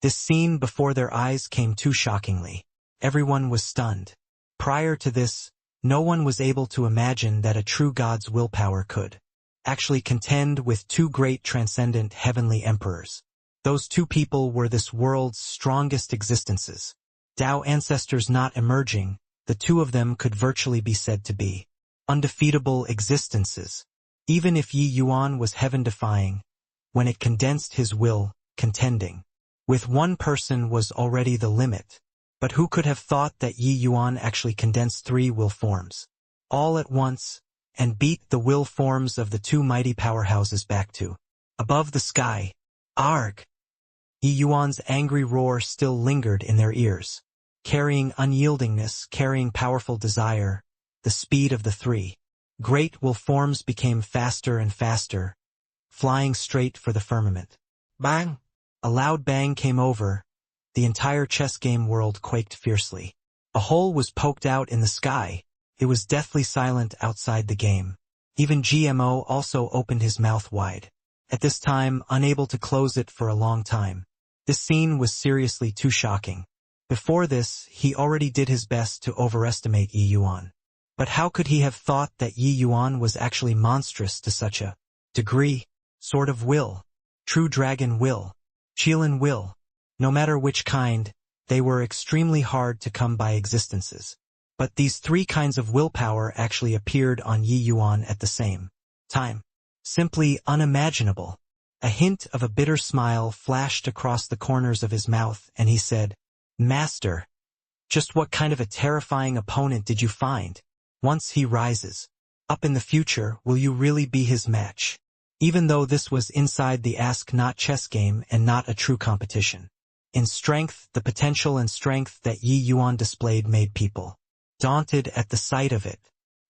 This scene before their eyes came too shockingly. Everyone was stunned. Prior to this, no one was able to imagine that a true God's willpower could actually contend with two great transcendent heavenly emperors. Those two people were this world's strongest existences. Tao ancestors not emerging, the two of them could virtually be said to be undefeatable existences. Even if Yi Yuan was heaven-defying, when it condensed his will, contending with one person was already the limit. But who could have thought that Yi Yuan actually condensed three will forms all at once, and beat the will forms of the two mighty powerhouses back to above the sky? Arg! Yi Yuan's angry roar still lingered in their ears, carrying unyieldingness, carrying powerful desire. The speed of the three great will forms became faster and faster, flying straight for the firmament. Bang! A loud bang came over. The entire chess game world quaked fiercely. A hole was poked out in the sky. It was deathly silent outside the game. Even GMO also opened his mouth wide. At this time, unable to close it for a long time. This scene was seriously too shocking. Before this, he already did his best to overestimate Yi Yuan. But how could he have thought that Yi Yuan was actually monstrous to such a degree? Sort of will. True dragon will. Qilin will. No matter which kind, they were extremely hard to come by existences. But these three kinds of willpower actually appeared on Yi Yuan at the same time. Simply unimaginable. A hint of a bitter smile flashed across the corners of his mouth, and he said, "Master, just what kind of a terrifying opponent did you find? Once he rises up in the future, will you really be his match?" Even though this was inside the ask-not chess game and not a true competition. In strength, the potential and strength that Yi Yuan displayed made people daunted at the sight of it.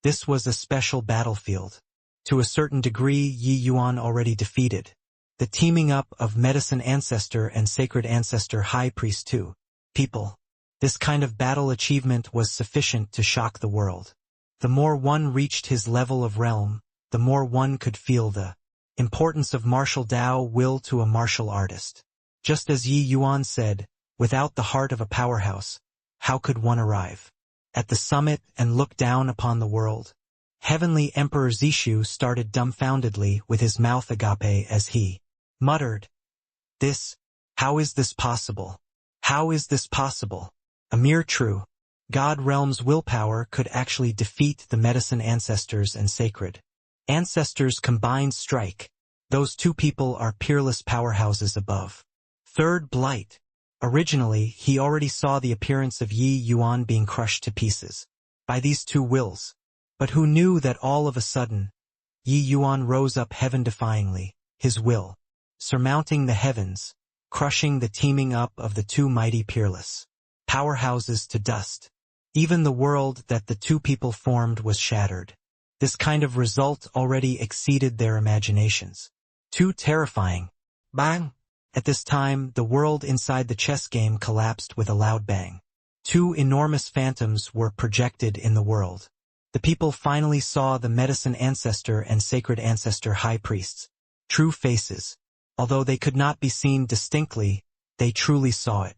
This was a special battlefield. To a certain degree, Yi Yuan already defeated. The teaming up of Medicine Ancestor and Sacred Ancestor High Priest two people. This kind of battle achievement was sufficient to shock the world. The more one reached his level of realm, the more one could feel the importance of martial Dao will to a martial artist. Just as Yi Yuan said, without the heart of a powerhouse, how could one arrive at the summit and look down upon the world? Heavenly Emperor Zishu started dumbfoundedly with his mouth agape as he muttered, How is this possible? How is this possible? A mere true God realm's willpower could actually defeat the Medicine Ancestors and Sacred Ancestors' combined strike. Those two people are peerless powerhouses above. Third Blight. Originally, he already saw the appearance of Yi Yuan being crushed to pieces by these two wills. But who knew that all of a sudden, Yi Yuan rose up heaven-defyingly, his will, surmounting the heavens, crushing the teaming up of the two mighty peerless powerhouses to dust. Even the world that the two people formed was shattered. This kind of result already exceeded their imaginations. Too terrifying. Bang! At this time, the world inside the chess game collapsed with a loud bang. Two enormous phantoms were projected in the world. The people finally saw the Medicine Ancestor and Sacred Ancestor High Priests. True faces. Although they could not be seen distinctly, they truly saw it.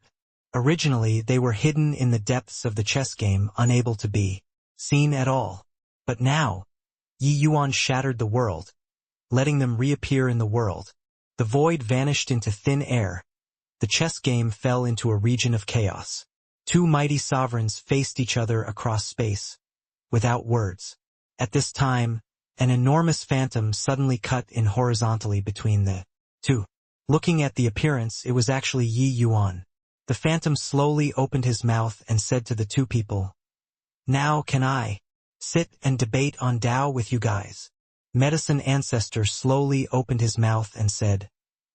Originally, they were hidden in the depths of the chess game, unable to be seen at all. But now, Yi Yuan shattered the world, letting them reappear in the world. The void vanished into thin air. The chess game fell into a region of chaos. Two mighty sovereigns faced each other across space, without words. At this time, an enormous phantom suddenly cut in horizontally between the two. Looking at the appearance, it was actually Yi Yuan. The phantom slowly opened his mouth and said to the two people, "Now can I sit and debate on Tao with you guys?" Medicine Ancestor slowly opened his mouth and said,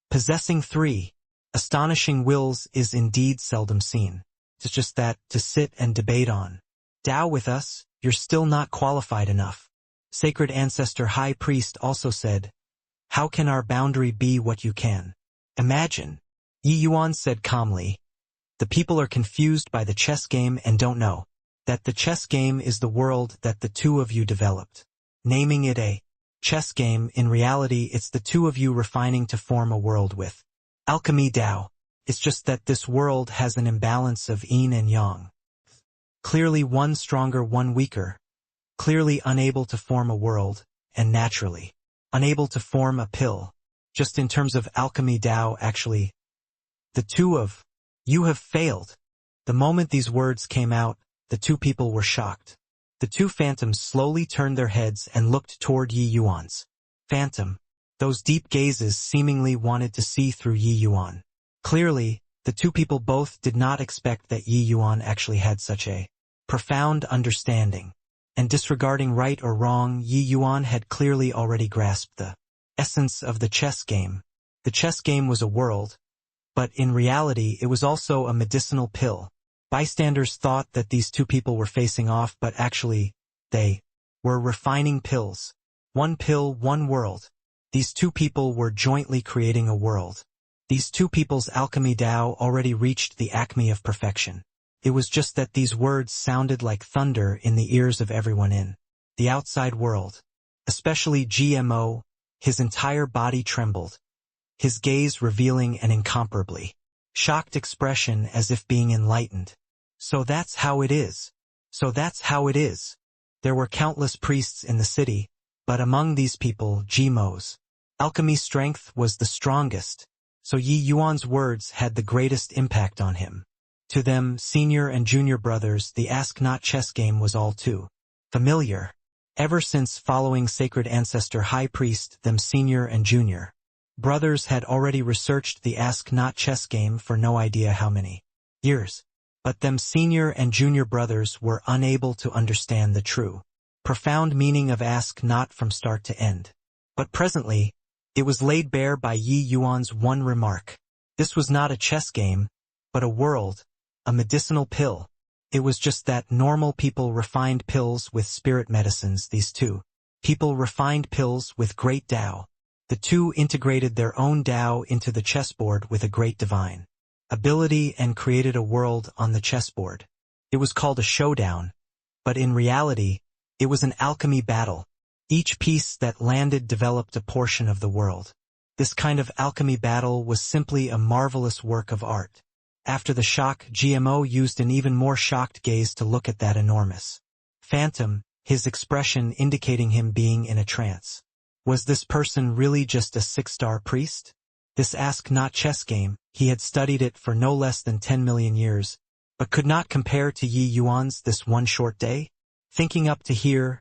"Possessing 3 astonishing wills is indeed seldom seen. It's just that, to sit and debate on Tao with us, you're still not qualified enough." Sacred Ancestor High Priest also said, "How can our boundary be what you can imagine?" Yi Yuan said calmly, "The people are confused by the chess game and don't know that the chess game is the world that the two of you developed. Naming it a chess game, in reality it's the two of you refining to form a world with alchemy Tao. It's just that this world has an imbalance of yin and yang. Clearly one stronger, one weaker. Clearly unable to form a world, and naturally unable to form a pill. Just in terms of alchemy Tao, actually, the two of you have failed." The moment these words came out, the two people were shocked. The two phantoms slowly turned their heads and looked toward Yi Yuan's phantom. Those deep gazes seemingly wanted to see through Yi Yuan. Clearly, the two people both did not expect that Yi Yuan actually had such a profound understanding. And disregarding right or wrong, Yi Yuan had clearly already grasped the essence of the chess game. The chess game was a world, but in reality it was also a medicinal pill. Bystanders thought that these two people were facing off, but actually, they were refining pills. One pill, one world. These two people were jointly creating a world. These two people's alchemy Tao already reached the acme of perfection. It was just that these words sounded like thunder in the ears of everyone in the outside world. Especially GMO, his entire body trembled, his gaze revealing an incomparably shocked expression as if being enlightened. "So that's how it is. So that's how it is." There were countless priests in the city, but among these people, GMO's alchemy strength was the strongest, so Yi Yuan's words had the greatest impact on him. To them, senior and junior brothers, the Ask Not chess game was all too familiar. Ever since following Sacred Ancestor High Priest, them senior and junior brothers had already researched the Ask Not chess game for no idea how many years. But them senior and junior brothers were unable to understand the true, profound meaning of Ask Not from start to end. But presently, it was laid bare by Yi Yuan's one remark. This was not a chess game, but a world, a medicinal pill. It was just that normal people refined pills with spirit medicines. These two people refined pills with great Tao. The two integrated their own Tao into the chessboard with a great divine ability and created a world on the chessboard. It was called a showdown, but in reality, it was an alchemy battle. Each piece that landed developed a portion of the world. This kind of alchemy battle was simply a marvelous work of art. After the shock, GMO used an even more shocked gaze to look at that enormous phantom, his expression indicating him being in a trance. Was this person really just a 6-star priest? This Ask Not chess game, he had studied it for no less than 10 million years, but could not compare to Yi Yuan's this one short day? Thinking up to here,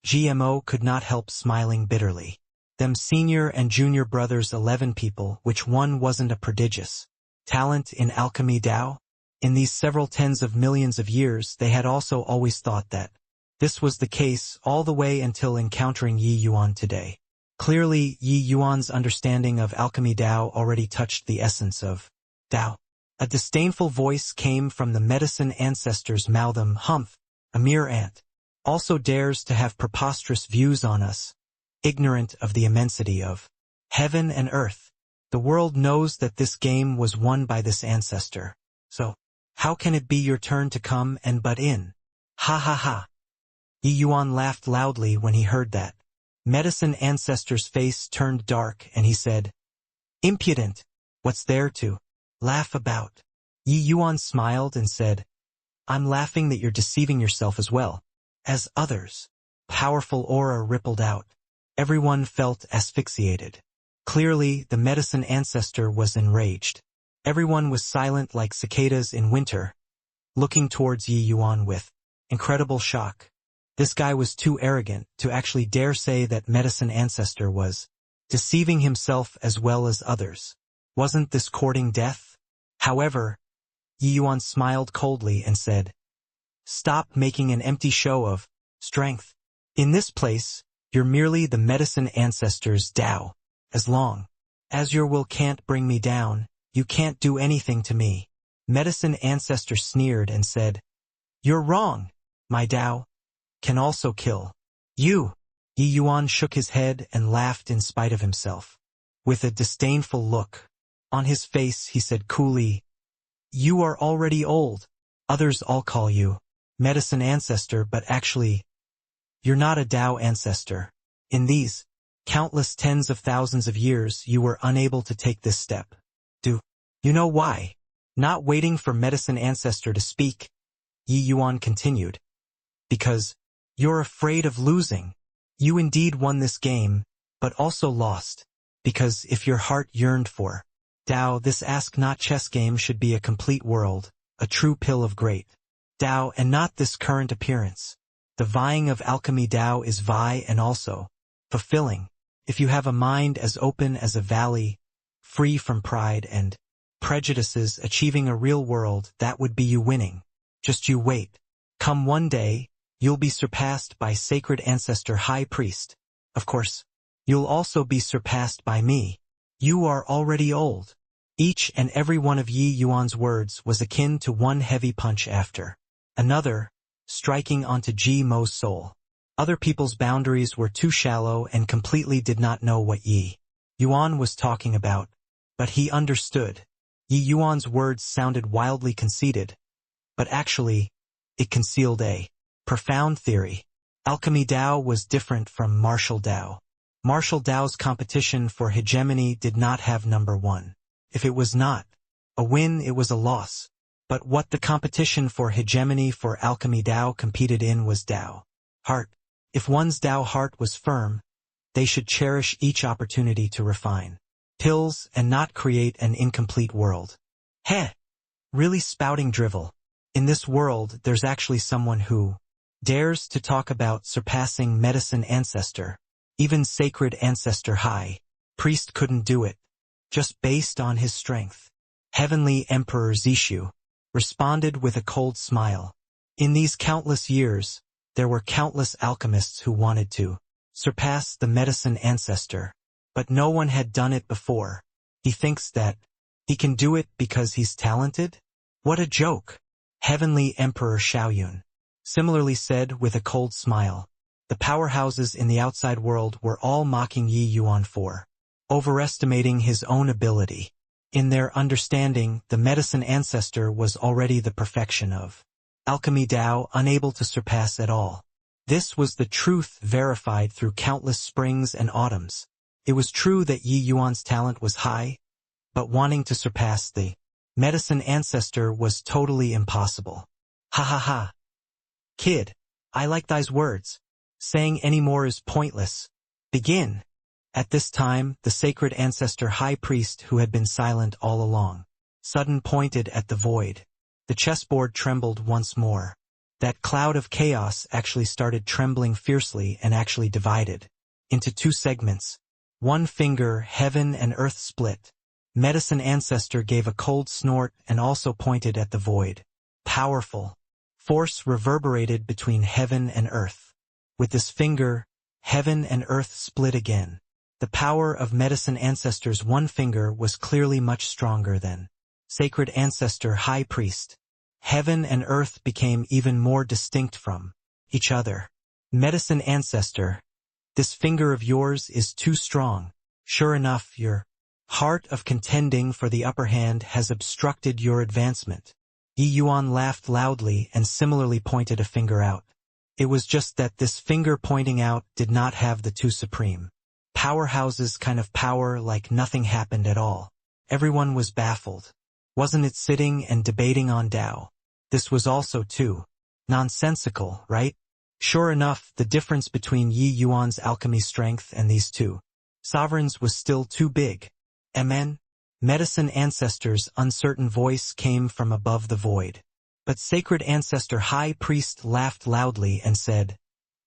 GMO could not help smiling bitterly. Them senior and junior brothers, 11 people, which one wasn't a prodigious talent in alchemy Tao? In these several tens of millions of years, they had also always thought that this was the case all the way until encountering Yi Yuan today. Clearly, Yi Yuan's understanding of alchemy Tao already touched the essence of Tao. A disdainful voice came from the medicine ancestor's mouth. "Humph, a mere ant, also dares to have preposterous views on us, ignorant of the immensity of heaven and earth. The world knows that this game was won by this ancestor. So, how can it be your turn to come and butt in? Ha ha ha." Yi Yuan laughed loudly when he heard that. Medicine Ancestor's face turned dark and he said, "Impudent, what's there to laugh about?" Yi Yuan smiled and said, "I'm laughing that you're deceiving yourself as well as others." Powerful aura rippled out. Everyone felt asphyxiated. Clearly, the medicine ancestor was enraged. Everyone was silent like cicadas in winter, looking towards Yi Yuan with incredible shock. This guy was too arrogant to actually dare say that medicine ancestor was deceiving himself as well as others. Wasn't this courting death? However, Yi Yuan smiled coldly and said, "Stop making an empty show of strength. In this place, you're merely the medicine ancestors' Tao. As long as your will can't bring me down, you can't do anything to me." Medicine ancestor sneered and said, "You're wrong. My Tao can also kill you." Yi Yuan shook his head and laughed in spite of himself. With a disdainful look on his face, he said coolly, "You are already old. Others all call you medicine ancestor, but actually, you're not a Tao ancestor. In these countless tens of thousands of years, you were unable to take this step. Do you know why?" Not waiting for medicine ancestor to speak, Yi Yuan continued, "Because you're afraid of losing. You indeed won this game, but also lost. Because if your heart yearned for Tao, this ask-not chess game should be a complete world, a true pill of great Tao, and not this current appearance. The vying of alchemy Tao is vie and also fulfilling. If you have a mind as open as a valley, free from pride and prejudices, achieving a real world, that would be you winning. Just you wait. Come one day, you'll be surpassed by sacred ancestor high priest. Of course, you'll also be surpassed by me. You are already old." Each and every one of Yi Yuan's words was akin to one heavy punch after another, striking onto Ji Mo's soul. Other people's boundaries were too shallow and completely did not know what Yi Yuan was talking about, but he understood. Yi Yuan's words sounded wildly conceited, but actually, it concealed a profound theory. Alchemy Tao was different from martial Tao. Martial Tao's competition for hegemony did not have number one. If it was not a win, it was a loss. But what the competition for hegemony for alchemy Tao competed in was Tao heart. If one's Tao heart was firm, they should cherish each opportunity to refine pills and not create an incomplete world. Heh! Really spouting drivel. In this world, there's actually someone who dares to talk about surpassing medicine ancestor. Even sacred ancestor high priest couldn't do it, just based on his strength. Heavenly Emperor Zishu responded with a cold smile. In these countless years, there were countless alchemists who wanted to surpass the medicine ancestor, but no one had done it before. He thinks that he can do it because he's talented? What a joke! Heavenly Emperor Xiaoyun similarly said with a cold smile. The powerhouses in the outside world were all mocking Yi Yuan for overestimating his own ability. In their understanding, the medicine ancestor was already the perfection of alchemy Tao, unable to surpass at all. This was the truth verified through countless springs and autumns. It was true that Yi Yuan's talent was high, but wanting to surpass the medicine ancestor was totally impossible. Ha ha ha. Kid, I like those words. Saying any more is pointless. Begin. At this time, the sacred ancestor high priest, who had been silent all along, suddenly pointed at the void. The chessboard trembled once more. That cloud of chaos actually started trembling fiercely and actually divided into two segments. One finger, heaven and earth split. Medicine ancestor gave a cold snort and also pointed at the void. Powerful force reverberated between heaven and earth. With this finger, heaven and earth split again. The power of medicine ancestor's one finger was clearly much stronger than sacred ancestor high priest. Heaven and earth became even more distinct from each other. Medicine ancestor, this finger of yours is too strong. Sure enough, your heart of contending for the upper hand has obstructed your advancement. Yi Yuan laughed loudly and similarly pointed a finger out. It was just that this finger pointing out did not have the two supreme powerhouses kind of power, like nothing happened at all. Everyone was baffled. Wasn't it sitting and debating on Tao? This was also too nonsensical, right? Sure enough, the difference between Yi Yuan's alchemy strength and these two sovereigns was still too big. Amen? Medicine ancestor's uncertain voice came from above the void. But sacred ancestor high priest laughed loudly and said,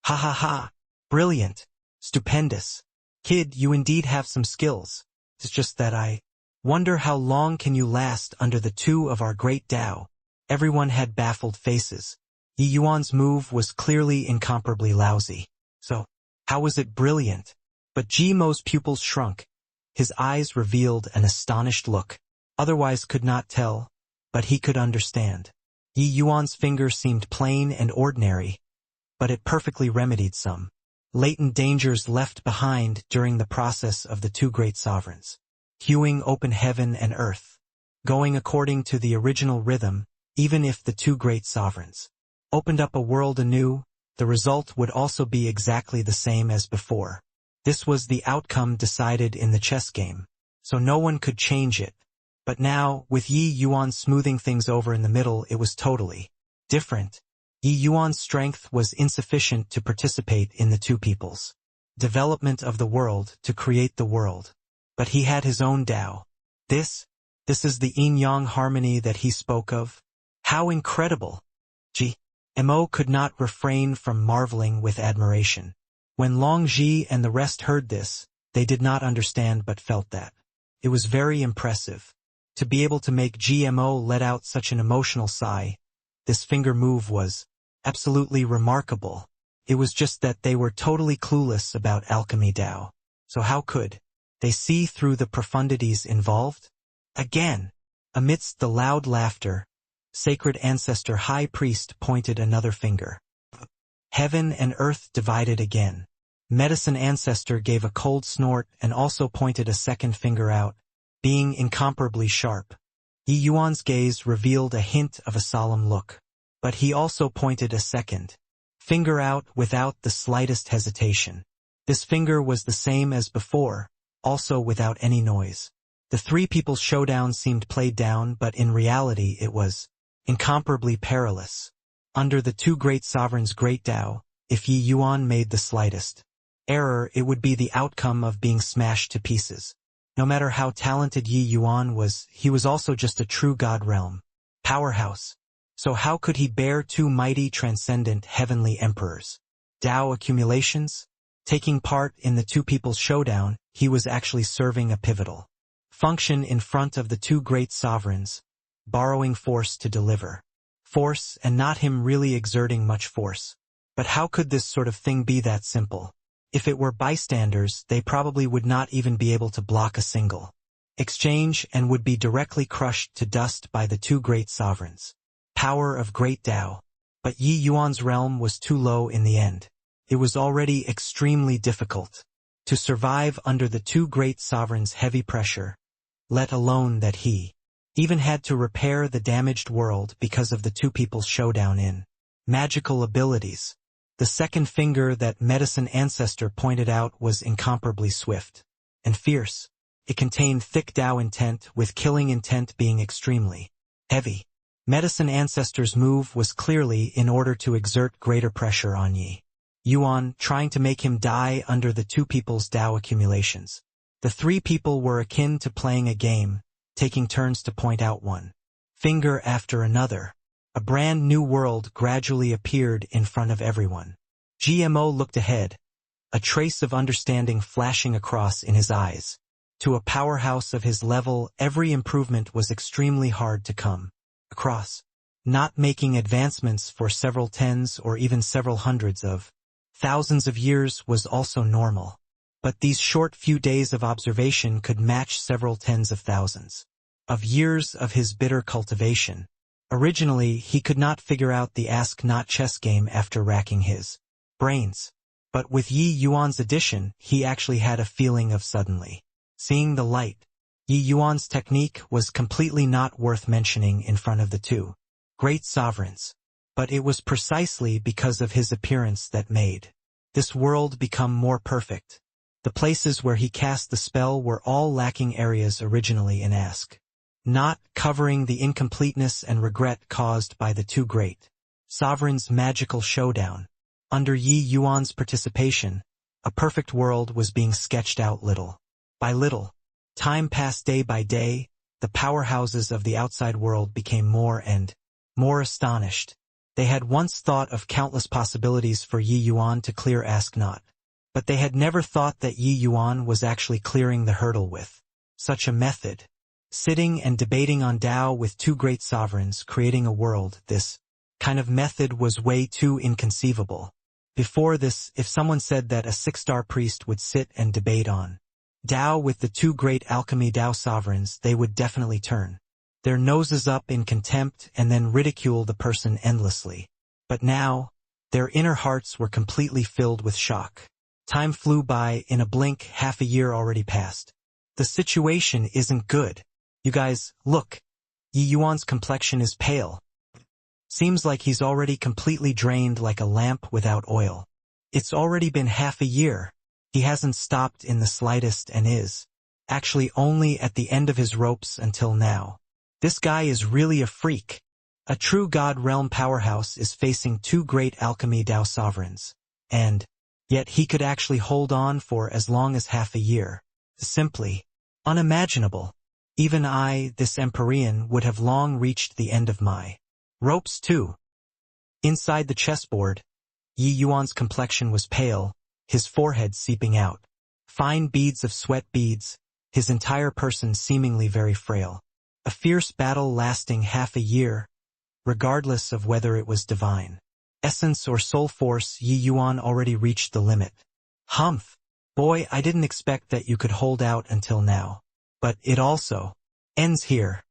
"Ha ha ha! Brilliant! Stupendous! Kid, you indeed have some skills. It's just that I Wonder how long can you last under the two of our great Tao? Everyone had baffled faces. Yi Yuan's move was clearly incomparably lousy. So, how was it brilliant? But Ji Mo's pupils shrunk. His eyes revealed an astonished look. Otherwise could not tell, but he could understand. Yi Yuan's finger seemed plain and ordinary, but it perfectly remedied some latent dangers left behind during the process of the two great sovereigns. Hewing open heaven and earth, going according to the original rhythm, even if the two great sovereigns opened up a world anew, the result would also be exactly the same as before. This was the outcome decided in the chess game, so no one could change it. But now, with Yi Yuan smoothing things over in the middle, it was totally different. Yi Yuan's strength was insufficient to participate in the two peoples' development of the world to create the world. But he had his own Tao. This is the yin-yang harmony that he spoke of. How incredible! Mo could not refrain from marveling with admiration. When Long Ji and the rest heard this, they did not understand but felt that it was very impressive. To be able to make GMO let out such an emotional sigh, this finger move was absolutely remarkable. It was just that they were totally clueless about alchemy Tao. So how could they see through the profundities involved? Again, amidst the loud laughter, Sacred Ancestor High Priest pointed another finger. Heaven and earth divided again. Medicine Ancestor gave a cold snort and also pointed a second finger out, being incomparably sharp. Yi Yuan's gaze revealed a hint of a solemn look. But he also pointed a second finger out without the slightest hesitation. This finger was the same as before, also without any noise. The three people's showdown seemed played down, but in reality it was incomparably perilous. Under the two great sovereigns' great Tao, if Yi Yuan made the slightest error, it would be the outcome of being smashed to pieces. No matter how talented Yi Yuan was, he was also just a true god realm powerhouse. So how could he bear two mighty transcendent heavenly emperors? Tao accumulations? Taking part in the two people's showdown, he was actually serving a pivotal function in front of the two great sovereigns, borrowing force to deliver force and not him really exerting much force. But how could this sort of thing be that simple? If it were bystanders, they probably would not even be able to block a single exchange and would be directly crushed to dust by the two great sovereigns. Power of great Tao. But Yi Yuan's realm was too low in the end. It was already extremely difficult to survive under the two great sovereigns' heavy pressure, let alone that he even had to repair the damaged world because of the two people's showdown in magical abilities. The second finger that Medicine Ancestor pointed out was incomparably swift and fierce. It contained thick Tao intent, with killing intent being extremely heavy. Medicine Ancestor's move was clearly in order to exert greater pressure on Yi Yuan, trying to make him die under the two people's Tao accumulations. The three people were akin to playing a game, taking turns to point out one finger after another. A brand new world gradually appeared in front of everyone. GMO looked ahead, a trace of understanding flashing across in his eyes. To a powerhouse of his level, every improvement was extremely hard to come across. Not making advancements for several tens or even several hundreds of thousands of years was also normal. But these short few days of observation could match several tens of thousands of years of his bitter cultivation. Originally, he could not figure out the ask-not chess game after racking his brains. But with Yi Yuan's addition, he actually had a feeling of suddenly seeing the light. Yi Yuan's technique was completely not worth mentioning in front of the two great sovereigns. But it was precisely because of his appearance that made this world become more perfect. The places where he cast the spell were all lacking areas originally in Ask, not covering the incompleteness and regret caused by the two great sovereigns' magical showdown. Under Yi Yuan's participation, a perfect world was being sketched out little by little. Time passed day by day. The powerhouses of the outside world became more and more astonished. They had once thought of countless possibilities for Yi Yuan to clear Ask Not, but they had never thought that Yi Yuan was actually clearing the hurdle with such a method. sitting and debating on Tao with two great sovereigns creating a world. This kind of method was way too inconceivable. Before this, if someone said that a 6-star priest would sit and debate on Tao with the two great alchemy Tao sovereigns, they would definitely turn their noses up in contempt and then ridicule the person endlessly. But now, their inner hearts were completely filled with shock. Time flew by. In a blink, half a year already passed. The situation isn't good. You guys, look. Yi Yuan's complexion is pale. Seems like he's already completely drained like a lamp without oil. It's already been half a year. He hasn't stopped in the slightest and is actually only at the end of his ropes until now. This guy is really a freak. A true God realm powerhouse is facing two great alchemy Tao sovereigns. And yet he could actually hold on for as long as half a year. Simply unimaginable. Even I, this Empyrean, would have long reached the end of my ropes too. Inside the chessboard, Yi Yuan's complexion was pale, his forehead seeping out. Fine beads of sweat beads, his entire person seemingly very frail. A fierce battle lasting half a year, regardless of whether it was divine essence or soul force. Yi Yuan already reached the limit. Humph! Boy, I didn't expect that you could hold out until now. But it also ends here.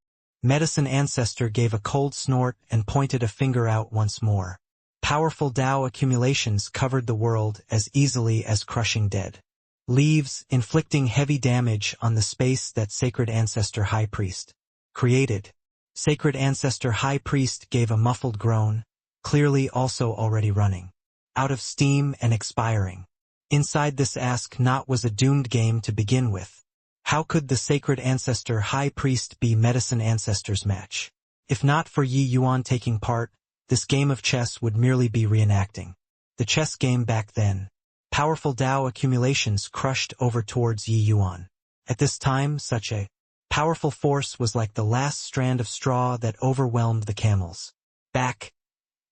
Medicine Ancestor gave a cold snort and pointed a finger out once more. Powerful Tao accumulations covered the world as easily as crushing dead leaves, inflicting heavy damage on the space that Sacred Ancestor High Priest created. Sacred Ancestor High Priest gave a muffled groan, clearly also already running out of steam and expiring. Inside this ask-not was a doomed game to begin with. How could the Sacred Ancestor High Priest be Medicine Ancestor's match? If not for Yi Yuan taking part, this game of chess would merely be reenacting the chess game back then. Powerful Tao accumulations crushed over towards Yi Yuan. At this time, such a powerful force was like the last strand of straw that overwhelmed the camel's back.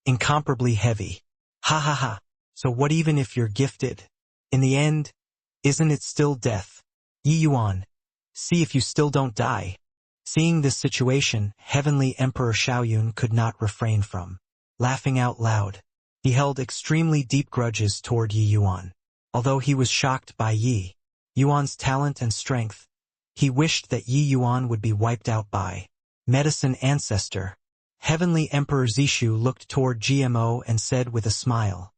Incomparably heavy. Ha ha ha. So what even if you're gifted? In the end, isn't it still death? Yi Yuan, see if you still don't die. Seeing this situation, Heavenly Emperor Xiaoyun could not refrain from laughing out loud. He held extremely deep grudges toward Yi Yuan. Although he was shocked by Yi Yuan's talent and strength, he wished that Yi Yuan would be wiped out by Medicine Ancestor. Heavenly Emperor Zishu looked toward GMO and said with a smile,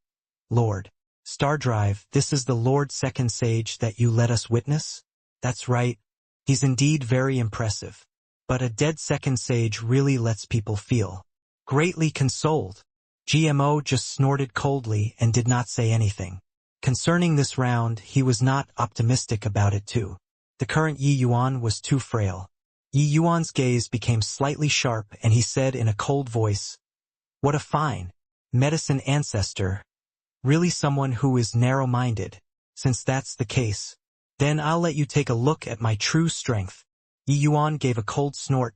Lord Stardrive, this is the Lord Second Sage that you let us witness? That's right. He's indeed very impressive. But a dead Second Sage really lets people feel greatly consoled. GMO just snorted coldly and did not say anything. Concerning this round, he was not optimistic about it too. The current Yi Yuan was too frail. Yi Yuan's gaze became slightly sharp and he said in a cold voice, What a fine Medicine Ancestor. Really someone who is narrow-minded. Since that's the case, then I'll let you take a look at my true strength. Yi Yuan gave a cold snort,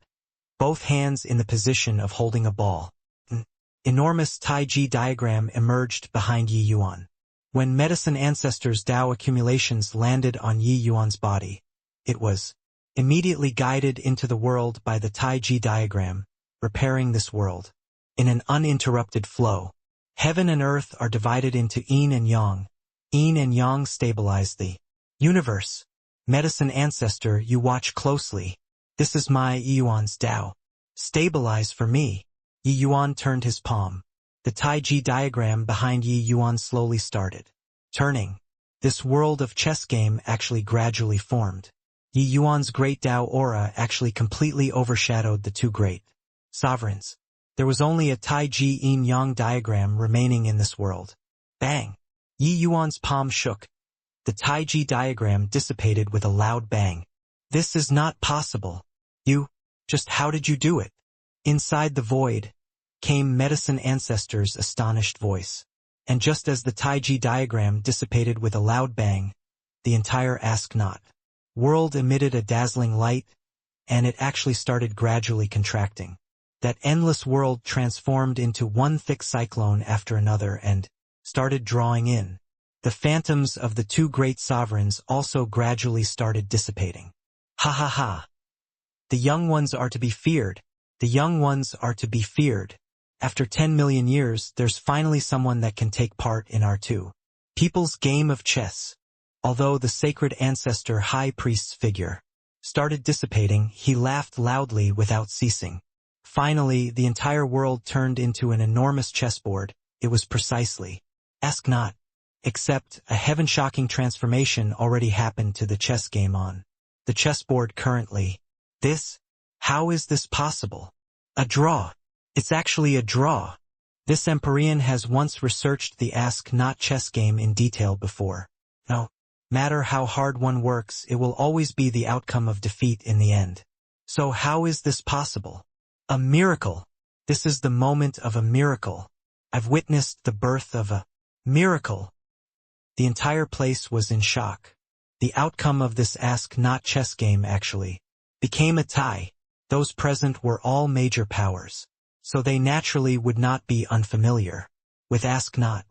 both hands in the position of holding a ball. An enormous Taiji diagram emerged behind Yi Yuan. When Medicine Ancestor's Tao accumulations landed on Yi Yuan's body, it was immediately guided into the world by the Taiji diagram, repairing this world in an uninterrupted flow. Heaven and earth are divided into yin and yang. Yin and yang stabilize the universe. Medicine Ancestor, you watch closely. This is my Yi Yuan's Tao. Stabilize for me. Yi Yuan turned his palm. The Taiji diagram behind Yi Yuan slowly started turning. This world of chess game actually gradually formed. Yi Yuan's great Tao aura actually completely overshadowed the two great sovereigns. There was only a Taiji yin-yang diagram remaining in this world. Bang! Yi Yuan's palm shook. The Taiji diagram dissipated with a loud bang. This is not possible. Just how did you do it? Inside the void came Medicine Ancestor's astonished voice. And just as the Taiji diagram dissipated with a loud bang, the entire Ask-Not world emitted a dazzling light, and it actually started gradually contracting. That endless world transformed into one thick cyclone after another and started drawing in. The phantoms of the two great sovereigns also gradually started dissipating. Ha ha ha. The young ones are to be feared. The young ones are to be feared. After 10 million years, there's finally someone that can take part in our two people's game of chess. Although the sacred ancestor high priest's figure started dissipating, he laughed loudly without ceasing. Finally, the entire world turned into an enormous chessboard. It was precisely ask not. Except a heaven-shocking transformation already happened to the chess game on the chessboard currently. How is this possible? A draw. It's actually a draw. This Empyrean has once researched the Ask Not chess game in detail before. No matter how hard one works, it will always be the outcome of defeat in the end. So how is this possible? A miracle. This is the moment of a miracle. I've witnessed the birth of a miracle. The entire place was in shock. The outcome of this Ask Not chess game actually became a tie. Those present were all major powers, so they naturally would not be unfamiliar with Ask Not.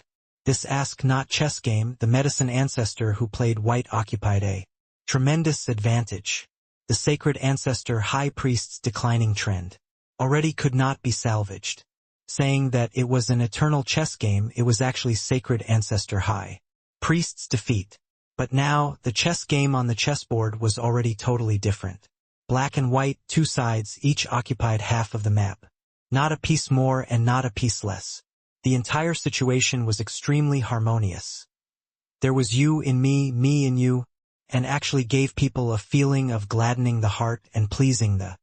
This Ask Not chess game, the medicine ancestor who played white occupied a tremendous advantage. The sacred ancestor high priest's declining trend already could not be salvaged. Saying that it was an eternal chess game, it was actually sacred ancestor high priest's defeat. But now, the chess game on the chessboard was already totally different. Black and white, two sides, each occupied half of the map. Not a piece more and not a piece less. The entire situation was extremely harmonious. There was you in me, me in you, and actually gave people a feeling of gladdening the heart and pleasing the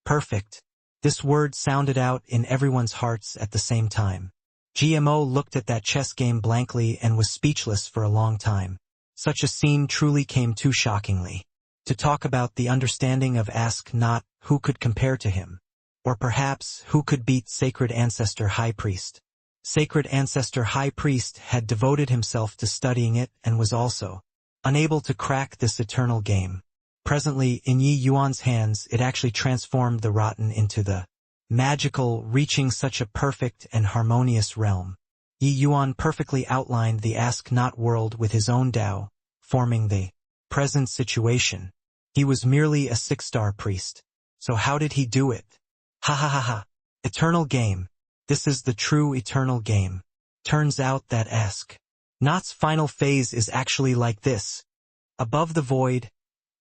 perfect. This word sounded out in everyone's hearts at the same time. GMO looked at that chess game blankly and was speechless for a long time. Such a scene truly came too shockingly. To talk about the understanding of Ask Not, who could compare to him? Or perhaps, who could beat Sacred Ancestor High Priest? Sacred Ancestor High Priest had devoted himself to studying it and was also unable to crack this eternal game. Presently, in Yi Yuan's hands, it actually transformed the rotten into the magical, reaching such a perfect and harmonious realm. Yi Yuan perfectly outlined the Ask Not world with his own Tao, forming the present situation. He was merely a 6-star priest. So how did he do it? Ha ha ha ha. Eternal game. This is the true eternal game. Turns out that Ask Not's final phase is actually like this. Above the void,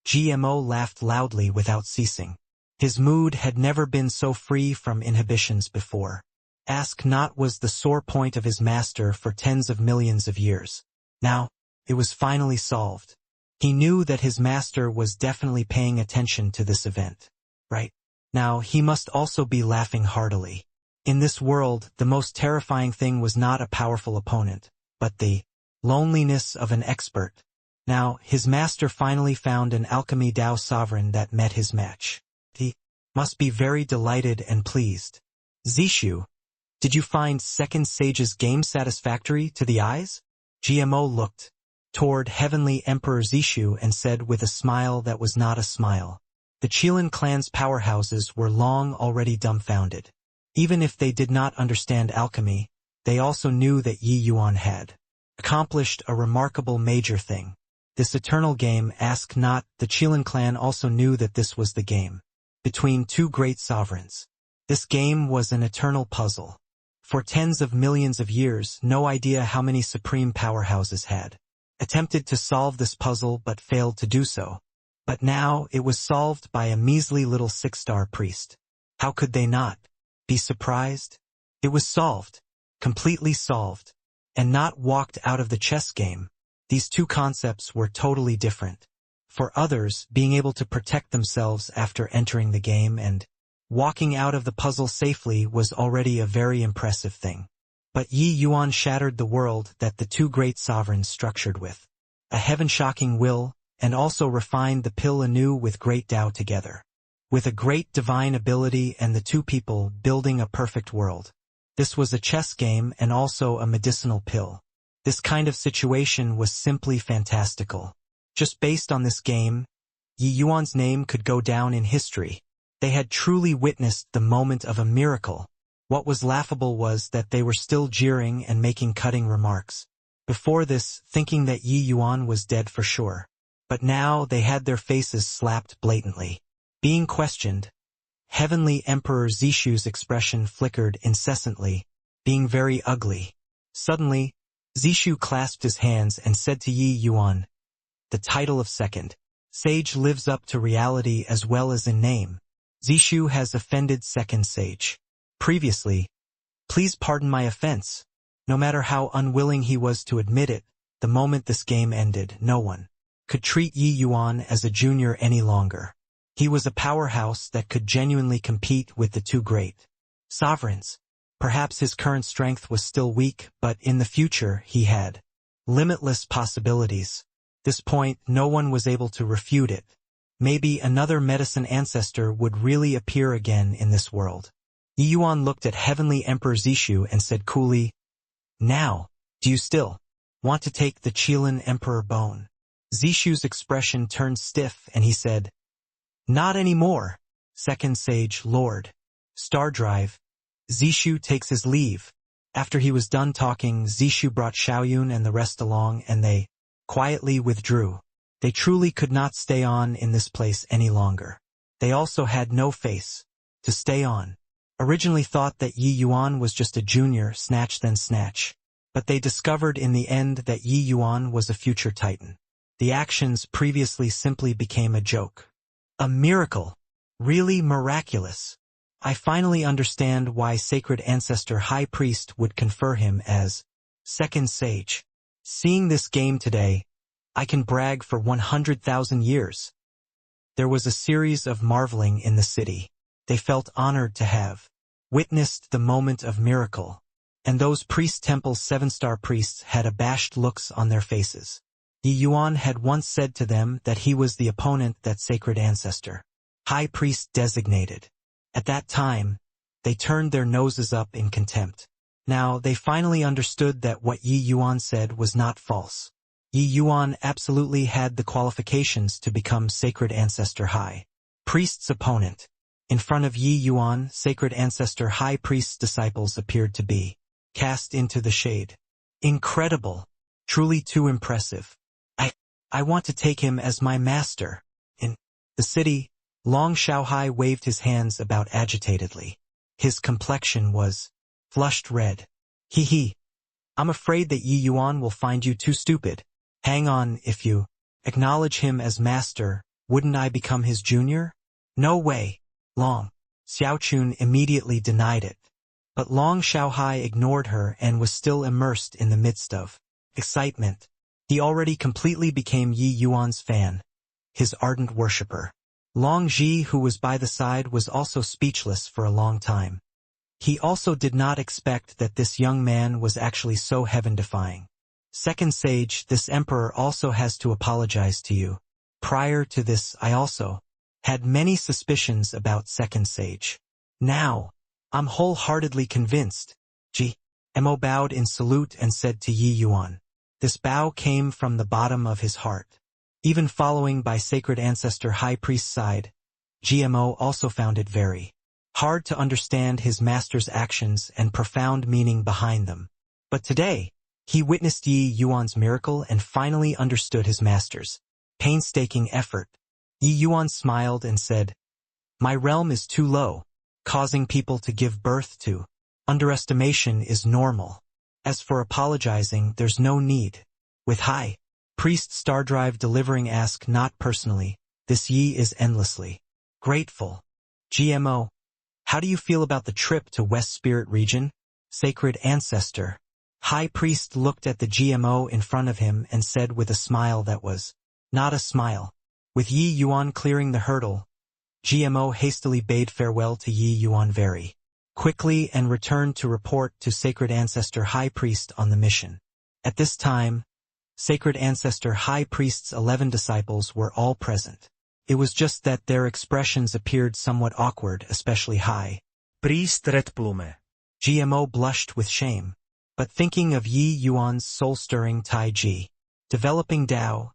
GMO laughed loudly without ceasing. His mood had never been so free from inhibitions before. Ask Not was the sore point of his master for tens of millions of years. Now, it was finally solved. He knew that his master was definitely paying attention to this event. Right now, he must also be laughing heartily. In this world, the most terrifying thing was not a powerful opponent, but the loneliness of an expert. Now, his master finally found an alchemy Tao sovereign that met his match. He must be very delighted and pleased. Zishu, did you find Second Sage's game satisfactory to the eyes? GMO looked toward Heavenly Emperor Zishu and said with a smile that was not a smile. The Qilin clan's powerhouses were long already dumbfounded. Even if they did not understand alchemy, they also knew that Yi Yuan had accomplished a remarkable major thing. This eternal game, Ask Not, the Qilin clan also knew that this was the game between two great sovereigns. This game was an eternal puzzle. For tens of millions of years, no idea how many supreme powerhouses had attempted to solve this puzzle but failed to do so. But now it was solved by a measly little 6-star priest. How could they not be surprised? It was solved, completely solved, and not walked out of the chess game. These two concepts were totally different. For others, being able to protect themselves after entering the game and walking out of the puzzle safely was already a very impressive thing. But Yi Yuan shattered the world that the two great sovereigns structured with a heaven-shocking will, and also refined the pill anew with great Tao together. With a great divine ability and the two people building a perfect world. This was a chess game and also a medicinal pill. This kind of situation was simply fantastical. Just based on this game, Yi Yuan's name could go down in history. They had truly witnessed the moment of a miracle. What was laughable was that they were still jeering and making cutting remarks. Before this, thinking that Yi Yuan was dead for sure. But now they had their faces slapped blatantly. Being questioned, Heavenly Emperor Zishu's expression flickered incessantly, being very ugly. Suddenly, Zishu clasped his hands and said to Yi Yuan, "The title of second sage lives up to reality as well as in name. Zishu has offended second sage. Previously, please pardon my offense." No matter how unwilling he was to admit it, the moment this game ended, no one could treat Yi Yuan as a junior any longer. He was a powerhouse that could genuinely compete with the two great sovereigns. Perhaps his current strength was still weak, but in the future he had limitless possibilities. This point, no one was able to refute it. Maybe another medicine ancestor would really appear again in this world. Yi Yuan looked at Heavenly Emperor Zishu and said coolly, "Now, do you still want to take the Qilin Emperor bone?" Zishu's expression turned stiff and he said, "Not anymore, Second Sage Lord." Star Drive. Zishu takes his leave. After he was done talking, Zishu brought Xiaoyun and the rest along and they quietly withdrew. They truly could not stay on in this place any longer. They also had no face to stay on. Originally thought that Yi Yuan was just a junior, snatch then snatch. But they discovered in the end that Yi Yuan was a future titan. The actions previously simply became a joke. A miracle. Really miraculous. I finally understand why Sacred Ancestor High Priest would confer him as Second Sage. Seeing this game today, I can brag for 100,000 years. There was a series of marveling in the city. They felt honored to have witnessed the moment of miracle. And those priest temple's 7-star priests had abashed looks on their faces. Yi Yuan had once said to them that he was the opponent that Sacred Ancestor High Priest designated. At that time, they turned their noses up in contempt. Now they finally understood that what Yi Yuan said was not false. Yi Yuan absolutely had the qualifications to become Sacred Ancestor High Priest's opponent. In front of Yi Yuan, Sacred Ancestor High Priest's disciples appeared to be cast into the shade. Incredible. Truly too impressive. I want to take him as my master. In the city, Long Xiaohai waved his hands about agitatedly. His complexion was flushed red. He. I'm afraid that Yi Yuan will find you too stupid. Hang on, if you acknowledge him as master, wouldn't I become his junior? No way. Long Xiaochun immediately denied it. But Long Xiaohai ignored her and was still immersed in the midst of excitement. He already completely became Yi Yuan's fan, his ardent worshipper. Long Ji, who was by the side, was also speechless for a long time. He also did not expect that this young man was actually so heaven-defying. Second Sage, this emperor also has to apologize to you. Prior to this, I also had many suspicions about Second Sage. Now, I'm wholeheartedly convinced. Mo bowed in salute and said to Yi Yuan. This bow came from the bottom of his heart. Even following by Sacred Ancestor High Priest's side, GMO also found it very hard to understand his master's actions and profound meaning behind them. But today, he witnessed Yi Yuan's miracle and finally understood his master's painstaking effort. Yi Yuan smiled and said, "My realm is too low, causing people to give birth to underestimation is normal. As for apologizing, there's no need. With High Priest Stardrive delivering ask not personally, this Yi is endlessly grateful. GMO, how do you feel about the trip to West Spirit region? Sacred Ancestor." High Priest looked at the GMO in front of him and said with a smile that was not a smile. With Yi Yuan clearing the hurdle, GMO hastily bade farewell to Yi Yuan very quickly and returned to report to Sacred Ancestor High Priest on the mission. At this time, Sacred Ancestor High Priest's 11 disciples were all present. It was just that their expressions appeared somewhat awkward, especially High Priest Red Plume. GMO blushed with shame. But thinking of Yi Yuan's soul-stirring Tai Ji, developing Tao,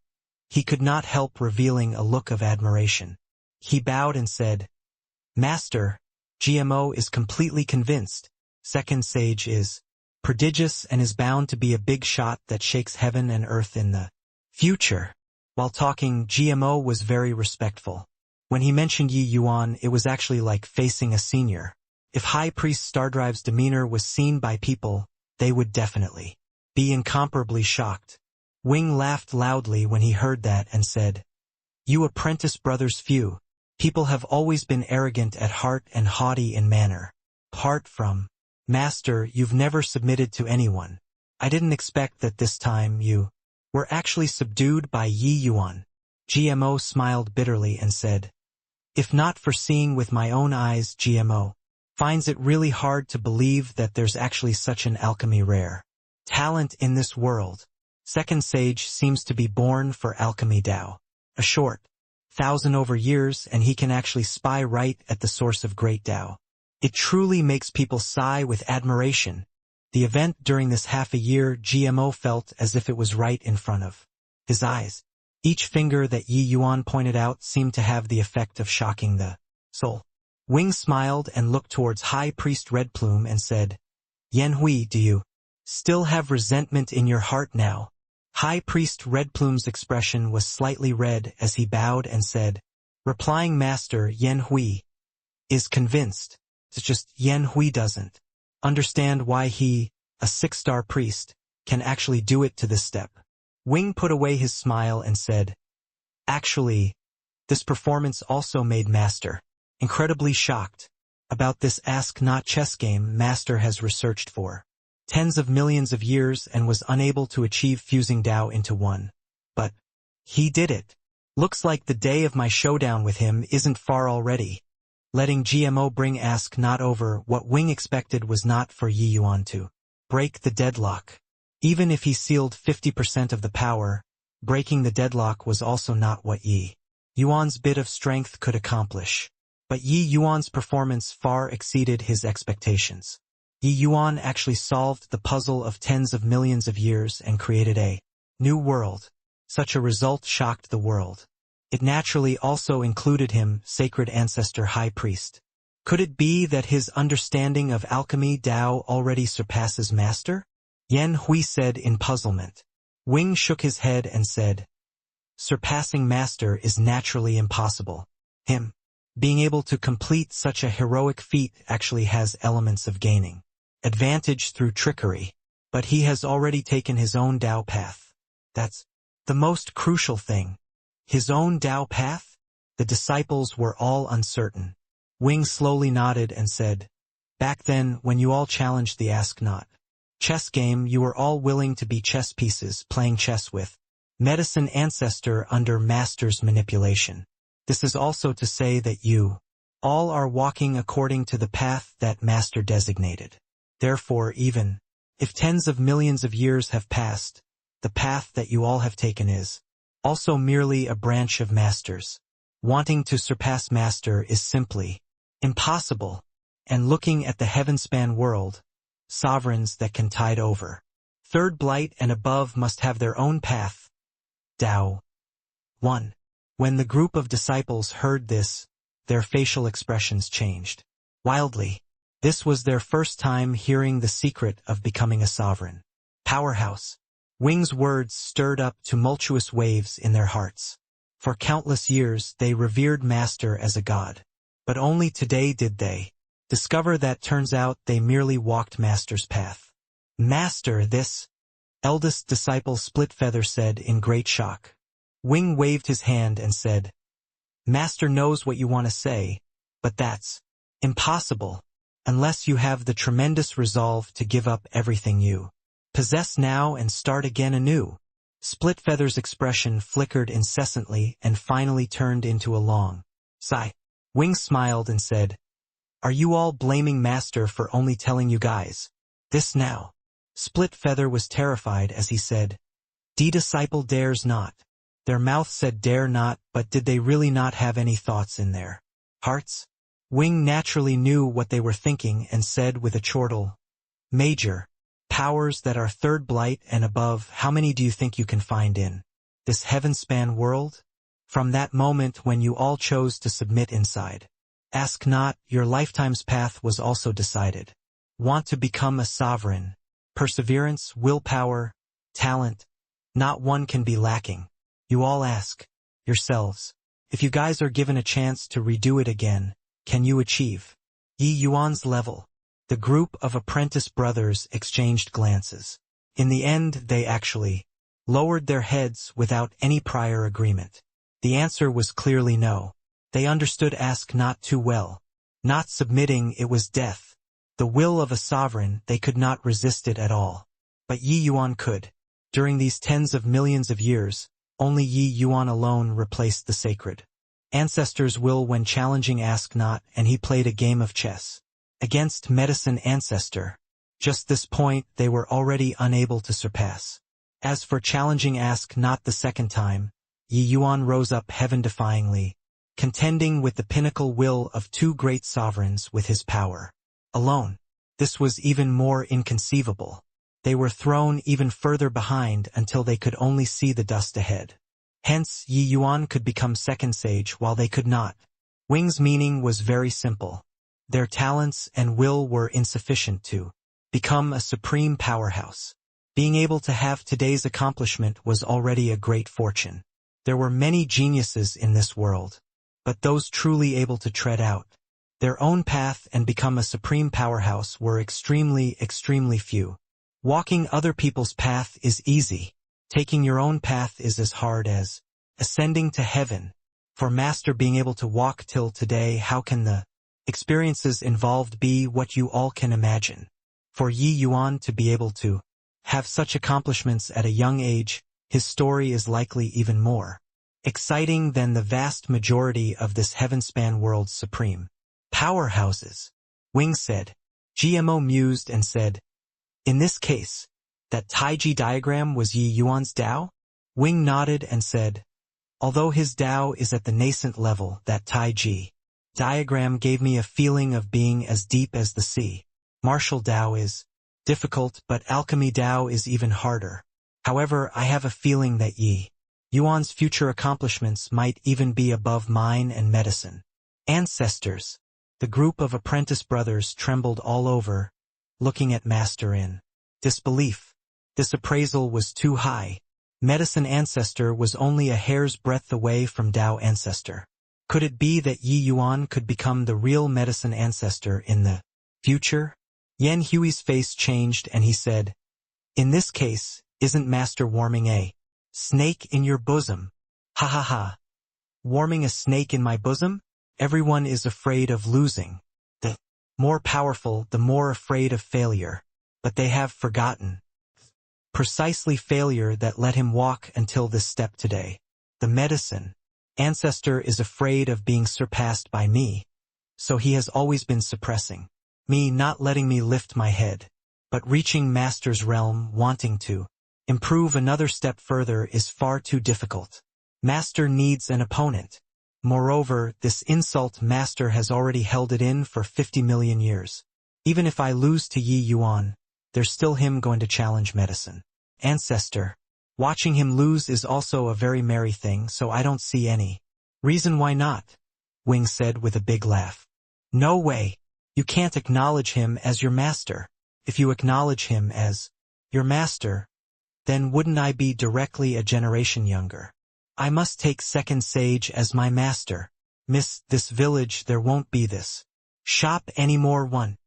he could not help revealing a look of admiration. He bowed and said, "Master, GMO is completely convinced. Second Sage is prodigious and is bound to be a big shot that shakes heaven and earth in the future." While talking, GMO was very respectful. When he mentioned Yi Yuan, it was actually like facing a senior. If High Priest Stardrive's demeanor was seen by people, they would definitely be incomparably shocked. Wing laughed loudly when he heard that and said, "You apprentice brothers few. People have always been arrogant at heart and haughty in manner. Apart from Master, you've never submitted to anyone. I didn't expect that this time you were actually subdued by Yi Yuan." GMO smiled bitterly and said, "If not for seeing with my own eyes, GMO finds it really hard to believe that there's actually such an alchemy rare talent in this world. Second Sage seems to be born for alchemy Dao. A short 1,000 over years and he can actually spy right at the source of great Dao. It truly makes people sigh with admiration. The event during this half a year, GMO felt as if it was right in front of his eyes. Each finger that Yi Yuan pointed out seemed to have the effect of shocking the soul. Wing smiled and looked towards High Priest Red Plume and said, "Yan Hui, do you still have resentment in your heart now?" High Priest Red Plume's expression was slightly red as he bowed and said, "Replying Master, Yan Hui is convinced. It's just Yan Hui doesn't understand why he, a 6-star priest, can actually do it to this step." Wing put away his smile and said, "Actually, this performance also made Master incredibly shocked. About this ask-not chess game Master has researched for tens of millions of years and was unable to achieve fusing Dao into one. But he did it. Looks like the day of my showdown with him isn't far already." Letting GMO bring ask-not over, what Wing expected was not for Yi Yuan to break the deadlock. Even if he sealed 50% of the power, breaking the deadlock was also not what Yi Yuan's bit of strength could accomplish. But Yi Yuan's performance far exceeded his expectations. Yi Yuan actually solved the puzzle of tens of millions of years and created a new world. Such a result shocked the world. It naturally also included him, Sacred Ancestor High Priest. Could it be that his understanding of alchemy Dao already surpasses Master? Yan Hui said in puzzlement. Wing shook his head and said, "Surpassing Master is naturally impossible. Him being able to complete such a heroic feat actually has elements of gaining advantage through trickery, but he has already taken his own Dao path. That's the most crucial thing. His own Dao path?" The disciples were all uncertain. Wing slowly nodded and said, "Back then, when you all challenged the ask-not chess game, you were all willing to be chess pieces playing chess with Medicine Ancestor under Master's manipulation. This is also to say that you all are walking according to the path that Master designated. Therefore, even if tens of millions of years have passed, the path that you all have taken is also merely a branch of Master's. Wanting to surpass Master is simply impossible, and looking at the heavenspan world, sovereigns that can tide over Third Blight and above must have their own path. Dao 1. When the group of disciples heard this, their facial expressions changed wildly. This was their first time hearing the secret of becoming a sovereign powerhouse. Wing's words stirred up tumultuous waves in their hearts. For countless years they revered Master as a god. But only today did they discover that turns out they merely walked Master's path. "Master, this," eldest disciple Splitfeather said in great shock. Wing waved his hand and said, "Master knows what you want to say, but that's impossible, unless you have the tremendous resolve to give up everything you possess now and start again anew." Splitfeather's expression flickered incessantly and finally turned into a long sigh. Wing smiled and said, "Are you all blaming Master for only telling you guys this now?" Splitfeather was terrified as he said, "D disciple dares not." Their mouth said dare not, but did they really not have any thoughts in their hearts? Wing naturally knew what they were thinking and said with a chortle, "Major, powers that are Third Blight and above, how many do you think you can find in this heavenspan world? From that moment when you all chose to submit inside ask not, your lifetime's path was also decided. Want to become a sovereign? Perseverance, willpower, talent, not one can be lacking. You all ask yourselves, If you guys are given a chance to redo it again, can you achieve Yi Yuan's level? The group of apprentice brothers exchanged glances. In the end, they actually lowered their heads without any prior agreement. The answer was clearly no. They understood ask not too well. Not submitting, it was death. The will of a sovereign, they could not resist it at all. But Yi Yuan could. During these tens of millions of years, only Yi Yuan alone replaced the sacred ancestor's will when challenging ask not, and he played a game of chess against medicine ancestor. Just this point they were already unable to surpass. As for challenging ask not the second time, Yi Yuan rose up heaven-defyingly, contending with the pinnacle will of two great sovereigns with his power alone. This was even more inconceivable. They were thrown even further behind until they could only see the dust ahead. Hence, Yi Yuan could become second sage while they could not. Wing's meaning was very simple. Their talents and will were insufficient to become a supreme powerhouse. Being able to have today's accomplishment was already a great fortune. There were many geniuses in this world, but those truly able to tread out their own path and become a supreme powerhouse were extremely few. Walking other people's path is easy. Taking your own path is as hard as ascending to heaven. For Master being able to walk till today, how can the experiences involved be what you all can imagine? For Yi Yuan to be able to have such accomplishments at a young age, his story is likely even more exciting than the vast majority of this heaven-span world's supreme powerhouses. Wing said. GMO mused and said, in this case, that Taiji diagram was Yi Yuan's Tao? Wing nodded and said, although his Tao is at the nascent level, that Taiji diagram gave me a feeling of being as deep as the sea. Martial Tao is difficult, but alchemy Tao is even harder. However, I have a feeling that Yi Yuan's future accomplishments might even be above mine and medicine ancestors. The group of apprentice brothers trembled all over, looking at Master in disbelief. This appraisal was too high. Medicine ancestor was only a hair's breadth away from Tao ancestor. Could it be that Yi Yuan could become the real medicine ancestor in the future? Yan Hui's face changed and he said, in this case, isn't Master warming a snake in your bosom? Ha ha ha. Warming a snake in my bosom? Everyone is afraid of losing. The more powerful, the more afraid of failure. But they have forgotten precisely failure that let him walk until this step today. The medicine ancestor is afraid of being surpassed by me, so he has always been suppressing me, not letting me lift my head. But reaching Master's realm, wanting to improve another step further is far too difficult. Master needs an opponent. Moreover, this insult Master has already held it in for 50 million years. Even if I lose to Yi Yuan, there's still him going to challenge medicine ancestor. Watching him lose is also a very merry thing, so I don't see any reason why not, Wing said with a big laugh. No way. You can't acknowledge him as your master. If you acknowledge him as your master, then wouldn't I be directly a generation younger? I must take second sage as my master. Miss, this village there won't be this shop anymore. One.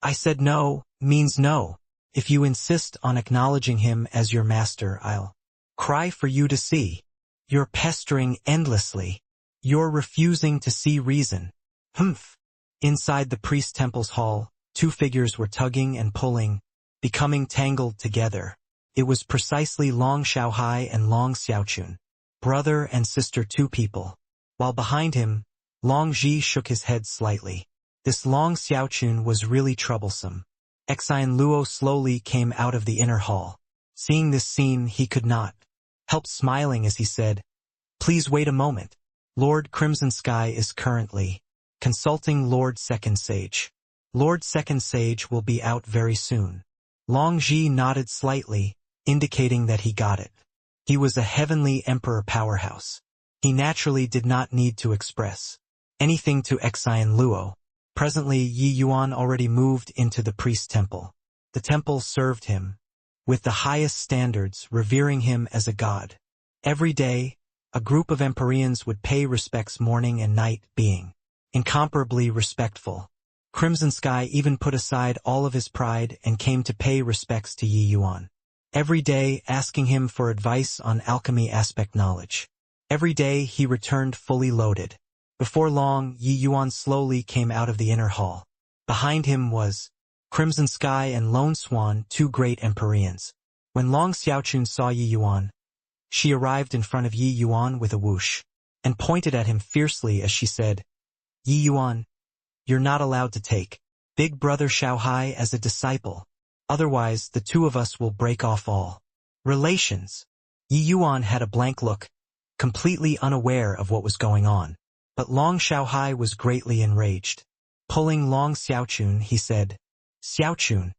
I said no, means no. If you insist on acknowledging him as your master, I'll cry for you to see. You're pestering endlessly. You're refusing to see reason. Humph. Inside the priest temple's hall, two figures were tugging and pulling, becoming tangled together. It was precisely Long Xiaohai and Long Xiaochun, brother and sister, two people. While behind him, Long Ji shook his head slightly. This Long Xiaochun was really troublesome. Xian Luo slowly came out of the inner hall. Seeing this scene, he could not help smiling as he said, please wait a moment. Lord Crimson Sky is currently consulting Lord Second Sage. Lord Second Sage will be out very soon. Long Ji nodded slightly, indicating that he got it. He was a heavenly emperor powerhouse. He naturally did not need to express anything to Xian Luo. Presently, Yi Yuan already moved into the priest temple. The temple served him with the highest standards, revering him as a god. Every day, A group of Empyreans would pay respects morning and night, being incomparably respectful. Crimson Sky even put aside all of his pride and came to pay respects to Yi Yuan. Every day asking him for advice on alchemy aspect knowledge. Every day he returned fully loaded. Before long, Yi Yuan slowly came out of the inner hall. Behind him was Crimson Sky and Lone Swan, two great Empyreans. When Long Xiaochun saw Yi Yuan, she arrived in front of Yi Yuan with a whoosh, and pointed at him fiercely as she said, "Yi Yuan, you're not allowed to take Big Brother Xiaohai as a disciple. Otherwise, the two of us will break off all relations." Yi Yuan had a blank look, completely unaware of what was going on. But Long Xiaohai was greatly enraged. Pulling Long Xiaochun, he said, "Xiaochun,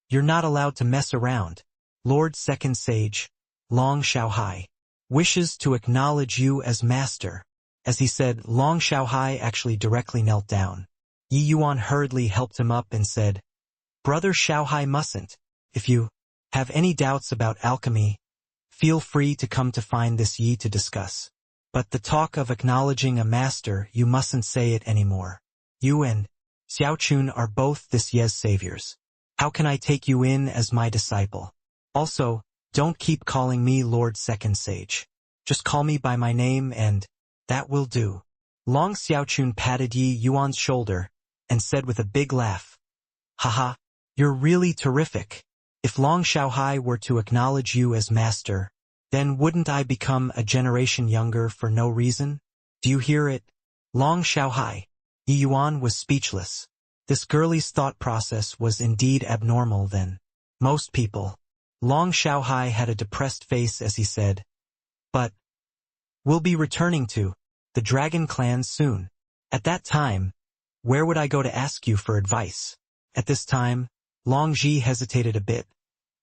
you're not allowed to mess around. Lord Second Sage, Long Xiaohai, wishes to acknowledge you as master." As he said, Long Xiaohai actually directly knelt down. Yi Yuan hurriedly helped him up and said, "Brother Xiaohai mustn't. If you have any doubts about alchemy, feel free to come to find this Yi to discuss. But the talk of acknowledging a master, you mustn't say it anymore. You and Xiaochun are both this Ye's saviors. How can I take you in as my disciple? Also, don't keep calling me Lord Second Sage. Just call me by my name and that will do." Long Xiaochun patted Yi Yuan's shoulder and said with a big laugh, "Haha, you're really terrific. If Long Xiaohai were to acknowledge you as master, then wouldn't I become a generation younger for no reason? Do you hear it? Long Xiaohai." Yi Yuan was speechless. This girlie's thought process was indeed abnormal than most people. Long Xiaohai had a depressed face as he said, "But we'll be returning to the Dragon Clan soon. At that time, where would I go to ask you for advice?" At this time, Long Ji hesitated a bit,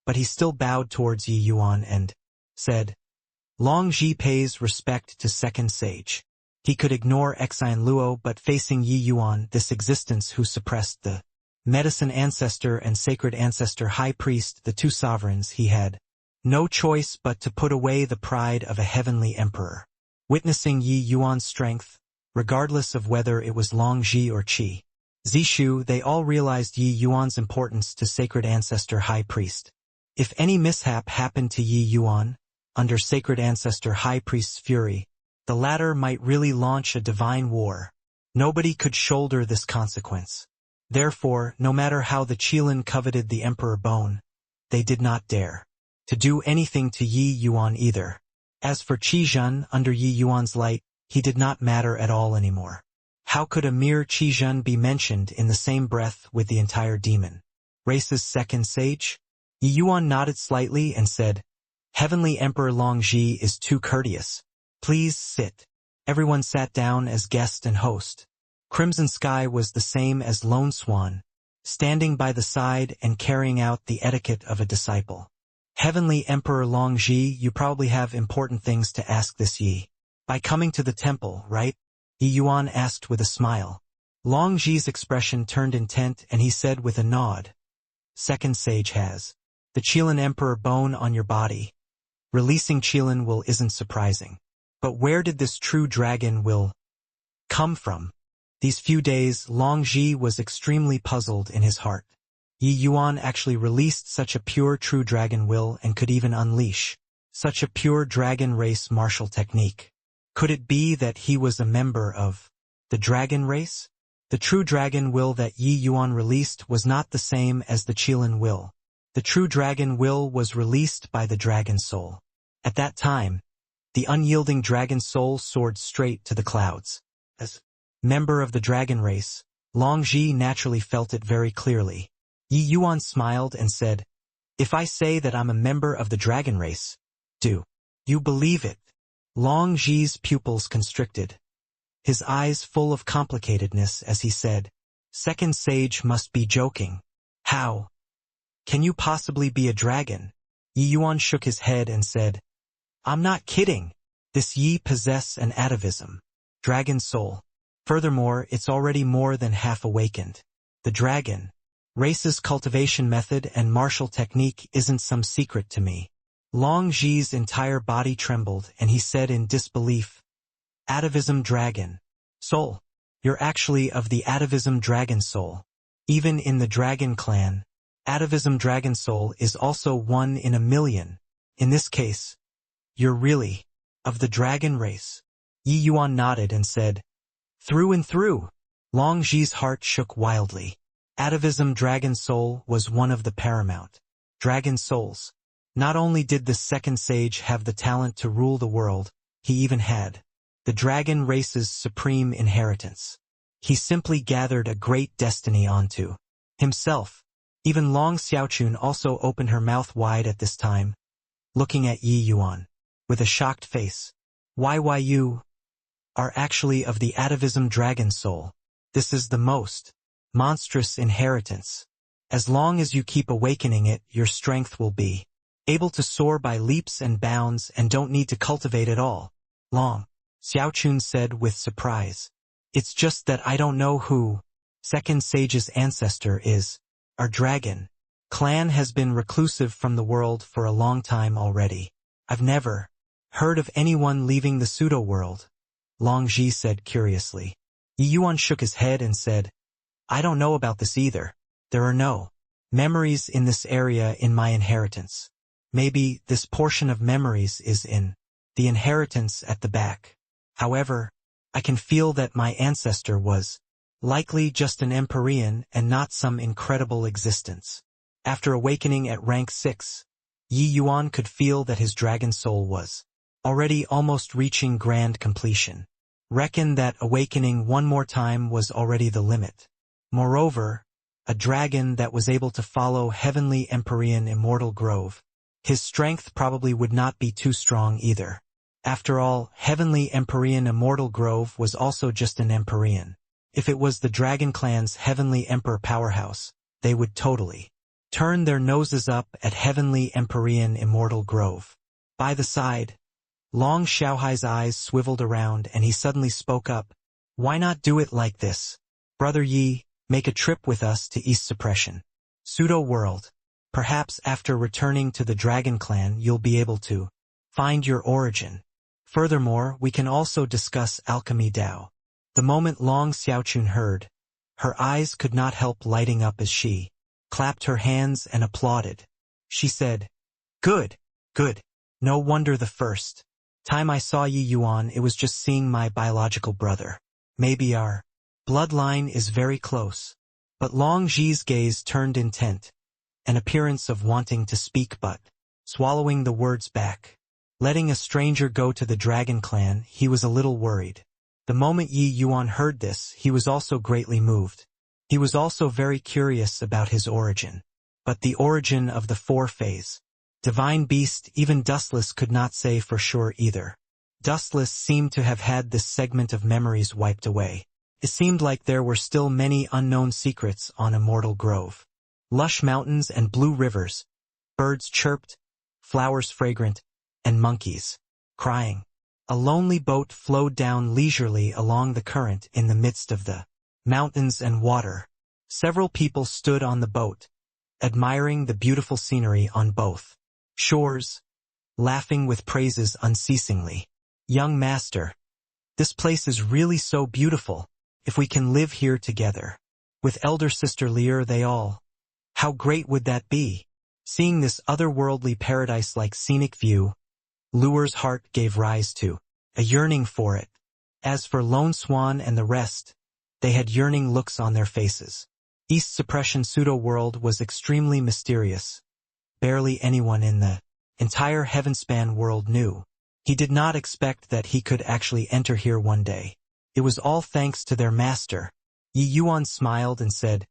but he still bowed towards Yi Yuan and said, "Long Ji pays respect to Second Sage." He could ignore Xian Luo, but facing Yi Yuan, this existence who suppressed the Medicine Ancestor and Sacred Ancestor High Priest, the two sovereigns, he had no choice but to put away the pride of a heavenly emperor. Witnessing Yi Yuan's strength, regardless of whether it was Long Ji or Qi Zishu, they all realized Yi Yuan's importance to Sacred Ancestor High Priest. If any mishap happened to Yi Yuan, under Sacred Ancestor High Priest's fury, the latter might really launch a divine war. Nobody could shoulder this consequence. Therefore, no matter how the Qilin coveted the Emperor Bone, they did not dare to do anything to Yi Yuan either. As for Qi Zhen, under Yi Yuan's light, he did not matter at all anymore. How could a mere Qi Zhen be mentioned in the same breath with the entire demon race's second sage? Yi Yuan nodded slightly and said, "Heavenly Emperor Long Ji is too courteous. Please sit." Everyone sat down as guest and host. Crimson Sky was the same as Lone Swan, standing by the side and carrying out the etiquette of a disciple. "Heavenly Emperor Long Ji, you probably have important things to ask this Yi. By coming to the temple, right?" Yi Yuan asked with a smile. Long Ji's expression turned intent and he said with a nod, "Second Sage has the Qilin Emperor Bone on your body. Releasing Qilin will isn't surprising. But where did this true dragon will come from?" These few days, Long Ji was extremely puzzled in his heart. Yi Yuan actually released such a pure true dragon will and could even unleash such a pure dragon race martial technique. Could it be that he was a member of the dragon race? The true dragon will that Yi Yuan released was not the same as the Qilin will. The true dragon will was released by the dragon soul. At that time, the unyielding dragon soul soared straight to the clouds. As member of the dragon race, Long Ji naturally felt it very clearly. Yi Yuan smiled and said, "If I say that I'm a member of the dragon race, do you believe it?" Long Ji's pupils constricted, his eyes full of complicatedness as he said, "Second Sage must be joking. How can you possibly be a dragon?" Yi Yuan shook his head and said, "I'm not kidding. This Yi possess an atavism, dragon soul. Furthermore, it's already more than half awakened. The dragon race's cultivation method and martial technique isn't some secret to me. Long Ji's entire body trembled and he said in disbelief, Atavism Dragon. Soul. You're actually of the Atavism Dragon Soul. Even in the Dragon Clan, Atavism Dragon Soul is also 1 in a million. In this case, you're really of the dragon race. Yi Yuan nodded and said, Through and through. Long Ji's heart shook wildly. Atavism Dragon Soul was one of the paramount dragon souls. Not only did the second sage have the talent to rule the world, he even had the dragon race's supreme inheritance. He simply gathered a great destiny onto himself. Even Long Xiaochun also opened her mouth wide at this time, looking at Yi Yuan with a shocked face. Why you are actually of the Atavism Dragon Soul. This is the most monstrous inheritance. As long as you keep awakening it, your strength will be able to soar by leaps and bounds and don't need to cultivate at all. Long Xiaochun said with surprise. It's just that I don't know who second sage's ancestor is. Our dragon clan has been reclusive from the world for a long time already. I've never heard of anyone leaving the pseudo-world. Long Ji said curiously. Yi Yuan shook his head and said, I don't know about this either. There are no memories in this area in my inheritance. Maybe this portion of memories is in the inheritance at the back. However, I can feel that my ancestor was likely just an Empyrean and not some incredible existence. After awakening at rank 6, Yi Yuan could feel that his dragon soul was already almost reaching grand completion. Reckon that awakening one more time was already the limit. Moreover, a dragon that was able to follow heavenly Empyrean immortal grove, his strength probably would not be too strong either. After all, heavenly Empyrean immortal grove was also just an Empyrean. If it was the Dragon Clan's heavenly emperor powerhouse, they would totally turn their noses up at heavenly Empyrean immortal grove. By the side, Long Xiaohai's eyes swiveled around and he suddenly spoke up. Why not do it like this? Brother Yi, make a trip with us to East Suppression Pseudo-world. Perhaps after returning to the Dragon Clan you'll be able to find your origin. Furthermore, we can also discuss alchemy Dao. The moment Long Xiaochun heard, her eyes could not help lighting up as she clapped her hands and applauded. She said, Good, good. No wonder the first time I saw Yi Yuan it was just seeing my biological brother. Maybe our bloodline is very close. But Long Ji's gaze turned intent, an appearance of wanting to speak but swallowing the words back. Letting a stranger go to the Dragon Clan, he was a little worried. The moment Yi Yuan heard this, he was also greatly moved. He was also very curious about his origin. But the origin of the four-phase divine beast even Dustless could not say for sure either. Dustless seemed to have had this segment of memories wiped away. It seemed like there were still many unknown secrets on Immortal Grove. Lush mountains and blue rivers, birds chirped, flowers fragrant, and monkeys crying. A lonely boat flowed down leisurely along the current in the midst of the mountains and water. Several people stood on the boat, admiring the beautiful scenery on both shores, laughing with praises unceasingly. Young master, this place is really so beautiful. If we can live here together with elder sister Lear, they all, how great would that be? Seeing this otherworldly paradise-like scenic view, Luer's heart gave rise to a yearning for it. As for Lone Swan and the rest, they had yearning looks on their faces. East Suppression Pseudo-world was extremely mysterious. Barely anyone in the entire Heavenspan world knew. He did not expect that he could actually enter here one day. It was all thanks to their master. Yi Yuan smiled and said,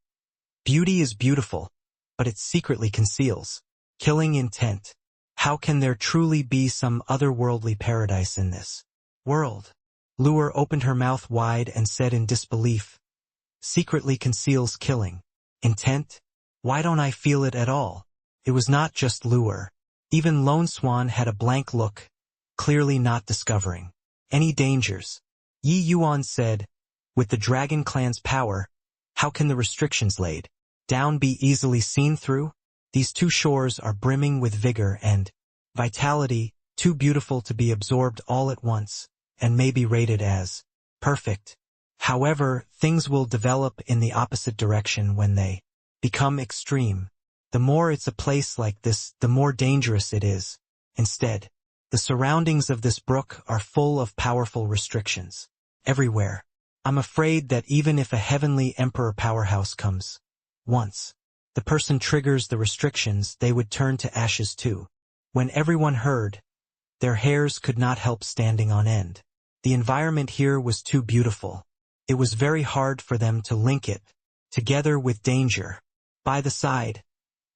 Beauty is beautiful, but it secretly conceals killing intent. How can there truly be some otherworldly paradise in this world? Luer opened her mouth wide and said in disbelief, Secretly conceals killing intent? Why don't I feel it at all? It was not just Luer. Even Lone Swan had a blank look, clearly not discovering any dangers. Yi Yuan said, With the Dragon Clan's power, how can the restrictions laid down be easily seen through? These two shores are brimming with vigor and vitality, too beautiful to be absorbed all at once, and may be rated as perfect. However, things will develop in the opposite direction when they become extreme. The more it's a place like this, the more dangerous it is. Instead, the surroundings of this brook are full of powerful restrictions. Everywhere. I'm afraid that even if a heavenly emperor powerhouse comes once, the person triggers the restrictions, they would turn to ashes too. When everyone heard, their hairs could not help standing on end. The environment here was too beautiful. It was very hard for them to link it together with danger. By the side,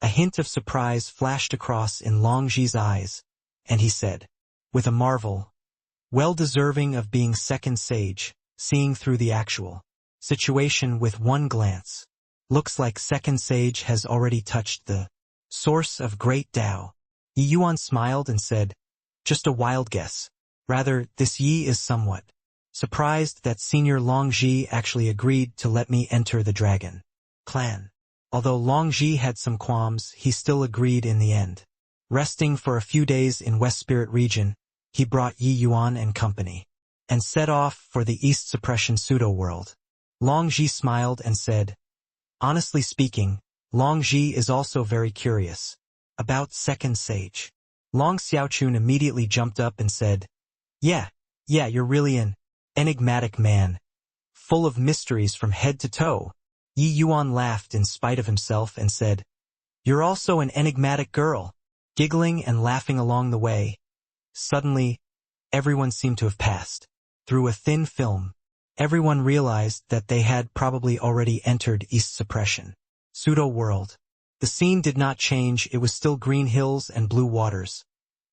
a hint of surprise flashed across in Long Ji's eyes, and he said, with a marvel, well deserving of being second sage, seeing through the actual situation with one glance. Looks like second sage has already touched the source of great Tao. Yi Yuan smiled and said, just a wild guess. Rather, this Yi is somewhat surprised that Senior Long Ji actually agreed to let me enter the dragon clan. Although Long Ji had some qualms, he still agreed in the end. Resting for a few days in West Spirit region, he brought Yi Yuan and company, and set off for the East Suppression pseudo-world. Long Ji smiled and said, honestly speaking, Long Ji is also very curious about second sage. Long Xiaochun immediately jumped up and said, yeah, you're really an enigmatic man, full of mysteries from head to toe. Yi Yuan laughed in spite of himself and said, you're also an enigmatic girl. Giggling and laughing along the way. Suddenly, everyone seemed to have passed through a thin film. Everyone realized that they had probably already entered East Suppression pseudo-world. The scene did not change, it was still green hills and blue waters,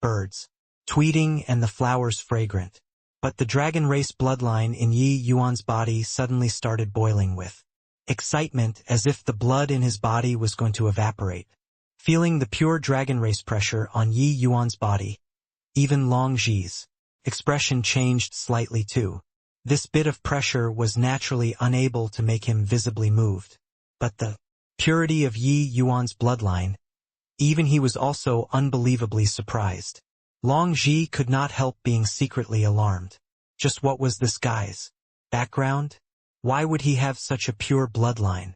birds tweeting and the flowers fragrant. But the dragon race bloodline in Yi Yuan's body suddenly started boiling with excitement, as if the blood in his body was going to evaporate. Feeling the pure dragon race pressure on Yi Yuan's body, even Long Ji's expression changed slightly too. This bit of pressure was naturally unable to make him visibly moved. But the purity of Yi Yuan's bloodline, even he was also unbelievably surprised. Long Ji could not help being secretly alarmed. Just what was this guy's background? Why would he have such a pure bloodline?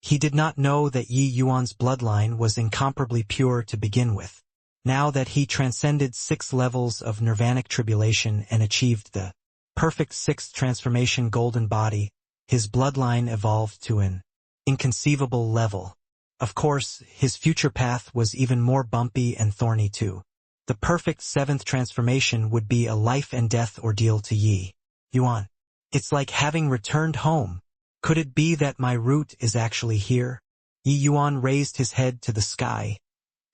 He did not know that Yi Yuan's bloodline was incomparably pure to begin with. Now that he transcended 6 levels of nirvanic tribulation and achieved the perfect 6th transformation golden body, his bloodline evolved to an inconceivable level. Of course, his future path was even more bumpy and thorny too. The perfect 7th transformation would be a life and death ordeal to Yi Yuan. It's like having returned home. Could it be that my route is actually here? Yi Yuan raised his head to the sky,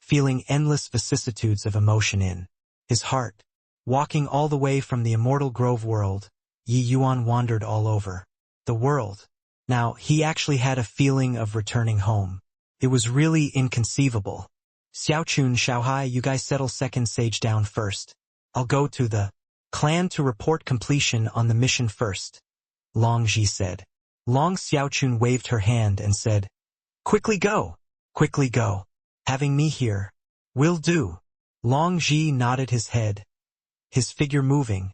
feeling endless vicissitudes of emotion in his heart. Walking all the way from the Immortal Grove world, Yi Yuan wandered all over the world. Now, he actually had a feeling of returning home. It was really inconceivable. Xiaochun, Xiaohai, you guys settle second sage down first. I'll go to the clan to report completion on the mission first, Long Ji said. Long Xiaochun waved her hand and said, quickly go, quickly go. Having me here will do. Long Ji nodded his head, his figure moving,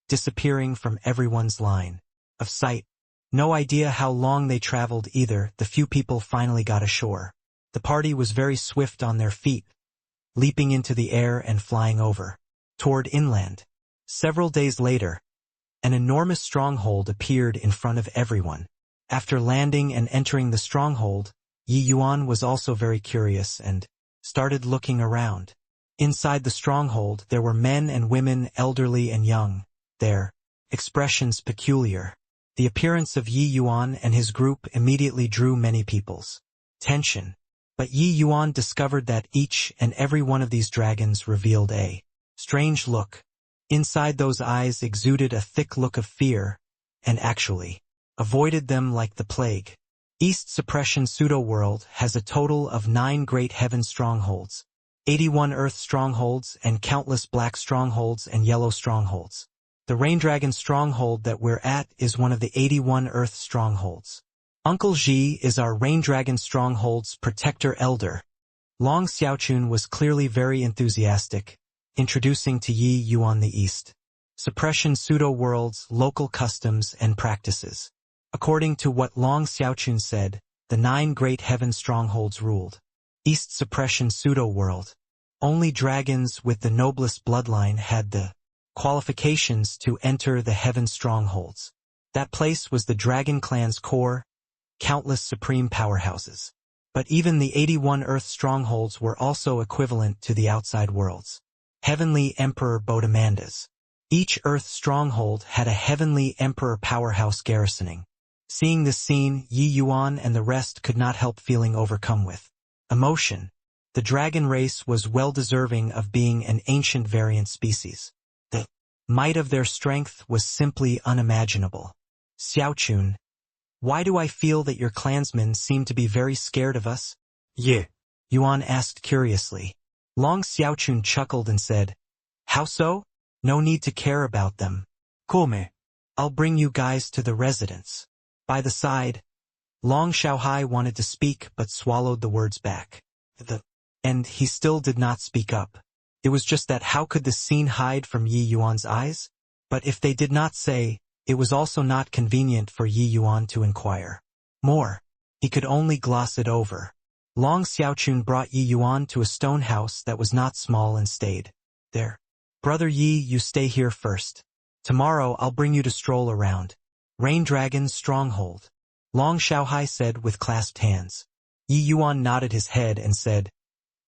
disappearing from everyone's line of sight. No idea how long they traveled either. The few people finally got ashore. The party was very swift on their feet, leaping into the air and flying over toward inland. Several days later, an enormous stronghold appeared in front of everyone. After landing and entering the stronghold, Yi Yuan was also very curious and started looking around. Inside the stronghold there were men and women, elderly and young, their expressions peculiar. The appearance of Yi Yuan and his group immediately drew many people's attention. But Yi Yuan discovered that each and every one of these dragons revealed a strange look. Inside those eyes exuded a thick look of fear, and actually avoided them like the plague. East Suppression pseudo-world has a total of 9 great heaven strongholds, 81 earth strongholds, and countless black strongholds and yellow strongholds. The Rain Dragon stronghold that we're at is one of the 81 earth strongholds. Uncle Ji is our Rain Dragon stronghold's protector elder. Long Xiaochun was clearly very enthusiastic, introducing to Yi Yuan the East. Suppression pseudo-worlds, local customs, and practices. According to what Long Xiaochun said, the 9 great heaven strongholds ruled. East suppression pseudo-world. Only dragons with the noblest bloodline had the qualifications to enter the heaven strongholds. That place was the dragon clan's core, countless supreme powerhouses. But even the 81 earth strongholds were also equivalent to the outside worlds. Heavenly Emperor Bodemandas. Each earth stronghold had a heavenly emperor powerhouse garrisoning. Seeing this scene, Yi Yuan and the rest could not help feeling overcome with emotion. The dragon race was well deserving of being an ancient variant species. The might of their strength was simply unimaginable. Xiaochun, why do I feel that your clansmen seem to be very scared of us? Yeah. Yuan asked curiously. Long Xiaochun chuckled and said, how so? No need to care about them. Come? I'll bring you guys to the residence. By the side, Long Xiaohai wanted to speak but swallowed the words back. And he still did not speak up. It was just that how could this scene hide from Yi Yuan's eyes? But if they did not say, it was also not convenient for Yi Yuan to inquire more. He could only gloss it over. Long Xiaochun brought Yi Yuan to a stone house that was not small and stayed there. Brother Yi, you stay here first. Tomorrow I'll bring you to stroll around. Rain Dragon's stronghold. Long Xiaohai said with clasped hands. Yi Yuan nodded his head and said,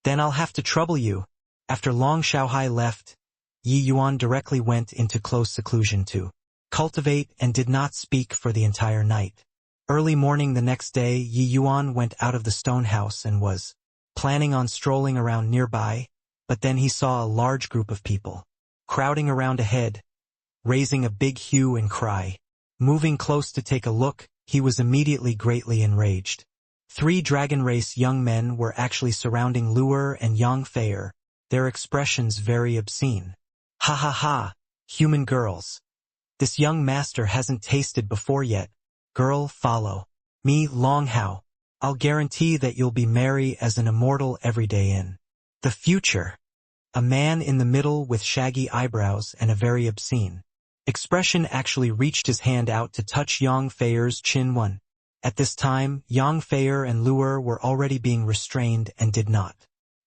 then I'll have to trouble you. After Long Xiaohai left, Yi Yuan directly went into close seclusion to cultivate and did not speak for the entire night. Early morning the next day, Yi Yuan went out of the stone house and was planning on strolling around nearby, but then he saw a large group of people crowding around ahead, raising a big hue and cry. Moving close to take a look, he was immediately greatly enraged. 3 dragon race young men were actually surrounding Luer and Yang Feier, their expressions very obscene. Ha ha ha, human girls. This young master hasn't tasted before yet. Girl, follow me, Long Hao. I'll guarantee that you'll be merry as an immortal every day in the future. A man in the middle with shaggy eyebrows and a very obscene expression actually reached his hand out to touch Yang Feier's chin. At this time, Yang Feier and Luer were already being restrained and did not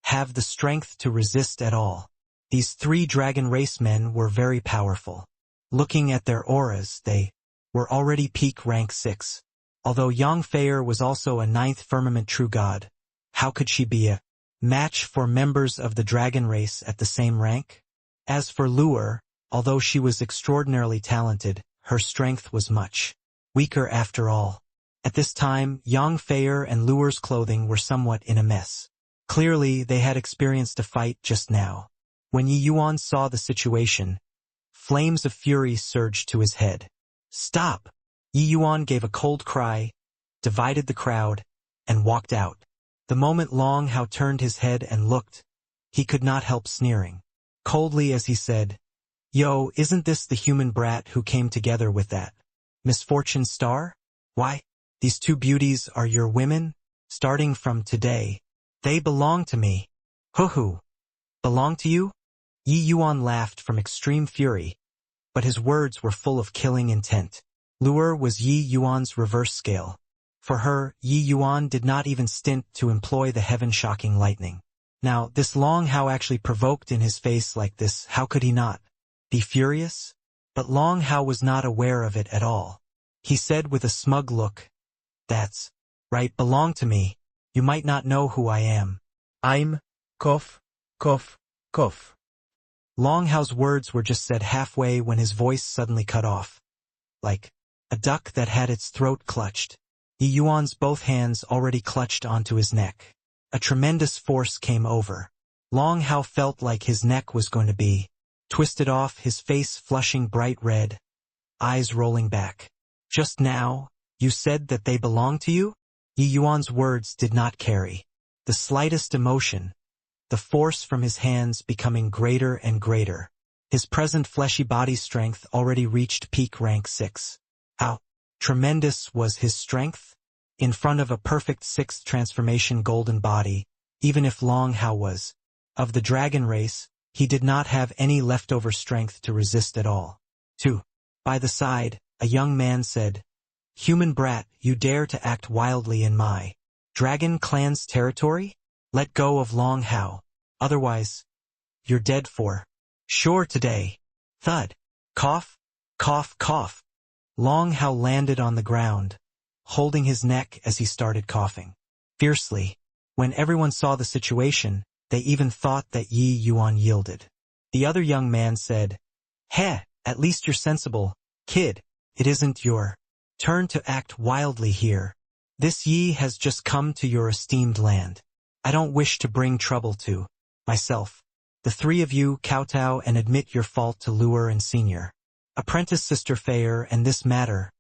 have the strength to resist at all. These 3 dragon race men were very powerful. Looking at their auras, they were already peak rank 6. Although Yang Feier was also a 9th firmament true god, how could she be a match for members of the dragon race at the same rank? As for Luer, although she was extraordinarily talented, her strength was much weaker after all. At this time, Yang Feier and Luer's clothing were somewhat in a mess. Clearly, they had experienced a fight just now. When Yi Yuan saw the situation, flames of fury surged to his head. Stop! Yi Yuan gave a cold cry, divided the crowd, and walked out. The moment Long Hao turned his head and looked, he could not help sneering coldly as he said, Yo, isn't this the human brat who came together with that misfortune star? Why, these 2 beauties are your women? Starting from today, they belong to me. Hoo-hoo. Belong to you? Yi Yuan laughed from extreme fury, but his words were full of killing intent. Luer was Yi Yuan's reverse scale. For her, Yi Yuan did not even stint to employ the heaven-shocking lightning. Now, this Long Hao actually provoked in his face like this, how could he not be furious? But Long Hao was not aware of it at all. He said with a smug look, That's right, belong to me. You might not know who I am. I'm cough, cough, cough. Long Hao's words were just said halfway when his voice suddenly cut off. Like a duck that had its throat clutched. Yi Yuan's both hands already clutched onto his neck. A tremendous force came over. Long Hao felt like his neck was going to be twisted off, his face flushing bright red, eyes rolling back. Just now, you said that they belong to you? Yi Yuan's words did not carry the slightest emotion, the force from his hands becoming greater and greater. His present fleshy body strength already reached peak rank 6. How tremendous was his strength? In front of a perfect 6th transformation golden body, even if Long Hao was of the dragon race, He did not have any leftover strength to resist at all. 2. By the side, a young man said, "Human brat, you dare to act wildly in my dragon clan's territory? Let go of Long Hao. Otherwise, you're dead for sure today." Thud. Cough, cough, cough. Long Hao landed on the ground, holding his neck as he started coughing fiercely. When everyone saw the situation, they even thought that Yi Yuan yielded. The other young man said, "Heh, at least you're sensible, kid. It isn't your turn to act wildly here. This Yi has just come to your esteemed land. I don't wish to bring trouble to myself. The three of you kowtow and admit your fault to Luer and Senior Apprentice Sister Fair, and this matter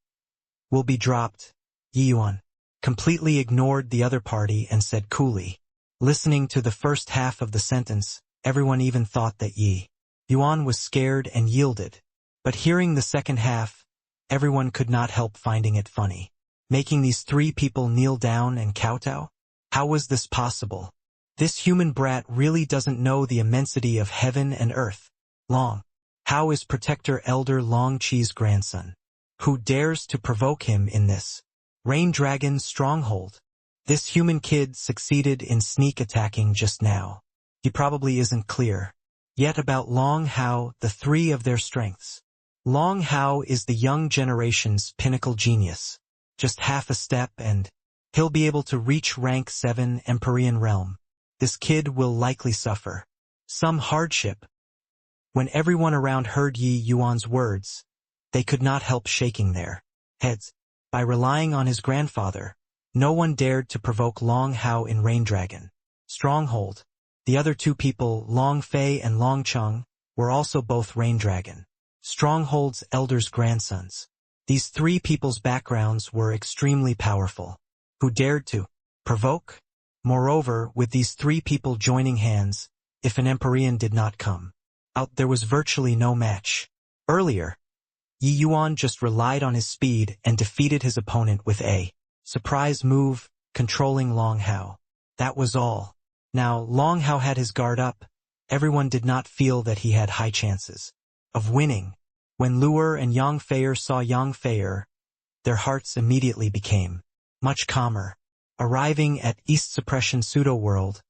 will be dropped." Yi Yuan completely ignored the other party and said coolly. Listening to the first half of the sentence, everyone even thought that Yi Yuan was scared and yielded. But hearing the second half, everyone could not help finding it funny. Making these three people kneel down and kowtow? How was this possible? This human brat really doesn't know the immensity of heaven and earth. Long Hao is Protector Elder Long Chi's grandson. Who dares to provoke him in this Rain Dragon's stronghold? This human kid succeeded in sneak attacking just now. He probably isn't clear yet about Long Hao, the three of their strengths. Long Hao is the young generation's pinnacle genius. Just half a step and he'll be able to reach rank 7 Empyrean realm. This kid will likely suffer some hardship. When everyone around heard Yi Yuan's words, they could not help shaking their heads. By relying on his grandfather, no one dared to provoke Long Hao in Rain Dragon stronghold. The other two people, Long Fei and Long Cheng, were also both Rain Dragon stronghold's elders' grandsons. These three people's backgrounds were extremely powerful. Who dared to provoke? Moreover, with these three people joining hands, if an Empyrean did not come out, there was virtually no match. Earlier, Yi Yuan just relied on his speed and defeated his opponent with a surprise move, controlling Long Hao. That was all. Now, Long Hao had his guard up. Everyone did not feel that he had high chances of winning. When Luer and Yang Feier saw Yang Feier, their hearts immediately became much calmer. Arriving at East Suppression Pseudo-World,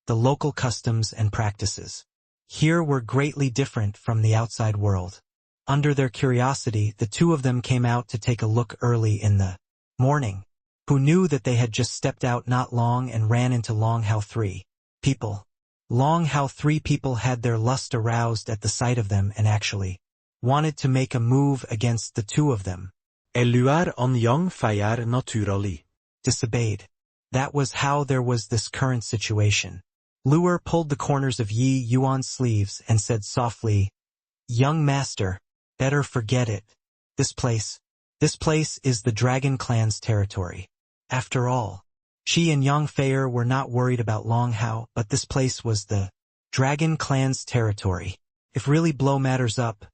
the local customs and practices here were greatly different from the outside world. Under their curiosity, the two of them came out to take a look early in the morning. Who knew that they had just stepped out not long and ran into Long Hao 3 people. Long Hao 3 people had their lust aroused at the sight of them and actually wanted to make a move against the two of them. Eluar on Yang Feier naturally disobeyed. That was how there was this current situation. Luer pulled the corners of Yi Yuan's sleeves and said softly, "Young master, better forget it. This place is the Dragon Clan's territory. After all, Qi and Yang Feier were not worried about Long Hao, but this place was the Dragon Clan's territory. If really blow matters up,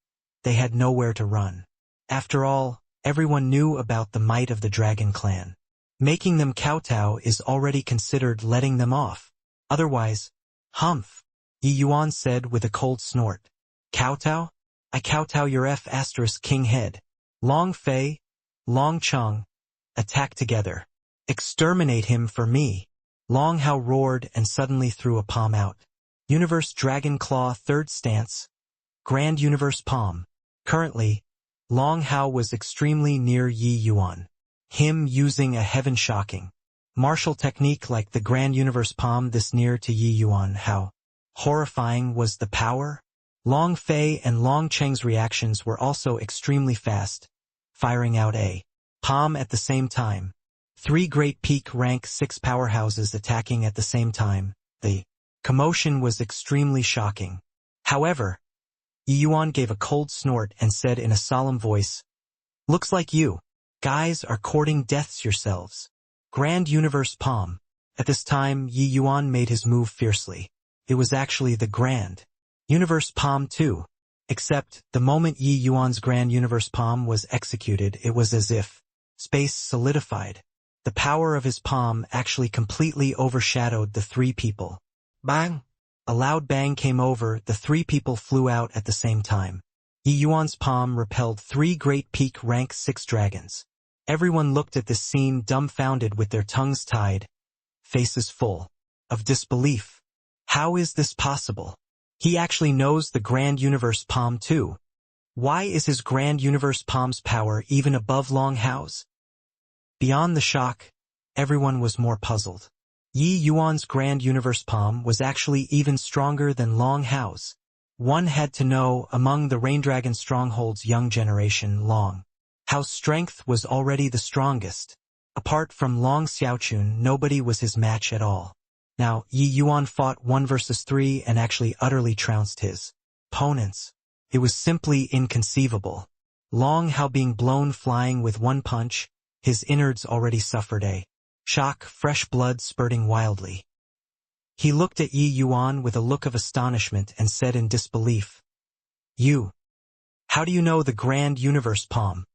they had nowhere to run. After all, everyone knew about the might of the Dragon Clan. Making them kowtow is already considered letting them off. Otherwise, humph," Yi Yuan said with a cold snort. "Kowtow? I kowtow your King head. Long Fei, Long Cheng, attack together. Exterminate him for me." Long Hao roared and suddenly threw a palm out. Universe Dragon Claw, third stance. Grand Universe Palm. Currently, Long Hao was extremely near Yi Yuan. Him using a heaven-shocking martial technique like the Grand Universe Palm this near to Yi Yuan. How horrifying was the power? Long Fei and Long Cheng's reactions were also extremely fast, firing out a palm at the same time. Three great peak rank 6 powerhouses attacking at the same time. The commotion was extremely shocking. However, Yi Yuan gave a cold snort and said in a solemn voice, "Looks like you guys are courting deaths yourselves." Grand Universe Palm. At this time, Yi Yuan made his move fiercely. It was actually the Grand Universe Palm too. Except, the moment Yi Yuan's Grand Universe Palm was executed, it was as if space solidified. The power of his palm actually completely overshadowed the three people. Bang! A loud bang came over, the three people flew out at the same time. Yi Yuan's palm repelled three great peak rank 6 dragons. Everyone looked at this scene dumbfounded with their tongues tied, faces full of disbelief. How is this possible? He actually knows the Grand Universe Palm too. Why is his Grand Universe Palm's power even above Long Hao's? Beyond the shock, everyone was more puzzled. Yi Yuan's Grand Universe Palm was actually even stronger than Long Hao's. One had to know, among the Raindragon Stronghold's young generation, Long Hao's strength was already the strongest. Apart from Long Xiaochun, nobody was his match at all. Now, Yi Yuan fought 1 versus 3 and actually utterly trounced his opponents. It was simply inconceivable. Long Hao being blown flying with one punch, his innards already suffered a shock, fresh blood spurting wildly. He looked at Yi Yuan with a look of astonishment and said in disbelief, "You, how do you know the Grand Universe Palm?"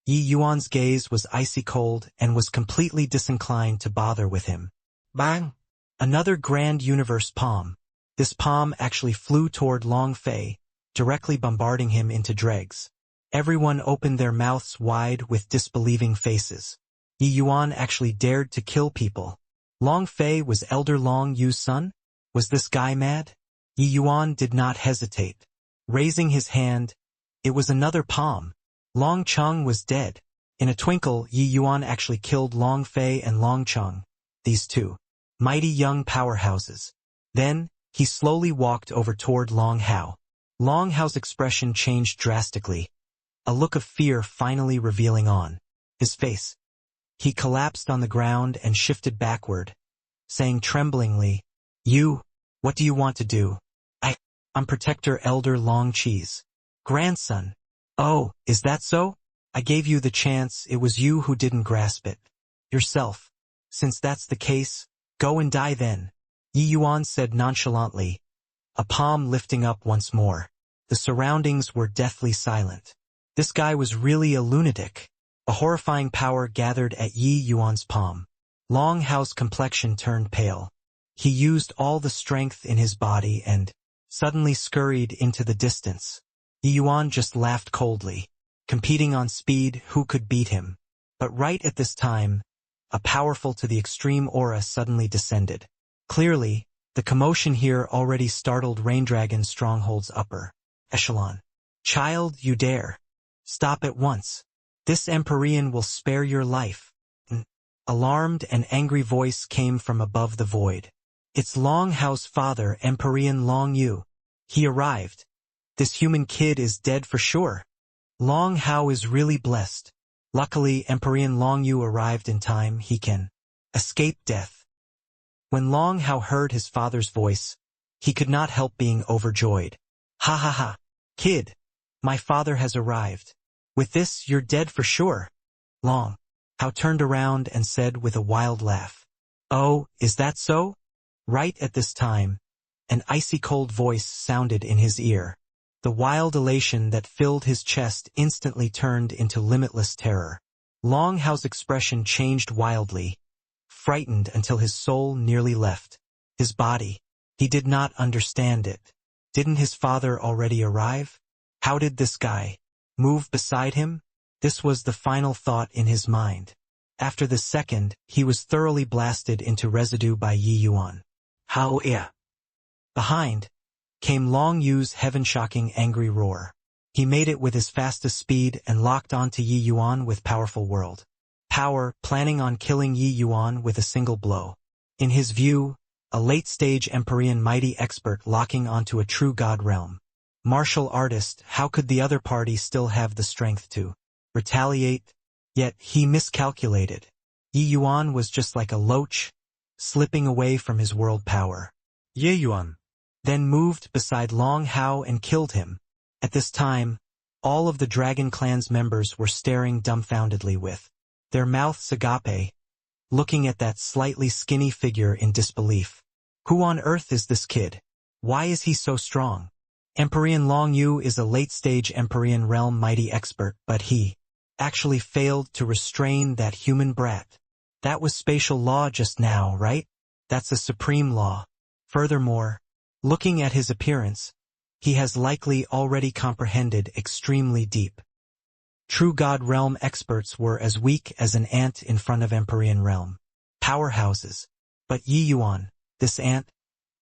Yi Yuan's gaze was icy cold and was completely disinclined to bother with him. Bang! Another Grand Universe Palm. This palm actually flew toward Long Fei, directly bombarding him into dregs. Everyone opened their mouths wide with disbelieving faces. Yi Yuan actually dared to kill people. Long Fei was Elder Long Yu's son? Was this guy mad? Yi Yuan did not hesitate. Raising his hand, it was another palm. Long Cheng was dead. In a twinkle, Yi Yuan actually killed Long Fei and Long Cheng, these two mighty young powerhouses. Then, he slowly walked over toward Long Hao. Long Hao's expression changed drastically, a look of fear finally revealing on his face. He collapsed on the ground and shifted backward, saying tremblingly, "You, what do you want to do?" I'm Protector Elder Long Chi's grandson." "Oh, is that so? I gave you the chance, it was you who didn't grasp it yourself. Since that's the case, go and die then," Yi Yuan said nonchalantly, a palm lifting up once more. The surroundings were deathly silent. This guy was really a lunatic. A horrifying power gathered at Yi Yuan's palm. Long Hao's complexion turned pale. He used all the strength in his body and suddenly scurried into the distance. Yi Yuan just laughed coldly. Competing on speed, who could beat him? But right at this time, a powerful to the extreme aura suddenly descended. Clearly, the commotion here already startled Raindragon Stronghold's upper echelon. "Child, you dare. Stop at once. This Empyrean will spare your life." An alarmed and angry voice came from above the void. "It's Long Hao's father, Empyrean Long Yu. He arrived. This human kid is dead for sure. Long Hao is really blessed. Luckily, Empyrean Long Yu arrived in time, he can escape death." When Long Hao heard his father's voice, he could not help being overjoyed. "Ha ha ha. Kid, my father has arrived. With this, you're dead for sure." Long Hao turned around and said with a wild laugh, "Oh, is that so?" Right at this time, an icy cold voice sounded in his ear. The wild elation that filled his chest instantly turned into limitless terror. Long Hao's expression changed wildly, frightened until his soul nearly left his body. He did not understand it. Didn't his father already arrive? How did this guy move beside him? This was the final thought in his mind. After the second, he was thoroughly blasted into residue by Yi Yuan. "How yeah?" Behind came Long Yu's heaven-shocking angry roar. He made it with his fastest speed and locked onto Yi Yuan with powerful world power, planning on killing Yi Yuan with a single blow. In his view, a late-stage Empyrean mighty expert locking onto a true god realm. Martial artist, how could the other party still have the strength to retaliate? Yet he miscalculated. Yi Yuan was just like a loach, slipping away from his world power. Yi Yuan Then moved beside Long Hao and killed him. At this time, all of the Dragon Clan's members were staring dumbfoundedly with their mouths agape, looking at that slightly skinny figure in disbelief. Who on earth is this kid? Why is he so strong? Empyrean Long Yu is a late-stage Empyrean realm mighty expert, but he actually failed to restrain that human brat. That was spatial law just now, right? That's a supreme law. Furthermore, Looking at his appearance, he has likely already comprehended extremely deep. True God realm experts were as weak as an ant in front of Empyrean realm powerhouses. But Yi Yuan, this ant,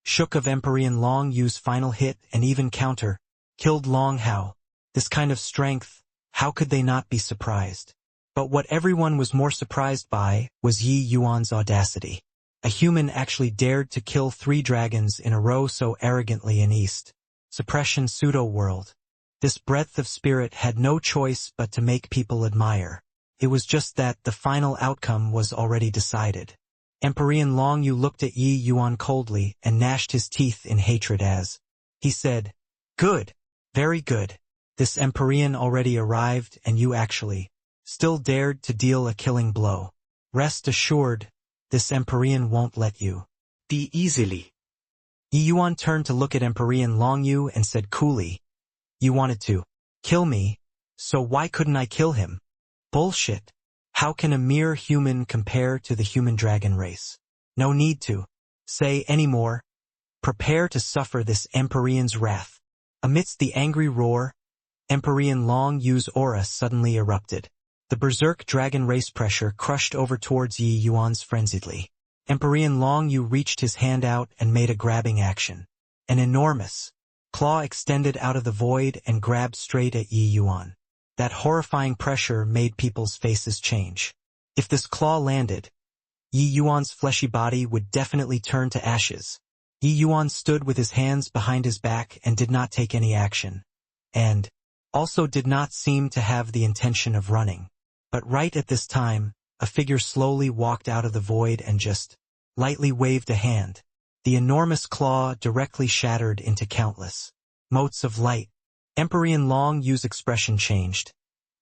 shook of Empyrean Long Yu's final hit and even counter, killed Long Hao. This kind of strength, how could they not be surprised? But what everyone was more surprised by was Yi Yuan's audacity. A human actually dared to kill 3 dragons in a row so arrogantly in East Suppression pseudo-world. This breadth of spirit had no choice but to make people admire. It was just that the final outcome was already decided. Empyrean Long Yu looked at Yi Yuan coldly and gnashed his teeth in hatred as he said, "Good, very good. This Empyrean already arrived and you actually still dared to deal a killing blow. Rest assured, this Empyrean won't let you die easily." Yi Yuan turned to look at Empyrean Long Yu and said coolly, "You wanted to kill me, so why couldn't I kill him? Bullshit. How can a mere human compare to the human dragon race? No need to say any more. Prepare to suffer this Empyrean's wrath." Amidst the angry roar, Empyrean Long Yu's aura suddenly erupted. The berserk dragon race pressure crushed over towards Yi Yuan's frenziedly. Empyrean Long Yu reached his hand out and made a grabbing action. An enormous claw extended out of the void and grabbed straight at Yi Yuan. That horrifying pressure made people's faces change. If this claw landed, Yi Yuan's fleshy body would definitely turn to ashes. Yi Yuan stood with his hands behind his back and did not take any action, and also did not seem to have the intention of running. But right at this time, a figure slowly walked out of the void and just lightly waved a hand. The enormous claw directly shattered into countless motes of light. Empyrean Long Yu's expression changed,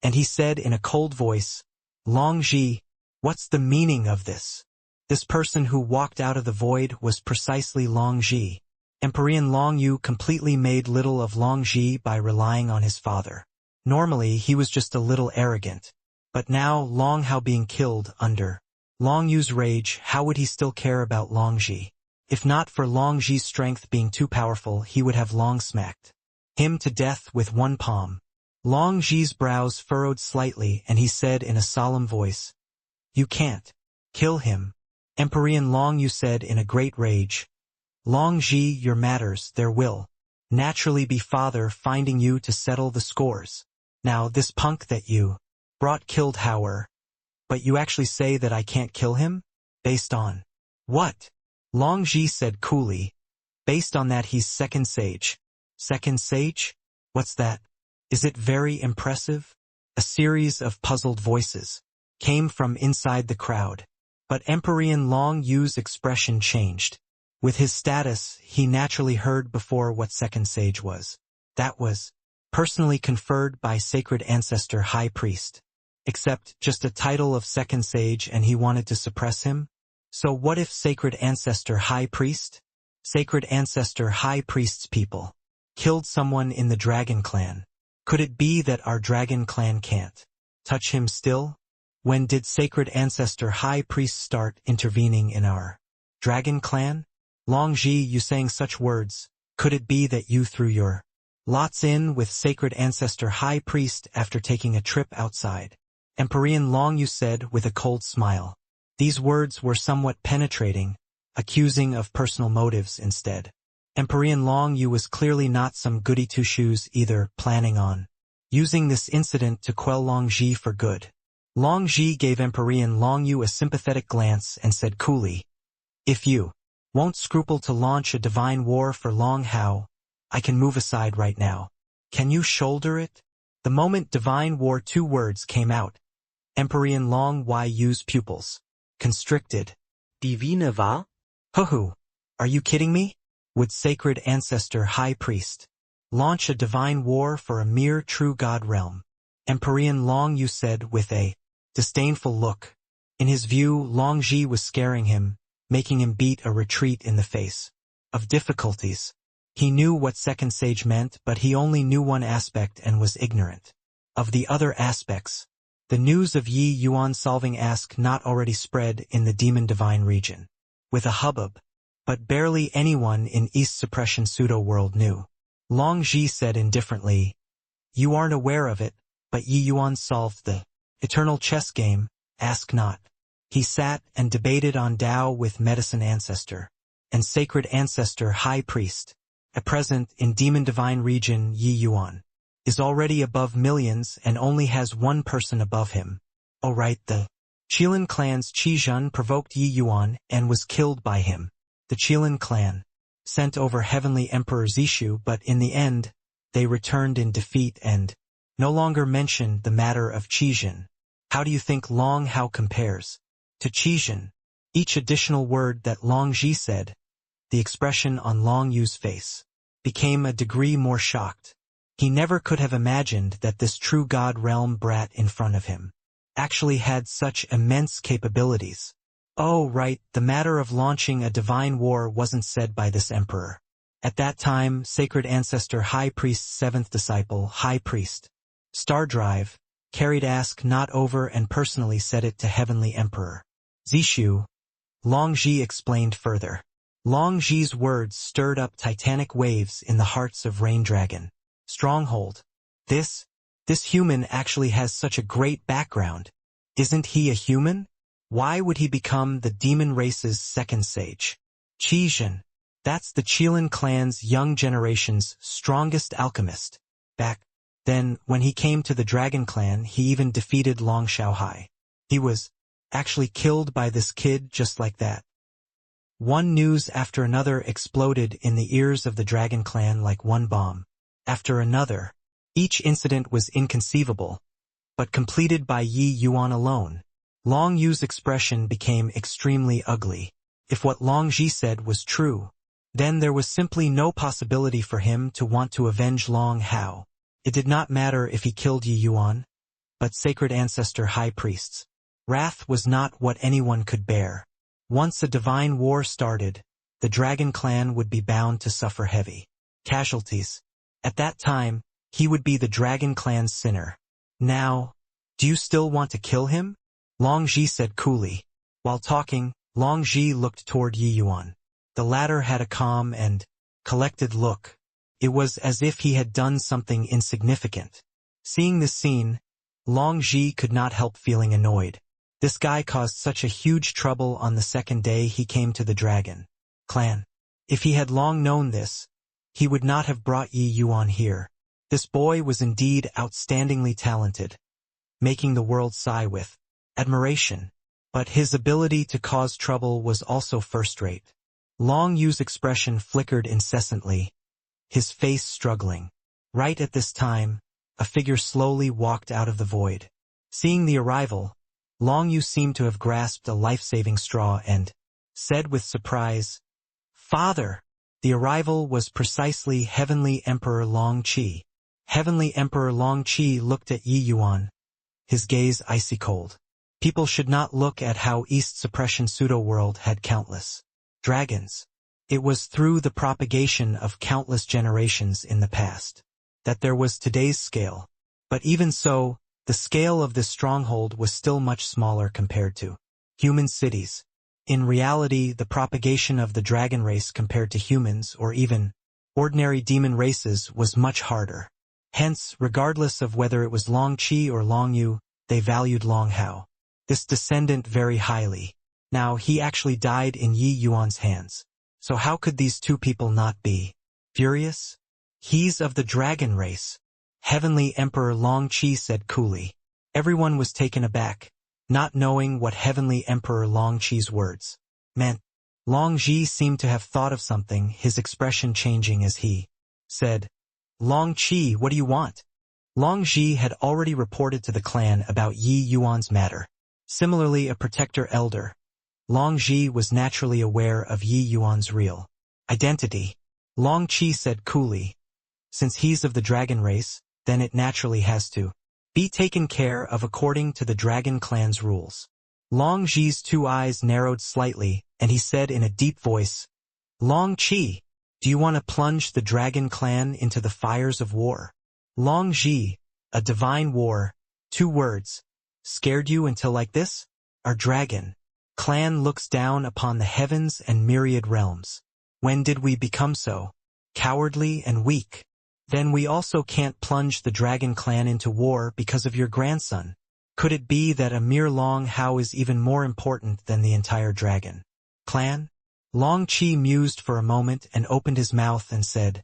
and he said in a cold voice, "Long Ji, what's the meaning of this?" This person who walked out of the void was precisely Long Ji. Empyrean Long Yu completely made little of Long Ji by relying on his father. Normally, he was just a little arrogant. But now, Long Hao being killed under Long Yu's rage, how would he still care about Long Ji? If not for Long Ji's strength being too powerful, he would have long smacked him to death with one palm. Long Ji's brows furrowed slightly and he said in a solemn voice, "You can't kill him." Empyrean Long Yu said in a great rage, "Long Ji, your matters, there will naturally be father finding you to settle the scores. Now this punk that you brought killed Hauer, but you actually say that I can't kill him? Based on what?" Long Ji said coolly, "Based on that he's second sage." Second sage? What's that? Is it very impressive? A series of puzzled voices came from inside the crowd. But Empyrean Long Yu's expression changed. With his status, he naturally heard before what second sage was. That was personally conferred by Sacred Ancestor High Priest. Except just a title of second sage and he wanted to suppress him? So what if Sacred Ancestor High Priest? Sacred Ancestor High Priest's people killed someone in the Dragon Clan. Could it be that our Dragon Clan can't touch him still? When did Sacred Ancestor High Priest start intervening in our Dragon Clan? Long Ji, you saying such words, could it be that you threw your lots in with Sacred Ancestor High Priest after taking a trip outside? Empyrean Long Yu said with a cold smile. These words were somewhat penetrating, accusing of personal motives instead. Empyrean Long Yu was clearly not some goody two-shoes either, planning on using this incident to quell Long Ji for good. Long Ji gave Empyrean Long Yu a sympathetic glance and said coolly, "If you won't scruple to launch a divine war for Long Hao, I can move aside right now. Can you shoulder it?" The moment divine war 2 words came out, Empyrean Long Yu's pupils constricted. Divine war? Hoo-hoo, are you kidding me? Would Sacred Ancestor High Priest launch a divine war for a mere true God realm? Empyrean Long Yu said with a disdainful look. In his view, Long Ji was scaring him, making him beat a retreat in the face of difficulties. He knew what second sage meant, but he only knew one aspect and was ignorant of the other aspects. The news of Yi Yuan solving ask not already spread in the demon divine region. With a hubbub, but barely anyone in East Suppression pseudo-world knew. Long Ji said indifferently, "You aren't aware of it, but Yi Yuan solved the eternal chess game, ask not." He sat and debated on Tao with Medicine Ancestor and Sacred Ancestor High Priest. At present, in Demon Divine region, Yi Yuan is already above millions and only has one person above him. Oh right, the Qilin clan's Qizhen provoked Yi Yuan and was killed by him. The Qilin clan sent over Heavenly Emperor Zishu, but in the end, they returned in defeat and no longer mentioned the matter of Qizhen. How do you think Long Hao compares to Qizhen? Each additional word that Long Ji said, the expression on Long Yu's face became a degree more shocked. He never could have imagined that this true God realm brat in front of him actually had such immense capabilities. Oh right, the matter of launching a divine war wasn't said by this emperor. At that time, Sacred Ancestor High Priest's seventh disciple, High Priest Star Drive, carried ask not over and personally said it to Heavenly Emperor Zishu. Long Ji explained further. Long Ji's words stirred up titanic waves in the hearts of Rain Dragon Stronghold. This human actually has such a great background. Isn't he a human? Why would he become the demon race's second sage? Qizhen. That's the Qilin clan's young generation's strongest alchemist. Back then, when he came to the Dragon Clan, he even defeated Long Xiaohai. He was actually killed by this kid just like that. One news after another exploded in the ears of the Dragon Clan like one bomb after another. Each incident was inconceivable, but completed by Yi Yuan alone. Long Yu's expression became extremely ugly. If what Long Ji said was true, then there was simply no possibility for him to want to avenge Long Hao. It did not matter if he killed Yi Yuan, but Sacred Ancestor High Priests. Wrath was not what anyone could bear. Once a divine war started, the Dragon Clan would be bound to suffer heavy casualties. At that time, he would be the Dragon Clan's sinner. Now, do you still want to kill him? Long Ji said coolly. While talking, Long Ji looked toward Yi Yuan. The latter had a calm and collected look. It was as if he had done something insignificant. Seeing this scene, Long Ji could not help feeling annoyed. This guy caused such a huge trouble on the second day he came to the Dragon Clan. If he had long known this, he would not have brought Yi Yuan here. This boy was indeed outstandingly talented, making the world sigh with admiration. But his ability to cause trouble was also first-rate. Long Yu's expression flickered incessantly, his face struggling. Right at this time, a figure slowly walked out of the void. Seeing the arrival, Long Yu seemed to have grasped a life-saving straw and said with surprise, "Father!" The arrival was precisely Heavenly Emperor Long Qi. Heavenly Emperor Long Qi looked at Yi Yuan, his gaze icy cold. People should not look at how East Suppression pseudo-world had countless dragons. It was through the propagation of countless generations in the past that there was today's scale. But even so, the scale of this stronghold was still much smaller compared to human cities. In reality, the propagation of the dragon race compared to humans or even ordinary demon races was much harder. Hence, regardless of whether it was Long Qi or Long Yu, they valued Long Hao, this descendant, very highly. Now, he actually died in Yi Yuan's hands. So how could these two people not be furious? He's of the dragon race, Heavenly Emperor Long Qi said coolly. Everyone was taken aback, not knowing what Heavenly Emperor Long Qi's words meant. Long Ji seemed to have thought of something, his expression changing as he said, "Long Qi, what do you want?" Long Ji had already reported to the clan about Yi Yuan's matter. Similarly, a protector elder, Long Ji was naturally aware of Yi Yuan's real identity. Long Qi said coolly, "Since he's of the dragon race, then it naturally has to be taken care of according to the Dragon Clan's rules." Long Ji's two eyes narrowed slightly, and he said in a deep voice, "Long Qi, do you want to plunge the Dragon Clan into the fires of war?" Long Ji, a divine war, 2 words, scared you until like this? Our dragon clan looks down upon the heavens and myriad realms. When did we become so cowardly and weak? Then we also can't plunge the dragon clan into war because of your grandson. Could it be that a mere Long Hao is even more important than the entire dragon clan? Long Qi mused for a moment and opened his mouth and said,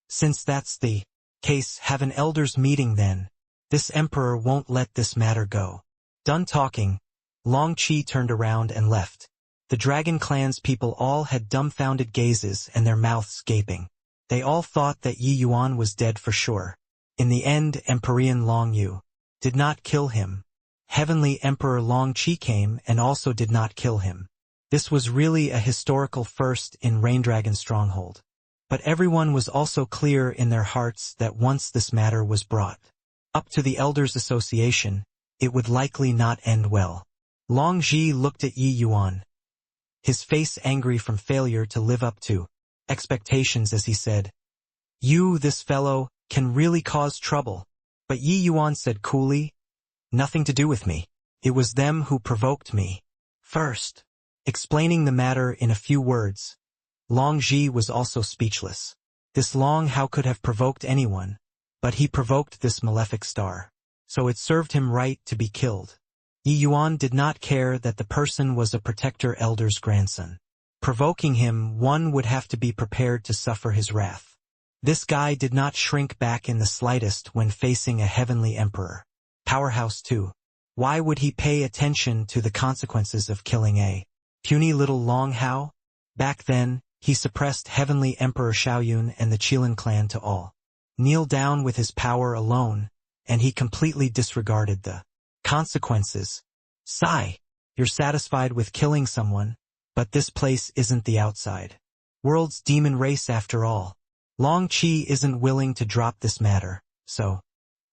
"Since that's the case, have an elders meeting then. This emperor won't let this matter go." Done talking, Long Qi turned around and left. The dragon clan's people all had dumbfounded gazes and their mouths gaping. They all thought that Yi Yuan was dead for sure. In the end, Emperor Long Yu did not kill him. Heavenly Emperor Long Qi came and also did not kill him. This was really a historical first in Raindragon Stronghold. But everyone was also clear in their hearts that once this matter was brought up to the Elders Association, it would likely not end well. Long Ji looked at Yi Yuan, his face angry from failure to live up to expectations as he said, "You, this fellow, can really cause trouble." But Yi Yuan said coolly, "Nothing to do with me. It was them who provoked me first." Explaining the matter in a few words, Long Ji was also speechless. This Long Hao could have provoked anyone, but he provoked this malefic star. So it served him right to be killed. Yi Yuan did not care that the person was a protector elder's grandson. Provoking him, one would have to be prepared to suffer his wrath. This guy did not shrink back in the slightest when facing a heavenly emperor. Powerhouse too. Why would he pay attention to the consequences of killing a puny little Long Hao? Back then, he suppressed Heavenly Emperor Xiaoyun and the Qilin clan to all kneel down with his power alone, and he completely disregarded the consequences. Sigh, you're satisfied with killing someone, but this place isn't the outside world's demon race after all. Long Qi isn't willing to drop this matter, so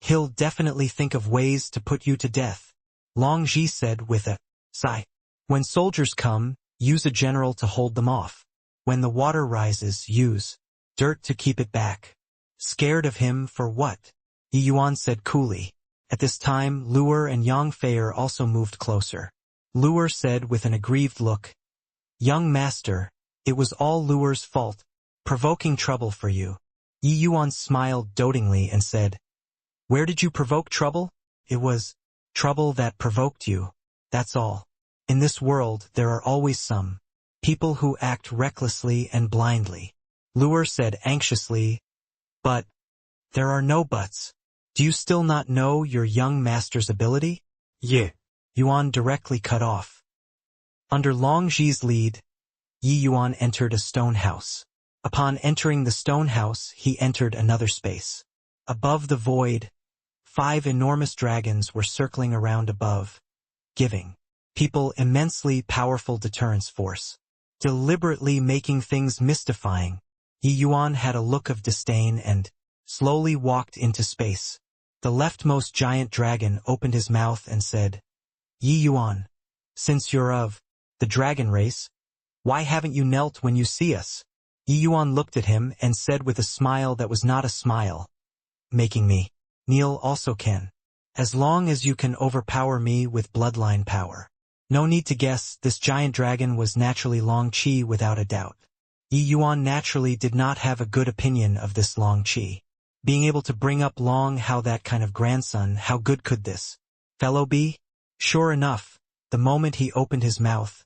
he'll definitely think of ways to put you to death. Long Ji said with a sigh. When soldiers come, use a general to hold them off. When the water rises, use dirt to keep it back. Scared of him for what? Yi Yuan said coolly. At this time, Luer and Yang Feier also moved closer. Luer said with an aggrieved look, "Young master, it was all Luer's fault, provoking trouble for you." Yi Yuan smiled dotingly and said, "Where did you provoke trouble?" "It was trouble that provoked you, that's all. In this world, there are always some people who act recklessly and blindly." Luer said anxiously, "But there are no buts. Do you still not know your young master's ability?" Yeah. Yuan directly cut off. Under Long Ji's lead, Yi Yuan entered a stone house. Upon entering the stone house, he entered another space. Above the void, 5 enormous dragons were circling around above, giving people immensely powerful deterrence force, deliberately making things mystifying. Yi Yuan had a look of disdain and slowly walked into space. The leftmost giant dragon opened his mouth and said, "Yi Yuan, since you're of the dragon race, why haven't you knelt when you see us?" Yi Yuan looked at him and said with a smile that was not a smile, "Making me kneel also can. As long as you can overpower me with bloodline power." No need to guess, this giant dragon was naturally Long Qi without a doubt. Yi Yuan naturally did not have a good opinion of this Long Qi. Being able to bring up Long Hao, that kind of grandson, how good could this fellow be? Sure enough, the moment he opened his mouth,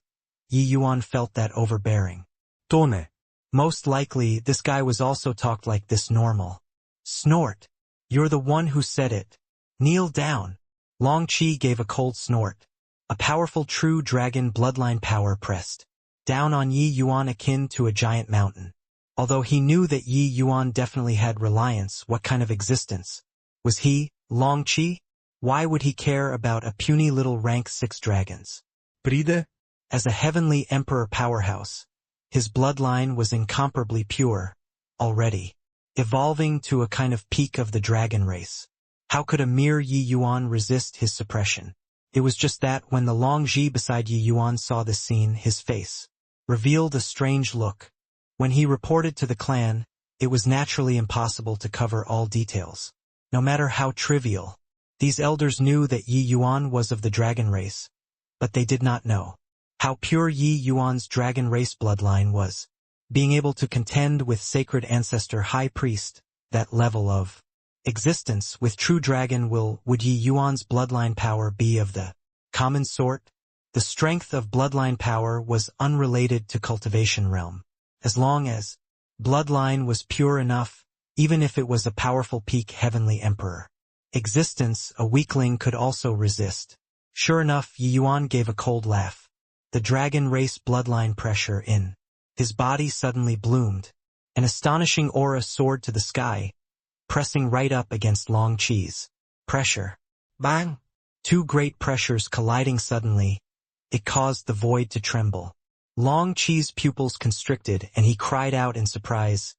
Yi Yuan felt that overbearing tone. Most likely, this guy was also talked like this normal. Snort. You're the one who said it. Kneel down. Long Qi gave a cold snort. A powerful true dragon bloodline power pressed down on Yi Yuan akin to a giant mountain. Although he knew that Yi Yuan definitely had reliance, what kind of existence was he, Long Qi? Why would he care about a puny little rank 6 dragons? Bride? As a heavenly emperor powerhouse, his bloodline was incomparably pure, already evolving to a kind of peak of the dragon race. How could a mere Yi Yuan resist his suppression? It was just that when the Long Ji beside Yi Yuan saw this scene, his face revealed a strange look. When he reported to the clan, it was naturally impossible to cover all details, no matter how trivial. These elders knew that Yi Yuan was of the dragon race, but they did not know how pure Yi Yuan's dragon race bloodline was. Being able to contend with sacred ancestor high priest, that level of existence with true dragon will, would Yi Yuan's bloodline power be of the common sort? The strength of bloodline power was unrelated to cultivation realm. As long as bloodline was pure enough, even if it was a powerful peak heavenly emperor existence, a weakling could also resist. Sure enough, Yi Yuan gave a cold laugh. The dragon race bloodline pressure in his body suddenly bloomed. An astonishing aura soared to the sky, pressing right up against Long Qi's pressure. Bang! Two great pressures colliding suddenly. It caused the void to tremble. Long Qi's pupils constricted and he cried out in surprise.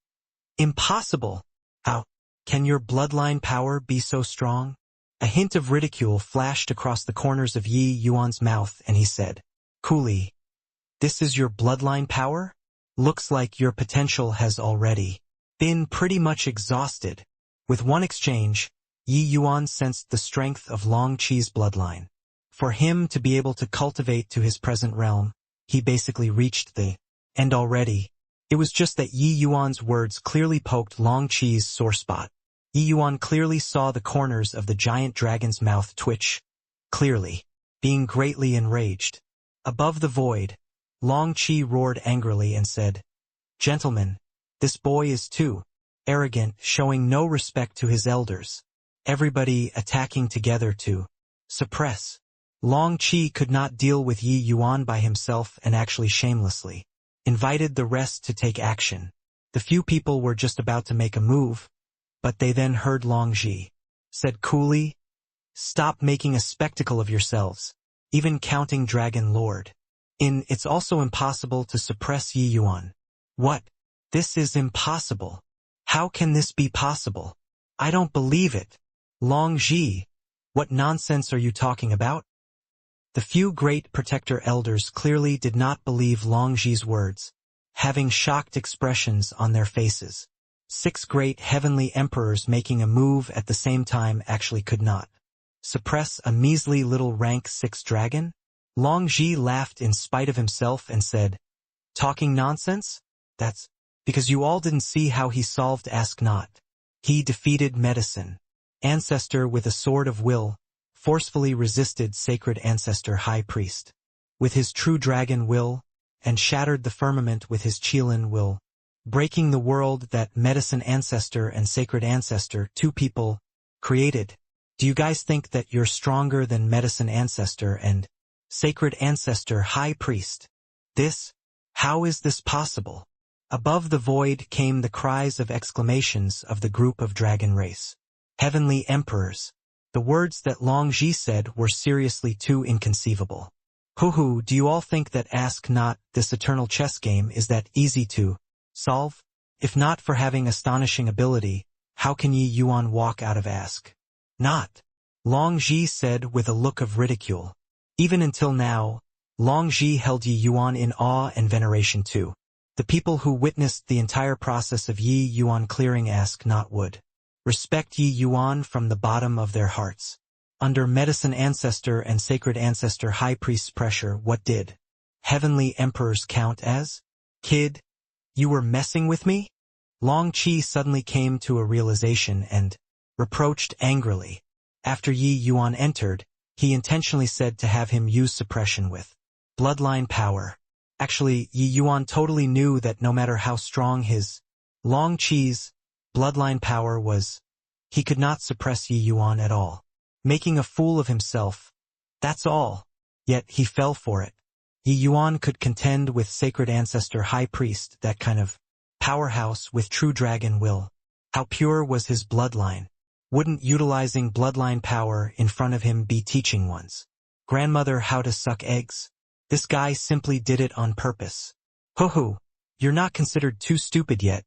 Impossible! How can your bloodline power be so strong? A hint of ridicule flashed across the corners of Yi Yuan's mouth and he said, coolly, this is your bloodline power? Looks like your potential has already been pretty much exhausted. With one exchange, Yi Yuan sensed the strength of Long Qi's bloodline. For him to be able to cultivate to his present realm, he basically reached the end already. It was just that Yi Yuan's words clearly poked Long Qi's sore spot. Yi Yuan clearly saw the corners of the giant dragon's mouth twitch, clearly, being greatly enraged. Above the void, Long Qi roared angrily and said, Gentlemen, this boy is too arrogant, showing no respect to his elders. Everybody attacking together to suppress. Long Qi could not deal with Yi Yuan by himself and actually shamelessly invited the rest to take action. The few people were just about to make a move, but they then heard Long Qi said coolly, stop making a spectacle of yourselves, even counting Dragon Lord. It's also impossible to suppress Yi Yuan. What? This is impossible. How can this be possible? I don't believe it. Long Qi, what nonsense are you talking about? The few great protector elders clearly did not believe Long Qi's words, having shocked expressions on their faces. 6 great heavenly emperors making a move at the same time actually could not suppress a measly little rank 6 dragon? Long Qi laughed in spite of himself and said, talking nonsense? That's because you all didn't see how he solved Ask Not. He defeated Medicine Ancestor with a sword of will, forcefully resisted Sacred Ancestor High Priest with his true dragon will, and shattered the firmament with his Qilin will, breaking the world that Medicine Ancestor and Sacred Ancestor, 2 people, created. Do you guys think that you're stronger than Medicine Ancestor and Sacred Ancestor High Priest? How is this possible? Above the void came the cries of exclamations of the group of dragon race heavenly emperors. The words that Long Qi said were seriously too inconceivable. Hoo-hoo, do you all think that Ask Not, this eternal chess game, is that easy to solve? If not for having astonishing ability, how can Yi Yuan walk out of Ask Not? Long Qi said with a look of ridicule. Even until now, Long Qi held Yi Yuan in awe and veneration too. The people who witnessed the entire process of Yi Yuan clearing Ask Not would respect Yi Yuan from the bottom of their hearts. Under Medicine Ancestor and Sacred Ancestor High Priest's pressure, what did heavenly emperors count as? Kid, you were messing with me? Long Qi suddenly came to a realization and reproached angrily. After Yi Yuan entered, he intentionally said to have him use suppression with bloodline power. Actually, Yi Yuan totally knew that no matter how strong his Long Qi's bloodline power was, he could not suppress Yi Yuan at all. Making a fool of himself, that's all. Yet he fell for it. Yi Yuan could contend with Sacred Ancestor High Priest, that kind of powerhouse with true dragon will. How pure was his bloodline? Wouldn't utilizing bloodline power in front of him be teaching one's grandmother how to suck eggs? This guy simply did it on purpose. Hoo-hoo, you're not considered too stupid yet,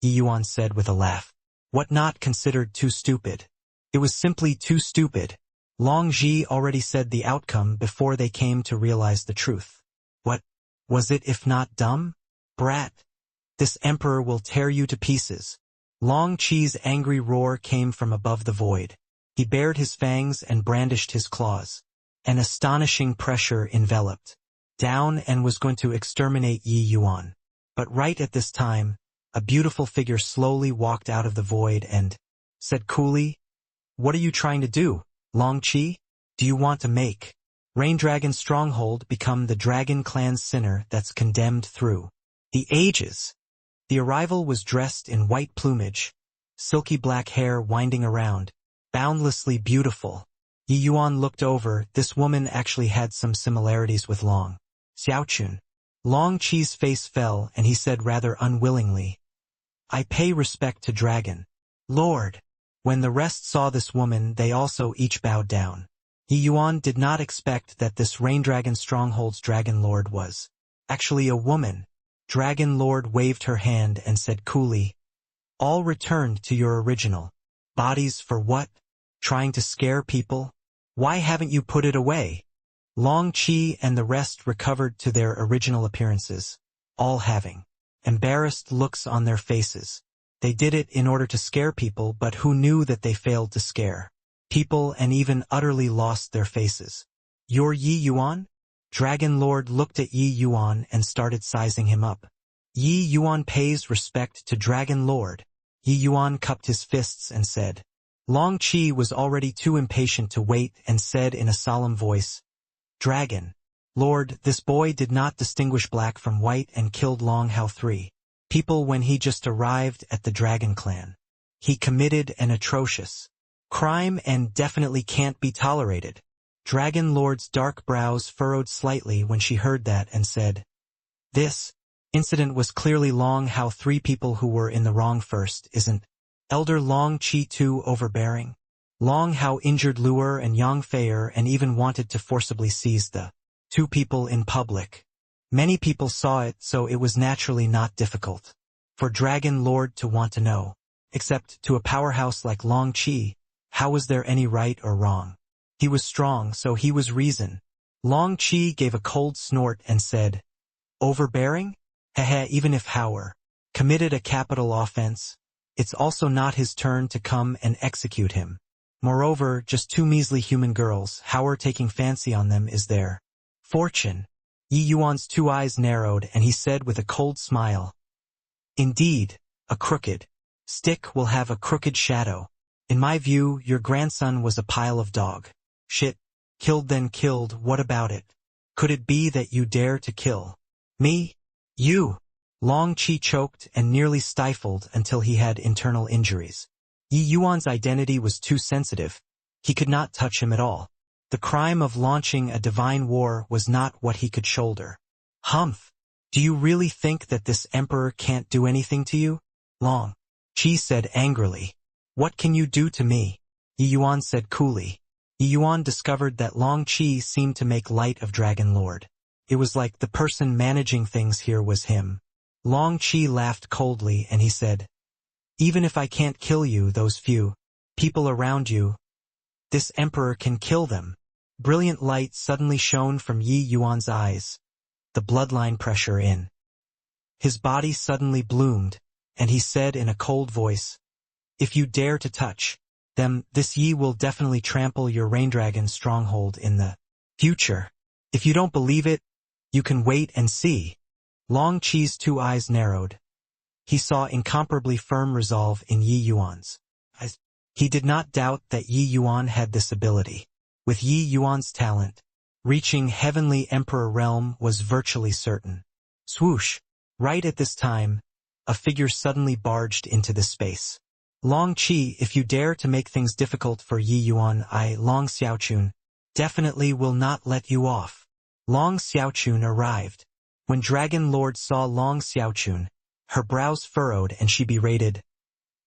Yi Yuan said with a laugh. What not considered too stupid? It was simply too stupid. Long Qi already said the outcome before they came to realize the truth. What was it if not dumb? Brat. This emperor will tear you to pieces. Long Qi's angry roar came from above the void. He bared his fangs and brandished his claws. An astonishing pressure enveloped down and was going to exterminate Yi Yuan. But right at this time, a beautiful figure slowly walked out of the void and said coolly, "What are you trying to do, Long Qi? Do you want to make Rain Dragon's stronghold become the Dragon Clan's sinner that's condemned through the ages?" The arrival was dressed in white plumage, silky black hair winding around, boundlessly beautiful. Yi Yuan looked over. This woman actually had some similarities with Long Xiaochun. Long Qi's face fell and he said rather unwillingly, "I pay respect to Dragon Lord." When the rest saw this woman, they also each bowed down. Yi Yuan did not expect that this Rain Dragon Stronghold's Dragon Lord was actually a woman. Dragon Lord waved her hand and said coolly, "All returned to your original bodies for what? Trying to scare people? Why haven't you put it away?" Long Qi and the rest recovered to their original appearances, all having embarrassed looks on their faces. They did it in order to scare people, but who knew that they failed to scare people and even utterly lost their faces. "You're Yi Yuan?" Dragon Lord looked at Yi Yuan and started sizing him up. Yi Yuan pays respect to Dragon Lord. Yi Yuan cupped his fists and said. Long Qi was already too impatient to wait and said in a solemn voice, "Dragon Lord, this boy did not distinguish black from white and killed Long Hao 3 people when he just arrived at the Dragon Clan. He committed an atrocious crime and definitely can't be tolerated." Dragon Lord's dark brows furrowed slightly when she heard that and said, "This incident was clearly Long Hao 3 people who were in the wrong first, isn't Elder Long Qi too overbearing? Long Hao injured Luer and Yang Feier and even wanted to forcibly seize the 2 people in public. Many people saw it, so it was naturally not difficult for Dragon Lord to want to know. Except to a powerhouse like Long Qi, how was there any right or wrong? He was strong, so he was reason." Long Qi gave a cold snort and said, "Overbearing? Hehe, even if Hauer committed a capital offense, it's also not his turn to come and execute him. Moreover, just 2 measly human girls, Hauer taking fancy on them is their fortune." Yi Yuan's 2 eyes narrowed and he said with a cold smile, "Indeed, a crooked stick will have a crooked shadow. In my view, your grandson was a pile of dog shit. Killed then killed, what about it? Could it be that you dare to kill me? You?" Long Qi choked and nearly stifled until he had internal injuries. Yi Yuan's identity was too sensitive. He could not touch him at all. The crime of launching a divine war was not what he could shoulder. "Humph! Do you really think that this emperor can't do anything to you?" Long Qi said angrily. "What can you do to me?" Yi Yuan said coolly. Yi Yuan discovered that Long Qi seemed to make light of Dragon Lord. It was like the person managing things here was him. Long Qi laughed coldly and he said, "Even if I can't kill you, those few people around you, this emperor can kill them." Brilliant light suddenly shone from Yi Yuan's eyes. The bloodline pressure in his body suddenly bloomed, and he said in a cold voice, "If you dare to touch them, this Yi will definitely trample your Rain Dragon stronghold in the future. If you don't believe it, you can wait and see." Long Qi's 2 eyes narrowed. He saw incomparably firm resolve in Yi Yuan's eyes. He did not doubt that Yi Yuan had this ability. With Yi Yuan's talent, reaching Heavenly Emperor realm was virtually certain. Swoosh! Right at this time, a figure suddenly barged into the space. "Long Qi, if you dare to make things difficult for Yi Yuan, I, Long Xiaochun, definitely will not let you off." Long Xiaochun arrived. When Dragon Lord saw Long Xiaochun, her brows furrowed and she berated,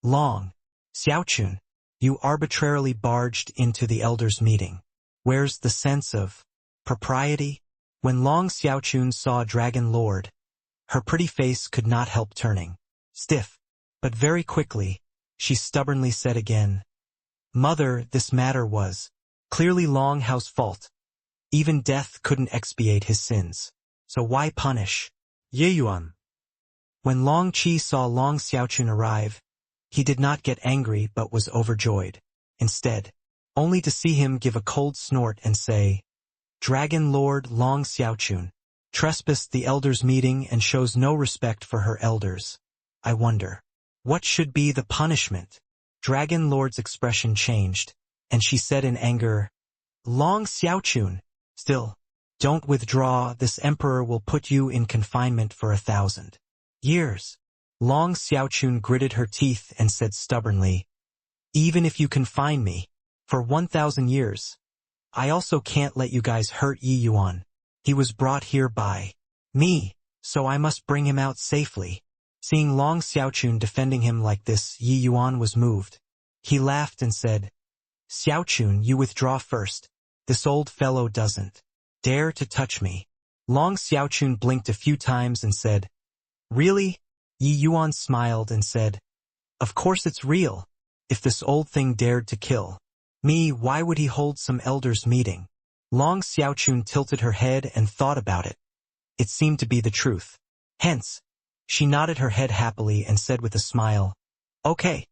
"Long Xiaochun, you arbitrarily barged into the elders' meeting. Where's the sense of propriety?" When Long Xiaochun saw Dragon Lord, her pretty face could not help turning stiff. But very quickly, she stubbornly said again, "Mother, this matter was clearly Long Hao's fault. Even death couldn't expiate his sins. So why punish Yi Yuan?" When Long Qi saw Long Xiaochun arrive, he did not get angry but was overjoyed. Instead, only to see him give a cold snort and say, "Dragon Lord Long Xiaochun, trespassed the elders' meeting and shows no respect for her elders. I wonder, what should be the punishment? Dragon Lord's expression changed, and she said in anger, Long Xiaochun, still, don't withdraw, this emperor will put you in confinement for 1,000 years. Long Xiaochun gritted her teeth and said stubbornly, Even if you confine me for 1,000 years, I also can't let you guys hurt Yi Yuan. He was brought here by me, so I must bring him out safely. Seeing Long Xiaochun defending him like this, Yi Yuan was moved. He laughed and said, Xiaochun, you withdraw first. This old fellow doesn't dare to touch me. Long Xiaochun blinked a few times and said, Really? Yi Yuan smiled and said, Of course it's real. If this old thing dared to kill me, why would he hold some elders' meeting? Long Xiaochun tilted her head and thought about it. It seemed to be the truth. Hence, she nodded her head happily and said with a smile, Okay,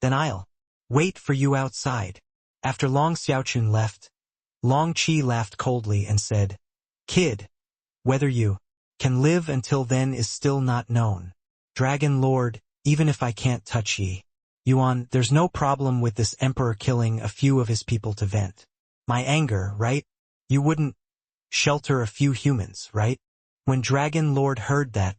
then I'll wait for you outside. After Long Xiaochun left, Long Qi laughed coldly and said, Kid, whether you can live until then is still not known. Dragon Lord, even if I can't touch Yi Yuan, there's no problem with this emperor killing a few of his people to vent my anger, right? You wouldn't shelter a few humans, right? When Dragon Lord heard that,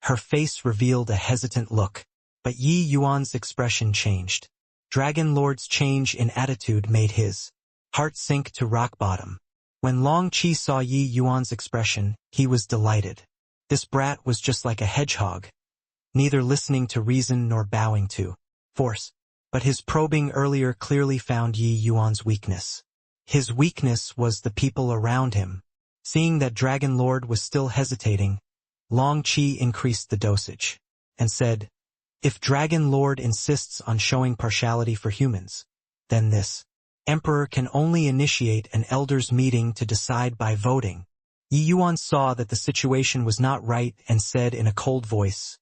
her face revealed a hesitant look, but Yi Yuan's expression changed. Dragon Lord's change in attitude made his heart sink to rock bottom. When Long Qi saw Yi Yuan's expression, he was delighted. This brat was just like a hedgehog, neither listening to reason nor bowing to force. But his probing earlier clearly found Yi Yuan's weakness. His weakness was the people around him. Seeing that Dragon Lord was still hesitating, Long Qi increased the dosage and said, If Dragon Lord insists on showing partiality for humans, then this emperor can only initiate an elders' meeting to decide by voting. Yi Yuan saw that the situation was not right and said in a cold voice,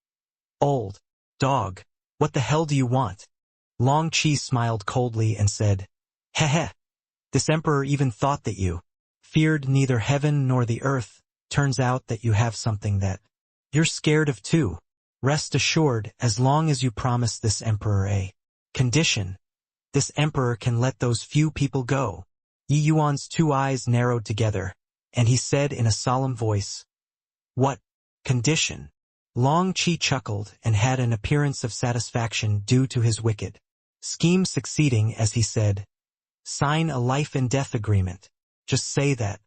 Old dog, what the hell do you want? Long Qi smiled coldly and said, Heh. This emperor even thought that you feared neither heaven nor the earth. Turns out that you have something that you're scared of too. Rest assured, as long as you promise this emperor a condition, this emperor can let those few people go. Yi Yuan's two eyes narrowed together, and he said in a solemn voice, What condition? Long Qi chuckled and had an appearance of satisfaction due to his wicked scheme succeeding as he said, Sign a life and death agreement. Just say that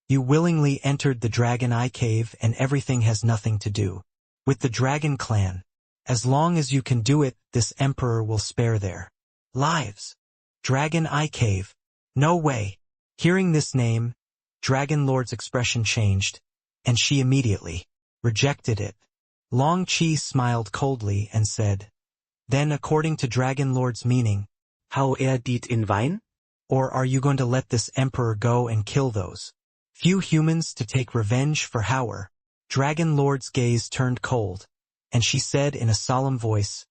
you willingly entered the Dragon Eye Cave and everything has nothing to do with the Dragon Clan. As long as you can do it, this emperor will spare their lives. Dragon Eye Cave. No way. Hearing this name, Dragon Lord's expression changed, and she immediately rejected it. Long Qi smiled coldly and said, Then according to Dragon Lord's meaning, Hou dit in Wein? Or are you going to let this emperor go and kill those few humans to take revenge for Hauer? Dragon Lord's gaze turned cold, and she said in a solemn voice,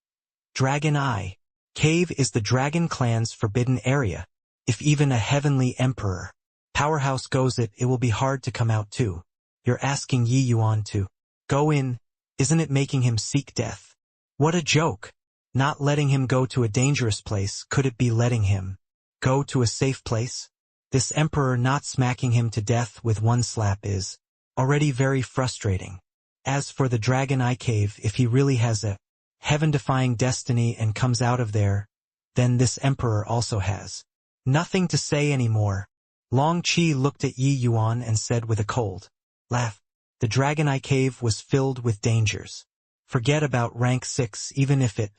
Dragon Eye Cave is the Dragon Clan's forbidden area. If even a heavenly emperor powerhouse goes it will be hard to come out too. You're asking Yi Yuan to go in, isn't it making him seek death? What a joke. Not letting him go to a dangerous place, could it be letting him go to a safe place? This emperor not smacking him to death with one slap is already very frustrating. As for the Dragon Eye Cave, if he really has a heaven-defying destiny and comes out of there, then this emperor also has nothing to say anymore. Long Qi looked at Yi Yuan and said with a cold laugh, The Dragon Eye Cave was filled with dangers. Forget about rank 6, even if it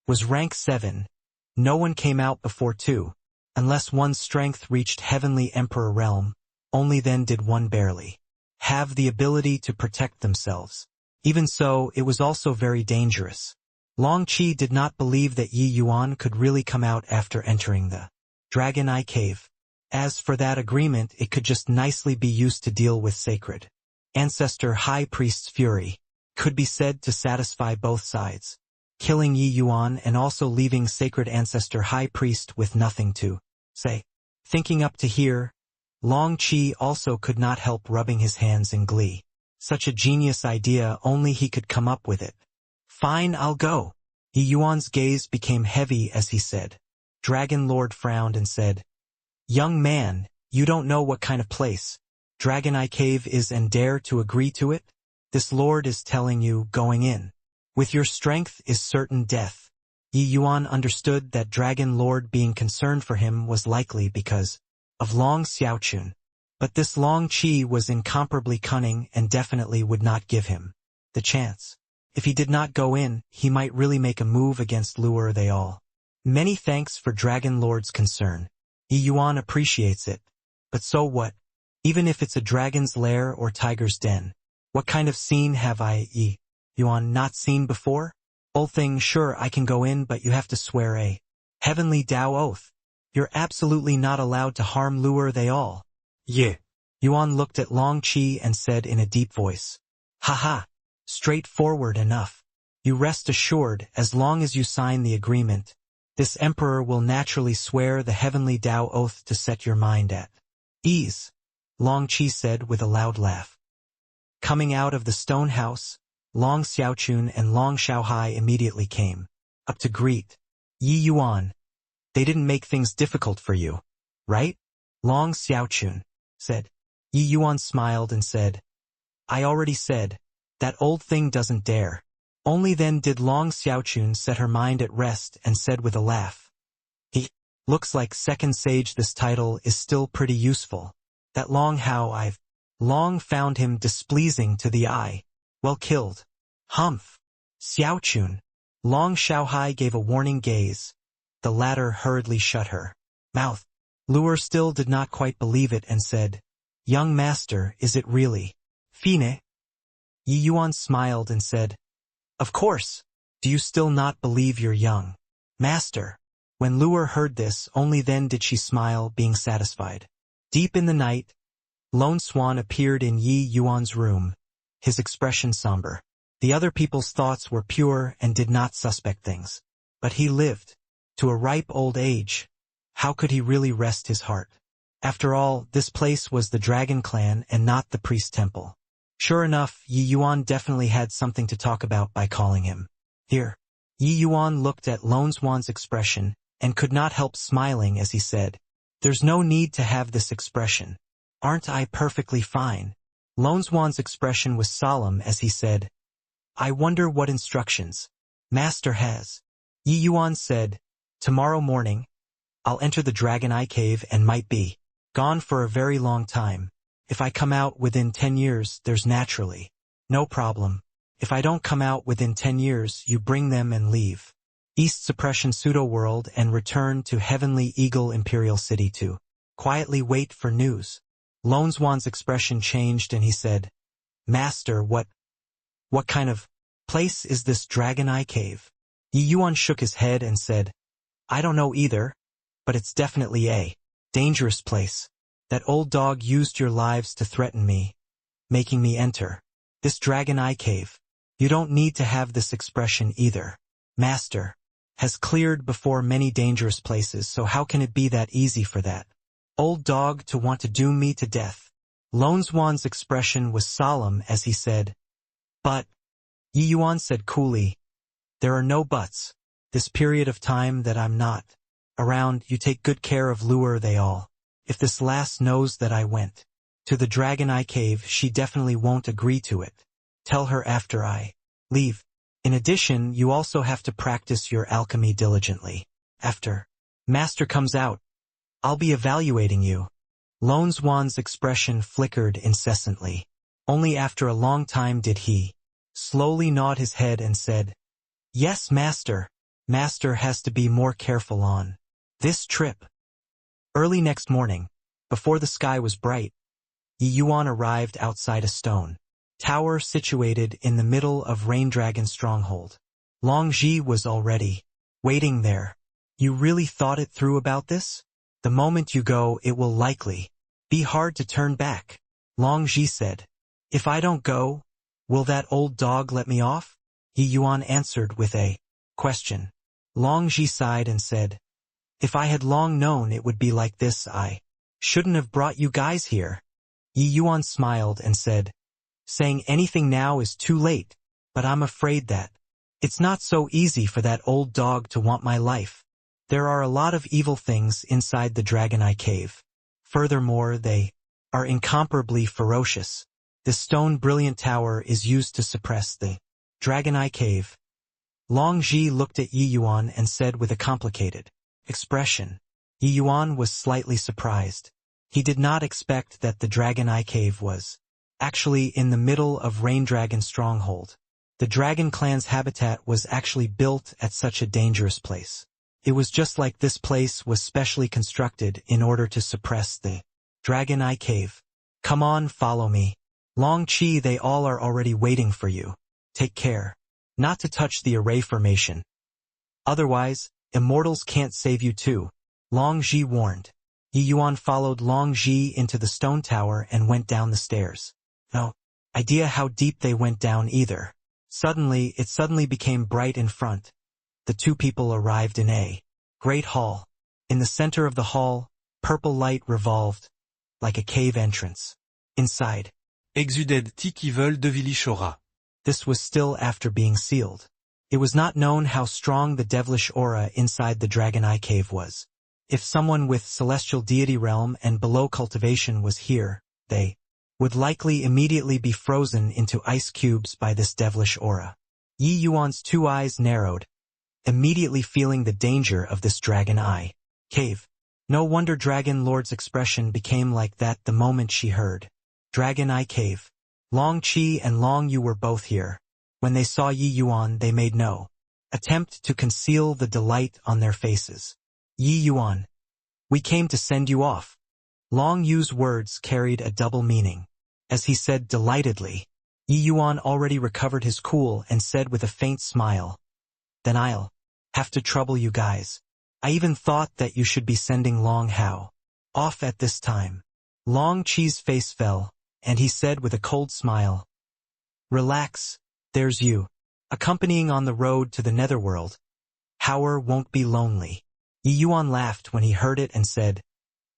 was rank 7. No one came out before 2. Unless one's strength reached Heavenly Emperor realm, only then did one barely have the ability to protect themselves. Even so, it was also very dangerous. Long Qi did not believe that Yi Yuan could really come out after entering the Dragon Eye Cave. As for that agreement, it could just nicely be used to deal with Sacred Ancestor High Priest's fury. Could be said to satisfy both sides, killing Yi Yuan and also leaving Sacred Ancestor High Priest with nothing to say. Thinking up to here, Long Qi also could not help rubbing his hands in glee. Such a genius idea, only he could come up with it. Fine, I'll go. Yi Yuan's gaze became heavy as he said. Dragon Lord frowned and said, Young man, you don't know what kind of place Dragon Eye Cave is and dare to agree to it? This lord is telling you, going in with your strength is certain death. Yi Yuan understood that Dragon Lord being concerned for him was likely because of Long Xiaochun. But this Long Qi was incomparably cunning and definitely would not give him the chance. If he did not go in, he might really make a move against Lure they all. Many thanks for Dragon Lord's concern. Yi Yuan appreciates it. But so what? Even if it's a dragon's lair or tiger's den. What kind of scene have I, Yi Yuan, not seen before? Old thing, sure I can go in, but you have to swear a heavenly Tao oath. You're absolutely not allowed to harm Lure they all. Yeah. Yuan looked at Long Qi and said in a deep voice, Haha, straightforward enough. You rest assured, as long as you sign the agreement, this emperor will naturally swear the heavenly Tao oath to set your mind at ease, Long Qi said with a loud laugh. Coming out of the stone house, Long Xiaochun and Long Xiaohai immediately came up to greet Yi Yuan. They didn't make things difficult for you, right? Long Xiaochun said. Yi Yuan smiled and said, I already said, that old thing doesn't dare. Only then did Long Xiaochun set her mind at rest and said with a laugh, He looks like second sage. This title is still pretty useful. That Long Hao I've long found him displeasing to the eye. Well killed. Humph. Xiaochun. Long Xiaohai gave a warning gaze. The latter hurriedly shut her mouth. Lure still did not quite believe it and said, Young master, is it really Fine? Yi Yuan smiled and said, Of course. Do you still not believe your young master? When Lure heard this, only then did she smile, being satisfied. Deep in the night, Lone Swan appeared in Yi Yuan's room, his expression somber. The other people's thoughts were pure and did not suspect things. But he lived to a ripe old age. How could he really rest his heart? After all, this place was the Dragon Clan and not the priest temple. Sure enough, Yi Yuan definitely had something to talk about by calling him here. Yi Yuan looked at Lone Swan's expression and could not help smiling as he said, There's no need to have this expression. Aren't I perfectly fine? Lone Swan's expression was solemn as he said, I wonder what instructions Master has. Yi Yuan said, Tomorrow morning, I'll enter the Dragon Eye Cave and might be gone for a very long time. If I come out within 10 years, there's naturally no problem. If I don't come out within 10 years, you bring them and leave East Suppression Pseudo-World and return to Heavenly Eagle Imperial City to quietly wait for news. Lone Swan's expression changed and he said, Master, what kind of place is this Dragon Eye Cave? Yi Yuan shook his head and said, I don't know either, but it's definitely a dangerous place. That old dog used your lives to threaten me, making me enter this Dragon Eye Cave. You don't need to have this expression either. Master has cleared before many dangerous places, so how can it be that easy for that old dog to want to doom me to death? Lone Swan's expression was solemn as he said, But, Yi Yuan said coolly, There are no buts. This period of time that I'm not around, you take good care of Lure they all. If this lass knows that I went to the Dragon Eye Cave, she definitely won't agree to it. Tell her after I leave. In addition, you also have to practice your alchemy diligently. After Master comes out, I'll be evaluating you. Lone Swan's expression flickered incessantly. Only after a long time did he slowly nod his head and said, Yes, Master. Master has to be more careful on this trip. Early next morning, before the sky was bright, Yi Yuan arrived outside a stone tower situated in the middle of Rain Dragon's stronghold. Long Ji was already waiting there. You really thought it through about this? The moment you go, it will likely be hard to turn back. Long Ji said, If I don't go, will that old dog let me off? Yi Yuan answered with a question. Long Ji sighed and said, If I had long known it would be like this, I shouldn't have brought you guys here. Yi Yuan smiled and said, Saying anything now is too late, but I'm afraid that it's not so easy for that old dog to want my life. There are a lot of evil things inside the Dragon Eye Cave. Furthermore, they are incomparably ferocious. The stone brilliant tower is used to suppress the Dragon Eye Cave. Long Ji looked at Yi Yuan and said with a complicated expression. Yi Yuan was slightly surprised. He did not expect that the Dragon Eye Cave was actually in the middle of Rain Dragon Stronghold. The Dragon Clan's habitat was actually built at such a dangerous place. It was just like this place was specially constructed in order to suppress the Dragon Eye Cave. Come on, follow me. Long Chi, they all are already waiting for you. Take care not to touch the array formation. Otherwise, immortals can't save you too. Long Ji warned. Yi Yuan followed Long Ji into the stone tower and went down the stairs. No idea how deep they went down either. It suddenly became bright in front. The two people arrived in a great hall. In the center of the hall, purple light revolved, like a cave entrance. Inside, Exuded qui veulent de Vilichora. this was still after being sealed. It was not known how strong the devilish aura inside the Dragon Eye Cave was. If someone with celestial deity realm and below cultivation was here, they would likely immediately be frozen into ice cubes by this devilish aura. Yi Yuan's two eyes narrowed, immediately feeling the danger of this Dragon Eye Cave. No wonder Dragon Lord's expression became like that the moment she heard Dragon Eye Cave. Long Chi and Long Yu were both here. When they saw Yi Yuan, they made no attempt to conceal the delight on their faces. Yi Yuan, we came to send you off. Long Yu's words carried a double meaning. As he said delightedly, Yi Yuan already recovered his cool and said with a faint smile, then I'll have to trouble you guys. I even thought that you should be sending Long Hao off at this time. Long Chi's face fell, and he said with a cold smile, relax, there's you. Accompanying on the road to the netherworld. Hauer won't be lonely. Yi Yuan laughed when he heard it and said,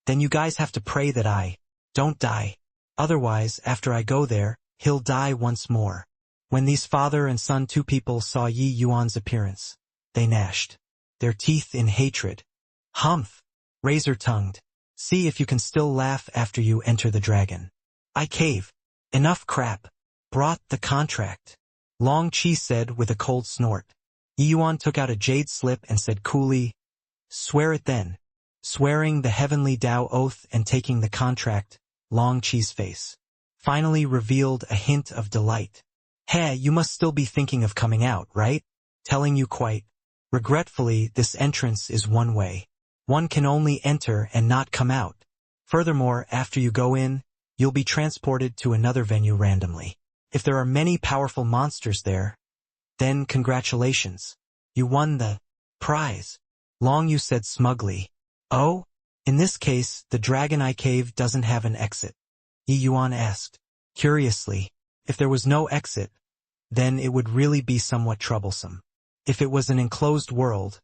then you guys have to pray that I don't die. Otherwise, after I go there, he'll die once more. When these father and son two people saw Yi Yuan's appearance, they gnashed their teeth in hatred. Humph! Razor-tongued. See if you can still laugh after you enter the Dragon Eye Cave. Enough crap. Brought the contract. Long Chi said with a cold snort. Yi Yuan took out a jade slip and said coolly, swear it then. Swearing the heavenly Tao oath and taking the contract, Long Chi's face finally revealed a hint of delight. Hey, you must still be thinking of coming out, right? Telling you quite regretfully, this entrance is one way. One can only enter and not come out. Furthermore, after you go in, you'll be transported to another venue randomly. If there are many powerful monsters there, then congratulations. You won the prize. Long Yu said smugly. Oh? In this case, the Dragon Eye Cave doesn't have an exit. Yi Yuan asked, curiously. If there was no exit, then it would really be somewhat troublesome. If it was an enclosed world,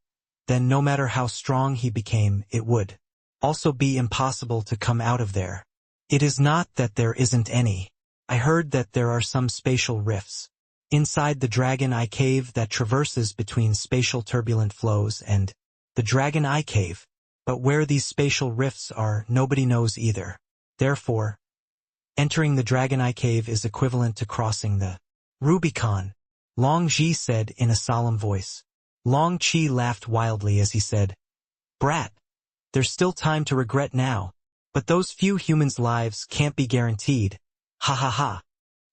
then no matter how strong he became, it would also be impossible to come out of there. It is not that there isn't any. I heard that there are some spatial rifts inside the Dragon Eye Cave that traverses between spatial turbulent flows and the Dragon Eye Cave, but where these spatial rifts are, nobody knows either. Therefore, entering the Dragon Eye Cave is equivalent to crossing the Rubicon, Long Ji said in a solemn voice. Long Chi laughed wildly as he said, brat, there's still time to regret now, but those few humans' lives can't be guaranteed. Ha ha ha.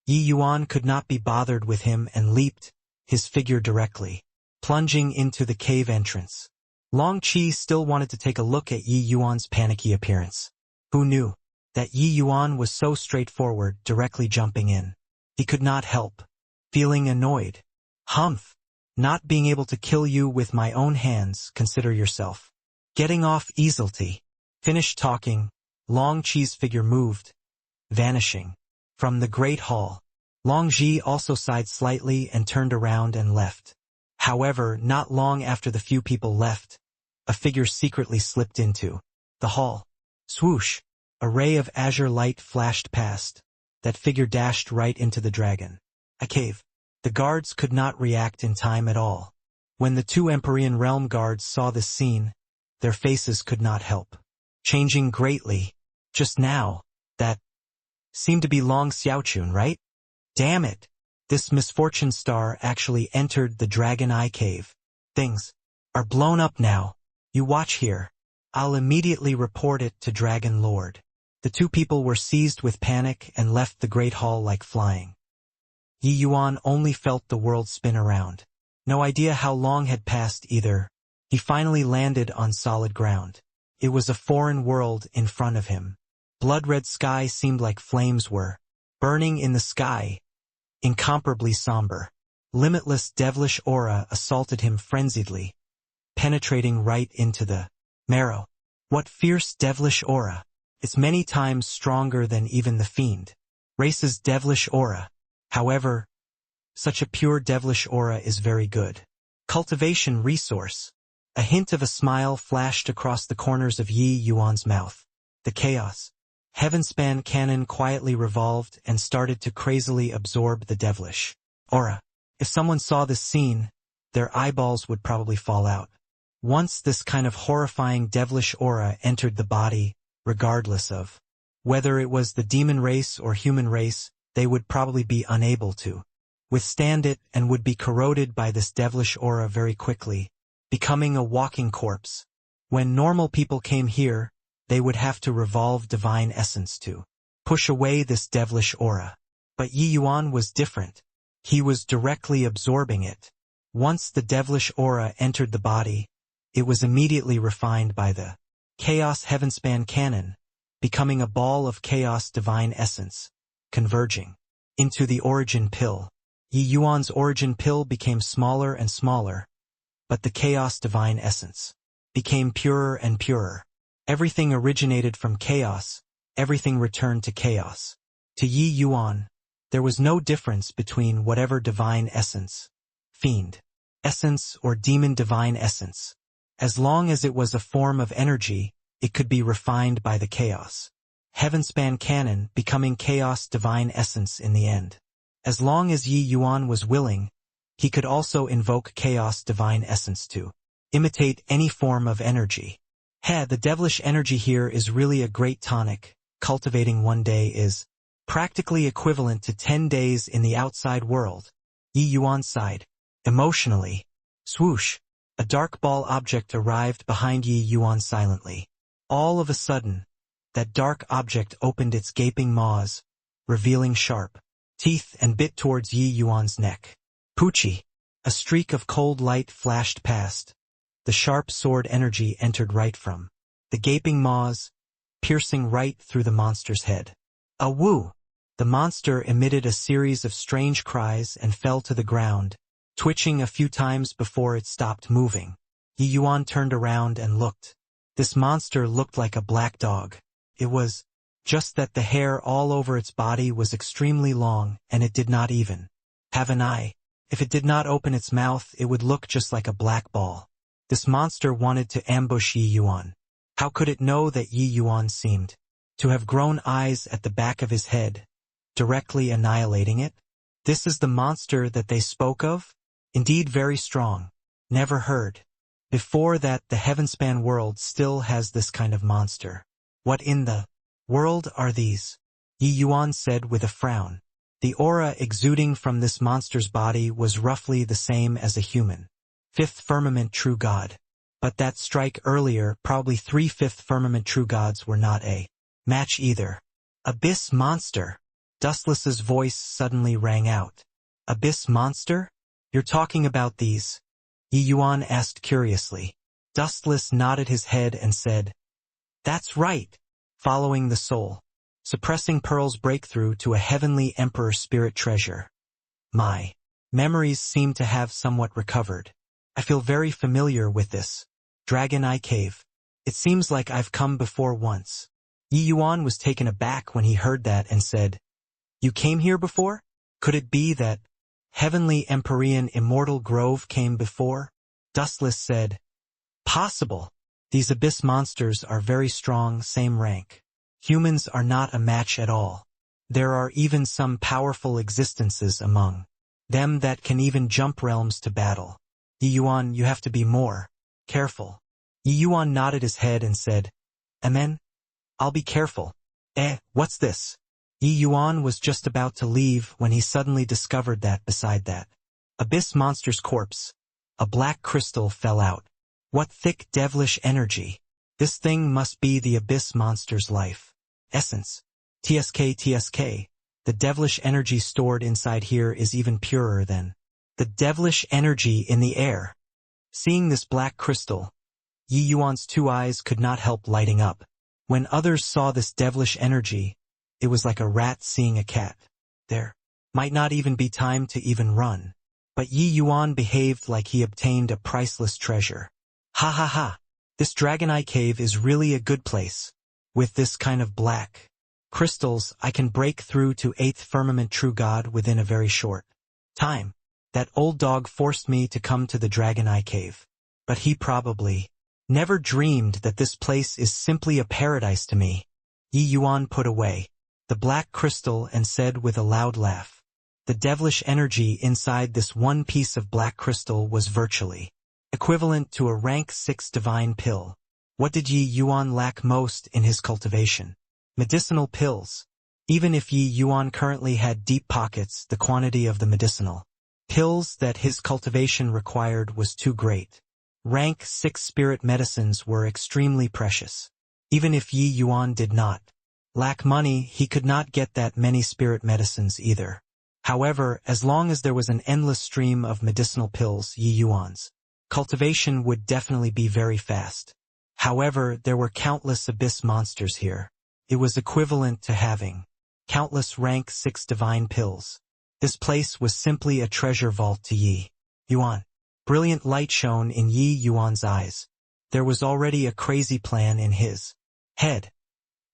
Yi Yuan could not be bothered with him and leaped, his figure directly plunging into the cave entrance. Long Chi still wanted to take a look at Yi Yuan's panicky appearance. Who knew that Yi Yuan was so straightforward, directly jumping in? He could not help feeling annoyed. Humph! Not being able to kill you with my own hands, consider yourself getting off easily. Finished talking, Long Chi's figure moved, vanishing from the great hall. Long Ji also sighed slightly and turned around and left. However, not long after the few people left, a figure secretly slipped into the hall. Swoosh! A ray of azure light flashed past. that figure dashed right into the dragon. A cave. The guards could not react in time at all. When the two Empyrean realm guards saw this scene, their faces could not help changing greatly. Just now, that seemed to be Long Xiaochun, right? Damn it! This misfortune star actually entered the Dragon Eye Cave. Things are blown up now. You watch here. I'll immediately report it to Dragon Lord. The two people were seized with panic and left the great hall like flying. Yi Yuan only felt the world spin around. No idea how long had passed either. He finally landed on solid ground. It was a foreign world in front of him. Blood-red sky seemed like flames were burning in the sky, incomparably somber. Limitless devilish aura assaulted him frenziedly, penetrating right into the marrow. What fierce devilish aura! It's many times stronger than even the fiend race's devilish aura. However, such a pure devilish aura is very good. Cultivation resource. A hint of a smile flashed across the corners of Yi Yuan's mouth. The chaos heavenspan cannon quietly revolved and started to crazily absorb the devilish aura. If someone saw this scene, their eyeballs would probably fall out. Once this kind of horrifying devilish aura entered the body, regardless of whether it was the demon race or human race, they would probably be unable to withstand it and would be corroded by this devilish aura very quickly, becoming a walking corpse. When normal people came here, they would have to revolve divine essence to push away this devilish aura. But Yi Yuan was different. He was directly absorbing it. Once the devilish aura entered the body, it was immediately refined by the chaos heavenspan cannon, becoming a ball of chaos divine essence, converging into the origin pill. Yi Yuan's origin pill became smaller and smaller, but the chaos divine essence became purer and purer. Everything originated from chaos, everything returned to chaos. To Yi Yuan, there was no difference between whatever divine essence, fiend essence or demon divine essence. As long as it was a form of energy, it could be refined by the chaos heavenspan cannon, becoming chaos divine essence in the end. As long as Yi Yuan was willing, he could also invoke chaos divine essence to imitate any form of energy. The devilish energy here is really a great tonic. Cultivating one day is practically equivalent to 10 days in the outside world. Yi Yuan sighed. Emotionally. Swoosh. A dark ball object arrived behind Yi Yuan silently. All of a sudden, that dark object opened its gaping maws, revealing sharp teeth and bit towards Yi Yuan's neck. Poochie. A streak of cold light flashed past. The sharp sword energy entered right from the gaping maws, piercing right through the monster's head. A woo! The monster emitted a series of strange cries and fell to the ground, twitching a few times before it stopped moving. Yi Yuan turned around and looked. This monster looked like a black dog. It was just that the hair all over its body was extremely long, and it did not even have an eye. If it did not open its mouth, it would look just like a black ball. This monster wanted to ambush Yi Yuan. How could it know that Yi Yuan seemed to have grown eyes at the back of his head, directly annihilating it? This is the monster that they spoke of? Indeed very strong. Never heard. Before that, the heavenspan world still has this kind of monster. What in the world are these? Yi Yuan said with a frown. The aura exuding from this monster's body was roughly the same as a human. Fifth firmament true god. But that strike earlier, probably 3 fifth firmament true gods were not a match either. Abyss monster. Dustless's voice suddenly rang out. Abyss monster? You're talking about these? Yi Yuan asked curiously. Dustless nodded his head and said, That's right. Following the soul. Suppressing Pearl's breakthrough to a heavenly emperor spirit treasure. My memories seem to have somewhat recovered. I feel very familiar with this Dragon Eye Cave. It seems like I've come before once. Yi Yuan was taken aback when he heard that and said, You came here before? Could it be that Heavenly Empyrean Immortal Grove came before? Dustless said, Possible. These abyss monsters are very strong, same rank. Humans are not a match at all. There are even some powerful existences among them that can even jump realms to battle. Yi Yuan, you have to be more careful. Yi Yuan nodded his head and said, Amen? I'll be careful. What's this? Yi Yuan was just about to leave when he suddenly discovered that beside that abyss monster's corpse, a black crystal fell out. What thick devilish energy! This thing must be the abyss monster's life essence. TSK, the devilish energy stored inside here is even purer than the devilish energy in the air. Seeing this black crystal, Yi Yuan's two eyes could not help lighting up. When others saw this devilish energy, it was like a rat seeing a cat. There might not even be time to even run. But Yi Yuan behaved like he obtained a priceless treasure. Ha ha ha! This Dragon Eye Cave is really a good place. With this kind of black crystals, I can break through to 8th firmament true God within a very short time. That old dog forced me to come to the Dragon Eye Cave. But he probably never dreamed that this place is simply a paradise to me. Yi Yuan put away the black crystal and said with a loud laugh. The devilish energy inside this one piece of black crystal was virtually equivalent to a rank 6 divine pill. What did Yi Yuan lack most in his cultivation? Medicinal pills. Even if Yi Yuan currently had deep pockets, the quantity of the medicinal pills that his cultivation required was too great. Rank 6 spirit medicines were extremely precious. Even if Yi Yuan did not lack money, he could not get that many spirit medicines either. However, as long as there was an endless stream of medicinal pills, Yi Yuan's cultivation would definitely be very fast. However, there were countless abyss monsters here. It was equivalent to having countless rank 6 divine pills. This place was simply a treasure vault to Yi Yuan. Brilliant light shone in Yi Yuan's eyes. There was already a crazy plan in his head.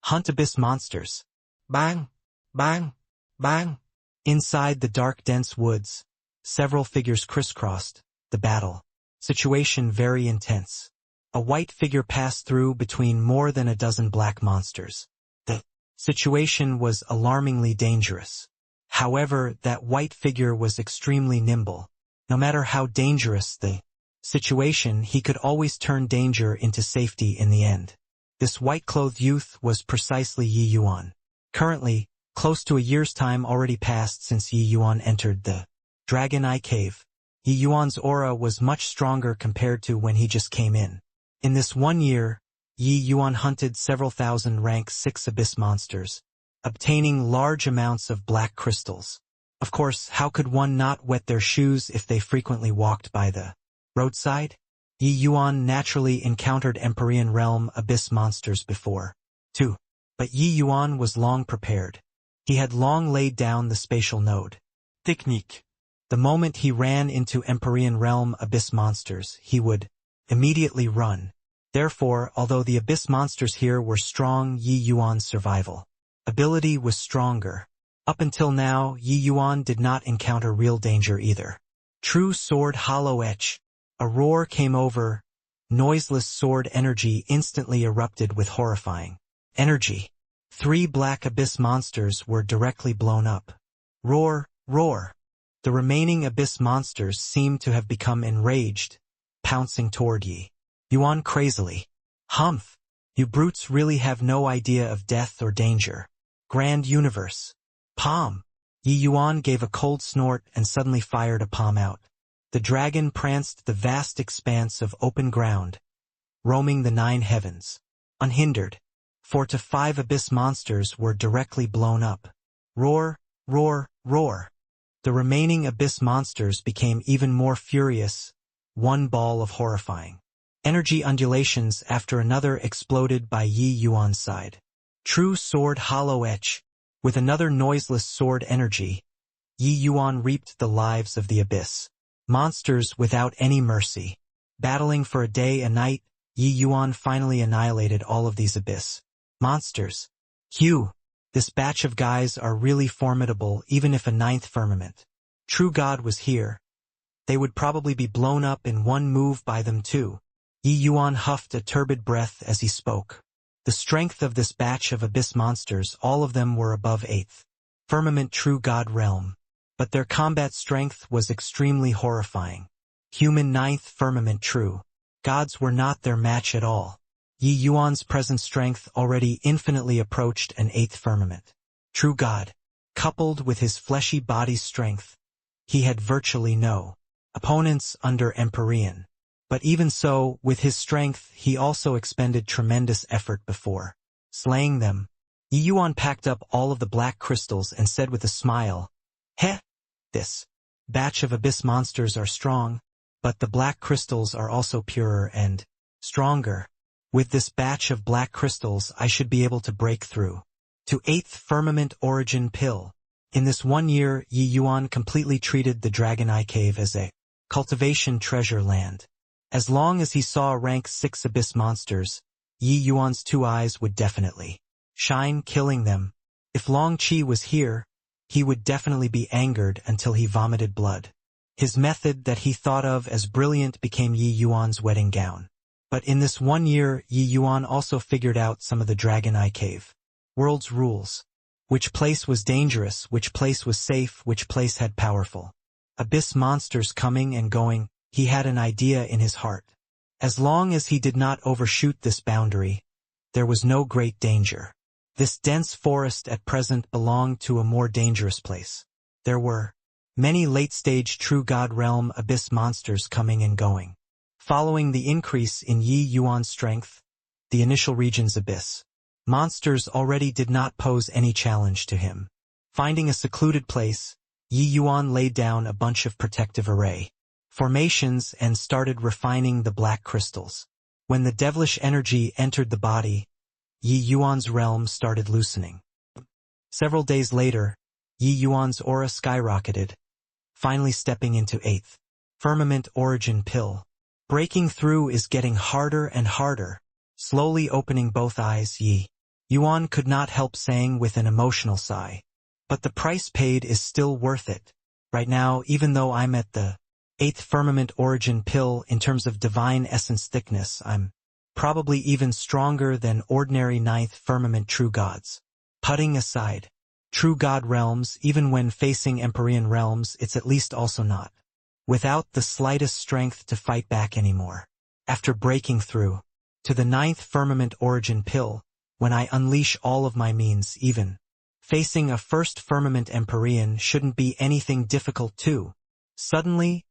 Hunt abyss monsters. Bang! Bang! Bang! Inside the dark dense woods, several figures crisscrossed, the battle situation very intense. A white figure passed through between more than a dozen black monsters. The situation was alarmingly dangerous. However, that white figure was extremely nimble. No matter how dangerous the situation, he could always turn danger into safety in the end. This white-clothed youth was precisely Yi Yuan. Currently, close to a year's time already passed since Yi Yuan entered the Dragon Eye Cave. Yi Yuan's aura was much stronger compared to when he just came in. In this 1 year, Yi Yuan hunted several thousand rank 6 abyss monsters, obtaining large amounts of black crystals. Of course, how could one not wet their shoes if they frequently walked by the roadside? Yi Yuan naturally encountered Empyrean realm abyss monsters before, too. But Yi Yuan was long prepared. He had long laid down the spatial node technique. The moment he ran into Empyrean realm abyss monsters, he would immediately run. Therefore, although the abyss monsters here were strong, Yi Yuan's survival ability was stronger. Up until now, Yi Yuan did not encounter real danger either. True sword hollow etch. A roar came over. Noiseless sword energy instantly erupted with horrifying energy. 3 black abyss monsters were directly blown up. Roar, roar. The remaining abyss monsters seemed to have become enraged, pouncing toward Yi Yuan crazily. Humph! You brutes really have no idea of death or danger. Grand universe. Palm! Yi Yuan gave a cold snort and suddenly fired a palm out. The dragon pranced the vast expanse of open ground, roaming the 9 heavens. Unhindered, 4 to 5 abyss monsters were directly blown up. Roar, roar, roar. The remaining abyss monsters became even more furious, one ball of horrifying energy undulations after another exploded by Yi Yuan's side. True sword hollow etch. With another noiseless sword energy, Yi Yuan reaped the lives of the abyss monsters without any mercy. Battling for a day and night, Yi Yuan finally annihilated all of these abyss monsters. Phew! This batch of guys are really formidable even if a 9th firmament true God was here. They would probably be blown up in one move by them too. Yi Yuan huffed a turbid breath as he spoke. The strength of this batch of abyss monsters, all of them were above 8th firmament true god realm. But their combat strength was extremely horrifying. Human ninth firmament true gods were not their match at all. Yi Yuan's present strength already infinitely approached an eighth firmament true god. Coupled with his fleshy body's strength, he had virtually no opponents under Empyrean. But even so, with his strength, he also expended tremendous effort before slaying them. Yi Yuan packed up all of the black crystals and said with a smile, "Heh! This batch of abyss monsters are strong, but the black crystals are also purer and stronger. With this batch of black crystals I should be able to break through to 8th Firmament Origin Pill." In this 1 year, Yi Yuan completely treated the Dragon Eye Cave as a cultivation treasure land. As long as he saw rank 6 abyss monsters, Yi Yuan's 2 eyes would definitely shine, killing them. If Long Qi was here, he would definitely be angered until he vomited blood. His method that he thought of as brilliant became Yi Yuan's wedding gown. But in this 1 year, Yi Yuan also figured out some of the Dragon Eye Cave world's rules. Which place was dangerous, which place was safe, which place had powerful abyss monsters coming and going. He had an idea in his heart. As long as he did not overshoot this boundary, there was no great danger. This dense forest at present belonged to a more dangerous place. There were many late-stage true god realm abyss monsters coming and going. Following the increase in Yi Yuan's strength, the initial region's abyss monsters already did not pose any challenge to him. Finding a secluded place, Yi Yuan laid down a bunch of protective array formations and started refining the black crystals. When the devilish energy entered the body, Yi Yuan's realm started loosening. Several days later, Yi Yuan's aura skyrocketed, finally stepping into 8th Firmament Origin Pill. Breaking through is getting harder and harder. Slowly opening both eyes, Yi Yuan could not help saying with an emotional sigh, "But the price paid is still worth it. Right now, even though I'm at the 8th Firmament Origin Pill in terms of divine essence thickness, I'm probably even stronger than ordinary 9th Firmament true gods." Putting aside true god realms, even when facing Empyrean realms, it's at least also not without the slightest strength to fight back anymore. After breaking through to the 9th Firmament Origin Pill, when I unleash all of my means, even facing a 1st Firmament Empyrean shouldn't be anything difficult too. Suddenly,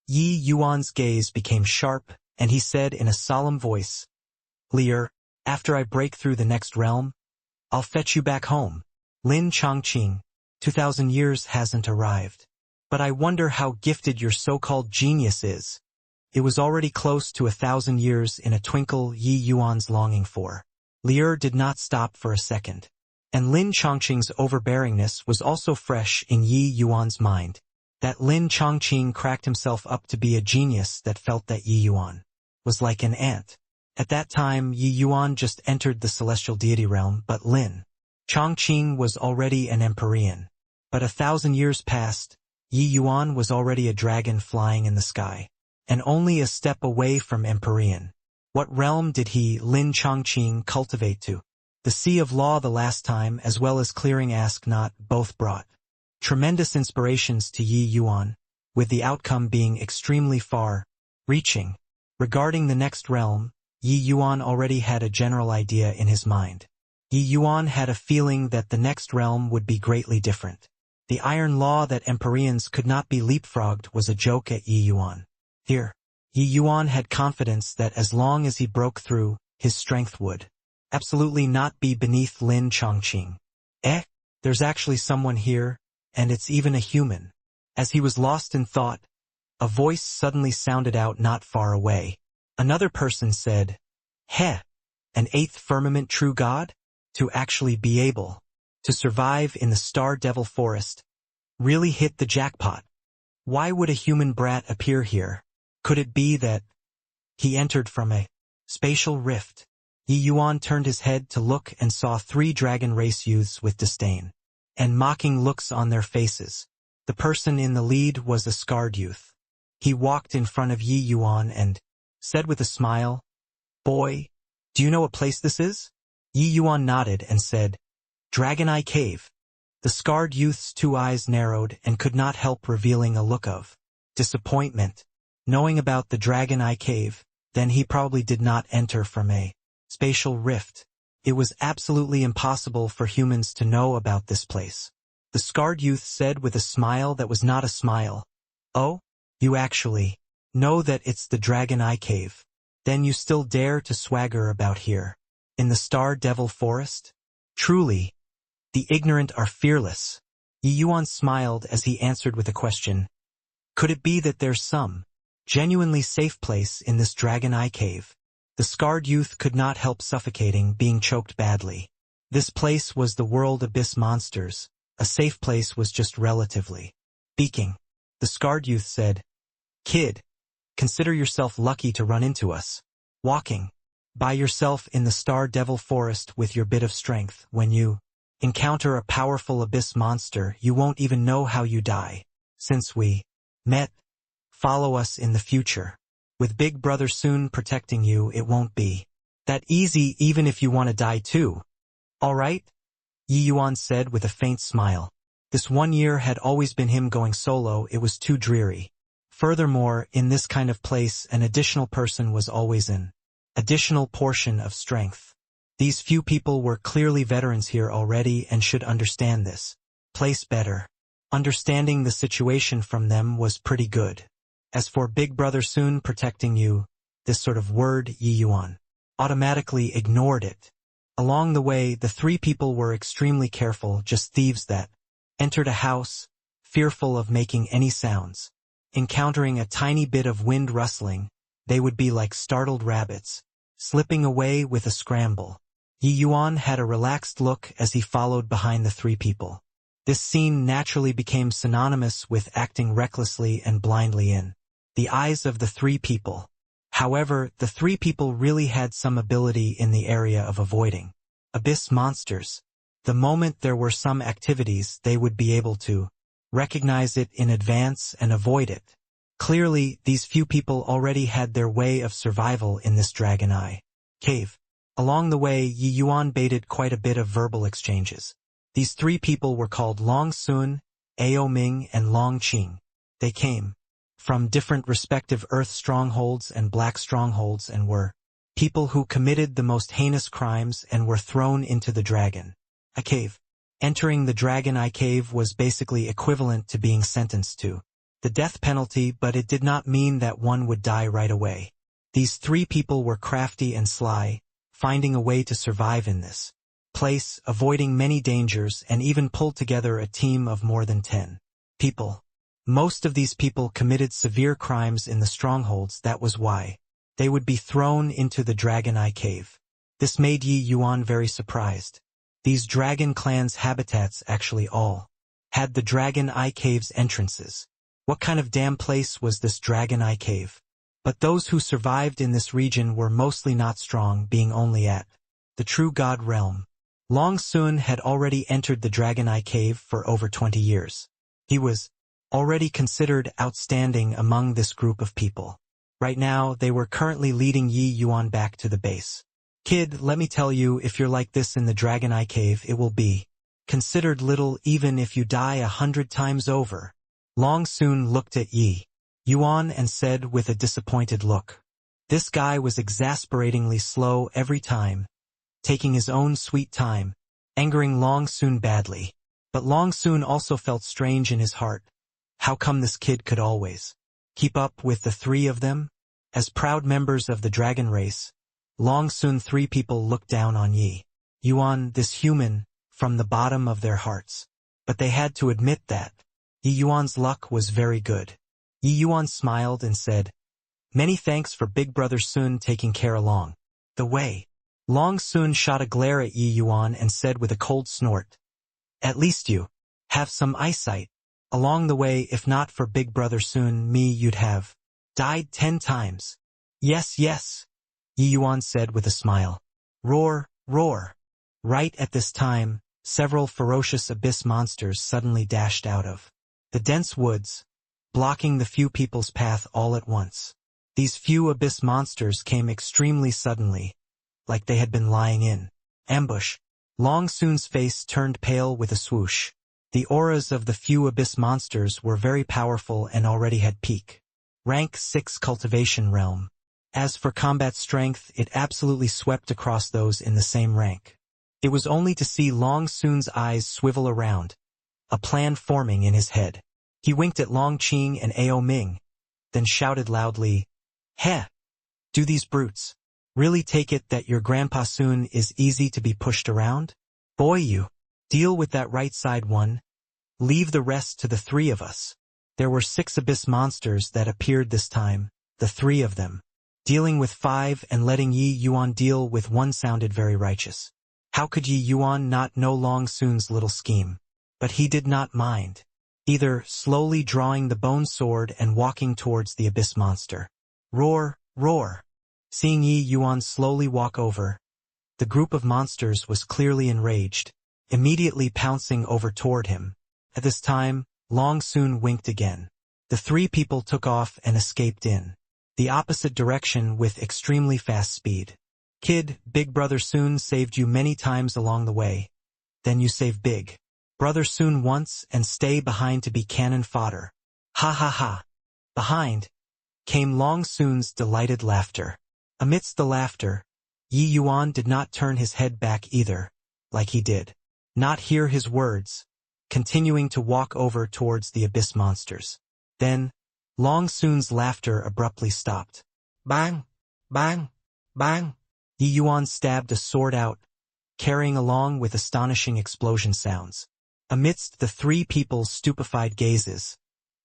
Yi Yuan's gaze became sharp, and he said in a solemn voice, "Lier, after I break through the next realm, I'll fetch you back home. Lin Chongqing, 2,000 years hasn't arrived. But I wonder how gifted your so-called genius is." It was already close to 1,000 years in a twinkle. Yi Yuan's longing for Lier did not stop for a second. And Lin Chongqing's overbearingness was also fresh in Yi Yuan's mind. That Lin Chongqing cracked himself up to be a genius that felt that Yi Yuan was like an ant. At that time, Yi Yuan just entered the celestial deity realm, but Lin Chongqing was already an Empyrean. But 1,000 years passed, Yi Yuan was already a dragon flying in the sky, and only a step away from Empyrean. What realm did he, Lin Chongqing, cultivate to? The Sea of Law the last time, as well as clearing Ask Not, both brought tremendous inspirations to Yi Yuan, with the outcome being extremely far-reaching. Regarding the next realm, Yi Yuan already had a general idea in his mind. Yi Yuan had a feeling that the next realm would be greatly different. The iron law that Empyreans could not be leapfrogged was a joke at Yi Yuan. Here, Yi Yuan had confidence that as long as he broke through, his strength would absolutely not be beneath Lin Chongqing. There's actually someone here, and it's even a human. As he was lost in thought, a voice suddenly sounded out not far away. Another person said, "Heh, an 8th Firmament true god? To actually be able to survive in the Star Devil Forest really hit the jackpot. Why would a human brat appear here? Could it be that he entered from a spatial rift?" Yi Yuan turned his head to look and saw 3 dragon race youths with disdain and mocking looks on their faces. The person in the lead was a scarred youth. He walked in front of Yi Yuan and said with a smile, "Boy, do you know what place this is?" Yi Yuan nodded and said, "Dragon Eye Cave." The scarred youth's two eyes narrowed and could not help revealing a look of disappointment. Knowing about the Dragon Eye Cave, then he probably did not enter from a spatial rift. It was absolutely impossible for humans to know about this place. The scarred youth said with a smile that was not a smile. Oh? You actually know that it's the Dragon Eye Cave. Then you still dare to swagger about here, in the Star Devil Forest? Truly, the ignorant are fearless. Yi Yuan smiled as he answered with a question. Could it be that there's some genuinely safe place in this Dragon Eye Cave? The scarred youth could not help suffocating, being choked badly. This place was the world abyss monsters. A safe place was just relatively speaking. The scarred youth said, Kid, consider yourself lucky to run into us. Walking by yourself in the Star Devil Forest with your bit of strength. When you encounter a powerful abyss monster, you won't even know how you die. Since we met, follow us in the future. With Big Brother soon protecting you, it won't be that easy even if you want to die too. All right? Yi Yuan said with a faint smile. This 1 year had always been him going solo. It was too dreary. Furthermore, in this kind of place, an additional person was always an additional portion of strength. These few people were clearly veterans here already and should understand this place better. Understanding the situation from them was pretty good. As for Big Brother soon protecting you, this sort of word Yi Yuan automatically ignored it. Along the way, the three people were extremely careful, just thieves that entered a house, fearful of making any sounds. Encountering a tiny bit of wind rustling, they would be like startled rabbits, slipping away with a scramble. Yi Yuan had a relaxed look as he followed behind the three people. This scene naturally became synonymous with acting recklessly and blindly in the eyes of the three people. However, the three people really had some ability in the area of avoiding abyss monsters. The moment there were some activities, they would be able to recognize it in advance and avoid it. Clearly, these few people already had their way of survival in this Dragon Eye Cave. Along the way, Yi Yuan baited quite a bit of verbal exchanges. These three people were called Long Sun, Ao Ming, and Long Qing. They came from different respective Earth strongholds and Black strongholds and were people who committed the most heinous crimes and were thrown into the Dragon Eye Cave. Entering the Dragon Eye Cave was basically equivalent to being sentenced to the death penalty, but it did not mean that one would die right away. These three people were crafty and sly, finding a way to survive in this place, avoiding many dangers, and even pulled together a team of more than 10 people. Most of these people committed severe crimes in the strongholds. That was why they would be thrown into the Dragon Eye Cave. This made Yi Yuan very surprised. These dragon clans' habitats actually all had the Dragon Eye Cave's entrances. What kind of damn place was this Dragon Eye Cave? But those who survived in this region were mostly not strong, being only at the True God realm. Long Sun had already entered the Dragon Eye Cave for over 20 years. He was already considered outstanding among this group of people. Right now, they were currently leading Yi Yuan back to the base. Kid, let me tell you, if you're like this in the Dragon Eye Cave, it will be considered little even if you die 100 times over. Long Sun looked at Yi Yuan and said with a disappointed look. This guy was exasperatingly slow every time, taking his own sweet time, angering Long Sun badly. But Long Sun also felt strange in his heart. How come this kid could always keep up with the three of them? As proud members of the dragon race, Long Sun three people looked down on Yi Yuan, this human, from the bottom of their hearts. But they had to admit that Yi Yuan's luck was very good. Yi Yuan smiled and said, Many thanks for Big Brother Sun taking care along the way. Long Sun shot a glare at Yi Yuan and said with a cold snort, At least you have some eyesight. Along the way, if not for Big Brother Sun, you'd have died 10 times. Yes, yes, Yi Yuan said with a smile. Roar, roar. Right at this time, several ferocious abyss monsters suddenly dashed out of the dense woods, blocking the few people's path all at once. These few abyss monsters came extremely suddenly, like they had been lying in ambush. Long Sun's face turned pale with a swoosh. The auras of the few abyss monsters were very powerful and already had peak rank 6 cultivation realm. As for combat strength, it absolutely swept across those in the same rank. It was only to see Long Sun's eyes swivel around, a plan forming in his head. He winked at Long Qing and Ao Ming, then shouted loudly, "Heh! Do these brutes really take it that your Grandpa Sun is easy to be pushed around? Boy, you deal with that right side one. Leave the rest to the three of us." There were 6 abyss monsters that appeared this time, the 3 of them. Dealing with 5 and letting Yi Yuan deal with 1 sounded very righteous. How could Yi Yuan not know Long Sun's little scheme? But he did not mind, either slowly drawing the bone sword and walking towards the abyss monster. Roar, roar! Seeing Yi Yuan slowly walk over, the group of monsters was clearly enraged, immediately pouncing over toward him. At this time, Long Sun winked again. The 3 people took off and escaped in the opposite direction with extremely fast speed. Kid, Big Brother Sun saved you many times along the way. Then you save Big Brother Sun once and stay behind to be cannon fodder. Ha ha ha. Behind came Long Sun's delighted laughter. Amidst the laughter, Yi Yuan did not turn his head back either, like he did not hear his words, continuing to walk over towards the abyss monsters. Then, Long Sun's laughter abruptly stopped. Bang! Bang! Bang! Yi Yuan stabbed a sword out, carrying along with astonishing explosion sounds. Amidst the 3 people's stupefied gazes,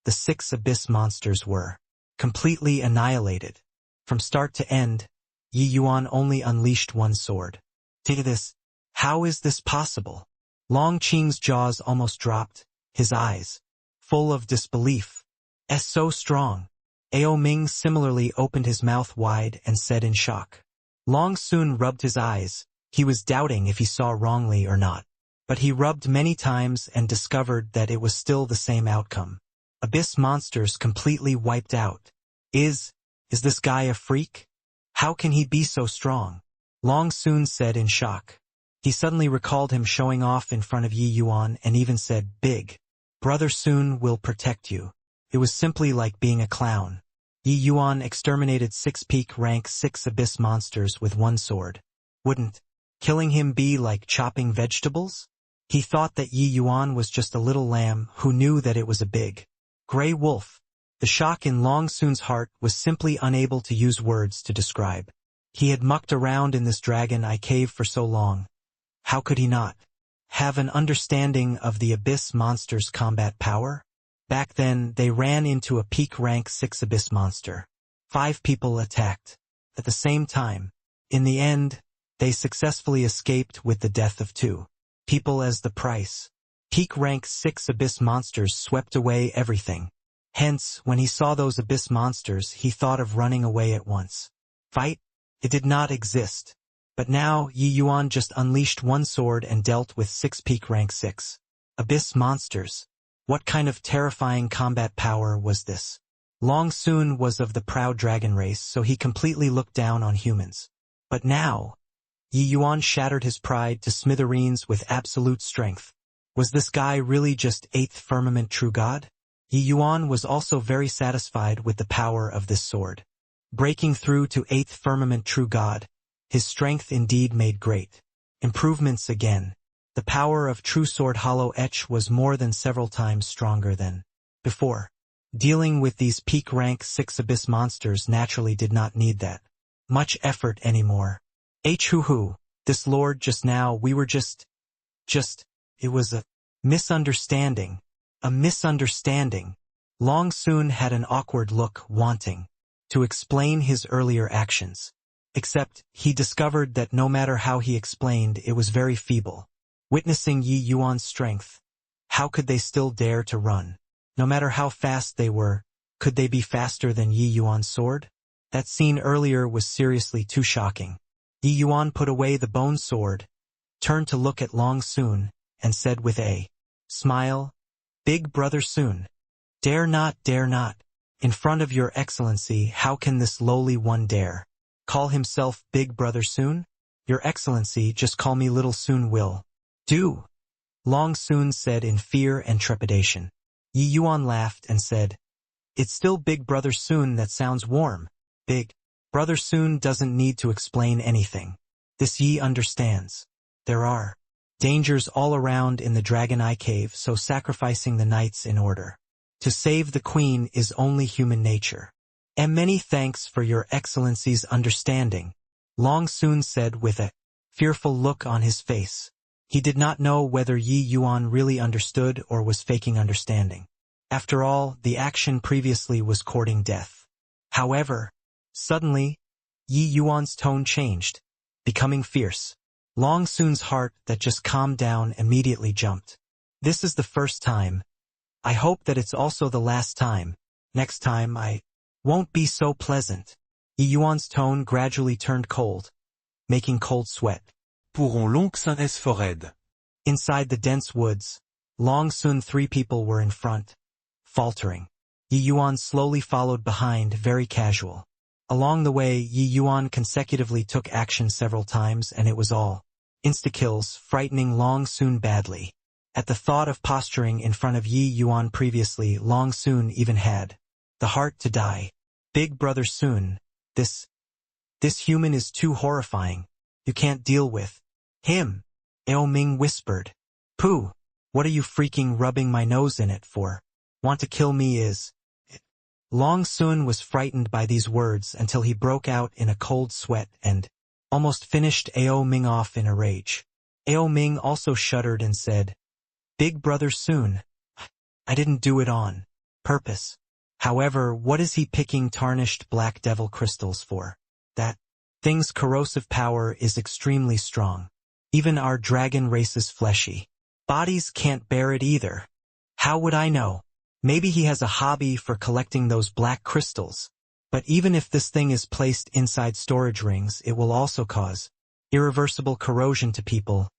the 6 abyss monsters were completely annihilated. From start to end, Yi Yuan only unleashed 1 sword. Take this. How is this possible? Long Qing's jaws almost dropped, his eyes full of disbelief. So strong. Ao Ming similarly opened his mouth wide and said in shock. Long Sun rubbed his eyes. He was doubting if he saw wrongly or not. But he rubbed many times and discovered that it was still the same outcome. Abyss monsters completely wiped out. Is this guy a freak? How can he be so strong? Long Sun said in shock. He suddenly recalled him showing off in front of Yi Yuan and even said, "Big Brother Sun will protect you." It was simply like being a clown. Yi Yuan exterminated 6 peak rank 6 abyss monsters with 1 sword. Wouldn't killing him be like chopping vegetables? He thought that Yi Yuan was just a little lamb who knew that it was a big gray wolf. The shock in Long Sun's heart was simply unable to use words to describe. He had mucked around in this dragon eye cave for so long. How could he not have an understanding of the abyss monster's combat power? Back then, they ran into a peak rank 6 abyss monster. 5 people attacked at the same time. In the end, they successfully escaped with the death of 2 people as the price. Peak rank 6 abyss monsters swept away everything. Hence, when he saw those abyss monsters, he thought of running away at once. Fight? It did not exist. But now, Yi Yuan just unleashed 1 sword and dealt with 6 peak rank 6 abyss monsters. What kind of terrifying combat power was this? Long Sun was of the proud dragon race, so he completely looked down on humans. But now, Yi Yuan shattered his pride to smithereens with absolute strength. Was this guy really just 8th firmament true god? Yi Yuan was also very satisfied with the power of this sword. Breaking through to 8th firmament true god, his strength indeed made great improvements again. The power of true sword hollow etch was more than several times stronger than before. Dealing with these peak rank 6 abyss monsters naturally did not need that much effort anymore. Hoo-hoo, this lord just now, we were just, it was a misunderstanding. A misunderstanding. Long Sun had an awkward look, wanting to explain his earlier actions. Except, he discovered that no matter how he explained, it was very feeble. Witnessing Yi Yuan's strength, how could they still dare to run? No matter how fast they were, could they be faster than Yi Yuan's sword? That scene earlier was seriously too shocking. Yi Yuan put away the bone sword, turned to look at Long Sun, and said with a smile, "Big Brother Sun, dare not, dare not. In front of your excellency, how can this lowly one dare call himself Big Brother Sun? Your excellency, just call me Little Sun will do." Long Sun said in fear and trepidation. Yi Yuan laughed and said, "It's still Big Brother Sun that sounds warm. Big Brother Sun doesn't need to explain anything. This Yi understands. There are dangers all around in the Dragon Eye Cave, so sacrificing the knights in order to save the queen is only human nature. And many thanks for your excellency's understanding," Long Sun said with a fearful look on his face. He did not know whether Yi Yuan really understood or was faking understanding. After all, the action previously was courting death. However, suddenly, Yi Yuan's tone changed, becoming fierce. Long Sun's heart that just calmed down immediately jumped. "This is the first time. I hope that it's also the last time. Next time I won't be so pleasant." Yi Yuan's tone gradually turned cold, making cold sweat. Pourrons l'oncle Saint Forêt. Inside the dense woods, Long Sun 3 people were in front, faltering. Yi Yuan slowly followed behind, very casual. Along the way, Yi Yuan consecutively took action several times, and it was all insta-kills, frightening Long Sun badly. At the thought of posturing in front of Yi Yuan previously, Long Sun even had the heart to die. "Big Brother Sun, this human is too horrifying. You can't deal with him," Ao Ming whispered. "Pooh, what are you freaking rubbing my nose in it for? Want to kill me is it?" Long Sun was frightened by these words until he broke out in a cold sweat and almost finished Ao Ming off in a rage. Ao Ming also shuddered and said, "Big Brother Sun, I didn't do it on purpose. However, what is he picking tarnished black devil crystals for? That thing's corrosive power is extremely strong. Even our dragon race's fleshy bodies can't bear it either. How would I know? Maybe he has a hobby for collecting those black crystals. But even if this thing is placed inside storage rings, it will also cause irreversible corrosion to people,"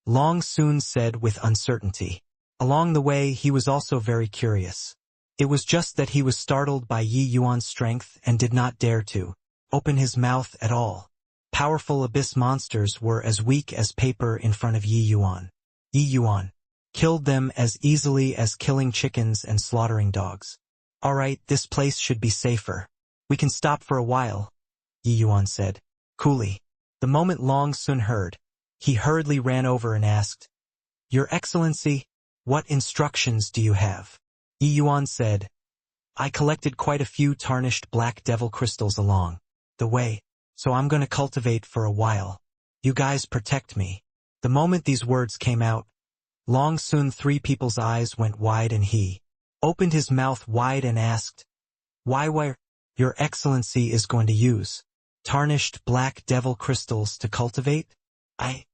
Long Sun said with uncertainty. Along the way, he was also very curious. It was just that he was startled by Yi Yuan's strength and did not dare to open his mouth at all. Powerful abyss monsters were as weak as paper in front of Yi Yuan. Yi Yuan killed them as easily as killing chickens and slaughtering dogs. "All right, this place should be safer. We can stop for a while," Yi Yuan said coolly. The moment Long Sun heard, he hurriedly ran over and asked, "Your Excellency, what instructions do you have?" Yi Yuan said, "I collected quite a few tarnished black devil crystals along the way, so I'm going to cultivate for a while. You guys protect me." The moment these words came out, Long Sun 3 people's eyes went wide and he opened his mouth wide and asked, Why, Your Excellency is going to use tarnished black devil crystals to cultivate? I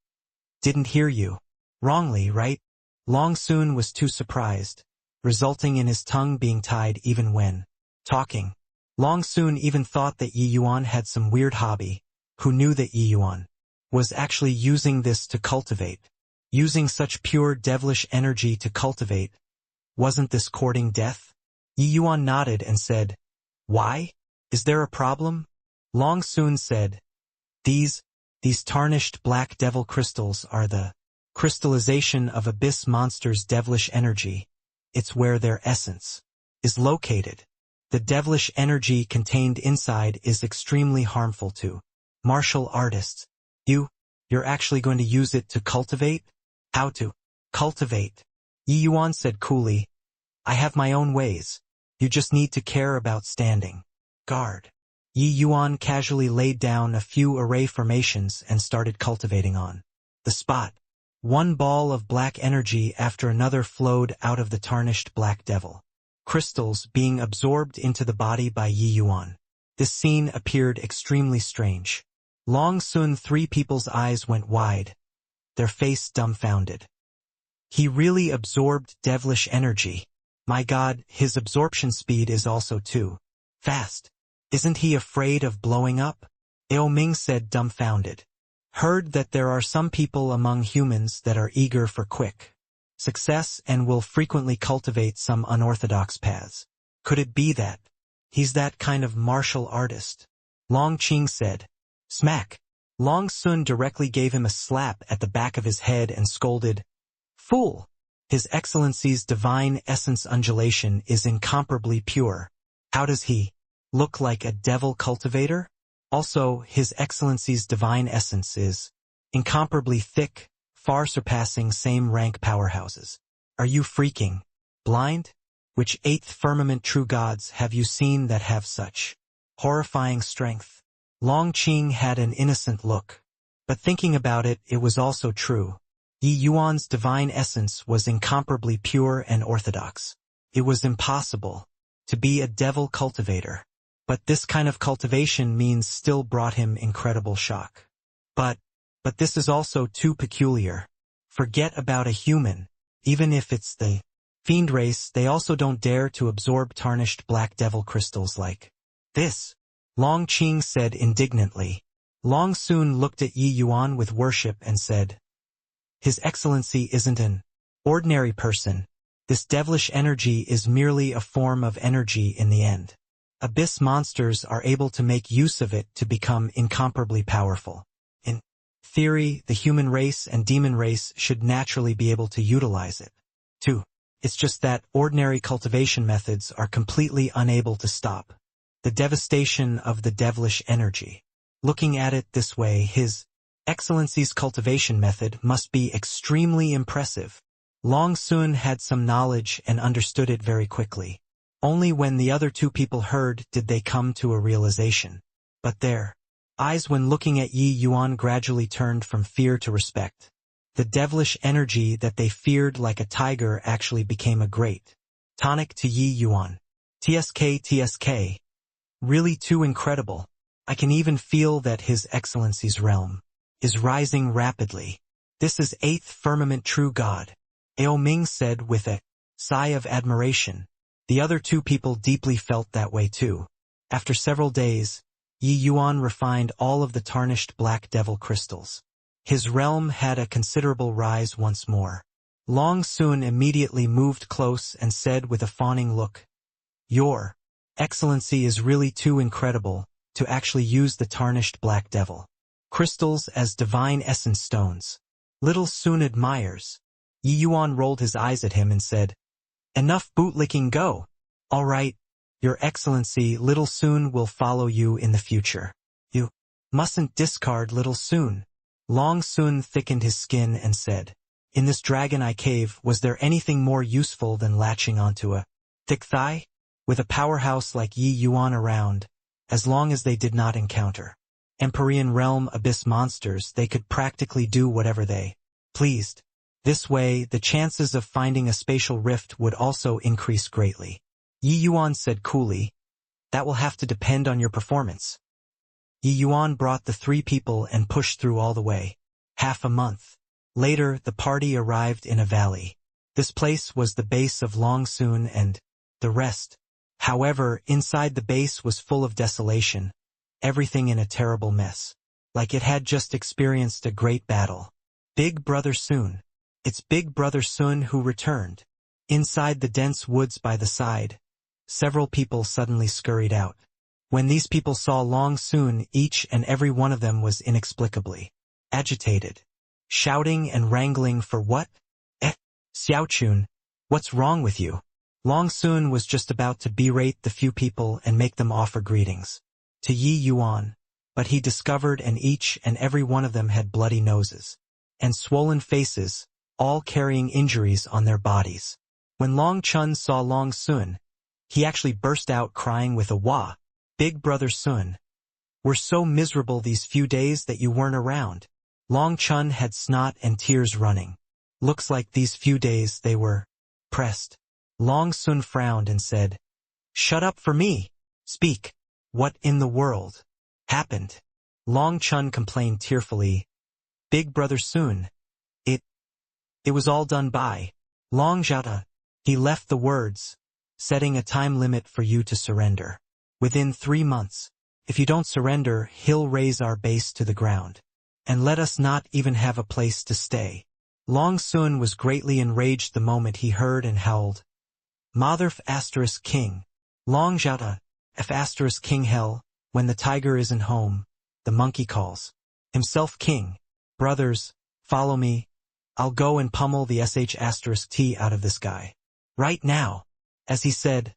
didn't hear you wrongly, right?" Long Sun was too surprised, resulting in his tongue being tied even when talking. Long Sun even thought that Yi Yuan had some weird hobby. Who knew that Yi Yuan was actually using this to cultivate? Using such pure devilish energy to cultivate? Wasn't this courting death? Yi Yuan nodded and said, "Why? Is there a problem?" Long Sun said, These tarnished black devil crystals are the crystallization of abyss monsters' devilish energy. It's where their essence is located. The devilish energy contained inside is extremely harmful to martial artists. You're actually going to use it to cultivate? How to cultivate? Yi Yuan said coolly, "I have my own ways. You just need to care about standing guard." Yi Yuan casually laid down a few array formations and started cultivating on the spot. One ball of black energy after another flowed out of the tarnished black devil crystals, being absorbed into the body by Yi Yuan. This scene appeared extremely strange. Long Sun 3 people's eyes went wide, their face dumbfounded. He really absorbed devilish energy. My God, his absorption speed is also too fast. Isn't he afraid of blowing up? Ao Ming said dumbfounded. Heard that there are some people among humans that are eager for quick success and will frequently cultivate some unorthodox paths. Could it be that he's that kind of martial artist? Long Qing said. Smack. Long Sun directly gave him a slap at the back of his head and scolded, Fool! His Excellency's divine essence undulation is incomparably pure. How does he look like a devil cultivator? Also, His Excellency's divine essence is incomparably thick, far surpassing same rank powerhouses. Are you freaking blind? Which eighth firmament true gods have you seen that have such horrifying strength? Long Qing had an innocent look. But thinking about it, it was also true. Yi Yuan's divine essence was incomparably pure and orthodox. It was impossible to be a devil cultivator. But this kind of cultivation means still brought him incredible shock. But this is also too peculiar. Forget about a human. Even if it's the fiend race, they also don't dare to absorb tarnished black devil crystals like this. Long Qing said indignantly. Long Sun looked at Yi Yuan with worship and said, His Excellency isn't an ordinary person. This devilish energy is merely a form of energy in the end. Abyss monsters are able to make use of it to become incomparably powerful. In theory, the human race and demon race should naturally be able to utilize it, too. It's just that ordinary cultivation methods are completely unable to stop the devastation of the devilish energy. Looking at it this way, His Excellency's cultivation method must be extremely impressive. Long Sun had some knowledge and understood it very quickly. Only when the other two people heard did they come to a realization. But their eyes when looking at Yi Yuan gradually turned from fear to respect. The devilish energy that they feared like a tiger actually became a great tonic to Yi Yuan. TSK. Really too incredible. I can even feel that His Excellency's realm is rising rapidly. This is eighth firmament true God, Ao Ming said with a sigh of admiration. The other two people deeply felt that way too. After several days, Yi Yuan refined all of the tarnished black devil crystals. His realm had a considerable rise once more. Long Sun immediately moved close and said with a fawning look, Your Excellency is really too incredible to actually use the tarnished black devil crystals as divine essence stones. Little Sun admires. Yi Yuan rolled his eyes at him and said, Enough bootlicking, go. All right, Your Excellency, Little Sun will follow you in the future. You mustn't discard Little Sun. Long Sun thickened his skin and said, In this dragon eye cave, was there anything more useful than latching onto a thick thigh? With a powerhouse like Yi Yuan around, as long as they did not encounter Empyrean realm abyss monsters, they could practically do whatever they pleased. This way, the chances of finding a spatial rift would also increase greatly. Yi Yuan said coolly, That will have to depend on your performance. Yi Yuan brought the three people and pushed through all the way. Half a month later, the party arrived in a valley. This place was the base of Long Sun and the rest. However, inside the base was full of desolation, everything in a terrible mess, like it had just experienced a great battle. Big Brother Sun. It's Big Brother Sun who returned. Inside the dense woods by the side, several people suddenly scurried out. When these people saw Long Sun, each and every one of them was inexplicably agitated, shouting and wrangling for what? Xiaochun, what's wrong with you? Long Sun was just about to berate the few people and make them offer greetings to Yi Yuan, but he discovered each and every one of them had bloody noses and swollen faces, all carrying injuries on their bodies. When Long Chun saw Long Sun, he actually burst out crying with a wah. Big Brother Sun, we're so miserable these few days that you weren't around. Long Chun had snot and tears running. Looks like these few days they were pressed. Long Sun frowned and said, Shut up for me. Speak. What in the world happened? Long Chun complained tearfully. Big Brother Sun, it was all done by Long Jiata. He left the words, setting a time limit for you to surrender. Within 3 months. If you don't surrender, he'll raze our base to the ground and let us not even have a place to stay. Long Sun was greatly enraged the moment he heard and howled, Motherf * king. Long Jiata, F * king hell, when the tiger isn't home, the monkey calls himself king. Brothers, follow me. I'll go and pummel the sh*t out of this guy. Right now. As he said,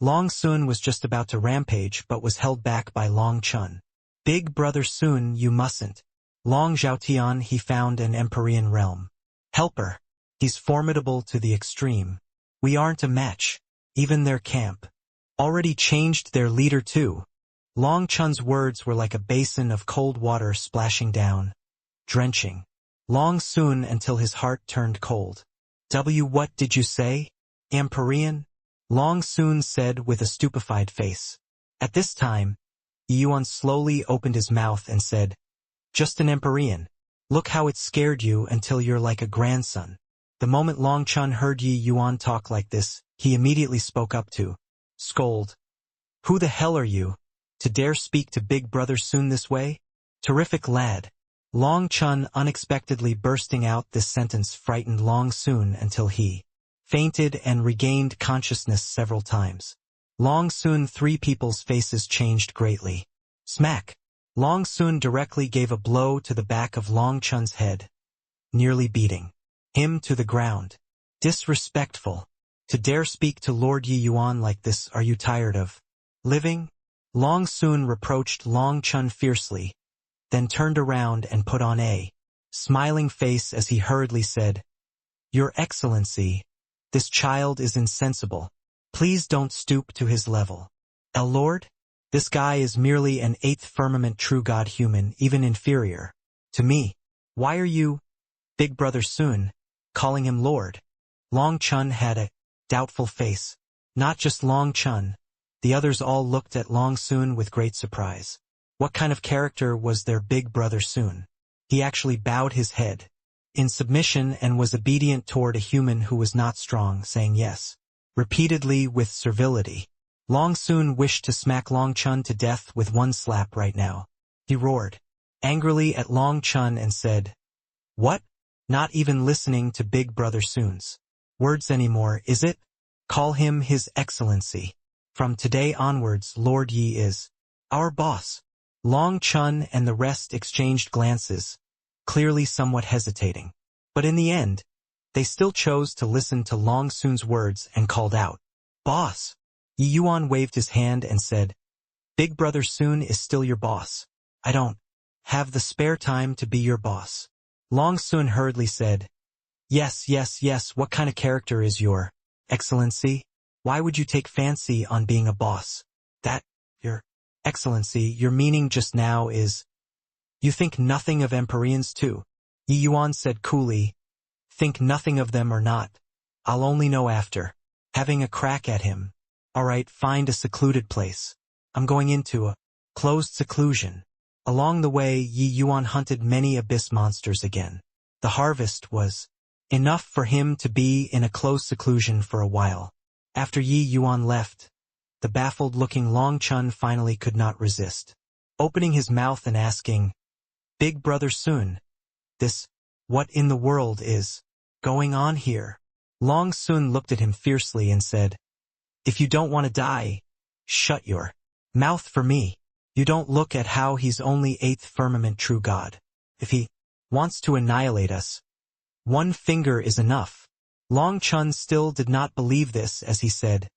Long Sun was just about to rampage but was held back by Long Chun. Big brother Sun, you mustn't. Long Zhaotian, he found an Empyrean realm. Helper. He's formidable to the extreme. We aren't a match. Even their camp. Already changed their leader too. Long Chun's words were like a basin of cold water splashing down, drenching Long Sun until his heart turned cold. What did you say? Empyrean? Long Sun said with a stupefied face. At this time, Yuan slowly opened his mouth and said, just an Empyrean. Look how it scared you until you're like a grandson. The moment Long Chun heard Yi Yuan talk like this, he immediately spoke up to scold. Who the hell are you, to dare speak to Big Brother Sun this way? Terrific lad. Long Chun unexpectedly bursting out this sentence frightened Long Sun until he fainted and regained consciousness several times. Long Sun, three people's faces changed greatly. Smack! Long Sun directly gave a blow to the back of Long Chun's head, nearly beating him to the ground. Disrespectful. To dare speak to Lord Yi Yuan like this, are you tired of living? Long Sun reproached Long Chun fiercely, then turned around and put on a smiling face as he hurriedly said, Your Excellency, this child is insensible. Please don't stoop to his level. Lord? This guy is merely an eighth firmament true god human, even inferior to me. Why are you, Big Brother Sun, calling him Lord? Long Chun had a doubtful face. Not just Long Chun. The others all looked at Long Sun with great surprise. What kind of character was their Big Brother Sun? He actually bowed his head in submission and was obedient toward a human who was not strong, saying yes, repeatedly with servility. Long Sun wished to smack Long Chun to death with one slap right now. He roared angrily at Long Chun and said, What? Not even listening to Big Brother Sun's words anymore, is it? Call him His Excellency. From today onwards, Lord Yi is our boss. Long Chun and the rest exchanged glances, clearly somewhat hesitating. But in the end, they still chose to listen to Long Sun's words and called out, Boss! Yi Yuan waved his hand and said, Big Brother Sun is still your boss. I don't have the spare time to be your boss. Long Sun hurriedly said, Yes, what kind of character is your Excellency? Why would you take fancy on being a boss? That, Your Excellency, your meaning just now is, you think nothing of Empyreans too? Yi Yuan said coolly, Think nothing of them or not. I'll only know after having a crack at him. Alright, find a secluded place. I'm going into a closed seclusion. Along the way, Yi Yuan hunted many abyss monsters again. The harvest was enough for him to be in a closed seclusion for a while. After Yi Yuan left, the baffled-looking Long Chun finally could not resist, opening his mouth and asking, Big Brother Sun, what in the world is going on here? Long Sun looked at him fiercely and said, If you don't want to die, shut your mouth for me. You don't look at how he's only eighth firmament true god. If he wants to annihilate us, one finger is enough. Long Chun still did not believe this as he said,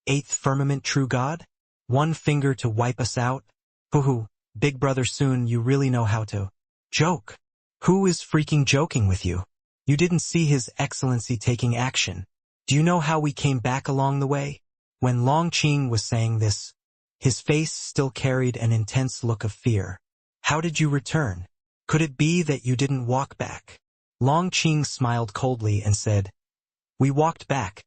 Eighth firmament true god? One finger to wipe us out? Hoo-hoo, Big Brother Sun, you really know how to joke. Who is freaking joking with you? You didn't see His Excellency taking action. Do you know how we came back along the way? When Long Qing was saying this, his face still carried an intense look of fear. How did you return? Could it be that you didn't walk back? Long Qing smiled coldly and said, We walked back,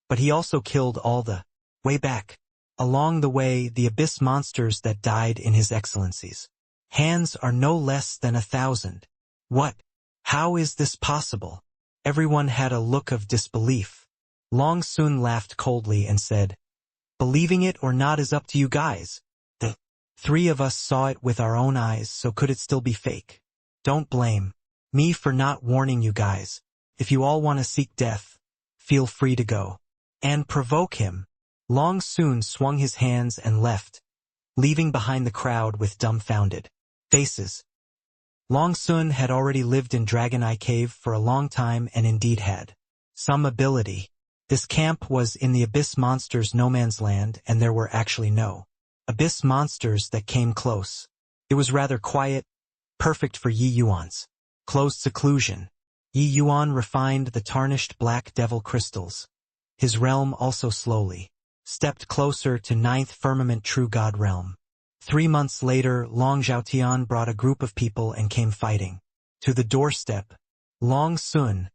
but he also killed all the way back. Along the way, the abyss monsters that died in His Excellency's hands are no less than 1,000. What? How is this possible? Everyone had a look of disbelief. Long Sun laughed coldly and said, Believing it or not is up to you guys. The three of us saw it with our own eyes, so could it still be fake? Don't blame me for not warning you guys. If you all want to seek death, feel free to go and provoke him. Long Sun swung his hands and left, leaving behind the crowd with dumbfounded faces. Long Sun had already lived in Dragon Eye Cave for a long time and indeed had some ability. This camp was in the Abyss Monsters' no man's land, and there were actually no Abyss Monsters that came close. It was rather quiet, perfect for Yi Yuan's closed seclusion. Yi Yuan refined the tarnished black devil crystals. His realm also slowly stepped closer to ninth firmament true god realm. 3 months later, Long Zhaotian brought a group of people and came fighting to the doorstep. Long Sun,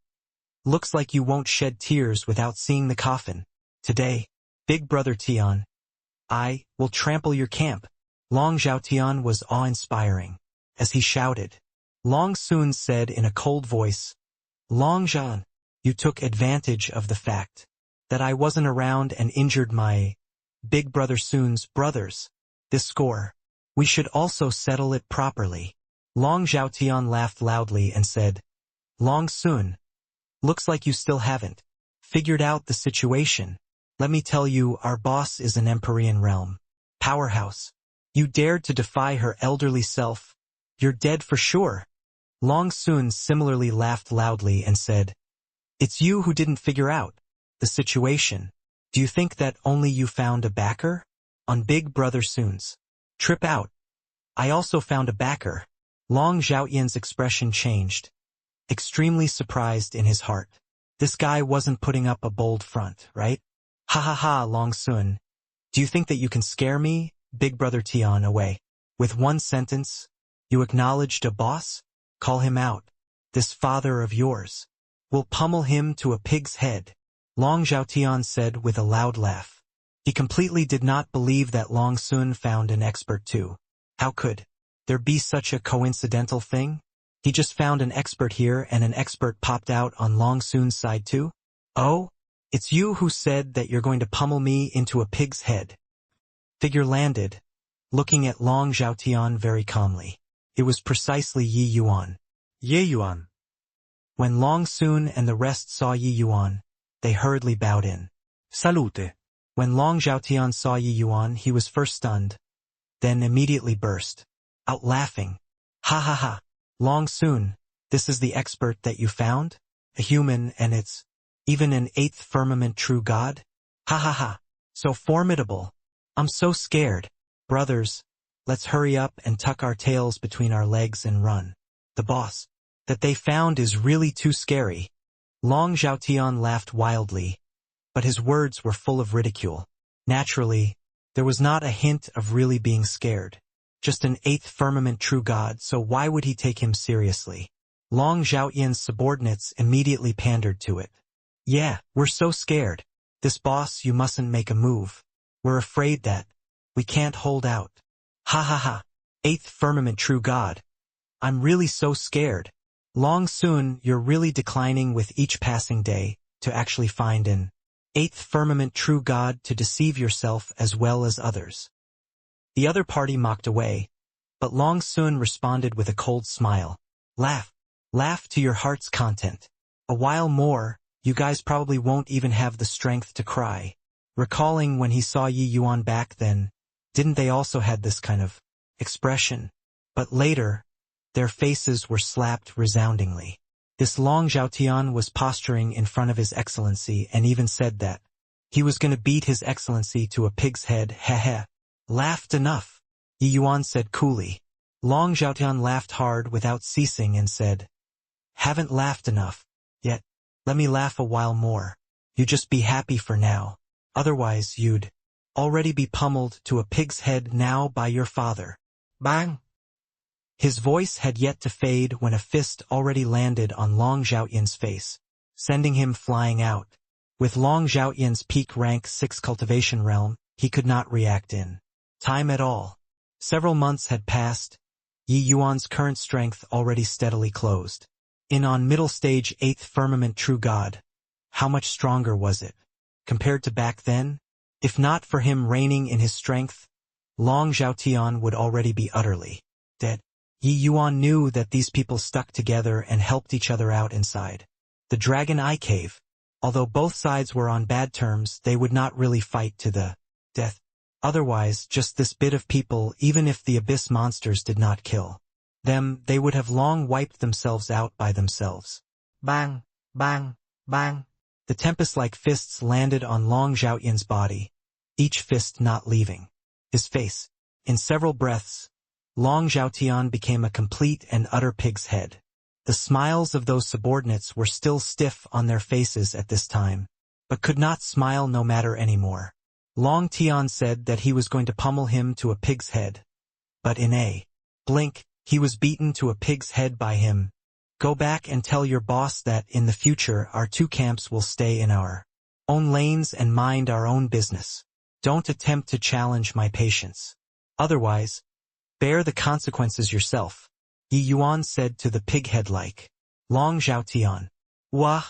looks like you won't shed tears without seeing the coffin. Today, Big Brother Tian, I will trample your camp. Long Zhaotian was awe-inspiring as he shouted. Long Sun said in a cold voice, Long Zhan, you took advantage of the fact that I wasn't around and injured my Big Brother Sun's brothers. This score, we should also settle it properly. Long Zhaotian laughed loudly and said, Long Sun, looks like you still haven't figured out the situation. Let me tell you, our boss is an Empyrean realm powerhouse. You dared to defy her elderly self. You're dead for sure. Long Sun similarly laughed loudly and said, It's you who didn't figure out the situation. Do you think that only you found a backer on Big Brother Sun's trip out? I also found a backer. Long Zhaotian's expression changed, extremely surprised in his heart. This guy wasn't putting up a bold front, right? Ha ha ha, Long Sun. Do you think that you can scare me, Big Brother Tian, away? With one sentence, you acknowledged a boss? Call him out. This father of yours. We'll pummel him to a pig's head. Long Zhaotian said with a loud laugh. He completely did not believe that Long Sun found an expert too. How could there be such a coincidental thing? He just found an expert here and an expert popped out on Long Sun's side too? Oh, it's you who said that you're going to pummel me into a pig's head. Figure landed, looking at Long Zhaotian very calmly. It was precisely Yi Yuan. Ye Yuan. When Long Sun and the rest saw Yi Yuan, they hurriedly bowed in. Salute. When Long Zhaotian saw Yi Yuan, he was first stunned, then immediately burst out laughing. Ha ha ha. Long Sun, this is the expert that you found? A human, and it's even an 8th firmament true god? Ha ha ha. So formidable. I'm so scared. Brothers, let's hurry up and tuck our tails between our legs and run. The boss that they found is really too scary. Long Zhaotian laughed wildly, but his words were full of ridicule. Naturally, there was not a hint of really being scared. Just an 8th firmament true god, so why would he take him seriously? Long Zhaotian's subordinates immediately pandered to it. Yeah, we're so scared. This boss, you mustn't make a move. We're afraid that we can't hold out. Ha ha ha. 8th firmament true god. I'm really so scared. Long Sun, you're really declining with each passing day to actually find an 8th firmament true god to deceive yourself as well as others. The other party mocked away, but Long Sun responded with a cold smile. Laugh. Laugh to your heart's content. A while more, you guys probably won't even have the strength to cry. Recalling when he saw Yi Yuan back then, didn't they also had this kind of expression? But later, their faces were slapped resoundingly. This Long Zhaotian was posturing in front of His Excellency and even said that he was going to beat His Excellency to a pig's head. Heh. Laughed enough, Yi Yuan said coolly. Long Zhaotian laughed hard without ceasing and said, Haven't laughed enough yet. Let me laugh a while more. You just be happy for now. Otherwise you'd already be pummeled to a pig's head now by your father. Bang! His voice had yet to fade when a fist already landed on Long Zhaotian's face, sending him flying out. With Long Zhaotian's peak rank 6 cultivation realm, he could not react in time at all. Several months had passed. Yi Yuan's current strength already steadily closed in on middle stage 8th firmament true god. How much stronger was it compared to back then? If not for him reigning in his strength, Long Zhaotian would already be utterly dead. Yi Yuan knew that these people stuck together and helped each other out inside the Dragon Eye Cave. Although both sides were on bad terms, they would not really fight to the death. Otherwise, just this bit of people, even if the Abyss monsters did not kill They would have long wiped themselves out by themselves. Bang, bang, bang. The tempest-like fists landed on Long Xiaoyan's body, each fist not leaving his face. In several breaths, Long Xiaotian became a complete and utter pig's head. The smiles of those subordinates were still stiff on their faces at this time, but could not smile no matter anymore. Long Tian said that he was going to pummel him to a pig's head. But in a blink, he was beaten to a pig's head by him. Go back and tell your boss that in the future our two camps will stay in our own lanes and mind our own business. Don't attempt to challenge my patience. Otherwise, bear the consequences yourself, Yi Yuan said to the pig-head-like Long Xiaotian. Wah,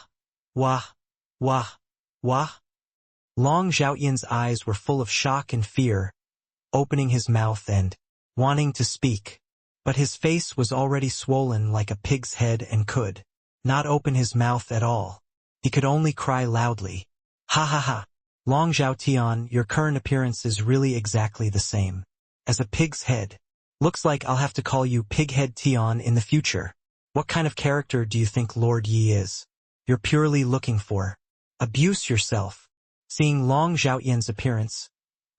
wah, wah, wah. Long Xiaotian's eyes were full of shock and fear, opening his mouth and wanting to speak. But his face was already swollen like a pig's head and could not open his mouth at all. He could only cry loudly. Ha ha ha. Long Xiaotian, your current appearance is really exactly the same as a pig's head. Looks like I'll have to call you Pighead Tian in the future. What kind of character do you think Lord Yi is? You're purely looking for abuse yourself. Seeing Long Xiaoyan's appearance,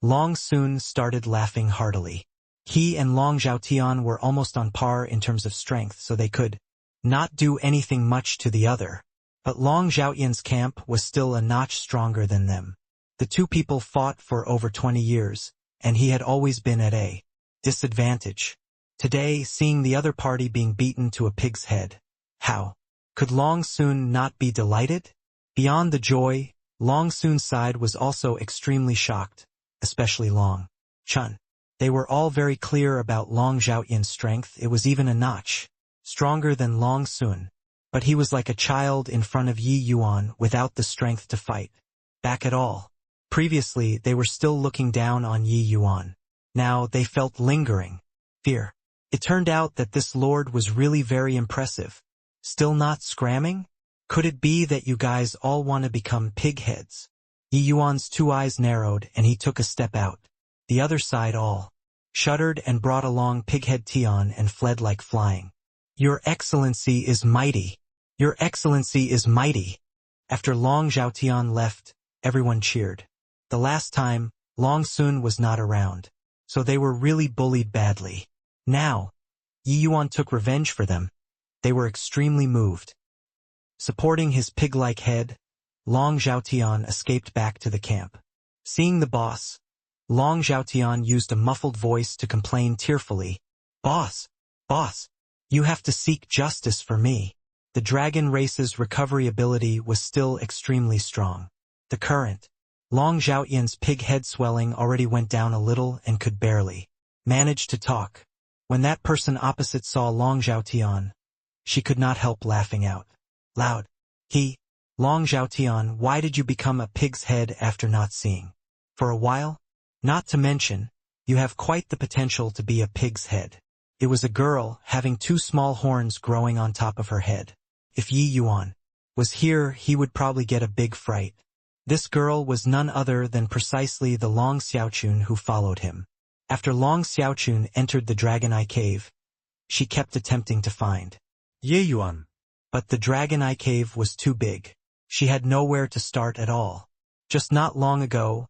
Long soon started laughing heartily. He and Long Xiaotian were almost on par in terms of strength, so they could not do anything much to the other. But Long Xiaoyan's camp was still a notch stronger than them. The two people fought for over 20 years, and he had always been at a disadvantage. Today, seeing the other party being beaten to a pig's head, how could Long Sun not be delighted? Beyond the joy, Long Sun's side was also extremely shocked, especially Long Chun. They were all very clear about Long Xiaoyan's strength. It was even a notch stronger than Long Sun. But he was like a child in front of Yi Yuan without the strength to fight back at all. Previously, they were still looking down on Yi Yuan. Now they felt lingering fear. It turned out that this lord was really very impressive. Still not scramming? Could it be that you guys all want to become pig heads? Yi Yuan's two eyes narrowed and he took a step out. The other side all shuddered and brought along Pighead Tian and fled like flying. Your Excellency is mighty. Your Excellency is mighty. After Long Xiaotian left, everyone cheered. The last time, Long Sun was not around, so they were really bullied badly. Now, Yi Yuan took revenge for them. They were extremely moved. Supporting his pig-like head, Long Xiaotian escaped back to the camp. Seeing the boss, Long Xiaotian used a muffled voice to complain tearfully. Boss, boss, you have to seek justice for me. The dragon race's recovery ability was still extremely strong. The current, Long Xiaoyan's pig head swelling already went down a little and could barely manage to talk. When that person opposite saw Long Xiaotian, she could not help laughing out loud. Long Xiaotian, why did you become a pig's head after not seeing for a while? Not to mention, you have quite the potential to be a pig's head. It was a girl having two small horns growing on top of her head. If Yi Yuan was here, he would probably get a big fright. This girl was none other than precisely the Long Xiaochun who followed him. After Long Xiaochun entered the Dragon Eye Cave, she kept attempting to find Ye Yuan. But the Dragon Eye Cave was too big. She had nowhere to start at all. Just not long ago,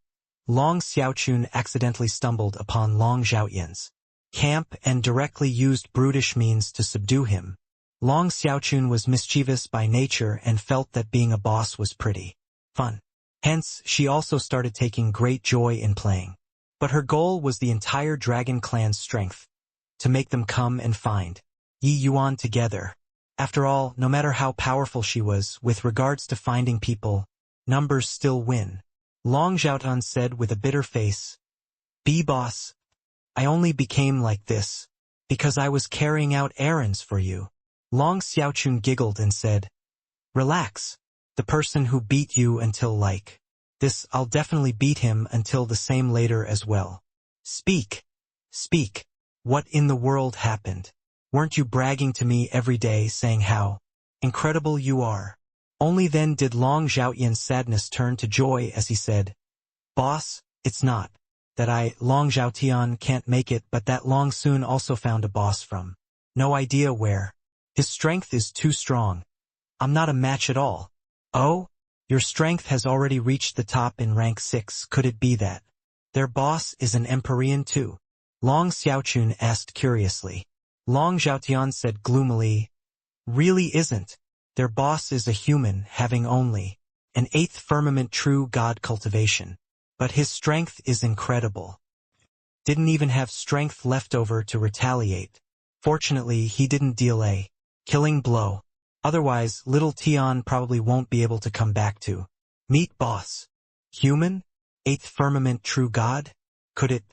Long Xiaochun accidentally stumbled upon Long Xiaoyan's camp and directly used brutish means to subdue him. Long Xiaochun was mischievous by nature and felt that being a boss was pretty fun. Hence, she also started taking great joy in playing. But her goal was the entire dragon clan's strength, to make them come and find Yi Yuan together. After all, no matter how powerful she was, with regards to finding people, numbers still win. Long Xiaotan said with a bitter face, boss, I only became like this because I was carrying out errands for you. Long Xiaochun giggled and said, relax. The person who beat you until like this, I'll definitely beat him until the same later as well. Speak. Speak. What in the world happened? Weren't you bragging to me every day saying how incredible you are? Only then did Long Xiaoyan's sadness turn to joy as he said, boss, it's not that I, Long Xiaotian, can't make it, but that Long Sun also found a boss from No idea where. His strength is too strong. I'm not a match at all. Oh? Your strength has already reached the top in rank 6. Could it be that their boss is an Empyrean too? Long Xiaochun asked curiously. Long Zhaotian said gloomily, really isn't. Their boss is a human having only an 8th firmament true god cultivation. But his strength is incredible. Didn't even have strength left over to retaliate. Fortunately, he didn't deal a killing blow. Otherwise, little Tian probably won't be able to come back to meet boss. Human? 8th firmament true god? Could it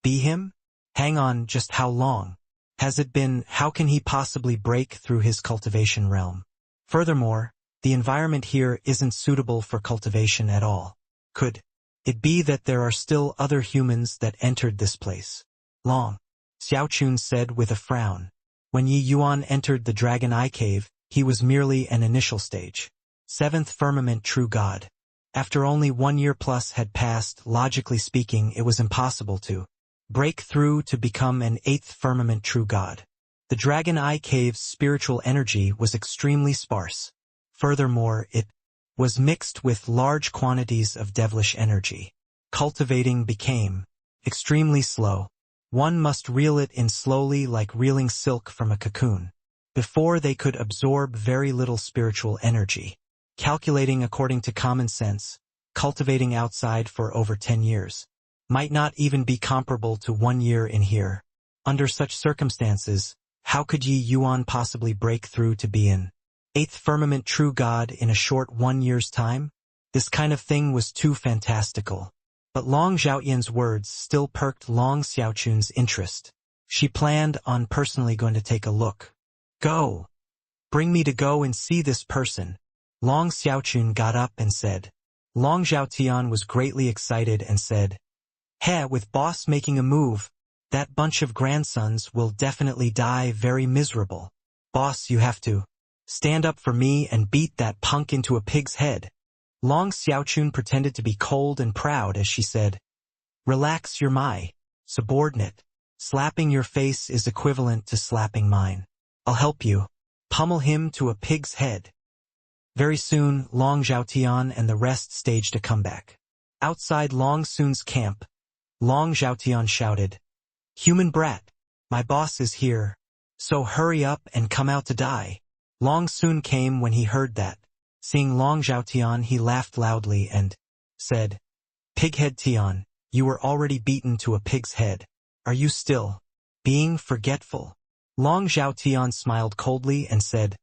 be him? Hang on, just how long has it been? How can he possibly break through his cultivation realm? Furthermore, the environment here isn't suitable for cultivation at all. Could it be that there are still other humans that entered this place? Long Xiaochun said with a frown. When Yi Yuan entered the Dragon Eye Cave, he was merely an initial stage 7th firmament true god. After only 1 year plus had passed, logically speaking, it was impossible to break through to become an 8th firmament true god. The Dragon Eye Cave's spiritual energy was extremely sparse. Furthermore, it was mixed with large quantities of devilish energy. Cultivating became extremely slow. One must reel it in slowly like reeling silk from a cocoon, before they could absorb very little spiritual energy. Calculating according to common sense, cultivating outside for over 10 years might not even be comparable to 1 year in here. Under such circumstances, how could Yi Yuan possibly break through to be an 8th firmament true god in a short 1 year's time? This kind of thing was too fantastical. But Long Zhaotian's words still perked Long Xiaochun's interest. She planned on personally going to take a look. Go! Bring me to go and see this person. Long Xiaochun got up and said. Long Zhaotian was greatly excited and said, "Heh, with boss making a move, that bunch of grandsons will definitely die very miserable. Boss, you have to stand up for me and beat that punk into a pig's head." Long Xiaochun pretended to be cold and proud as she said, "Relax your my subordinate. Slapping your face is equivalent to slapping mine. I'll help you. Pummel him to a pig's head." Very soon, Long Zhaotian and the rest staged a comeback. Outside Long Sun's camp, Long Zhaotian shouted, "Human brat, my boss is here, so hurry up and come out to die." Long Sun came when he heard that. Seeing Long Zhaotian, he laughed loudly and said, "Pighead Tian, you were already beaten to a pig's head. Are you still being forgetful?" Long Zhaotian smiled coldly and said,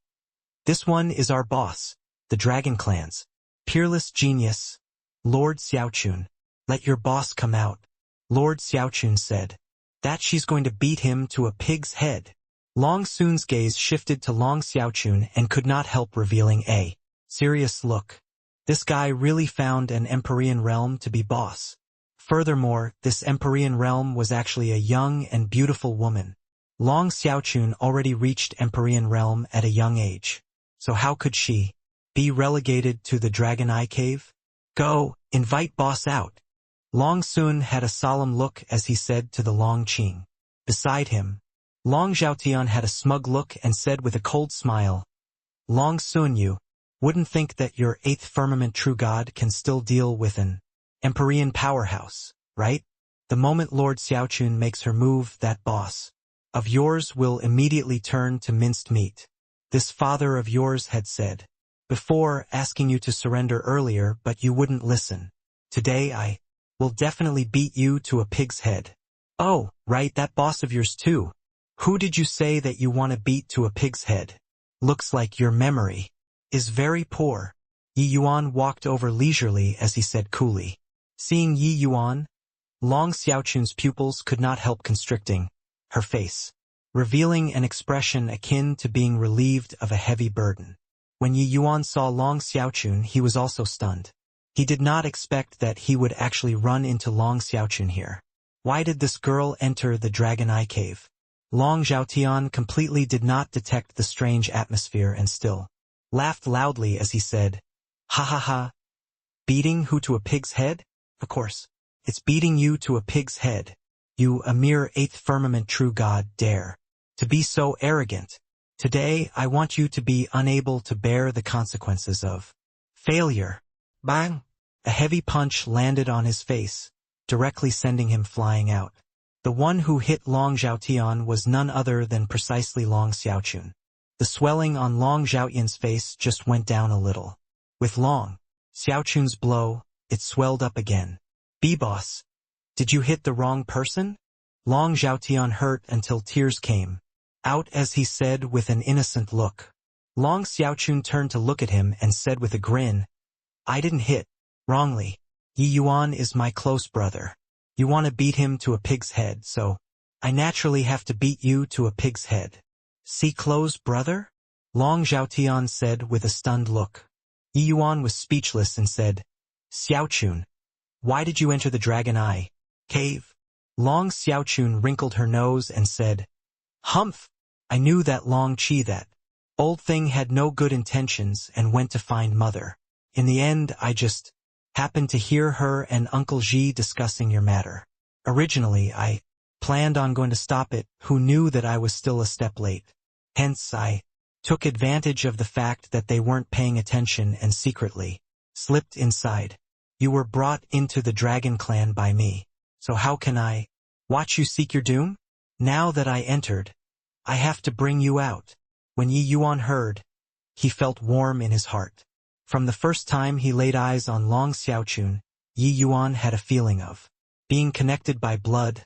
"This one is our boss, the Dragon Clan's peerless genius, Lord Xiaochun. Let your boss come out." Lord Xiaochun said, "That she's going to beat him to a pig's head." Long Sun's gaze shifted to Long Xiaochun and could not help revealing a serious look. This guy really found an Empyrean realm to be boss. Furthermore, this Empyrean realm was actually a young and beautiful woman. Long Xiaochun already reached Empyrean realm at a young age. So how could she be relegated to the Dragon Eye Cave? Go, invite boss out. Long Sun had a solemn look as he said to the Long Qing. Beside him, Long Zhaotian had a smug look and said with a cold smile, "Long Sun, you wouldn't think that your 8th firmament true god can still deal with an Empyrean powerhouse, right? The moment Lord Xiaochun makes her move, that boss of yours will immediately turn to minced meat. This father of yours had said before, asking you to surrender earlier, but you wouldn't listen. Today I will definitely beat you to a pig's head." "Oh, right, that boss of yours too. Who did you say that you want to beat to a pig's head? Looks like your memory is very poor." Yi Yuan walked over leisurely as he said coolly. Seeing Yi Yuan, Long Xiaochun's pupils could not help constricting her face, revealing an expression akin to being relieved of a heavy burden. When Yi Yuan saw Long Xiaochun, he was also stunned. He did not expect that he would actually run into Long Xiaochun here. Why did this girl enter the Dragon Eye Cave? Long Zhaotian completely did not detect the strange atmosphere and still laughed loudly as he said, "Ha ha ha. Beating who to a pig's head? Of course, it's beating you to a pig's head. You, a mere 8th firmament true god, dare To be so arrogant. Today, I want you to be unable to bear the consequences of failure. Bang! A heavy punch landed on his face, directly sending him flying out. The one who hit Long Zhaotian was none other than precisely Long Xiaochun. The swelling on Long Zhaotian's face just went down a little. With Long Xiaochun's blow, it swelled up again. B-boss, did you hit the wrong person? Long Zhaotian hurt until tears came out as he said with an innocent look. Long Xiaochun turned to look at him and said with a grin, I didn't hit. Wrongly. Yi Yuan is my close brother. You want to beat him to a pig's head, so I naturally have to beat you to a pig's head. See close brother? Long Zhaotian said with a stunned look. Yi Yuan was speechless and said, Xiaochun, why did you enter the Dragon Eye cave? Long Xiaochun wrinkled her nose and said, Humph! I knew that Long Qi that old thing had no good intentions and went to find mother. In the end, I just happened to hear her and Uncle Ji discussing your matter. Originally, I planned on going to stop it, who knew that I was still a step late. Hence, I took advantage of the fact that they weren't paying attention and secretly slipped inside. You were brought into the Dragon Clan by me. So how can I watch you seek your doom? Now that I entered, I have to bring you out. When Yi Yuan heard, he felt warm in his heart. From the first time he laid eyes on Long Xiaochun, Yi Yuan had a feeling of being connected by blood,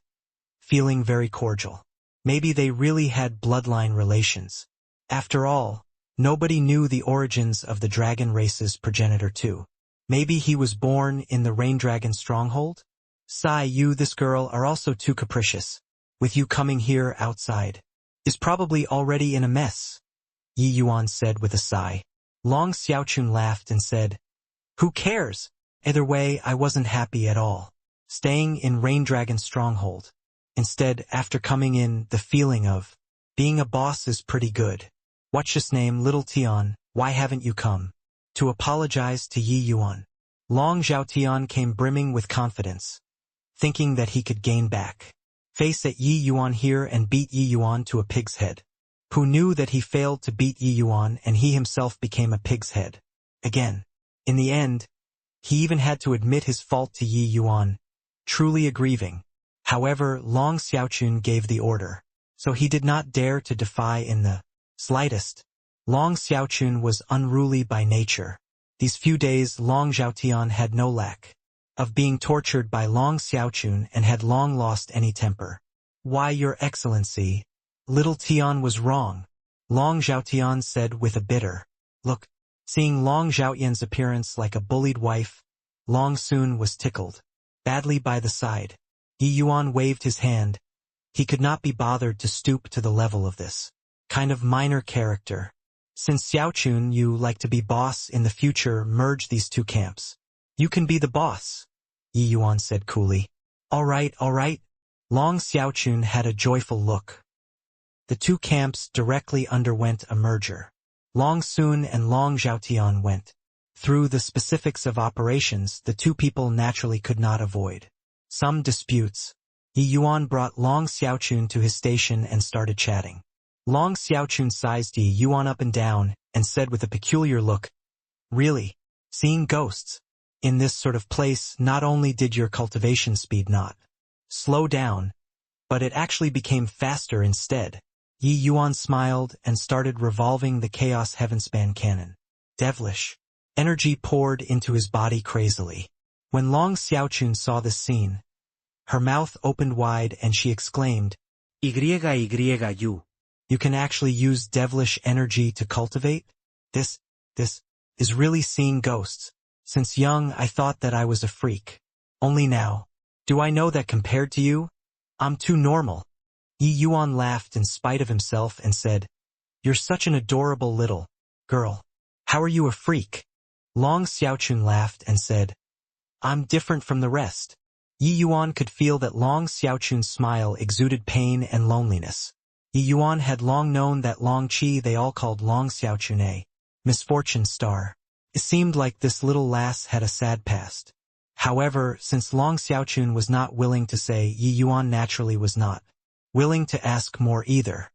feeling very cordial. Maybe they really had bloodline relations. After all, nobody knew the origins of the dragon race's progenitor too. Maybe he was born in the Rain Dragon stronghold? Sai, you this girl are also too capricious. With you coming here outside is probably already in a mess, Yi Yuan said with a sigh. Long Xiaochun laughed and said, Who cares? Either way, I wasn't happy at all, staying in Rain Dragon's stronghold. Instead, after coming in, the feeling of being a boss is pretty good. What's his name, little Tian, why haven't you come to apologize to Yi Yuan? Long Zhaotian came brimming with confidence, thinking that he could gain back face at Yi Yuan here and beat Yi Yuan to a pig's head. Who knew that he failed to beat Yi Yuan and he himself became a pig's head again. In the end, he even had to admit his fault to Yi Yuan, truly aggrieving. However, Long Xiaochun gave the order, so he did not dare to defy in the slightest. Long Xiaochun was unruly by nature. These few days Long Zhaotian had no lack of being tortured by Long Xiaochun and had long lost any temper. Why, Your Excellency, little Tian was wrong, Long Zhaotian said with a bitter look. Seeing Long Zhaotian's appearance like a bullied wife, Long Sun was tickled badly by the side. Yi Yuan waved his hand. He could not be bothered to stoop to the level of this kind of minor character. Since Xiaochun, you like to be boss in the future, merge these two camps. You can be the boss, Yi Yuan said coolly. All right. Long Xiaochun had a joyful look. The two camps directly underwent a merger. Long Sun and Long Zhaotian went through the specifics of operations the two people naturally could not avoid. Some disputes. Yi Yuan brought Long Xiaochun to his station and started chatting. Long Xiaochun sized Yi Yuan up and down and said with a peculiar look, Really? Seeing ghosts? In this sort of place, not only did your cultivation speed not slow down, but it actually became faster instead. Yi Yuan smiled and started revolving the Chaos Heavenspan cannon. Devilish energy poured into his body crazily. When Long Xiaochun saw this scene, her mouth opened wide and she exclaimed, YYU. You can actually use devilish energy to cultivate? This is really seeing ghosts. Since young, I thought that I was a freak. Only now, do I know that compared to you, I'm too normal. Yi Yuan laughed in spite of himself and said, You're such an adorable little girl. How are you a freak? Long Xiaochun laughed and said, I'm different from the rest. Yi Yuan could feel that Long Xiaochun's smile exuded pain and loneliness. Yi Yuan had long known that Long Qi they all called Long Xiaochun a misfortune star. It seemed like this little lass had a sad past. However, since Long Xiaochun was not willing to say, Yi Yuan naturally was not willing to ask more either.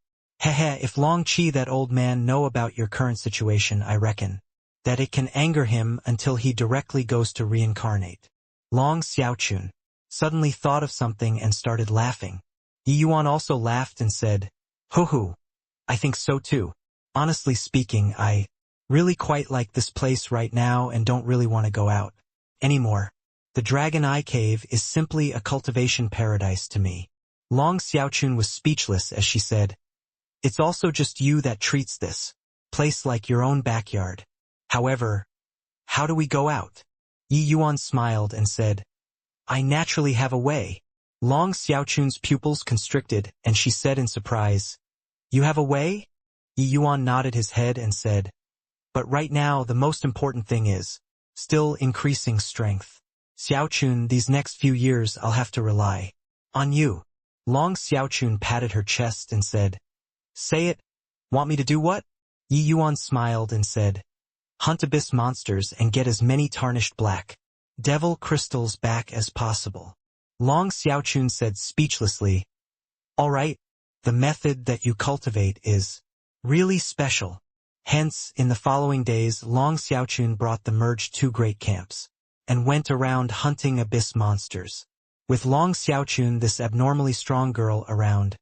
Heh, if Long Chi that old man know about your current situation, I reckon that it can anger him until he directly goes to reincarnate. Long Xiaochun suddenly thought of something and started laughing. Yi Yuan also laughed and said, "Hoo hoo, I think so too. Honestly speaking, I really quite like this place right now and don't really want to go out anymore. The Dragon Eye Cave is simply a cultivation paradise to me." Long Xiaochun was speechless as she said, "It's also just you that treats this place like your own backyard. However, how do we go out?" Yi Yuan smiled and said, "I naturally have a way." Long Xiaochun's pupils constricted, and she said in surprise, "You have a way?" Yi Yuan nodded his head and said, "But right now the most important thing is still increasing strength. Xiaochun, these next few years I'll have to rely on you." Long Xiaochun patted her chest and said, "Say it. Want me to do what?" Yi Yuan smiled and said, "Hunt abyss monsters and get as many tarnished black devil crystals back as possible." Long Xiaochun said speechlessly, "All right, the method that you cultivate is really special." Hence, in the following days, Long Xiaochun brought the merged two great camps and went around hunting abyss monsters. With Long Xiaochun, this abnormally strong girl around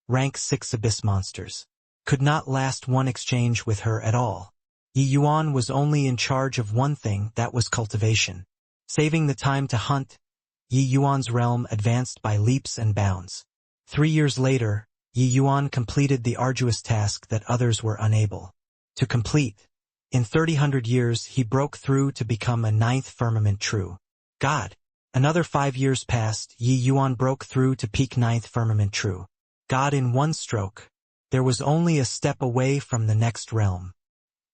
rank 6 abyss monsters could not last one exchange with her at all. Yi Yuan was only in charge of one thing, that was cultivation. Saving the time to hunt, Yi Yuan's realm advanced by leaps and bounds. 3 years later, Yi Yuan completed the arduous task that others were unable to complete. In 300 years, he broke through to become a 9th firmament true God. Another 5 years passed, Yi Yuan broke through to peak 9th firmament true God in one stroke. There was only a step away from the next realm.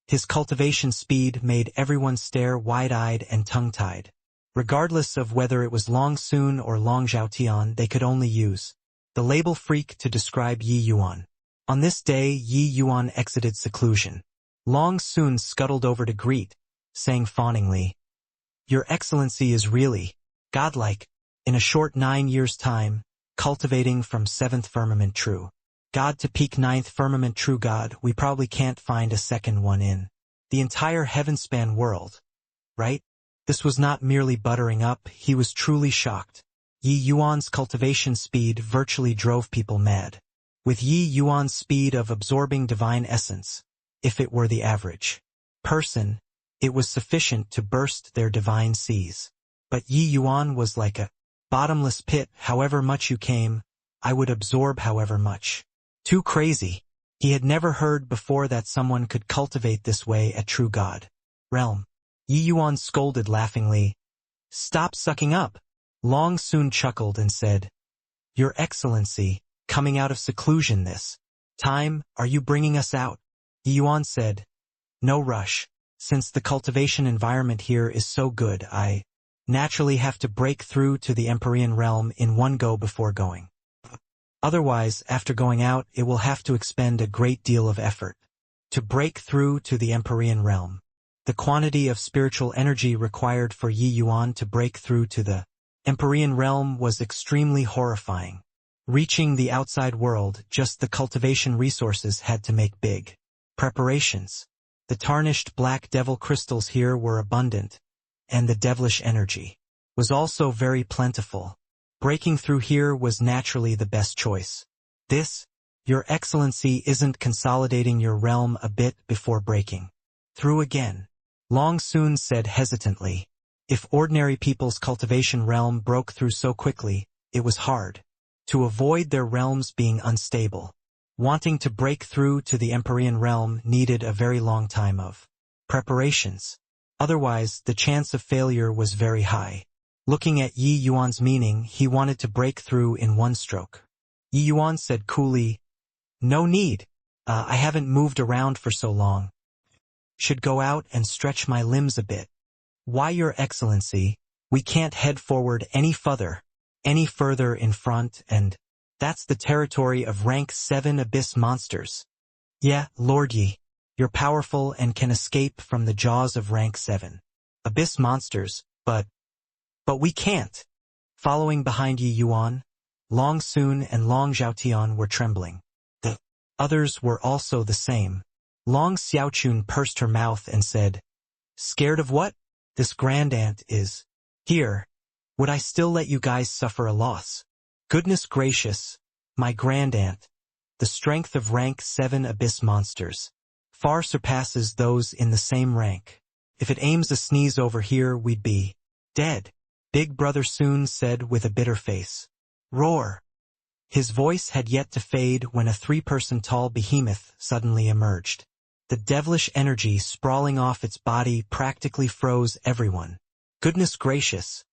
His cultivation speed made everyone stare wide-eyed and tongue-tied. Regardless of whether it was Long Sun or Long Zhaotian, they could only use the label freak to describe Yi Yuan. On this day, Yi Yuan exited seclusion. Long Sun scuttled over to greet, saying fawningly, "Your Excellency is really godlike. In a short 9 years' time, cultivating from 7th firmament true God to peak 9th firmament true God, we probably can't find a second one in the entire heavenspan world, right?" This was not merely buttering up, he was truly shocked. Yi Yuan's cultivation speed virtually drove people mad. With Yi Yuan's speed of absorbing divine essence, if it were the average person, it was sufficient to burst their divine seas. But Yi Yuan was like a bottomless pit. However much you came, I would absorb however much. Too crazy. He had never heard before that someone could cultivate this way at true God realm. Yi Yuan scolded laughingly, "Stop sucking up." Long Sun chuckled and said, "Your Excellency, coming out of seclusion this time, are you bringing us out?" Yi Yuan said, "No rush. Since the cultivation environment here is so good, I naturally have to break through to the Empyrean realm in one go before going. Otherwise, after going out, it will have to expend a great deal of effort to break through to the Empyrean realm." The quantity of spiritual energy required for Yi Yuan to break through to the Empyrean realm was extremely horrifying. Reaching the outside world, just the cultivation resources had to make big preparations. The tarnished black devil crystals here were abundant, and the devilish energy was also very plentiful. Breaking through here was naturally the best choice. This, Your Excellency, isn't consolidating your realm a bit before breaking through again? Long Sun said hesitantly. If ordinary people's cultivation realm broke through so quickly, it was hard to avoid their realms being unstable. Wanting to break through to the Empyrean realm needed a very long time of preparations. Otherwise, the chance of failure was very high. Looking at Yi Yuan's meaning, he wanted to break through in one stroke. Yi Yuan said coolly, "No need. I haven't moved around for so long. Should go out and stretch my limbs a bit." "Why, Your Excellency, we can't head forward any further in front, and that's the territory of rank 7 abyss monsters." "Yeah, Lord Yi, you're powerful and can escape from the jaws of rank 7 abyss monsters, but we can't." Following behind Yi Yuan, Long Sun and Long Zhaotian were trembling. Others were also the same. Long Xiaochun pursed her mouth and said, "Scared of what? This grandaunt is here. Would I still let you guys suffer a loss? Goodness gracious, my grandaunt. The strength of rank 7 abyss monsters far surpasses those in the same rank. If it aims a sneeze over here, we'd be dead," Big Brother Soon said with a bitter face. Roar! His voice had yet to fade when a 3-person tall behemoth suddenly emerged. The devilish energy sprawling off its body practically froze everyone. Goodness gracious!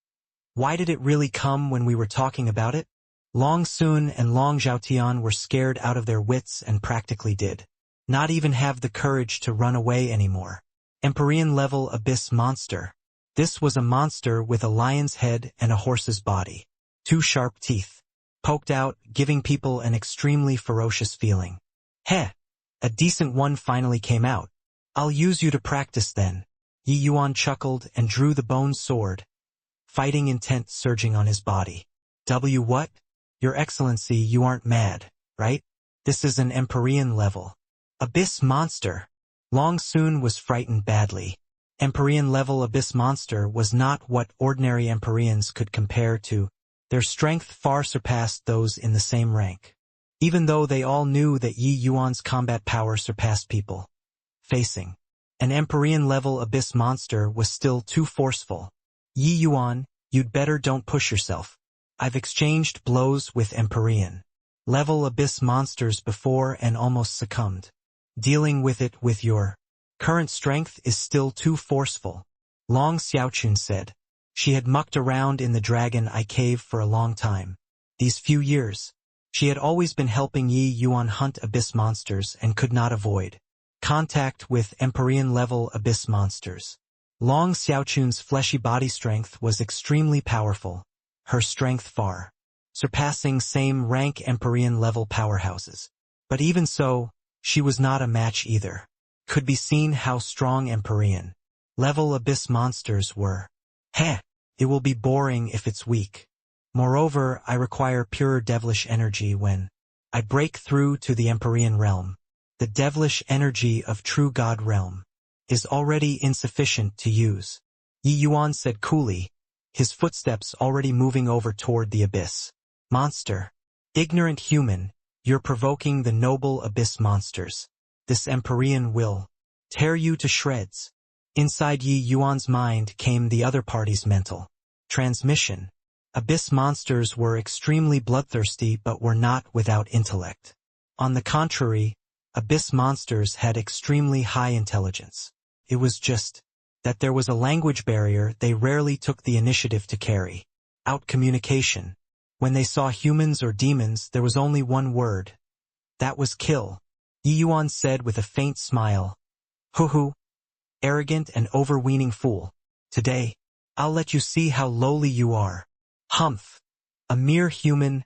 Why did it really come when we were talking about it? Long Sun and Long Zhaotian were scared out of their wits and practically did not even have the courage to run away anymore. Empyrean-level abyss monster. This was a monster with a lion's head and a horse's body. 2 sharp teeth poked out, giving people an extremely ferocious feeling. Heh! A decent one finally came out. I'll use you to practice then. Yi Yuan chuckled and drew the bone sword, fighting intent surging on his body. What? Your Excellency, you aren't mad, right? This is an Empyrean level abyss monster. Long Sun was frightened badly. Empyrean-level abyss monster was not what ordinary Empyreans could compare to. Their strength far surpassed those in the same rank. Even though they all knew that Yi Yuan's combat power surpassed people facing an Empyrean-level abyss monster was still too forceful. Yi Yuan, you'd better don't push yourself. I've exchanged blows with Empyrean-level abyss monsters before and almost succumbed. Dealing with it with your current strength is still too forceful, Long Xiaochun said. She had mucked around in the Dragon Eye Cave for a long time. These few years, she had always been helping Yi Yuan hunt abyss monsters and could not avoid contact with Empyrean-level abyss monsters. Long Xiaochun's fleshy body strength was extremely powerful, her strength far surpassing same-rank Empyrean-level powerhouses. But even so, she was not a match either. Could be seen how strong Empyrean-level abyss monsters were. Heh! It will be boring if it's weak. Moreover, I require pure devilish energy when I break through to the Empyrean realm. The devilish energy of true God realm is already insufficient to use, Yi Yuan said coolly, his footsteps already moving over toward the abyss monster. Ignorant human, you're provoking the noble abyss monsters. This Empyrean will tear you to shreds. Inside Yi Yuan's mind came the other party's mental transmission. Abyss monsters were extremely bloodthirsty but were not without intellect. On the contrary, abyss monsters had extremely high intelligence. It was just that there was a language barrier. They rarely took the initiative to carry out communication. When they saw humans or demons, there was only one word. That was kill. Yi Yuan said with a faint smile. Hoo-hoo. Arrogant and overweening fool. Today, I'll let you see how lowly you are. Humph. A mere human,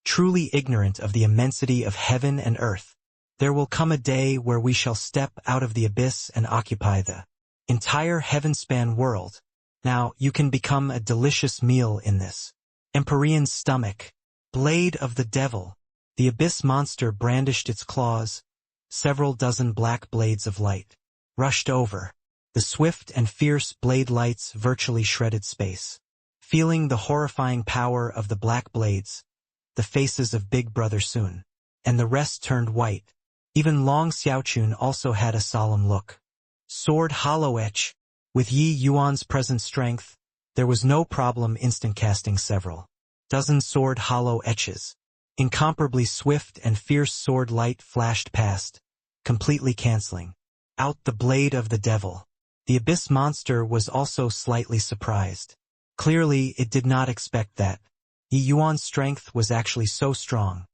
truly ignorant of the immensity of heaven and earth. There will come a day where we shall step out of the abyss and occupy the entire heaven-span world. Now, you can become a delicious meal in this Empyrean stomach. Blade of the devil. The abyss monster brandished its claws. Several dozen black blades of light rushed over. The swift and fierce blade lights virtually shredded space. Feeling the horrifying power of the black blades, the faces of Big Brother Sun and the rest turned white. Even Long Xiaochun also had a solemn look. Sword hollow etch. With Yi Yuan's present strength, there was no problem instant casting several dozen sword hollow etches. Incomparably swift and fierce sword light flashed past, completely canceling out the blade of the devil. The abyss monster was also slightly surprised. Clearly, it did not expect that. Yi Yuan's strength was actually so strong.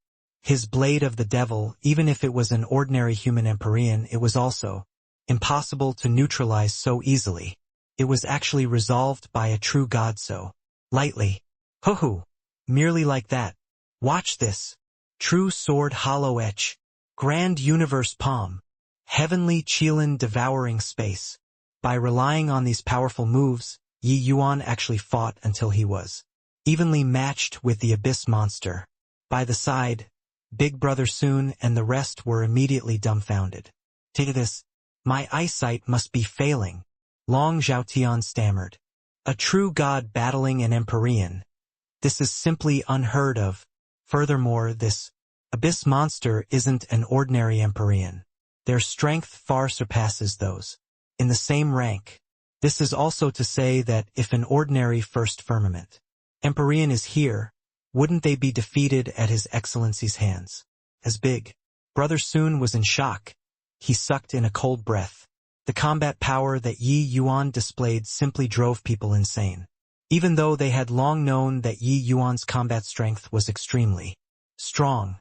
His blade of the devil, even if it was an ordinary human Empyrean, it was also impossible to neutralize so easily. It was actually resolved by a true god so lightly. Hoo-hoo. Merely like that. Watch this. True sword hollow etch. Grand universe palm. Heavenly Qilin devouring space. By relying on these powerful moves, Yi Yuan actually fought until he was evenly matched with the abyss monster. By the side, Big Brother Soon and the rest were immediately dumbfounded. Take this, my eyesight must be failing, Long Zhaotian stammered. A true god battling an Empyrean. This is simply unheard of. Furthermore, this abyss monster isn't an ordinary Empyrean. Their strength far surpasses those in the same rank. This is also to say that if an ordinary first firmament Empyrean is here, wouldn't they be defeated at His Excellency's hands? As Big Brother Soon was in shock, he sucked in a cold breath. The combat power that Yi Yuan displayed simply drove people insane. Even though they had long known that Yi Yuan's combat strength was extremely strong,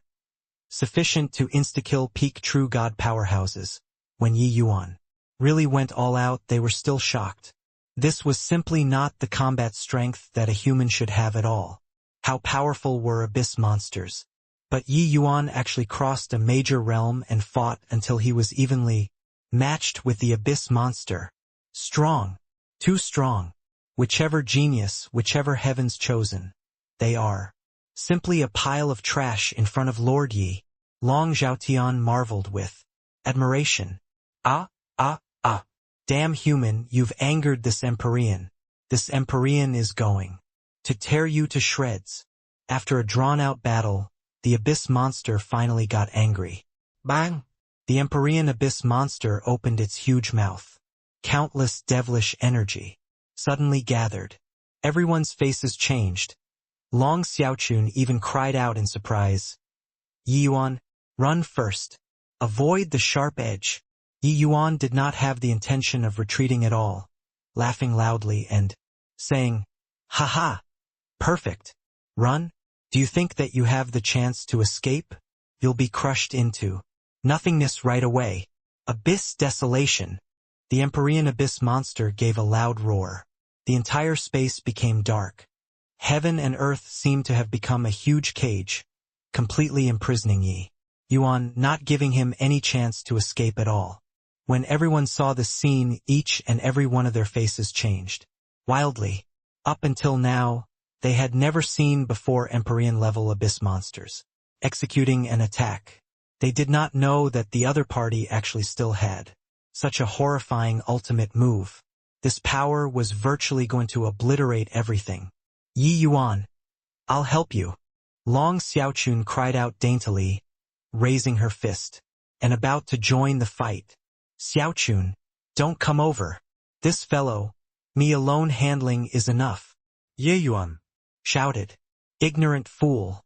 sufficient to insta-kill peak true god powerhouses, when Yi Yuan really went all out, they were still shocked. This was simply not the combat strength that a human should have at all. How powerful were abyss monsters? But Yi Yuan actually crossed a major realm and fought until he was evenly matched with the abyss monster. Strong. Too strong. Whichever genius, whichever heaven's chosen. They are simply a pile of trash in front of Lord Yi. Long Zhaotian marveled with admiration. Damn human, you've angered this Empyrean. This Empyrean is going to tear you to shreds. After a drawn-out battle, the abyss monster finally got angry. Bang! The Empyrean abyss monster opened its huge mouth. Countless devilish energy suddenly gathered. Everyone's faces changed. Long Xiaochun even cried out in surprise. Yi Yuan, run first. Avoid the sharp edge. Yi Yuan did not have the intention of retreating at all, laughing loudly and saying, "Ha ha! Perfect. Run? Do you think that you have the chance to escape? You'll be crushed into nothingness right away." Abyss desolation. The Empyrean abyss monster gave a loud roar. The entire space became dark. Heaven and earth seemed to have become a huge cage, completely imprisoning Yi Yuan, not giving him any chance to escape at all. When everyone saw this scene, each and every one of their faces changed wildly. Up until now, they had never seen before Empyrean-level abyss monsters executing an attack. They did not know that the other party actually still had such a horrifying ultimate move. This power was virtually going to obliterate everything. Yi Yuan, I'll help you. Long Xiaochun cried out daintily, raising her fist, and about to join the fight. Xiaochun, don't come over. This fellow, me alone handling is enough. Ye Yuan Shouted. Ignorant fool.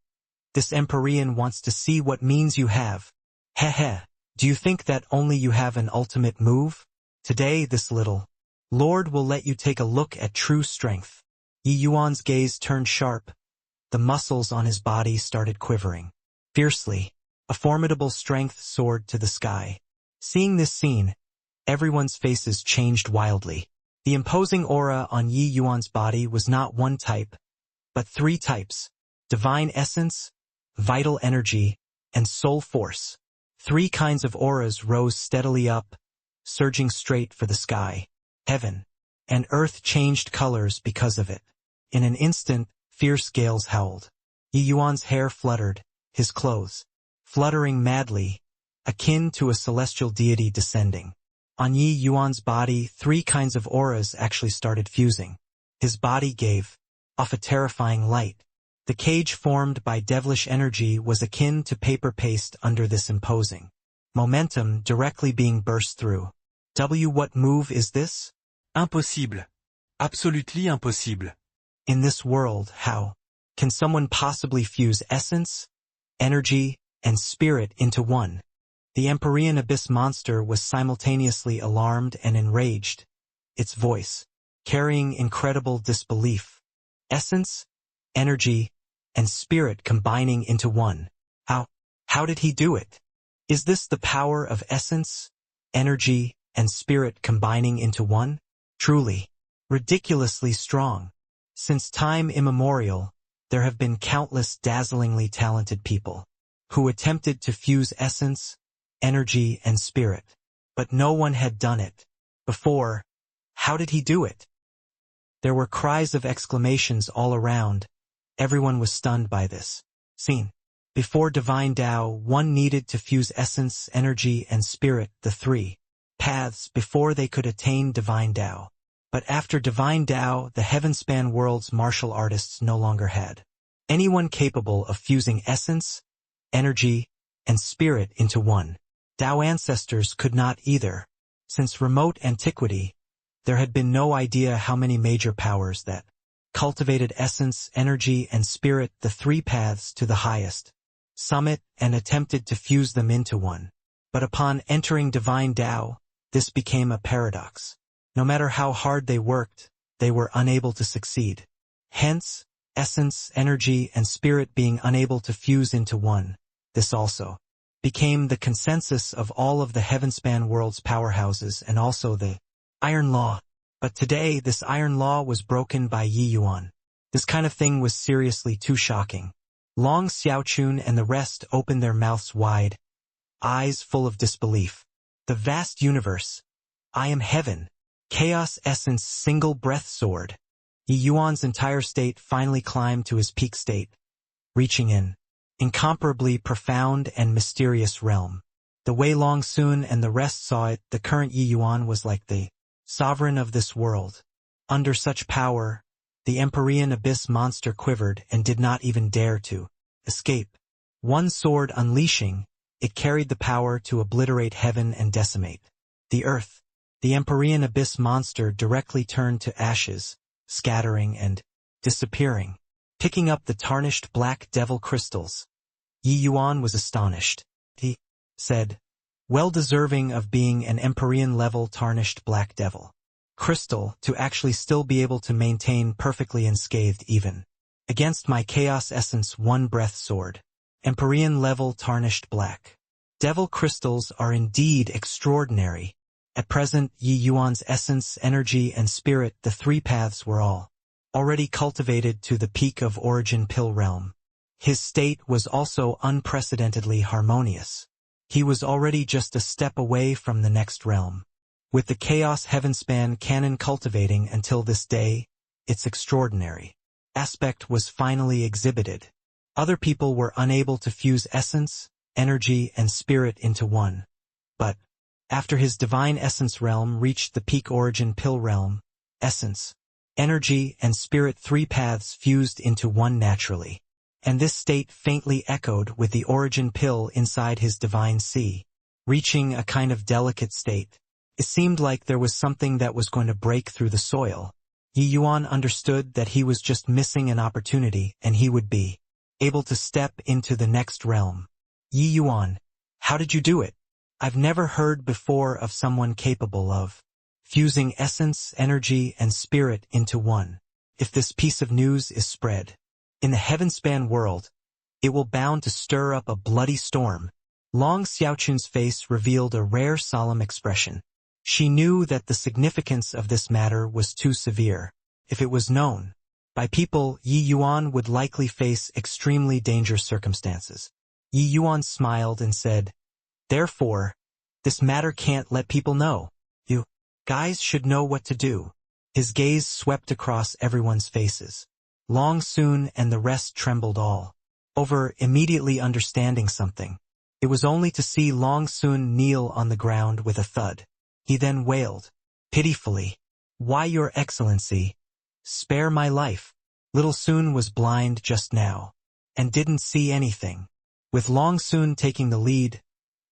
This Empyrean wants to see what means you have. Heh. Do you think that only you have an ultimate move? Today this little Lord will let you take a look at true strength. Yi Yuan's gaze turned sharp. The muscles on his body started quivering fiercely. A formidable strength soared to the sky. Seeing this scene, everyone's faces changed wildly. The imposing aura on Yi Yuan's body was not one type, but 3 types: divine essence, vital energy, and soul force. 3 kinds of auras rose steadily up, surging straight for the sky. Heaven and earth changed colors because of it. In an instant, fierce gales howled. Yi Yuan's hair fluttered, his clothes fluttering madly, akin to a celestial deity descending. On Yi Yuan's body, 3 kinds of auras actually started fusing. His body gave off a terrifying light. The cage formed by devilish energy was akin to paper paste under this imposing momentum directly being burst through. What move is this? Impossible. Absolutely impossible. In this world, how can someone possibly fuse essence, energy, and spirit into one? The Empyrean abyss monster was simultaneously alarmed and enraged, its voice carrying incredible disbelief. Essence, energy, and spirit combining into one. How did he do it? Is this the power of essence, energy, and spirit combining into one? Truly, ridiculously strong. Since time immemorial, there have been countless dazzlingly talented people who attempted to fuse essence, energy, and spirit, but no one had done it before. How did he do it? There were cries of exclamations all around. Everyone was stunned by this scene. Before divine Tao, one needed to fuse essence, energy, and spirit, the three paths, before they could attain divine Tao. But after divine Tao, the heaven-span world's martial artists no longer had anyone capable of fusing essence, energy, and spirit into one. Tao ancestors could not either. Since remote antiquity, there had been no idea how many major powers that cultivated essence, energy, and spirit, the three paths to the highest summit, and attempted to fuse them into one. But upon entering divine Tao, this became a paradox. No matter how hard they worked, they were unable to succeed. Hence, essence, energy, and spirit being unable to fuse into one, this also became the consensus of all of the heaven-span world's powerhouses and also the Iron Law. But today, this Iron Law was broken by Yi Yuan. This kind of thing was seriously too shocking. Long Xiaochun and the rest opened their mouths wide, eyes full of disbelief. The vast universe. I am heaven. Chaos essence single breath sword. Yi Yuan's entire state finally climbed to his peak state, reaching an incomparably profound and mysterious realm. The way Long Sun and the rest saw it, the current Yi Yuan was like the sovereign of this world. Under such power, the Empyrean abyss monster quivered and did not even dare to escape. One sword unleashing, it carried the power to obliterate heaven and decimate the earth. The Empyrean abyss monster directly turned to ashes, scattering and disappearing. Picking up the tarnished black devil crystals, Yi Yuan was astonished. He said, well deserving of being an Empyrean-level tarnished black devil crystal to actually still be able to maintain perfectly unscathed even against my chaos essence one breath sword. Empyrean-level tarnished black devil crystals are indeed extraordinary. At present, Yi Yuan's essence, energy, and spirit, the three paths, were all already cultivated to the peak of origin pill realm. His state was also unprecedentedly harmonious. He was already just a step away from the next realm. With the Chaos Heavenspan canon cultivating until this day, its extraordinary aspect was finally exhibited. Other people were unable to fuse essence, energy, and spirit into one. But after his divine essence realm reached the peak origin pill realm, essence, energy, and spirit three paths fused into one naturally. And this state faintly echoed with the origin pill inside his divine sea, reaching a kind of delicate state. It seemed like there was something that was going to break through the soil. Yi Yuan understood that he was just missing an opportunity and he would be able to step into the next realm. Yi Yuan, how did you do it? I've never heard before of someone capable of fusing essence, energy, and spirit into one. If this piece of news is spread in the heavenspan world, it will bound to stir up a bloody storm. Long Xiaochun's face revealed a rare solemn expression. She knew that the significance of this matter was too severe. If it was known by people, Yi Yuan would likely face extremely dangerous circumstances. Yi Yuan smiled and said, therefore, this matter can't let people know. You guys should know what to do. His gaze swept across everyone's faces. Long Sun and the rest trembled all over, immediately understanding something. It was only to see Long Sun kneel on the ground with a thud. He then wailed pitifully, why, Your Excellency, spare my life. Little Sun was blind just now and didn't see anything. With Long Sun taking the lead,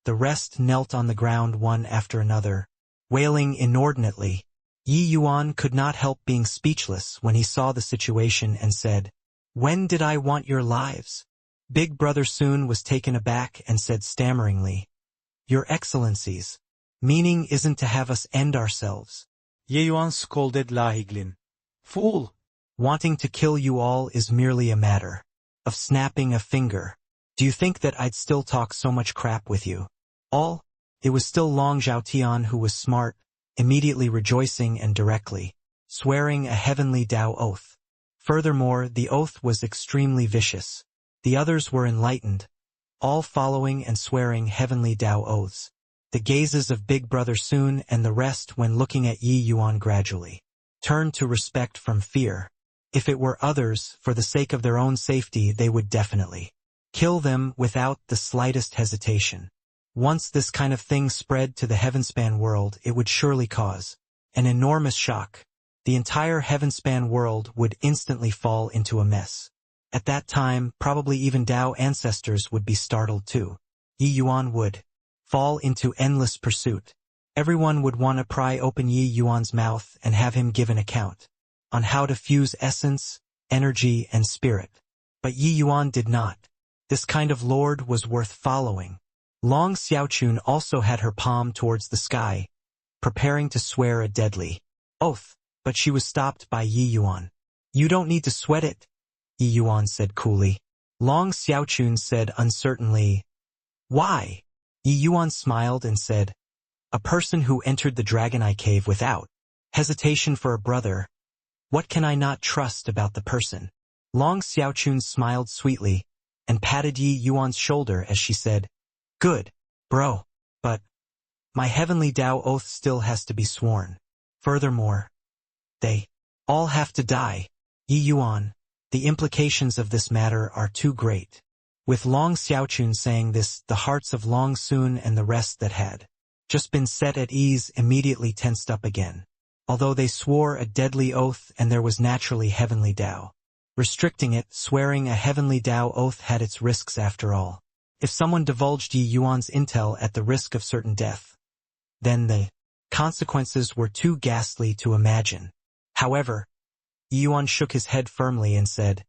the rest knelt on the ground one after another, wailing inordinately. Yi Yuan could not help being speechless when he saw the situation and said, when did I want your lives? Big Brother Sun was taken aback and said stammeringly, Your Excellencies, meaning isn't to have us end ourselves. Yi Yuan scolded Lahiglin. Fool! Wanting to kill you all is merely a matter of snapping a finger. Do you think that I'd still talk so much crap with you all? It was still Long Zhaotian who was smart, immediately rejoicing and directly swearing a heavenly Tao oath. Furthermore, the oath was extremely vicious. The others were enlightened, all following and swearing heavenly Tao oaths. The gazes of Big Brother Sun and the rest, when looking at Yi Yuan, gradually turned to respect from fear. If it were others, for the sake of their own safety, they would definitely Kill them without the slightest hesitation. Once this kind of thing spread to the Heavenspan world, it would surely cause an enormous shock. The entire Heavenspan world would instantly fall into a mess. At that time, probably even Dao ancestors would be startled too. Yi Yuan would fall into endless pursuit. Everyone would want to pry open Yi Yuan's mouth and have him give an account on how to fuse essence, energy, and spirit. But Yi Yuan did not. This kind of lord was worth following. Long Xiaochun also had her palm towards the sky, preparing to swear a deadly oath, but she was stopped by Yi Yuan. You don't need to sweat it, Yi Yuan said coolly. Long Xiaochun said uncertainly, Why? Yi Yuan smiled and said, A person who entered the Dragon Eye Cave without hesitation for a brother. What can I not trust about the person? Long Xiaochun smiled sweetly and patted Yi Yuan's shoulder as she said, Good, bro, but my heavenly Tao oath still has to be sworn. Furthermore, they all have to die. Yi Yuan, the implications of this matter are too great. With Long Xiaochun saying this, the hearts of Long Sun and the rest that had just been set at ease immediately tensed up again. Although they swore a deadly oath and there was naturally heavenly Tao restricting it, swearing a heavenly Tao oath had its risks after all. If someone divulged Yi Yuan's intel at the risk of certain death, then the consequences were too ghastly to imagine. However, Yi Yuan shook his head firmly and said,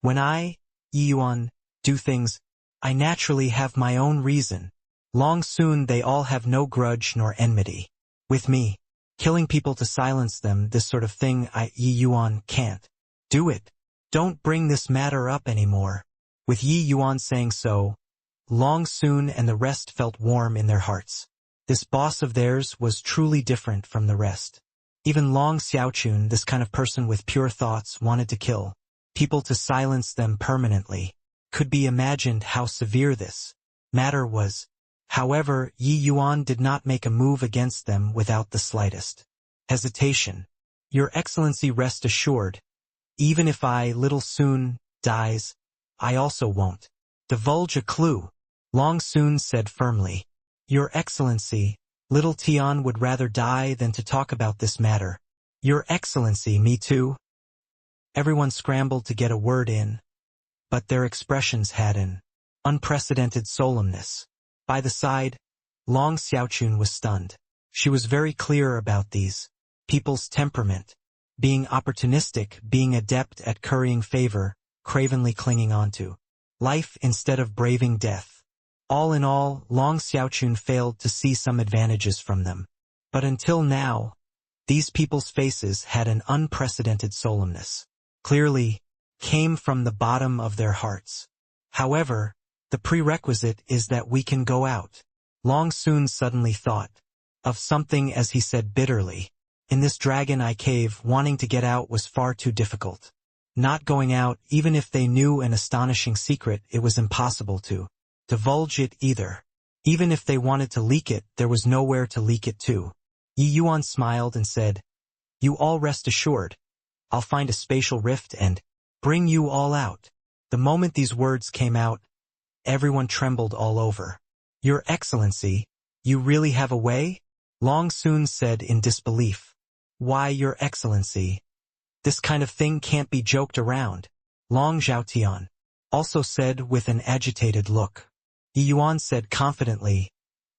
When I, Yi Yuan, do things, I naturally have my own reason. Long soon they all have no grudge nor enmity with me. Killing people to silence them, this sort of thing, Yi Yuan can't do it. Don't bring this matter up anymore. With Yi Yuan saying so, Long Sun and the rest felt warm in their hearts. This boss of theirs was truly different from the rest. Even Long Xiaochun, this kind of person with pure thoughts, wanted to kill people to silence them permanently. Could be imagined how severe this matter was. However, Yi Yuan did not make a move against them without the slightest hesitation. Your Excellency, rest assured, even if I, Little Sun, dies, I also won't divulge a clue. Long Sun said firmly. Your Excellency, Little Tian would rather die than to talk about this matter. Your Excellency, me too. Everyone scrambled to get a word in, but their expressions had an unprecedented solemnness. By the side, Long Xiaochun was stunned. She was very clear about these people's temperament, being opportunistic, being adept at currying favor, cravenly clinging onto life instead of braving death. All in all, Long Xiaochun failed to see some advantages from them. But until now, these people's faces had an unprecedented solemnness. Clearly, came from the bottom of their hearts. However, the prerequisite is that we can go out. Long Sun suddenly thought of something as he said bitterly. In this Dragon Eye Cave, wanting to get out was far too difficult. Not going out, even if they knew an astonishing secret, it was impossible to divulge it either. Even if they wanted to leak it, there was nowhere to leak it to. Yi Yuan smiled and said, You all rest assured. I'll find a spatial rift and bring you all out. The moment these words came out, everyone trembled all over. Your Excellency, you really have a way? Long Sun said in disbelief. Why, Your Excellency? This kind of thing can't be joked around. Long Zhaotian also said with an agitated look. Yi Yuan said confidently,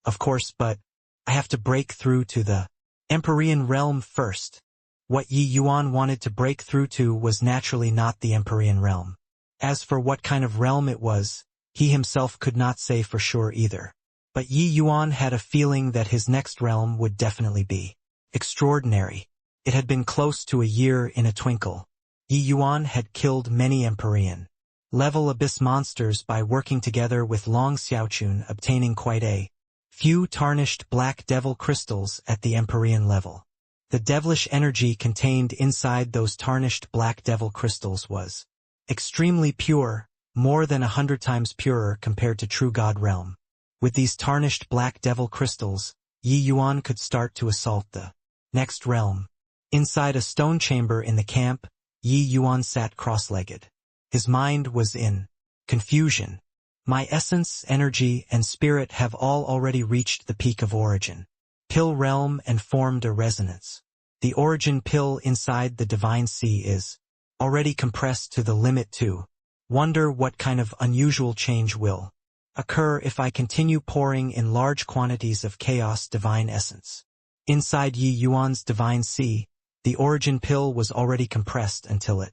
Of course, but I have to break through to the Empyrean realm first. What Yi Yuan wanted to break through to was naturally not the Empyrean realm. As for what kind of realm it was, he himself could not say for sure either. But Yi Yuan had a feeling that his next realm would definitely be extraordinary. It had been close to a year in a twinkle. Yi Yuan had killed many Empyrean level abyss monsters by working together with Long Xiaochun, obtaining quite a few tarnished black devil crystals at the Empyrean level. The devilish energy contained inside those tarnished black devil crystals was extremely pure, more than 100 times purer compared to true God realm. With these tarnished black devil crystals, Yi Yuan could start to assault the next realm. Inside a stone chamber in the camp, Yi Yuan sat cross-legged. His mind was in confusion. My essence, energy, and spirit have all already reached the peak of origin. Pill realm and formed a resonance. The origin pill inside the divine sea is already compressed to the limit too. Wonder what kind of unusual change will occur if I continue pouring in large quantities of chaos divine essence. Inside Yi Yuan's divine sea, the origin pill was already compressed until it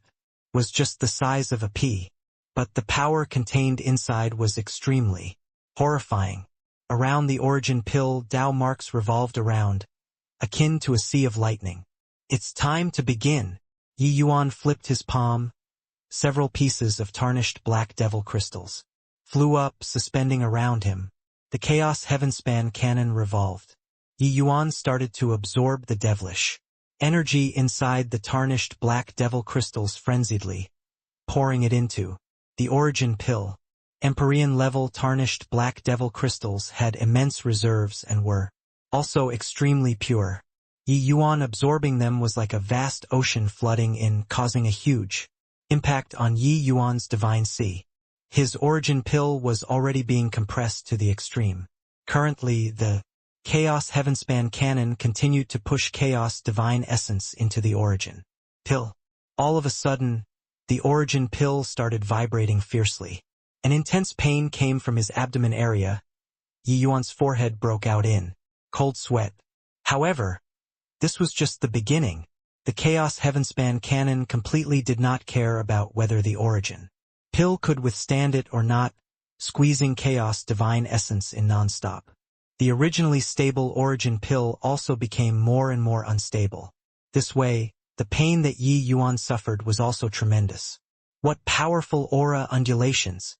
was just the size of a pea. But the power contained inside was extremely horrifying. Around the origin pill, Tao marks revolved around, akin to a sea of lightning. It's time to begin. Yi Yuan flipped his palm. Several pieces of tarnished black devil crystals flew up, suspending around him. The chaos heavenspan cannon revolved. Yi Yuan started to absorb the devilish energy inside the tarnished black devil crystals frenziedly, pouring it into the origin pill. Empyrean-level tarnished black devil crystals had immense reserves and were also extremely pure. Yi Yuan absorbing them was like a vast ocean flooding in, causing a huge impact on Yi Yuan's divine sea. His origin pill was already being compressed to the extreme. Currently, the Chaos Heavenspan cannon continued to push chaos divine essence into the origin pill. All of a sudden, the origin pill started vibrating fiercely. An intense pain came from his abdomen area. Yi Yuan's forehead broke out in cold sweat. However, this was just the beginning. The Chaos Heavenspan cannon completely did not care about whether the origin pill could withstand it or not, squeezing chaos divine essence in nonstop. The originally stable origin pill also became more and more unstable. This way, the pain that Yi Yuan suffered was also tremendous. What powerful aura undulations!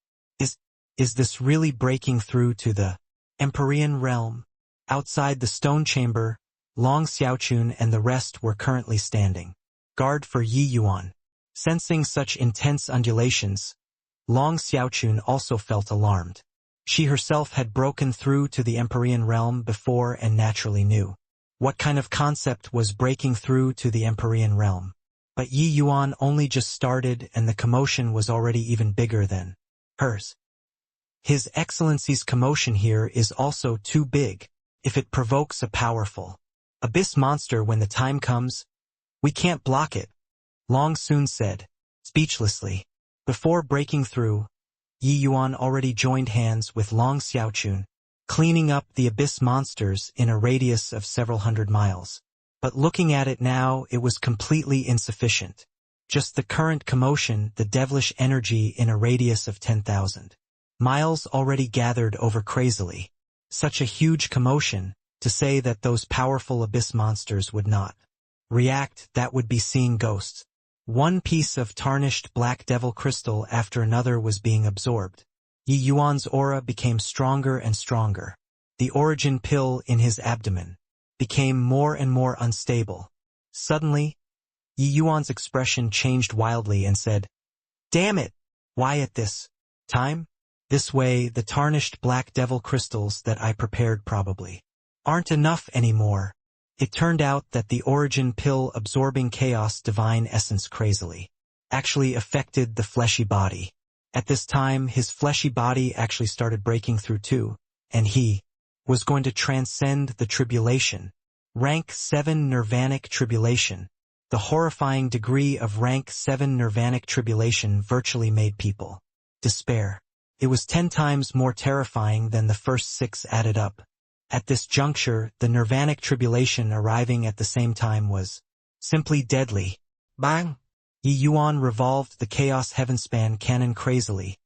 Is this really breaking through to the Empyrean realm? Outside the stone chamber, Long Xiaochun and the rest were currently standing guard for Yi Yuan. Sensing such intense undulations, Long Xiaochun also felt alarmed. She herself had broken through to the Empyrean realm before and naturally knew what kind of concept was breaking through to the Empyrean realm. But Yi Yuan only just started and the commotion was already even bigger than hers. His Excellency's commotion here is also too big. If it provokes a powerful abyss monster when the time comes, we can't block it, Long Sun said, speechlessly. Before breaking through, Yi Yuan already joined hands with Long Xiaochun, cleaning up the abyss monsters in a radius of several hundred miles. But looking at it now, it was completely insufficient. Just the current commotion, the devilish energy in a radius of 10,000 miles already gathered over crazily. Such a huge commotion, to say that those powerful abyss monsters would not react, that would be seeing ghosts. One piece of tarnished black devil crystal after another was being absorbed. Yi Yuan's aura became stronger and stronger. The origin pill in his abdomen became more and more unstable. Suddenly, Yi Yuan's expression changed wildly and said, "Damn it! Why at this time? This way, the tarnished black devil crystals that I prepared probably aren't enough anymore." It turned out that the origin pill absorbing chaos divine essence crazily actually affected the fleshy body. At this time, his fleshy body actually started breaking through too, and he was going to transcend the tribulation. Rank 7 Nirvanic Tribulation. The horrifying degree of Rank 7 Nirvanic Tribulation virtually made people despair. It was 10 times more terrifying than the first 6 added up. At this juncture, the Nirvanic Tribulation arriving at the same time was simply deadly. Bang! Yi Yuan revolved the Chaos Heavenspan cannon crazily,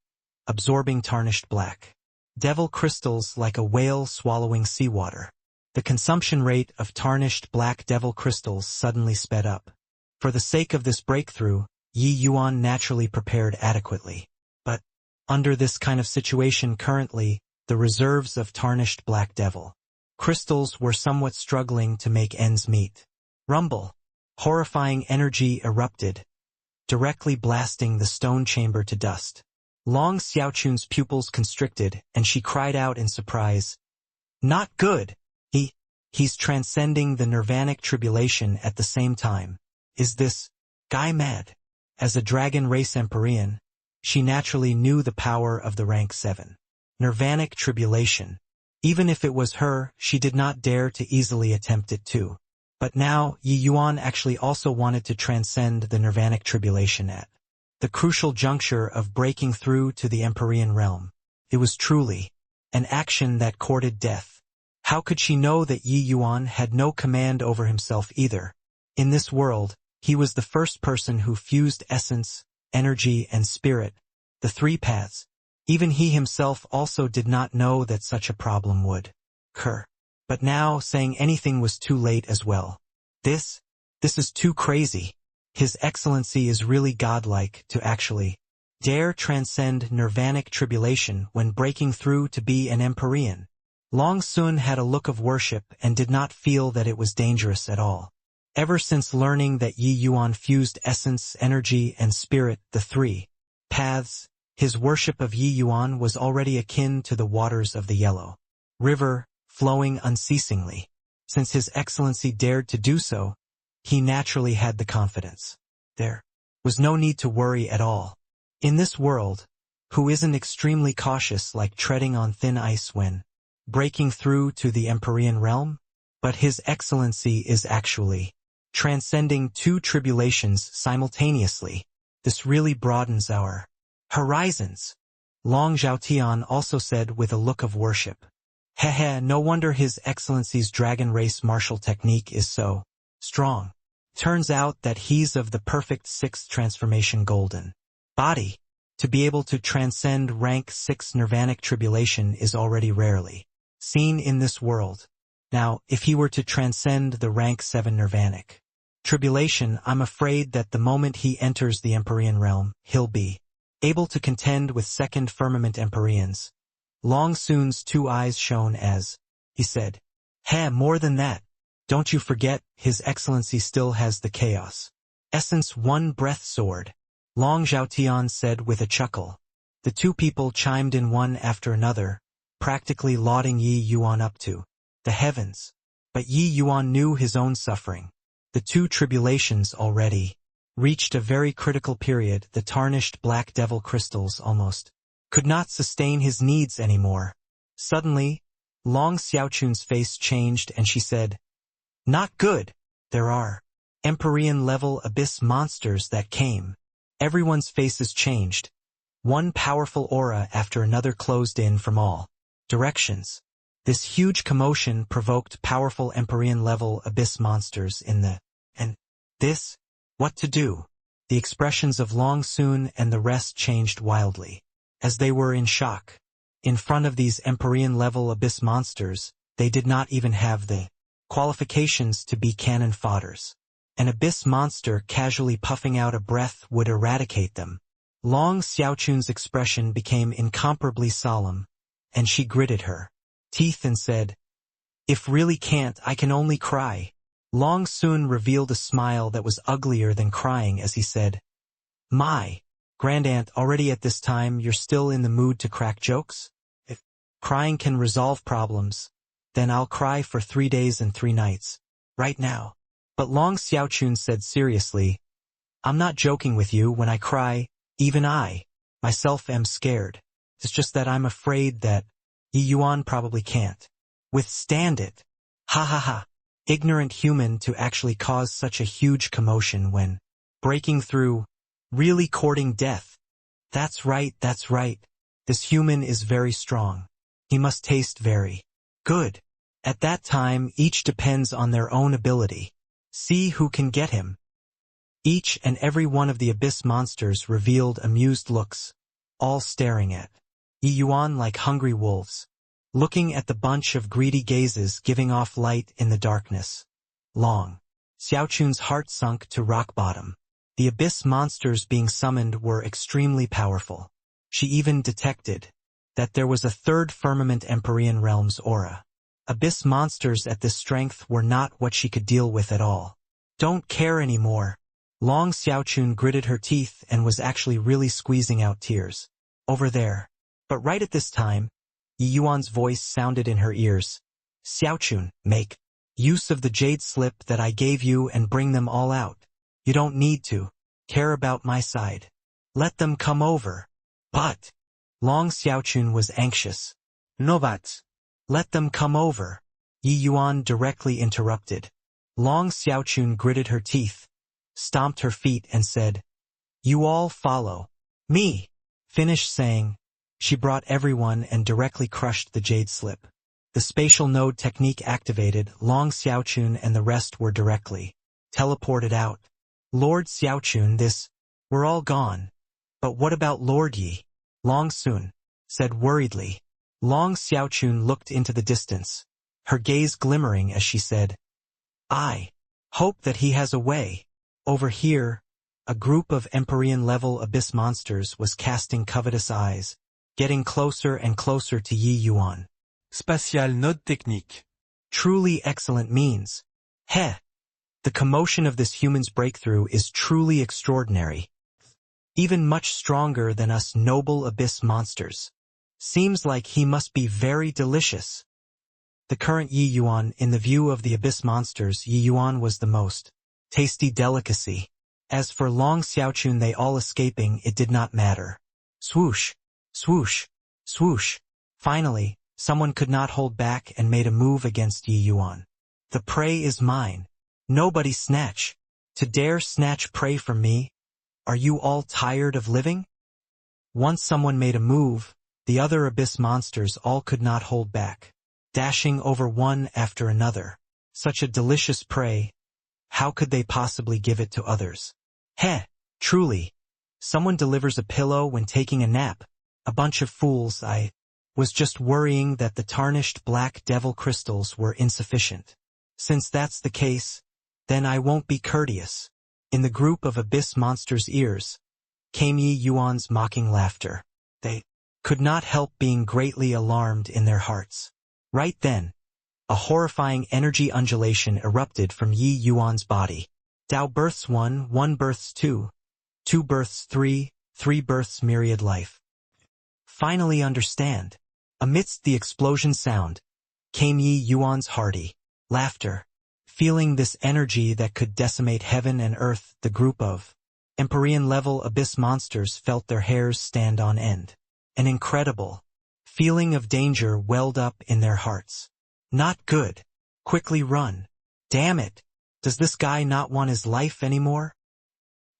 absorbing tarnished black devil crystals like a whale swallowing seawater. The consumption rate of tarnished black devil crystals suddenly sped up. For the sake of this breakthrough, Yi Yuan naturally prepared adequately. But under this kind of situation currently, the reserves of tarnished black devil crystals were somewhat struggling to make ends meet. Rumble. Horrifying energy erupted, directly blasting the stone chamber to dust. Long Xiaochun's pupils constricted, and she cried out in surprise, "Not good! He's transcending the Nirvanic Tribulation at the same time. Is this guy mad?" As a dragon race Empyrean, she naturally knew the power of the rank 7. Nirvanic tribulation. Even if it was her, she did not dare to easily attempt it too. But now, Yi Yuan actually also wanted to transcend the Nirvanic tribulation at the crucial juncture of breaking through to the Empyrean realm. It was truly an action that courted death. How could she know that Yi Yuan had no command over himself either? In this world, he was the first person who fused essence, energy, and spirit, the 3 paths. Even he himself also did not know that such a problem would occur. But now, saying anything was too late as well. This is too crazy. His Excellency is really godlike to actually dare transcend Nirvanic tribulation when breaking through to be an Empyrean. Long Sun had a look of worship and did not feel that it was dangerous at all. Ever since learning that Yi Yuan fused essence, energy, and spirit, the 3 paths, his worship of Yi Yuan was already akin to the waters of the Yellow River, flowing unceasingly. Since His Excellency dared to do so, he naturally had the confidence. There was no need to worry at all. In this world, who isn't extremely cautious like treading on thin ice when breaking through to the Empyrean realm? But His Excellency is actually transcending 2 tribulations simultaneously. This really broadens our horizons. Long Zhaotian also said with a look of worship. Heh, no wonder His Excellency's dragon race martial technique is so strong. Turns out that he's of the perfect 6th transformation golden body. To be able to transcend rank 6 Nirvanic tribulation is already rarely seen in this world. Now, if he were to transcend the rank 7 Nirvanic tribulation, I'm afraid that the moment he enters the Empyrean realm, he'll be able to contend with 2nd Firmament Empyreans. Long Sun's 2 eyes shone as he said, more than that. Don't you forget, His Excellency still has the Chaos Essence 1 Breath Sword. Long Zhaotian said with a chuckle. The 2 people chimed in one after another, practically lauding Yi Yuan up to the heavens. But Yi Yuan knew his own suffering. The 2 tribulations already reached a very critical period. The tarnished black devil crystals almost could not sustain his needs anymore. Suddenly, Long Xiaochun's face changed and she said, "Not good. There are Empyrean-level abyss monsters that came." Everyone's faces changed. One powerful aura after another closed in from all directions. This huge commotion provoked powerful Empyrean-level abyss monsters in the what to do? The expressions of Long Sun and the rest changed wildly, as they were in shock. In front of these Empyrean-level abyss monsters, they did not even have the qualifications to be cannon fodders. An abyss monster casually puffing out a breath would eradicate them. Long Xiaochun's expression became incomparably solemn, and she gritted her teeth and said, "If really can't, I can only cry." Long Sun revealed a smile that was uglier than crying as he said, "My grandaunt, already at this time you're still in the mood to crack jokes? If crying can resolve problems, then I'll cry for 3 days and 3 nights, right now." But Long Xiaochun said seriously, "I'm not joking with you when I cry. Even I, myself, am scared. It's just that I'm afraid that Yi Yuan probably can't withstand it. Ha ha ha. Ignorant human to actually cause such a huge commotion when breaking through, really courting death. That's right, that's right. This human is very strong. He must taste very good. At that time, each depends on their own ability. See who can get him." Each and every one of the abyss monsters revealed amused looks, all staring at Yi Yuan like hungry wolves, looking at the bunch of greedy gazes giving off light in the darkness. Long Xiaochun's heart sunk to rock bottom. The abyss monsters being summoned were extremely powerful. She even detected that there was a 3rd Firmament Empyrean Realm's aura. Abyss monsters at this strength were not what she could deal with at all. "Don't care anymore." Long Xiaochun gritted her teeth and was actually really squeezing out tears. "Over there." But right at this time, Yi Yuan's voice sounded in her ears. "Xiaochun, make use of the jade slip that I gave you and bring them all out. You don't need to care about my side. Let them come over." But Long Xiaochun was anxious. No buts. Let them come over, Yi Yuan directly interrupted. Long Xiaochun gritted her teeth, stomped her feet and said, "You all follow me." Finished saying, she brought everyone and directly crushed the jade slip. The spatial node technique activated, Long Xiaochun and the rest were directly teleported out. Lord Xiaochun, we're all gone. But what about Lord Yi? Long Sun said worriedly. Long Xiaochun looked into the distance, her gaze glimmering as she said, "I hope that he has a way." Over here, a group of Empyrean-level abyss monsters was casting covetous eyes, getting closer and closer to Yi Yuan. Spatial node technique. Truly excellent means. Heh! The commotion of this human's breakthrough is truly extraordinary. Even much stronger than us noble abyss monsters. Seems like he must be very delicious. The current Yi Yuan, in the view of the abyss monsters, Yi Yuan was the most tasty delicacy. As for Long Xiaochun, they all escaping, it did not matter. Swoosh, swoosh, swoosh. Finally, someone could not hold back and made a move against Yi Yuan. The prey is mine. Nobody snatch. To dare snatch prey from me? Are you all tired of living? Once someone made a move, the other abyss monsters all could not hold back, dashing over one after another. Such a delicious prey. How could they possibly give it to others? Heh, truly. Someone delivers a pillow when taking a nap. A bunch of fools. I was just worrying that the tarnished black devil crystals were insufficient. Since that's the case, then I won't be courteous. In the group of abyss monsters' ears came Yi Yuan's mocking laughter. They could not help being greatly alarmed in their hearts. Right then, a horrifying energy undulation erupted from Yi Yuan's body. Tao births one, one births two, two births three, three births myriad life. Finally understand. Amidst the explosion sound, came Yi Yuan's hearty laughter. Feeling this energy that could decimate heaven and earth, the group of Empyrean-level abyss monsters felt their hairs stand on end. An incredible feeling of danger welled up in their hearts. Not good. Quickly run. Damn it. Does this guy not want his life anymore?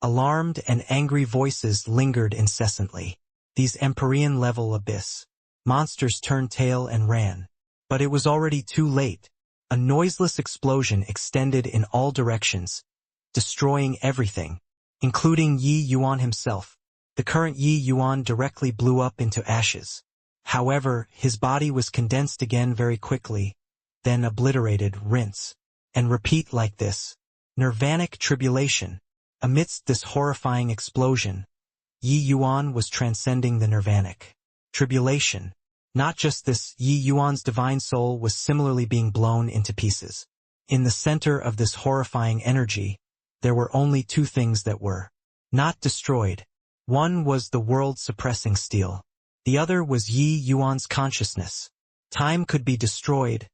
Alarmed and angry voices lingered incessantly. These Empyrean-level abyss monsters turned tail and ran. But it was already too late. A noiseless explosion extended in all directions, destroying everything, including Yi Yuan himself. The current Yi Yuan directly blew up into ashes. However, his body was condensed again very quickly, then obliterated, rinse, and repeat like this. Nirvanic tribulation. Amidst this horrifying explosion, Yi Yuan was transcending the nirvanic tribulation. Not just this, Yi Yuan's divine soul was similarly being blown into pieces. In the center of this horrifying energy, there were only two things that were not destroyed. One was the world-suppressing steel. The other was Yi Yuan's consciousness. Time could be destroyed,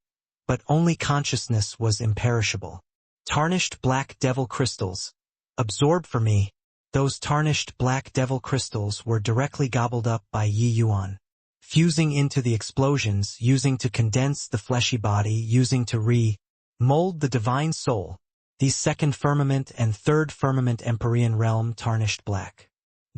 but only consciousness was imperishable. Tarnished black devil crystals. Absorb for me. Those tarnished black devil crystals were directly gobbled up by Yi Yuan, fusing into the explosions, using to condense the fleshy body, using to re-mold the divine soul. These second firmament and third firmament Empyrean realm tarnished black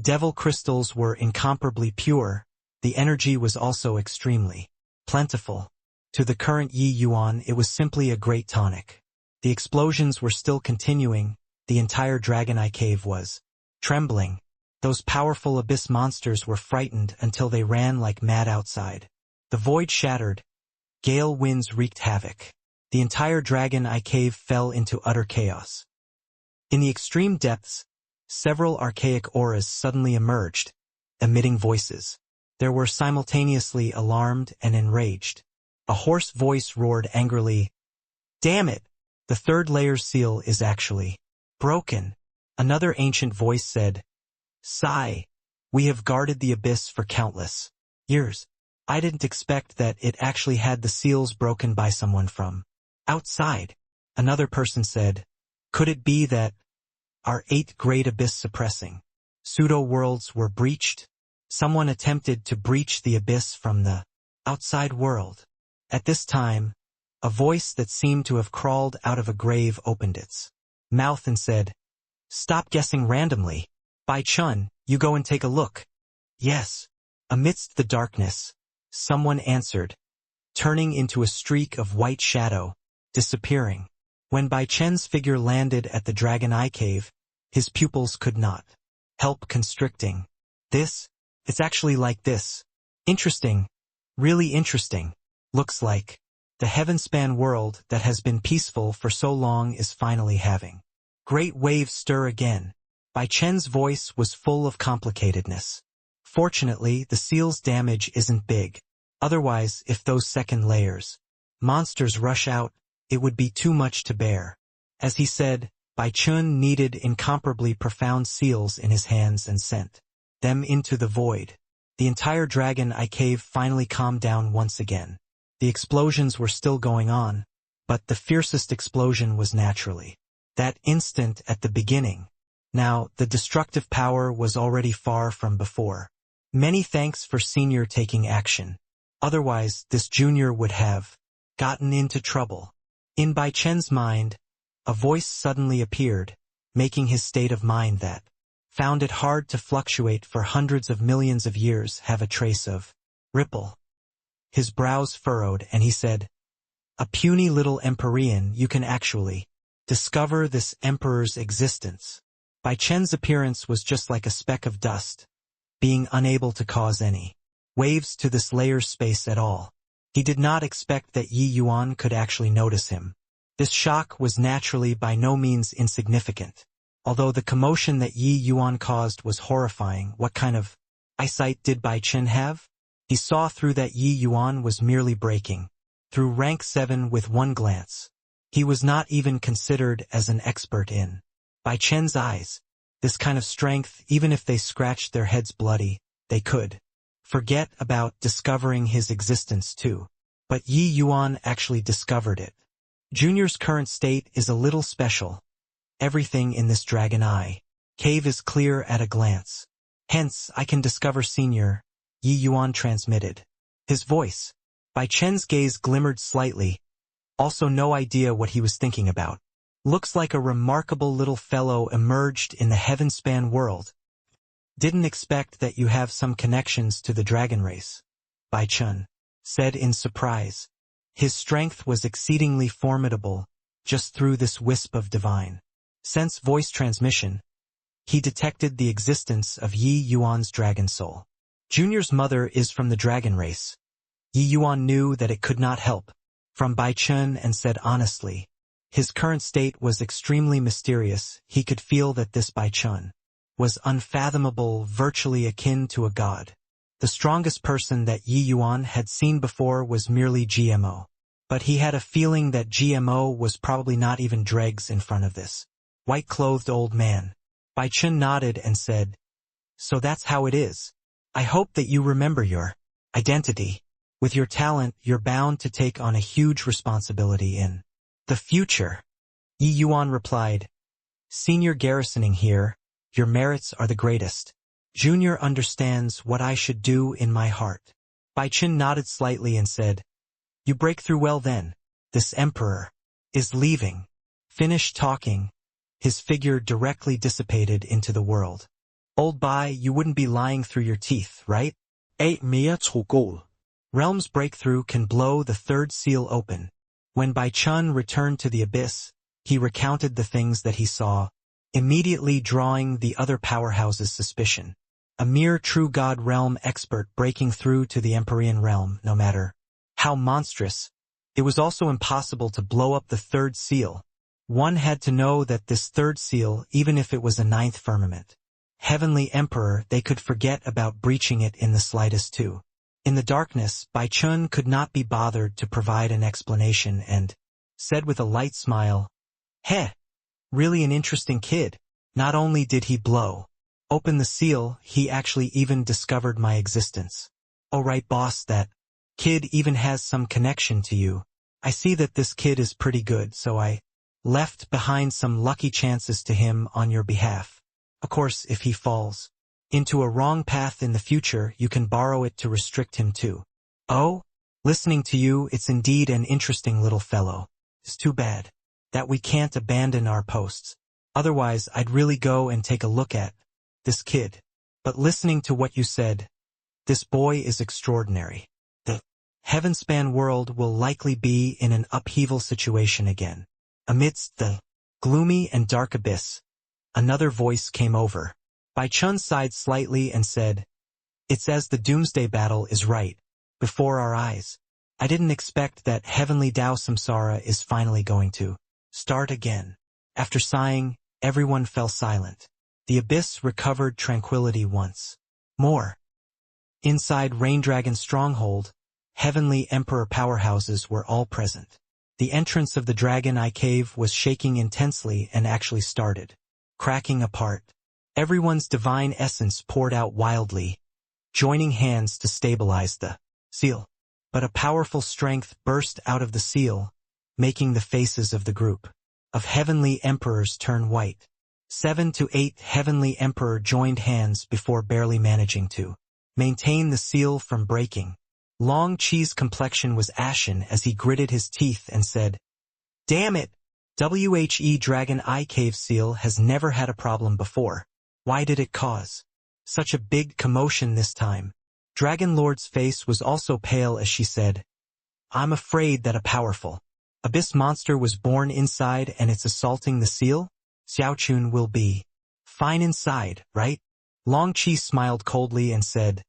devil crystals were incomparably pure. The energy was also extremely plentiful. To the current Yi Yuan, it was simply a great tonic. The explosions were still continuing. The entire Dragon Eye Cave was trembling. Those powerful abyss monsters were frightened until they ran like mad outside. The void shattered. Gale winds wreaked havoc. The entire Dragon Eye Cave fell into utter chaos. In the extreme depths, several archaic auras suddenly emerged, emitting voices. There were simultaneously alarmed and enraged. A hoarse voice roared angrily, "Damn it! The third layer's seal is actually broken." Another ancient voice said, "Sigh, we have guarded the abyss for countless years. I didn't expect that it actually had the seals broken by someone from outside." Another person said, "Could it be that our 8 great abyss suppressing pseudo-worlds were breached?" Someone attempted to breach the abyss from the outside world. At this time, a voice that seemed to have crawled out of a grave opened its mouth and said, "Stop guessing randomly. Bai Chun, you go and take a look." "Yes." Amidst the darkness, someone answered, turning into a streak of white shadow, disappearing. When Bai Chen's figure landed at the Dragon Eye Cave, his pupils could not help constricting. It's actually like this. Interesting. Really interesting. Looks like the heaven-span world that has been peaceful for so long is finally having great waves stir again. Bai Chen's voice was full of complicatedness. Fortunately, the seal's damage isn't big. Otherwise, if those second layers monsters rush out, it would be too much to bear. As he said, Bai Chun needed incomparably profound seals in his hands and sent them into the void. The entire Dragon Eye Cave finally calmed down once again. The explosions were still going on, but the fiercest explosion was naturally that instant at the beginning. Now, the destructive power was already far from before. Many thanks for Senior taking action. Otherwise, this junior would have gotten into trouble. In Bai Chen's mind, a voice suddenly appeared, making his state of mind that found it hard to fluctuate for hundreds of millions of years have a trace of ripple. His brows furrowed and he said, "A puny little Empyrean, you can actually discover this emperor's existence." Bai Chen's appearance was just like a speck of dust, being unable to cause any waves to this layer's space at all. He did not expect that Yi Yuan could actually notice him. This shock was naturally by no means insignificant. Although the commotion that Yi Yuan caused was horrifying, what kind of eyesight did Bai Chen have? He saw through that Yi Yuan was merely breaking through rank 7 with one glance. He was not even considered as an expert in Bai Chen's eyes. This kind of strength, even if they scratched their heads bloody, they could forget about discovering his existence too. But Yi Yuan actually discovered it. Junior's current state is a little special. Everything in this Dragon Eye Cave is clear at a glance. Hence, I can discover Senior, Yi Yuan transmitted. His voice. Bai Chen's gaze glimmered slightly. Also no idea what he was thinking about. Looks like a remarkable little fellow emerged in the heaven-span world. Didn't expect that you have some connections to the dragon race, Bai Chun said in surprise. His strength was exceedingly formidable, just through this wisp of divine sense voice transmission. He detected the existence of Yi Yuan's dragon soul. Junior's mother is from the dragon race. Yi Yuan knew that it could not help from Bai Chun and said honestly, his current state was extremely mysterious. He could feel that this Bai Chun was unfathomable, virtually akin to a god. The strongest person that Yi Yuan had seen before was merely GMO. But he had a feeling that GMO was probably not even dregs in front of this white-clothed old man. Bai Chun nodded and said, "So that's how it is. I hope that you remember your identity. With your talent, you're bound to take on a huge responsibility in the future." Yi Yuan replied, "Senior garrisoning here, your merits are the greatest. Junior understands what I should do in my heart." Bai Chun nodded slightly and said, "You break through well then. This emperor is leaving." Finished talking, his figure directly dissipated into the world. "Old Bai, you wouldn't be lying through your teeth, right?" mere trugol. Realm's breakthrough can blow the third seal open. When Bai Chun returned to the abyss, he recounted the things that he saw, immediately drawing the other powerhouse's suspicion. A mere true god realm expert breaking through to the Empyrean realm, no matter how monstrous. It was also impossible to blow up the third seal. One had to know that this third seal, even if it was a ninth firmament heavenly emperor, they could forget about breaching it in the slightest too. In the darkness, Bai Chun could not be bothered to provide an explanation and said with a light smile, "Heh, really an interesting kid. Not only did he blow open the seal, he actually even discovered my existence. Oh right boss, that kid even has some connection to you. I see that this kid is pretty good, so I left behind some lucky chances to him on your behalf. Of course, if he falls into a wrong path in the future, you can borrow it to restrict him too. Oh? Listening to you, it's indeed an interesting little fellow. It's too bad that we can't abandon our posts. Otherwise, I'd really go and take a look at this kid. But listening to what you said, this boy is extraordinary. The heaven-span world will likely be in an upheaval situation again. Amidst the gloomy and dark abyss, another voice came over. Bai Chun sighed slightly and said, "It's as the doomsday battle is right before our eyes. I didn't expect that heavenly Tao Samsara is finally going to start again." After sighing, everyone fell silent. The abyss recovered tranquility once more. Inside Raindragon's stronghold, heavenly emperor powerhouses were all present. The entrance of the Dragon Eye Cave was shaking intensely and actually started cracking apart. Everyone's divine essence poured out wildly, joining hands to stabilize the seal. But a powerful strength burst out of the seal, making the faces of the group of heavenly emperors turn white. 7 to 8 heavenly emperor joined hands before barely managing to maintain the seal from breaking. Long Chi's complexion was ashen as he gritted his teeth and said, "Damn it! WHE Dragon Eye Cave seal has never had a problem before. Why did it cause such a big commotion this time?" Dragon Lord's face was also pale as she said, "I'm afraid that a powerful abyss monster was born inside and it's assaulting the seal? Xiaochun will be fine inside, right?" Long Chi smiled coldly and said,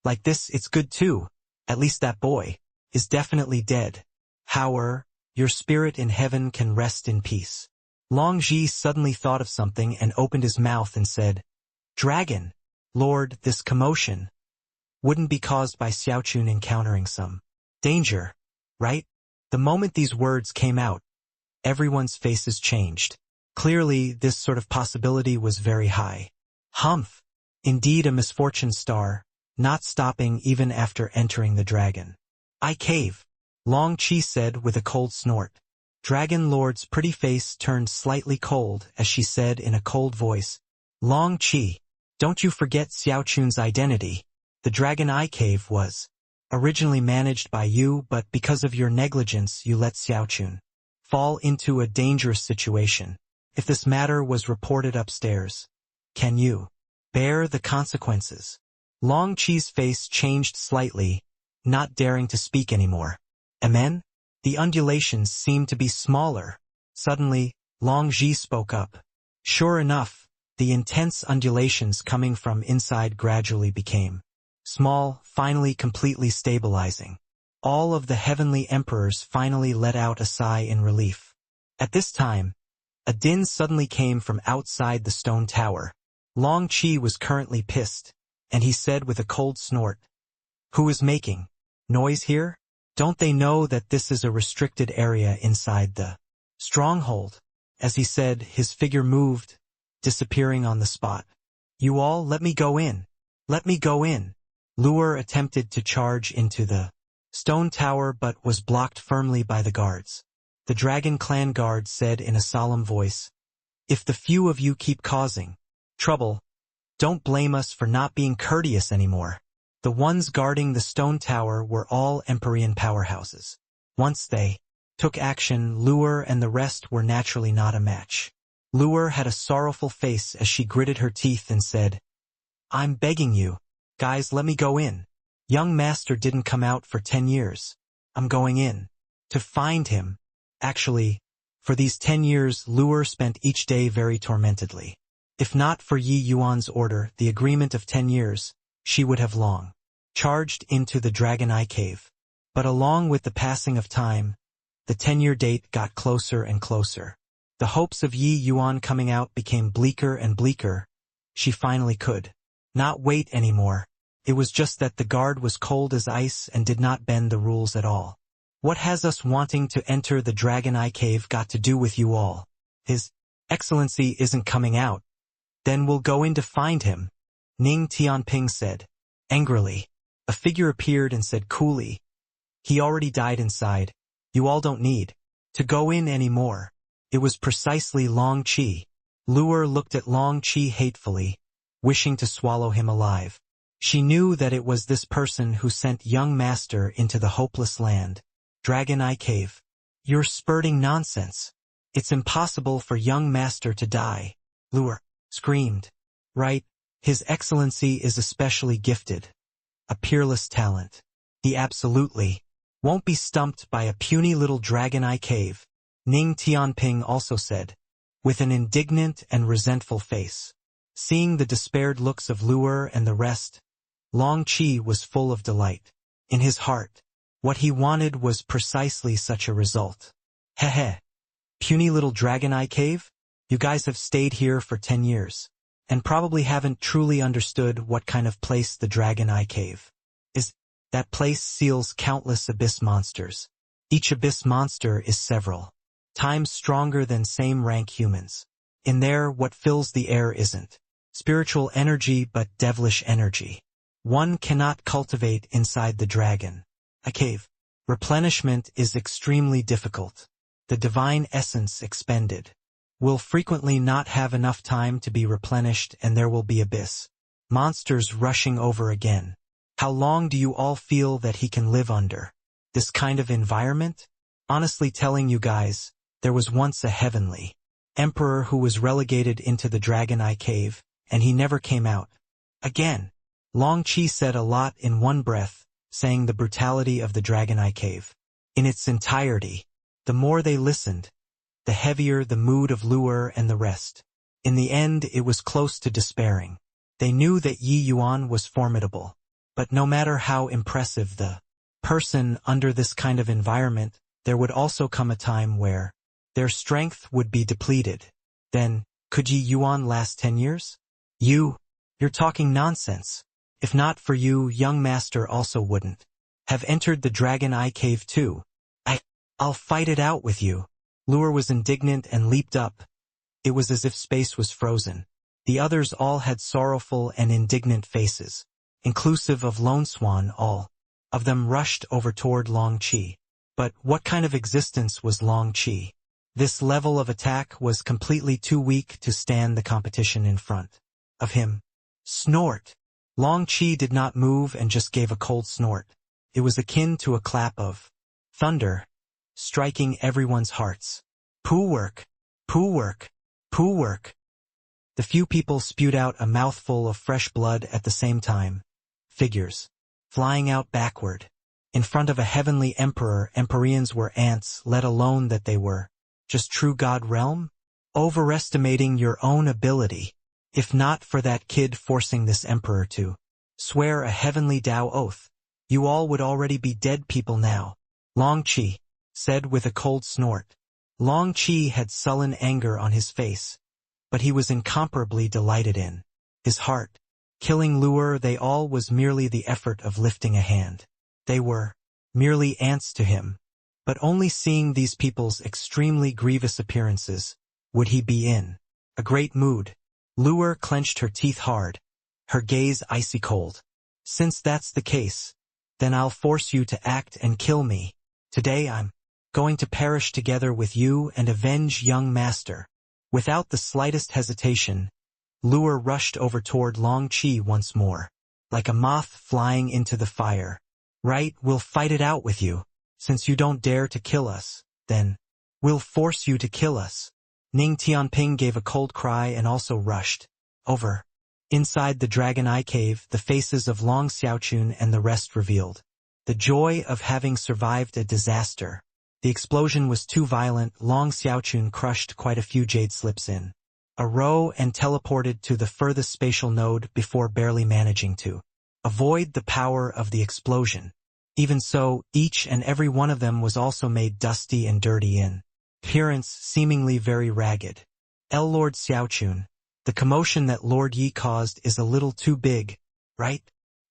"Like this it's good too. At least that boy is definitely dead. However, your spirit in heaven can rest in peace." Long Ji suddenly thought of something and opened his mouth and said, "Dragon Lord, this commotion wouldn't be caused by Xiaochun encountering some danger, right?" The moment these words came out, everyone's faces changed. Clearly, this sort of possibility was very high. Humph! Indeed a misfortune star, not stopping even after entering the Dragon Eye Cave, Long Chi said with a cold snort. Dragon Lord's pretty face turned slightly cold as she said in a cold voice, "Long Chi, don't you forget Xiaochun's identity. The Dragon Eye Cave was originally managed by you, but because of your negligence you let Xiaochun fall into a dangerous situation. If this matter was reported upstairs, can you bear the consequences?" Long Chi's face changed slightly, not daring to speak anymore. "Amen?" The undulations seemed to be smaller. Suddenly, Long Ji spoke up. Sure enough, the intense undulations coming from inside gradually became small, finally completely stabilizing. All of the heavenly emperors finally let out a sigh in relief. At this time, a din suddenly came from outside the stone tower. Long Chi was currently pissed, and he said with a cold snort, "Who is making noise here? Don't they know that this is a restricted area inside the stronghold?" As he said, his figure moved, disappearing on the spot. "You all let me go in. Let me go in." Luer attempted to charge into the stone tower but was blocked firmly by the guards. The Dragon Clan guard said in a solemn voice, "If the few of you keep causing trouble, don't blame us for not being courteous anymore." The ones guarding the stone tower were all Empyrean powerhouses. Once they took action, Luer and the rest were naturally not a match. Luer had a sorrowful face as she gritted her teeth and said, "I'm begging you, guys, let me go in. Young master didn't come out for 10 years. I'm going in to find him." Actually, for these 10 years, Luer spent each day very tormentedly. If not for Yi Yuan's order, the agreement of 10 years, she would have long charged into the Dragon Eye Cave. But along with the passing of time, the 10-year date got closer and closer. The hopes of Yi Yuan coming out became bleaker and bleaker. She finally could not wait anymore. It was just that the guard was cold as ice and did not bend the rules at all. "What has us wanting to enter the Dragon Eye Cave got to do with you all? His Excellency isn't coming out. Then we'll go in to find him," Ning Tianping said. Angrily, a figure appeared and said coolly, "He already died inside. You all don't need to go in anymore." It was precisely Long Chi. Luer looked at Long Chi hatefully. wishing to swallow him alive. She knew that it was this person who sent young master into the hopeless land. Dragon Eye Cave. You're spurting nonsense. It's impossible for young master to die. Lure screamed. Right, His Excellency is especially gifted. A peerless talent. He absolutely won't be stumped by a puny little Dragon Eye Cave, Ning Tianping also said, with an indignant and resentful face. Seeing the despaired looks of Luer and the rest, Long Qi was full of delight. In his heart, what he wanted was precisely such a result. Heh. Puny little Dragon Eye Cave? You guys have stayed here for 10 years, and probably haven't truly understood what kind of place the Dragon Eye Cave is. That place seals countless abyss monsters. Each abyss monster is several times stronger than same-rank humans. In there, what fills the air isn't spiritual energy but devilish energy. One cannot cultivate inside the Dragon Eye Cave. Replenishment is extremely difficult. The divine essence expended will frequently not have enough time to be replenished, and there will be abyss monsters rushing over again. How long do you all feel that he can live under this kind of environment? Honestly telling you guys, there was once a heavenly emperor who was relegated into the Dragon Eye Cave, and he never came out again. Long Qi said a lot in one breath, saying the brutality of the Dragon Eye Cave in its entirety. The more they listened, the heavier the mood of Luer and the rest. In the end, it was close to despairing. They knew that Yi Yuan was formidable, but no matter how impressive the person under this kind of environment, there would also come a time where their strength would be depleted. Then, could Yi Yuan last 10 years? You're talking nonsense. If not for you, young master also wouldn't have entered the Dragon Eye Cave too. I'll fight it out with you. Luer was indignant and leaped up. It was as if space was frozen. The others all had sorrowful and indignant faces, inclusive of Lone Swan. All of them rushed over toward Long Qi. But what kind of existence was Long Qi? This level of attack was completely too weak to stand the competition in front of him. Snort! Long Qi did not move and just gave a cold snort. It was akin to a clap of thunder, striking everyone's hearts. Poo work! Poo work! Poo work! The few people spewed out a mouthful of fresh blood at the same time. Figures flying out backward. In front of a heavenly emperor, Empyreans were ants, let alone that they were just true god realm? Overestimating your own ability. If not for that kid forcing this emperor to swear a heavenly Tao oath, you all would already be dead people now. Long Qi said with a cold snort. Long Qi had sullen anger on his face, but he was incomparably delighted in his heart. Killing Luer, they all was merely the effort of lifting a hand. They were merely ants to him. But only seeing these people's extremely grievous appearances would he be in a great mood. Luer clenched her teeth hard, her gaze icy cold. Since that's the case, then I'll force you to act and kill me. Today I'm going to perish together with you and avenge young master. Without the slightest hesitation, Luer rushed over toward Long Qi once more, like a moth flying into the fire. Right, we'll fight it out with you. Since you don't dare to kill us, then we'll force you to kill us. Ning Tianping gave a cold cry and also rushed over. Inside the Dragon Eye Cave, the faces of Long Xiaochun and the rest revealed the joy of having survived a disaster. The explosion was too violent. Long Xiaochun crushed quite a few jade slips in a row and teleported to the furthest spatial node before barely managing to avoid the power of the explosion. Even so, each and every one of them was also made dusty and dirty in appearance, seemingly very ragged. Lord Xiaochun, the commotion that Lord Yi caused is a little too big, right?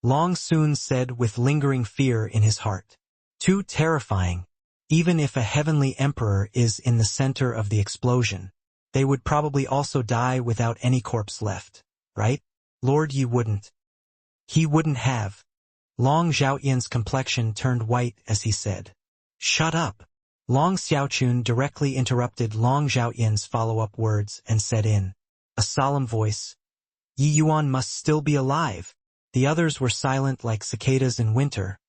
Long Sun said with lingering fear in his heart. Too terrifying. Even if a heavenly emperor is in the center of the explosion, they would probably also die without any corpse left, right? Lord Yi wouldn't. He wouldn't have. Long Xiaoyan's complexion turned white as he said, "Shut up." Long Xiaochun directly interrupted Long Xiaoyan's follow-up words and said in a solemn voice, Yi Yuan must still be alive. The others were silent like cicadas in winter,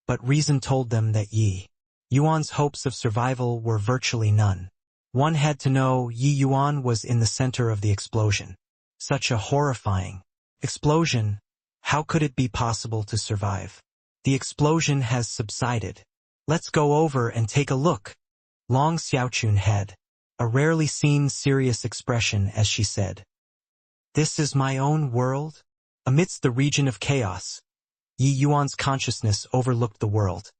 but reason told them that Yi Yuan's hopes of survival were virtually none. One had to know Yi Yuan was in the center of the explosion. Such a horrifying explosion. How could it be possible to survive? The explosion has subsided. Let's go over and take a look. Long Xiaochun had a rarely seen serious expression as she said, "This is my own world?" Amidst the region of chaos, Yi Yuan's consciousness overlooked the world.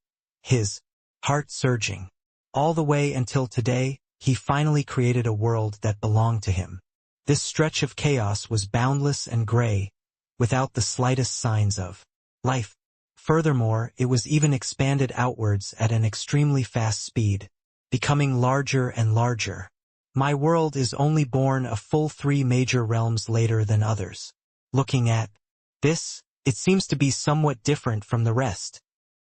His heart surging. All the way until today, he finally created a world that belonged to him. This stretch of chaos was boundless and gray, without the slightest signs of life. Furthermore, it was even expanded outwards at an extremely fast speed, becoming larger and larger. My world is only born a full 3 major realms later than others. Looking at this, it seems to be somewhat different from the rest.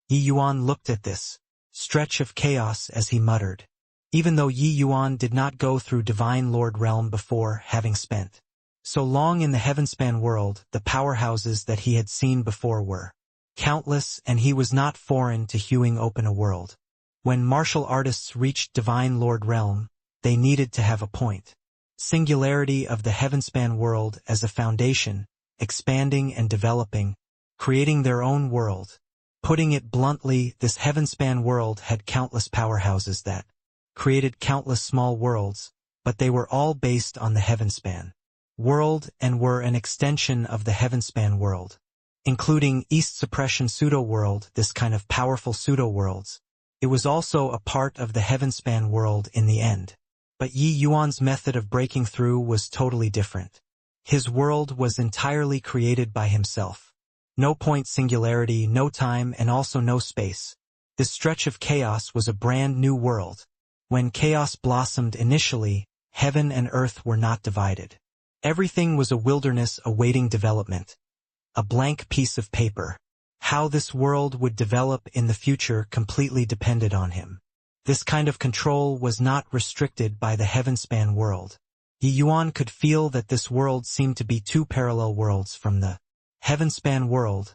Yi Yuan looked at this stretch of chaos as he muttered. Even though Yi Yuan did not go through Divine Lord Realm before having spent so long in the Heavenspan world, the powerhouses that he had seen before were countless, and he was not foreign to hewing open a world. When martial artists reached Divine Lord Realm, they needed to have a point. Singularity of the Heavenspan world as a foundation, expanding and developing, creating their own world. Putting it bluntly, this Heavenspan world had countless powerhouses that created countless small worlds, but they were all based on the Heavenspan world and were an extension of the Heavenspan world, including East Suppression pseudo-world, this kind of powerful pseudo-worlds. It was also a part of the Heavenspan world in the end. But Yi Yuan's method of breaking through was totally different. His world was entirely created by himself. No point singularity, no time, and also no space. This stretch of chaos was a brand new world. When chaos blossomed initially, heaven and earth were not divided. Everything was a wilderness awaiting development. A blank piece of paper. How this world would develop in the future completely depended on him. This kind of control was not restricted by the Heavenspan world. Yi Yuan could feel that this world seemed to be 2 parallel worlds from the Heavenspan world,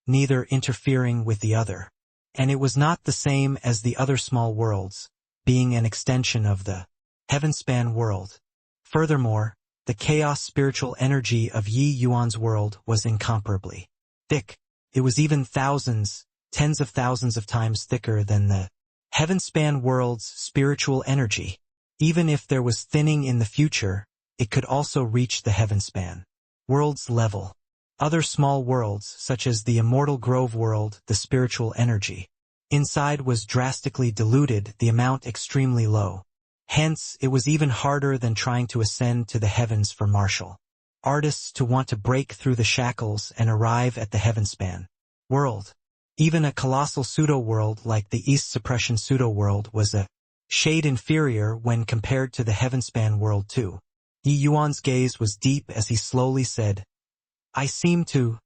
neither interfering with the other. And it was not the same as the other small worlds, being an extension of the Heavenspan world. Furthermore, the chaos spiritual energy of Yi Yuan's world was incomparably thick. It was even thousands, tens of thousands of times thicker than the Heavenspan world's spiritual energy. Even if there was thinning in the future, it could also reach the Heavenspan world's level. Other small worlds, such as the Immortal Grove world, the spiritual energy inside was drastically diluted, the amount extremely low. Hence, it was even harder than trying to ascend to the heavens for martial artists to want to break through the shackles and arrive at the Heavenspan world. Even a colossal pseudo-world like the East Suppression pseudo-world was a shade inferior when compared to the Heavenspan world too. Yi Yuan's gaze was deep as he slowly said, "I seem to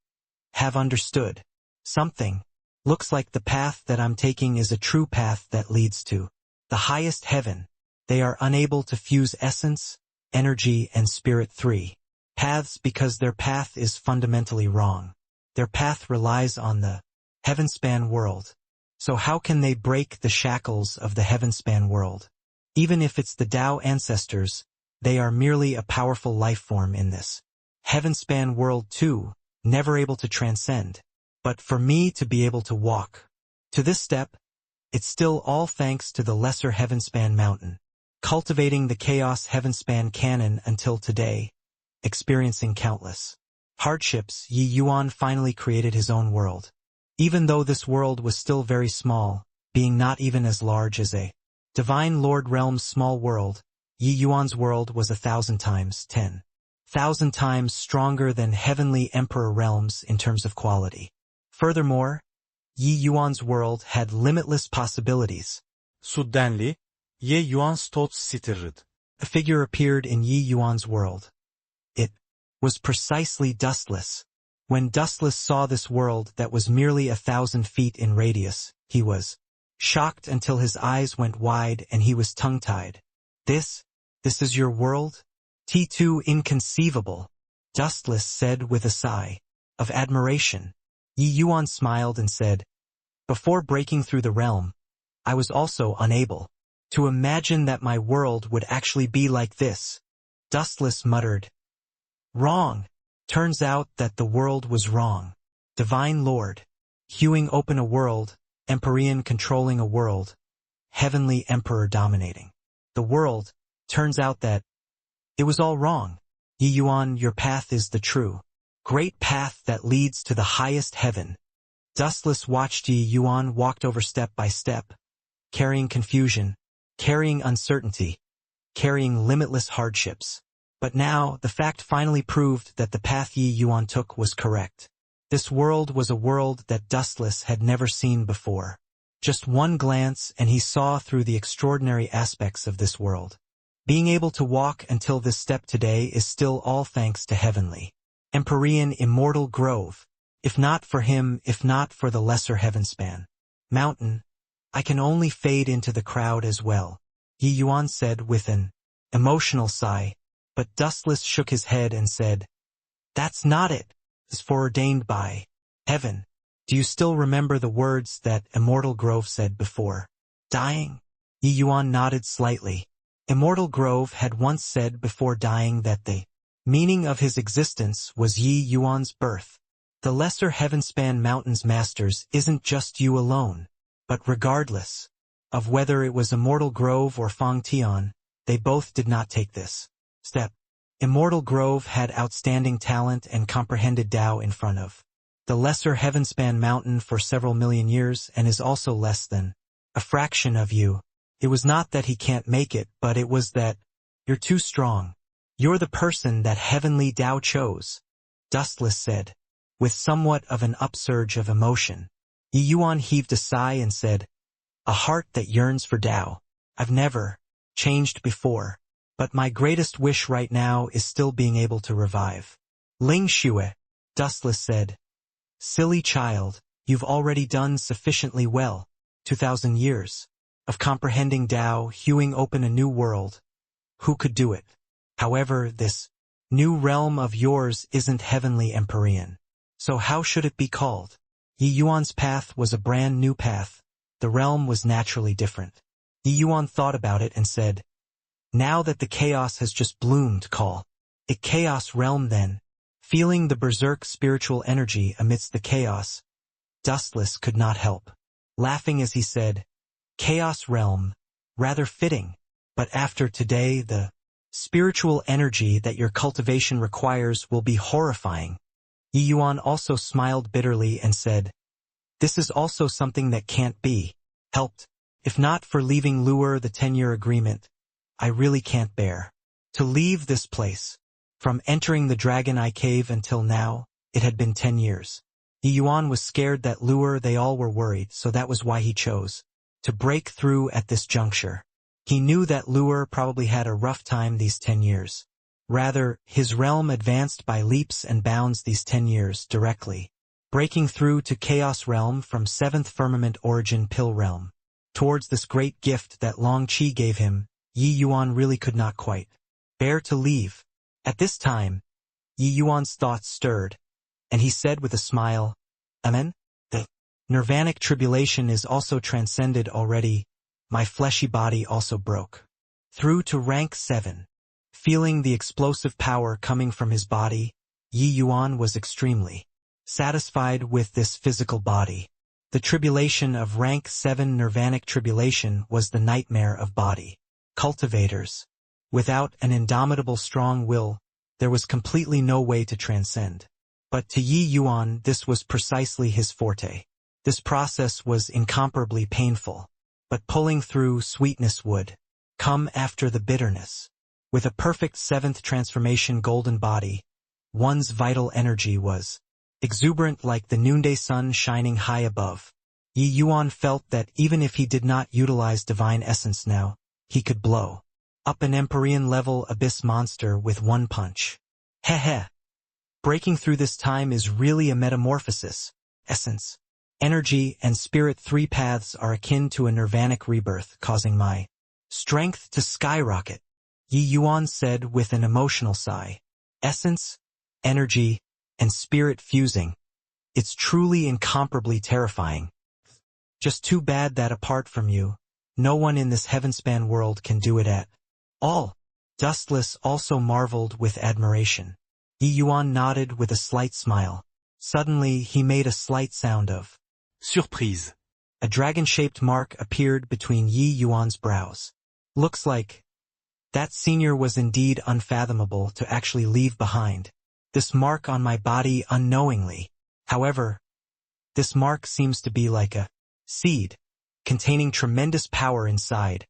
have understood something. Looks like the path that I'm taking is a true path that leads to the highest heaven. They are unable to fuse essence, energy, and spirit 3 paths because their path is fundamentally wrong. Their path relies on the Heavenspan world. So how can they break the shackles of the Heavenspan world? Even if it's the Tao ancestors, they are merely a powerful life form in this Heavenspan world too, never able to transcend. But for me to be able to walk to this step, it's still all thanks to the lesser Heavenspan mountain. Cultivating the chaos Heavenspan canon until today, experiencing countless hardships, Yi Yuan finally created his own world. Even though this world was still very small, being not even as large as a Divine Lord Realm's small world, Yi Yuan's world was 1,000 times, 10,000 times stronger than Heavenly Emperor Realms in terms of quality. Furthermore, Yi Yuan's world had limitless possibilities. Suddenly, Ye Yuan's thoughts stirred. A figure appeared in Yi Yuan's world. It was precisely Dustless. When Dustless saw this world that was merely 1,000 feet in radius, he was shocked until his eyes went wide and he was tongue-tied. This is your world? T2 inconceivable. Dustless said with a sigh of admiration. Yi Yuan smiled and said, before breaking through the realm, I was also unable to imagine that my world would actually be like this. Dustless muttered, wrong. Turns out that the world was wrong. Divine Lord, hewing open a world, Empyrean controlling a world, Heavenly Emperor dominating the world, turns out that it was all wrong. Yi Yuan, your path is the true, great path that leads to the highest heaven. Dustless watched Yi Yuan walked over step by step, carrying confusion, carrying uncertainty, carrying limitless hardships. But now, the fact finally proved that the path Yi Yuan took was correct. This world was a world that Dustless had never seen before. Just one glance and he saw through the extraordinary aspects of this world. Being able to walk until this step today is still all thanks to Heavenly Empyrean Immortal Grove. If not for him, if not for the lesser heavenspan mountain, I can only fade into the crowd as well, Yi Yuan said with an emotional sigh. But Dustless shook his head and said, that's not it. It's foreordained by heaven. Do you still remember the words that Immortal Grove said before dying? Yi Yuan nodded slightly. Immortal Grove had once said before dying that the meaning of his existence was Yi Yuan's birth. The lesser heavenspan mountain's masters isn't just you alone. But regardless of whether it was Immortal Grove or Fang Tian, they both did not take this step. Immortal Grove had outstanding talent and comprehended Tao in front of the lesser heavenspan mountain for several million years and is also less than a fraction of you. It was not that he can't make it, but it was that you're too strong. You're the person that heavenly Tao chose, Dustless said, with somewhat of an upsurge of emotion. Yi Yuan heaved a sigh and said, a heart that yearns for Tao. I've never changed before. But my greatest wish right now is still being able to revive. Ling Xue, Dustless said. Silly child, you've already done sufficiently well. 2,000 years of comprehending Tao, hewing open a new world. Who could do it? However, this new realm of yours isn't heavenly Empyrean. So how should it be called? Yi Yuan's path was a brand new path. The realm was naturally different. Yi Yuan thought about it and said, now that the chaos has just bloomed, call it Chaos Realm then. Feeling the berserk spiritual energy amidst the chaos, Dustless could not help laughing as he said, Chaos Realm, rather fitting. But after today the spiritual energy that your cultivation requires will be horrifying. Yi Yuan also smiled bitterly and said, this is also something that can't be helped. If not for leaving Lure the 10-year agreement, I really can't bear to leave this place. From entering the Dragon Eye Cave until now, it had been 10 years. Yi Yuan was scared that Lure they all were worried, so that was why he chose to break through at this juncture. He knew that Lure probably had a rough time these 10 years. Rather, his realm advanced by leaps and bounds these 10 years directly, breaking through to Chaos Realm from 7th Firmament Origin Pill Realm. Towards this great gift that Long Qi gave him, Yi Yuan really could not quite bear to leave. At this time, Yi Yuan's thoughts stirred, and he said with a smile, Amen? The nirvanic tribulation is also transcended already. My fleshy body also broke through to rank 7. Feeling the explosive power coming from his body, Yi Yuan was extremely satisfied with this physical body. The tribulation of rank 7 nirvanic tribulation was the nightmare of body cultivators. Without an indomitable strong will, there was completely no way to transcend. But to Yi Yuan this was precisely his forte. This process was incomparably painful, but pulling through sweetness would come after the bitterness. With a perfect 7th transformation golden body, one's vital energy was exuberant like the noonday sun shining high above. Yi Yuan felt that even if he did not utilize divine essence now, he could blow up an Empyrean-level abyss monster with one punch. Heh. Breaking through this time is really a metamorphosis. Essence, energy, and spirit 3 paths are akin to a nirvanic rebirth, causing my strength to skyrocket, Yi Yuan said with an emotional sigh. Essence, energy, and spirit fusing. It's truly incomparably terrifying. Just too bad that apart from you, no one in this heavenspan world can do it at all. Dustless also marveled with admiration. Yi Yuan nodded with a slight smile. Suddenly he made a slight sound of Surprise. a dragon-shaped mark appeared between Yi Yuan's brows. Looks like that senior was indeed unfathomable to actually leave behind. This mark on my body unknowingly. However, this mark seems to be like a seed, containing tremendous power inside,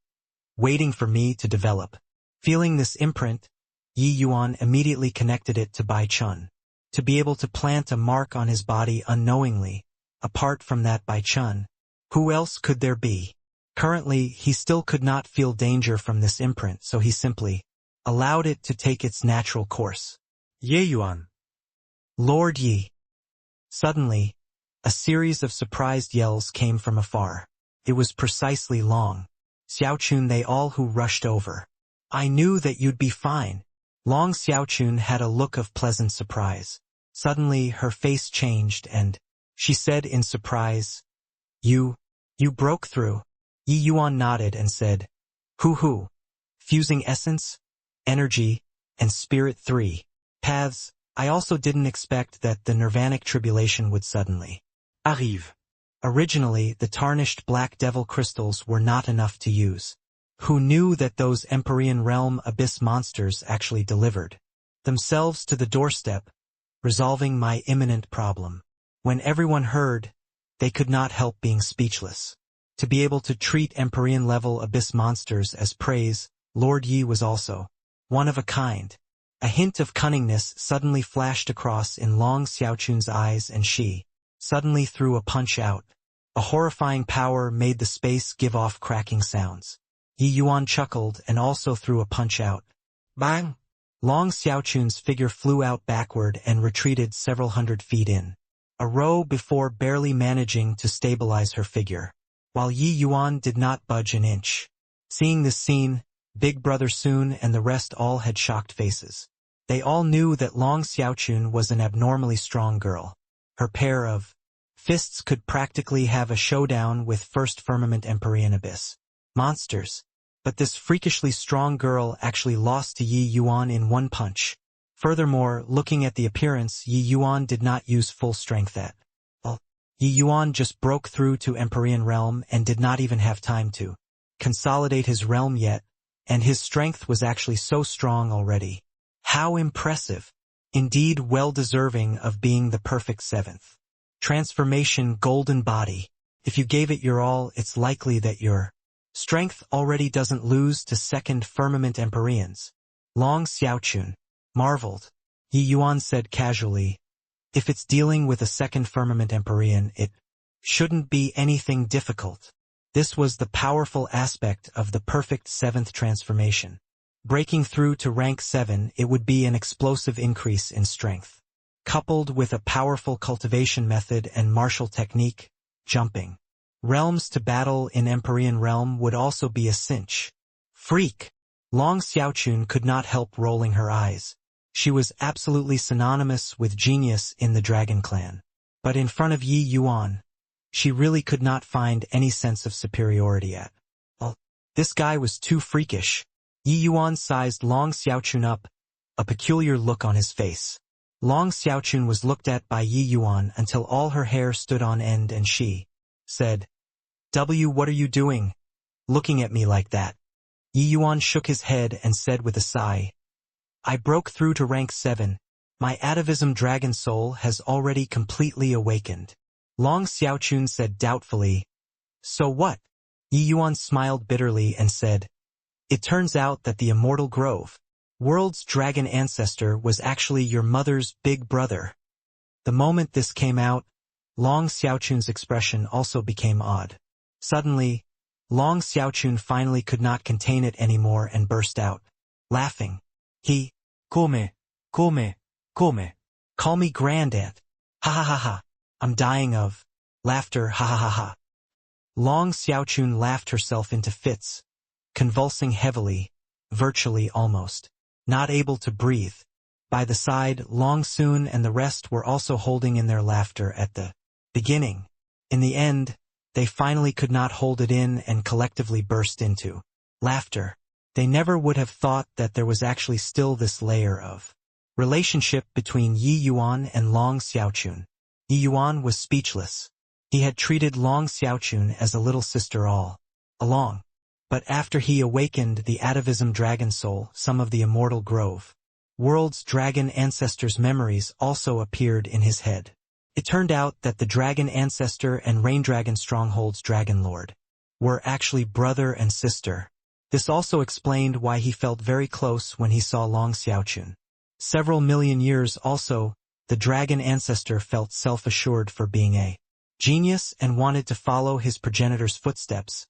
waiting for me to develop. Feeling this imprint, Yi Yuan immediately connected it to Bai Chun. To be able to plant a mark on his body unknowingly, apart from that Bai Chun, who else could there be? Currently, he still could not feel danger from this imprint, so he simply allowed it to take its natural course. Ye Yuan. Lord Yi. Suddenly, a series of surprised yells came from afar. It was precisely Long Xiaochun, they all who rushed over. I knew that you'd be fine. Long Xiaochun had a look of pleasant surprise. Suddenly her face changed and she said in surprise, You broke through. Yi Yuan nodded and said, Hoo. Fusing essence, energy, and spirit 3 paths. I also didn't expect that the nirvanic tribulation would suddenly Arrive. Originally, the tarnished black devil crystals were not enough to use. Who knew that those Empyrean realm abyss monsters actually delivered themselves to the doorstep, resolving my imminent problem? When everyone heard, they could not help being speechless. To be able to treat Empyrean-level abyss monsters as praise, Lord Yi was also one of a kind. A hint of cunningness suddenly flashed across in Long Xiaochun's eyes, and she suddenly threw a punch out. A horrifying power made the space give off cracking sounds. Yi Yuan chuckled and also threw a punch out. Bang! Long Xiaochun's figure flew out backward and retreated several hundred feet in a row before barely managing to stabilize her figure, while Yi Yuan did not budge an inch. Seeing this scene, Big Brother Sun and the rest all had shocked faces. They all knew that Long Xiaochun was an abnormally strong girl. Her pair of fists could practically have a showdown with First Firmament Empyrean Abyss monsters. But this freakishly strong girl actually lost to Yi Yuan in one punch. Furthermore, looking at the appearance, Yi Yuan did not use full strength at all. Yi Yuan just broke through to Empyrean realm and did not even have time to consolidate his realm yet, and his strength was actually so strong already. How impressive! Indeed well deserving of being the perfect 7th transformation golden body. If you gave it your all, it's likely that your strength already doesn't lose to second firmament Empyreans. Long Xiaochun marveled. Yi Yuan said casually, If it's dealing with a second firmament Empyrean, it shouldn't be anything difficult. This was the powerful aspect of the perfect 7th transformation. Breaking through to rank 7, it would be an explosive increase in strength. Coupled with a powerful cultivation method and martial technique, jumping realms to battle in Empyrean realm would also be a cinch. Freak! Long Xiaochun could not help rolling her eyes. She was absolutely synonymous with genius in the Dragon Clan. But in front of Yi Yuan, she really could not find any sense of superiority at all. This guy was too freakish. Yi Yuan sized Long Xiaochun up, a peculiar look on his face. Long Xiaochun was looked at by Yi Yuan until all her hair stood on end and she said, What are you doing? Looking at me like that? Yi Yuan shook his head and said with a sigh, I broke through to rank 7. My atavism dragon soul has already completely awakened. Long Xiaochun said doubtfully, So what? Yi Yuan smiled bitterly and said, It turns out that the immortal Grove, world's dragon ancestor, was actually your mother's big brother. The moment this came out, Long Xiaochun's expression also became odd. Suddenly, Long Xiaochun finally could not contain it anymore and burst out, laughing. He, Come. Call me Grandaunt. Ha ha ha ha. I'm dying of laughter, ha ha ha ha. Long Xiaochun laughed herself into fits, convulsing heavily, virtually almost not able to breathe. By the side, Long Soon and the rest were also holding in their laughter at the beginning. In the end, they finally could not hold it in and collectively burst into laughter. They never would have thought that there was actually still this layer of relationship between Yi Yuan and Long Xiaochun. Yi Yuan was speechless. He had treated Long Xiaochun as a little sister all along. But after he awakened the atavism dragon soul, some of the immortal grove world's dragon ancestors' memories also appeared in his head. It turned out that the dragon ancestor and rain dragon stronghold's dragon lord were actually brother and sister. This also explained why he felt very close when he saw Long Xiaochun. Several million years also, the dragon ancestor felt self-assured for being a genius and wanted to follow his progenitor's footsteps,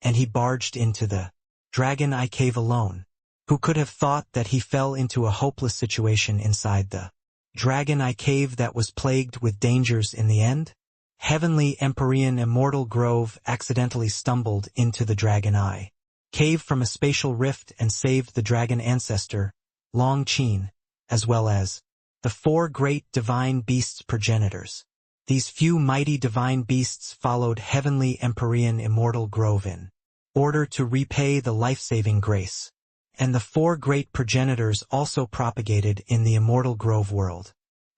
and he barged into the Dragon Eye Cave alone. Who could have thought that he fell into a hopeless situation inside the Dragon Eye Cave that was plagued with dangers in the end? Heavenly Empyrean Immortal Grove accidentally stumbled into the Dragon Eye Cave from a spatial rift and saved the dragon ancestor, Long Qin, as well as the 4 great divine beasts' progenitors. These few mighty divine beasts followed Heavenly Empyrean Immortal Grove in order to repay the life-saving grace. And the 4 great progenitors also propagated in the Immortal Grove world.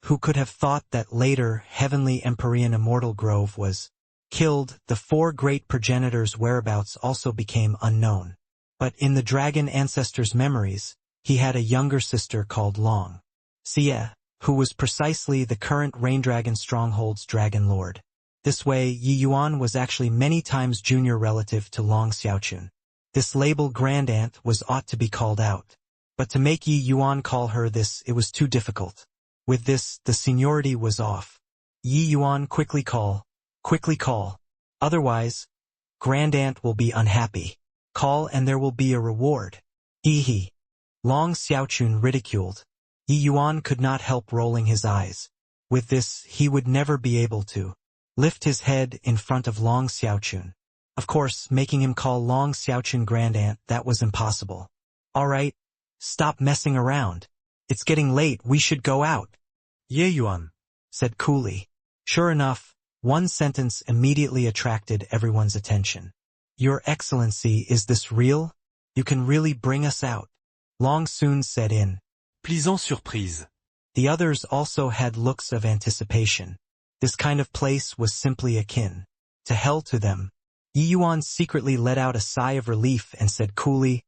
Who could have thought that later Heavenly Empyrean Immortal Grove was killed? The 4 great progenitors' whereabouts also became unknown. But in the dragon ancestor's memories, he had a younger sister called Long Xie, who was precisely the current Rain Dragon Stronghold's dragon lord. This way, Yi Yuan was actually many times junior relative to Long Xiaochun. This label grandaunt was ought to be called out. But to make Yi Yuan call her this, it was too difficult. With this, the seniority was off. Yi Yuan, quickly call. Otherwise, grandaunt will be unhappy. Call and there will be a reward. Hee. Long Xiaochun ridiculed. Yi Yuan could not help rolling his eyes. With this, he would never be able to lift his head in front of Long Xiaochun. Of course, making him call Long Xiaochun grandaunt, that was impossible. All right, stop messing around. It's getting late, we should go out. Ye Yuan said coolly. Sure enough, one sentence immediately attracted everyone's attention. Your Excellency, is this real? You can really bring us out? Long Soon said in Plaisant surprise. The others also had looks of anticipation. This kind of place was simply akin to hell to them. Yi Yuan secretly let out a sigh of relief and said coolly,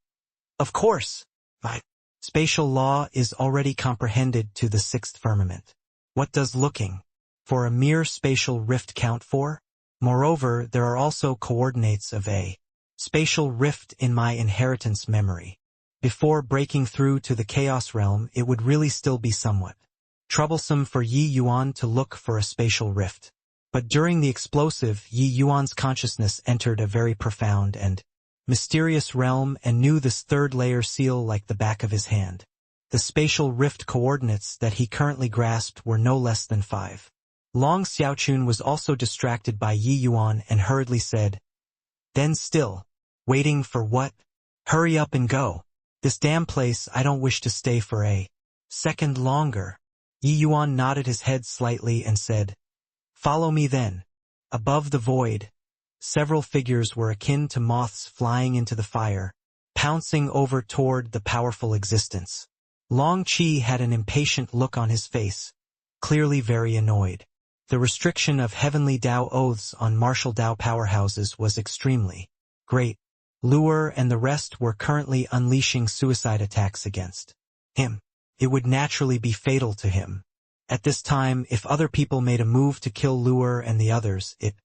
Of course, my spatial law is already comprehended to the 6th firmament. What does looking for a mere spatial rift count for? Moreover, there are also coordinates of a spatial rift in my inheritance memory. Before breaking through to the chaos realm, it would really still be somewhat troublesome for Yi Yuan to look for a spatial rift. But during the explosive, Yi Yuan's consciousness entered a very profound and mysterious realm and knew this 3rd layer seal like the back of his hand. The spatial rift coordinates that he currently grasped were no less than 5. Long Xiaochun was also distracted by Yi Yuan and hurriedly said, Then still, waiting for what? Hurry up and go. This damn place, I don't wish to stay for a second longer. Yi Yuan nodded his head slightly and said, Follow me then. Above the void, several figures were akin to moths flying into the fire, pouncing over toward the powerful existence. Long Qi had an impatient look on his face, clearly very annoyed. The restriction of heavenly Dao oaths on martial Dao powerhouses was extremely great. Luer and the rest were currently unleashing suicide attacks against him. It would naturally be fatal to him. At this time, if other people made a move to kill Luer and the others, it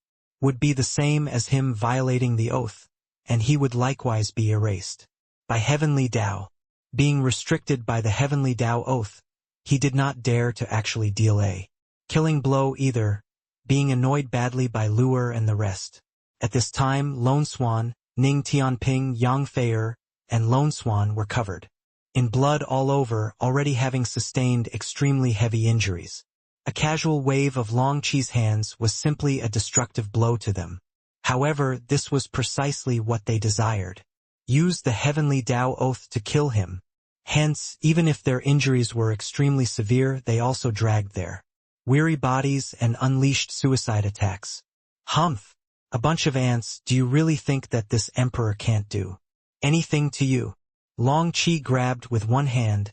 would be the same as him violating the oath, and he would likewise be erased by heavenly Dao. Being restricted by the heavenly Dao oath, he did not dare to actually deal a killing blow either, being annoyed badly by Luer and the rest. At this time, Lone Swan, Ning Tianping, Yang Feier, and Lone Swan were covered in blood all over, already having sustained extremely heavy injuries. A casual wave of Long Qi's hands was simply a destructive blow to them. However, this was precisely what they desired. Use the heavenly Dao oath to kill him, Hence, even if their injuries were extremely severe, they also dragged their weary bodies and unleashed suicide attacks. Humph! A bunch of ants, do you really think that this emperor can't do anything to you? Long Qi grabbed with one hand,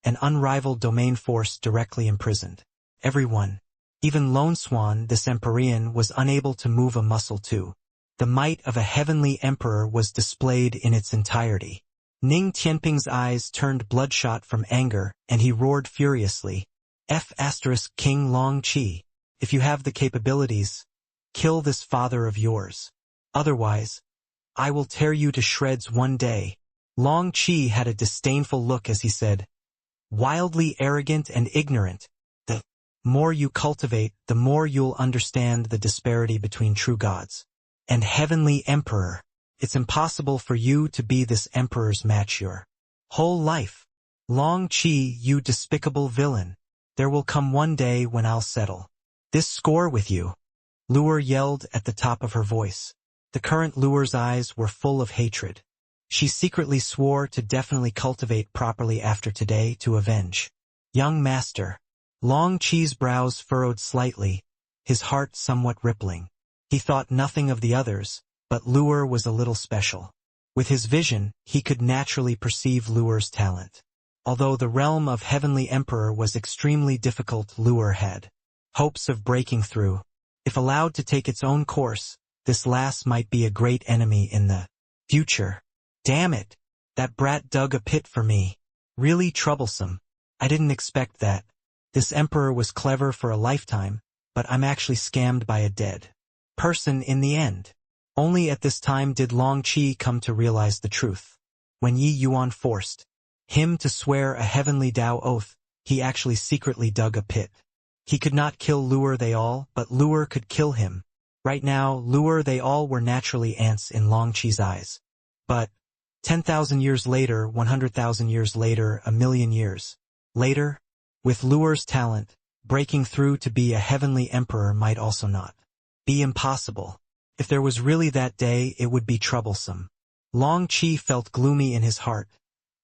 an unrivaled domain force directly imprisoned everyone. Even Lone Swan, this Empyrean, was unable to move a muscle too. The might of a heavenly emperor was displayed in its entirety. Ning Tianping's eyes turned bloodshot from anger, and he roared furiously. King Long Qi, if you have the capabilities, kill this father of yours. Otherwise, I will tear you to shreds one day. Long Qi had a disdainful look as he said, wildly arrogant and ignorant. The more you cultivate, the more you'll understand the disparity between true gods and heavenly emperor. It's impossible for you to be this emperor's match your whole life. Long Qi, you despicable villain. There will come one day when I'll settle this score with you. Luer yelled at the top of her voice. The current Luer's eyes were full of hatred. She secretly swore to definitely cultivate properly after today to avenge young master. Long Qi's brows furrowed slightly, his heart somewhat rippling. He thought nothing of the others, but Luer was a little special. With his vision, he could naturally perceive Luer's talent. Although the realm of Heavenly Emperor was extremely difficult, Luer had hopes of breaking through. If allowed to take its own course, this lass might be a great enemy in the future. Damn it! That brat dug a pit for me. Really troublesome. I didn't expect that. This emperor was clever for a lifetime, but I'm actually scammed by a dead person in the end. Only at this time did Long Qi come to realize the truth. When Yi Yuan forced him to swear a heavenly Tao oath, he actually secretly dug a pit. He could not kill Luer they all, but Luer could kill him. Right now, Luer they all were naturally ants in Long Qi's eyes. But 10,000 years later, 100,000 years later, a million years later, with Luer's talent, breaking through to be a heavenly emperor might also not be impossible. If there was really that day, it would be troublesome. Long Qi felt gloomy in his heart,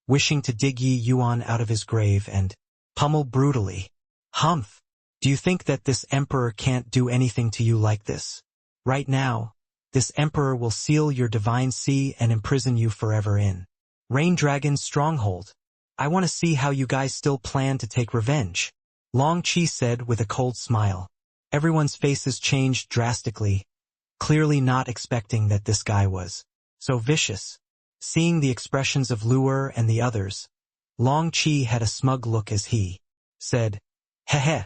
wishing to dig Yi Yuan out of his grave and pummel brutally. Humph! Do you think that this emperor can't do anything to you like this? Right now, this emperor will seal your divine sea and imprison you forever in Rain Dragon's stronghold. I want to see how you guys still plan to take revenge. Long Qi said with a cold smile. Everyone's faces changed drastically, clearly not expecting that this guy was so vicious. Seeing the expressions of Luer and the others, Long Qi had a smug look as he said, Heh,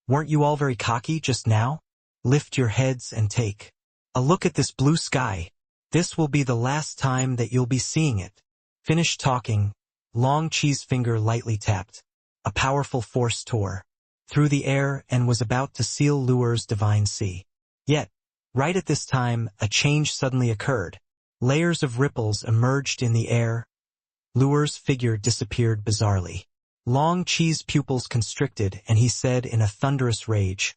weren't you all very cocky just now? Lift your heads and take a look at this blue sky. This will be the last time that you'll be seeing it. Finished talking, Long Qi's finger lightly tapped. A powerful force tore through the air and was about to seal Luer's divine sea. Yet, right at this time, a change suddenly occurred. Layers of ripples emerged in the air. Luer's figure disappeared bizarrely. Long Qi's pupils constricted, and he said in a thunderous rage,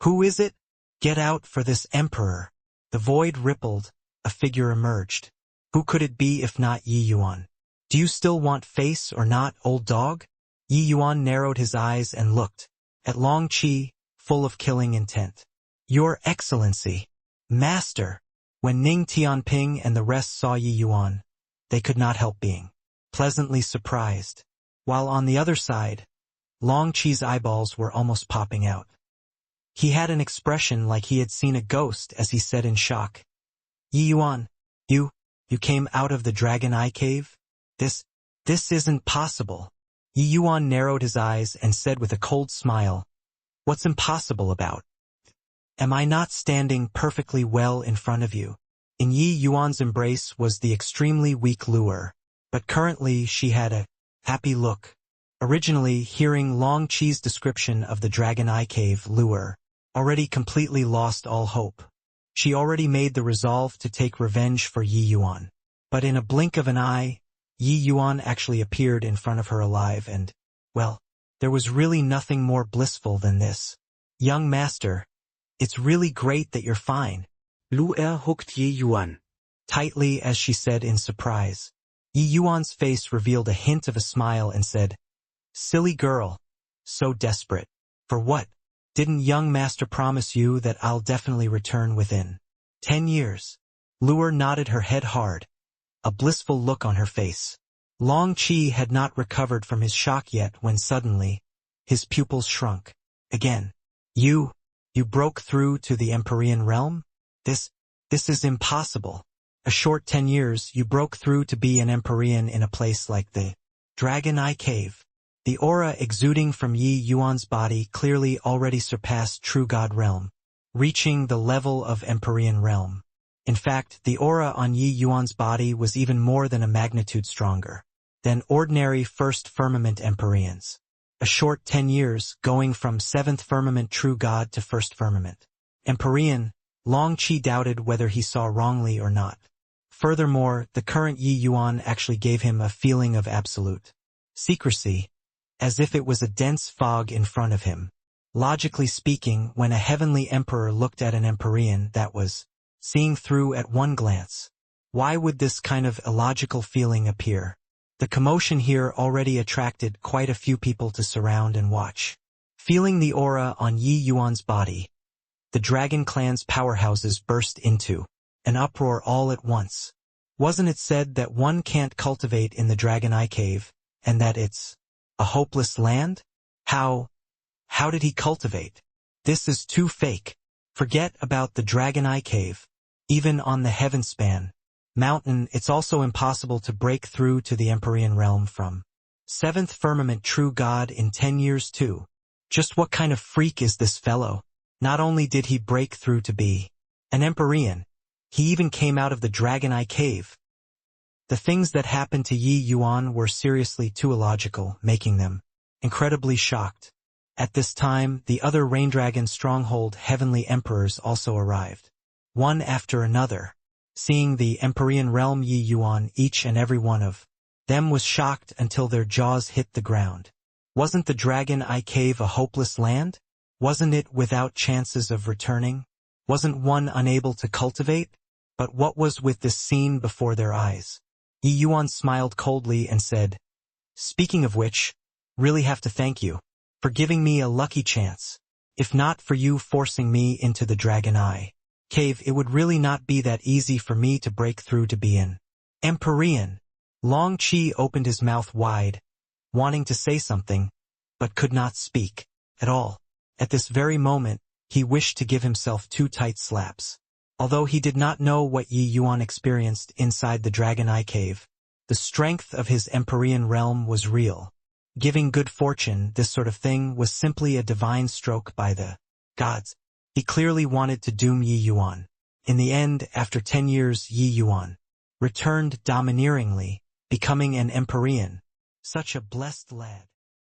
Who is it? Get out for this emperor. The void rippled, a figure emerged. Who could it be if not Yi Yuan? Do you still want face or not, old dog? Yi Yuan narrowed his eyes and looked at Long Qi, full of killing intent. Your Excellency, Master. When Ning Tianping and the rest saw Yi Yuan, they could not help being pleasantly surprised. While on the other side, Long Qi's eyeballs were almost popping out. He had an expression like he had seen a ghost as he said in shock, Yi Yuan, you came out of the Dragon Eye Cave? This isn't possible. Yi Yuan narrowed his eyes and said with a cold smile, What's impossible about? Am I not standing perfectly well in front of you? In Yi Yuan's embrace was the extremely weak Luer, but currently she had a happy look. Originally, hearing Long Qi's description of the Dragon Eye Cave, Luer already completely lost all hope. She already made the resolve to take revenge for Yi Yuan. But in a blink of an eye, Yi Yuan actually appeared in front of her alive and, well, there was really nothing more blissful than this. Young master, it's really great that you're fine. Luer hugged Yi Yuan tightly as she said in surprise. Yi Yuan's face revealed a hint of a smile and said, "Silly girl. So desperate. For what? Didn't young master promise you that I'll definitely return within 10 years? Luer nodded her head hard, a blissful look on her face. Long Qi had not recovered from his shock yet when suddenly, his pupils shrunk. Again. You broke through to the Empyrean realm? This is impossible. A short 10 years, you broke through to be an Empyrean in a place like the Dragon Eye Cave. The aura exuding from Yi Yuan's body clearly already surpassed True God realm, reaching the level of Empyrean realm. In fact, the aura on Yi Yuan's body was even more than a magnitude stronger than ordinary First Firmament Empyreans. A short 10 years, going from 7th Firmament True God to First Firmament Empyrean, Long Qi doubted whether he saw wrongly or not. Furthermore, the current Yi Yuan actually gave him a feeling of absolute secrecy, as if it was a dense fog in front of him. Logically speaking, when a heavenly emperor looked at an Empyrean, that was seeing through at one glance. Why would this kind of illogical feeling appear? The commotion here already attracted quite a few people to surround and watch. Feeling the aura on Yi Yuan's body, the Dragon Clan's powerhouses burst into an uproar all at once. Wasn't it said that one can't cultivate in the Dragon Eye Cave, and that it's a hopeless land? How did he cultivate? This is too fake. Forget about the Dragon Eye Cave. Even on the Heavenspan Mountain, it's also impossible to break through to the Empyrean realm from 7th Firmament True God in 10 years too. Just what kind of freak is this fellow? Not only did he break through to be an Empyrean, he even came out of the Dragon Eye Cave. The things that happened to Yi Yuan were seriously too illogical, making them incredibly shocked. At this time, the other Raindragon Stronghold Heavenly Emperors also arrived, one after another. Seeing the Empyrean realm Yi Yuan, each and every one of them was shocked until their jaws hit the ground. Wasn't the Dragon Eye Cave a hopeless land? Wasn't it without chances of returning? Wasn't one unable to cultivate? But what was with this scene before their eyes? Yi Yuan smiled coldly and said, "Speaking of which, really have to thank you for giving me a lucky chance. If not for you forcing me into the Dragon Eye Cave, it would really not be that easy for me to break through to be an Empyrean." Long Qi opened his mouth wide, wanting to say something, but could not speak at all. At this very moment, he wished to give himself 2 tight slaps. Although he did not know what Yi Yuan experienced inside the Dragon Eye Cave, the strength of his Empyrean realm was real. Giving good fortune, this sort of thing was simply a divine stroke by the gods. He clearly wanted to doom Yi Yuan. In the end, after 10 years, Yi Yuan returned domineeringly, becoming an Empyrean. Such a blessed lad.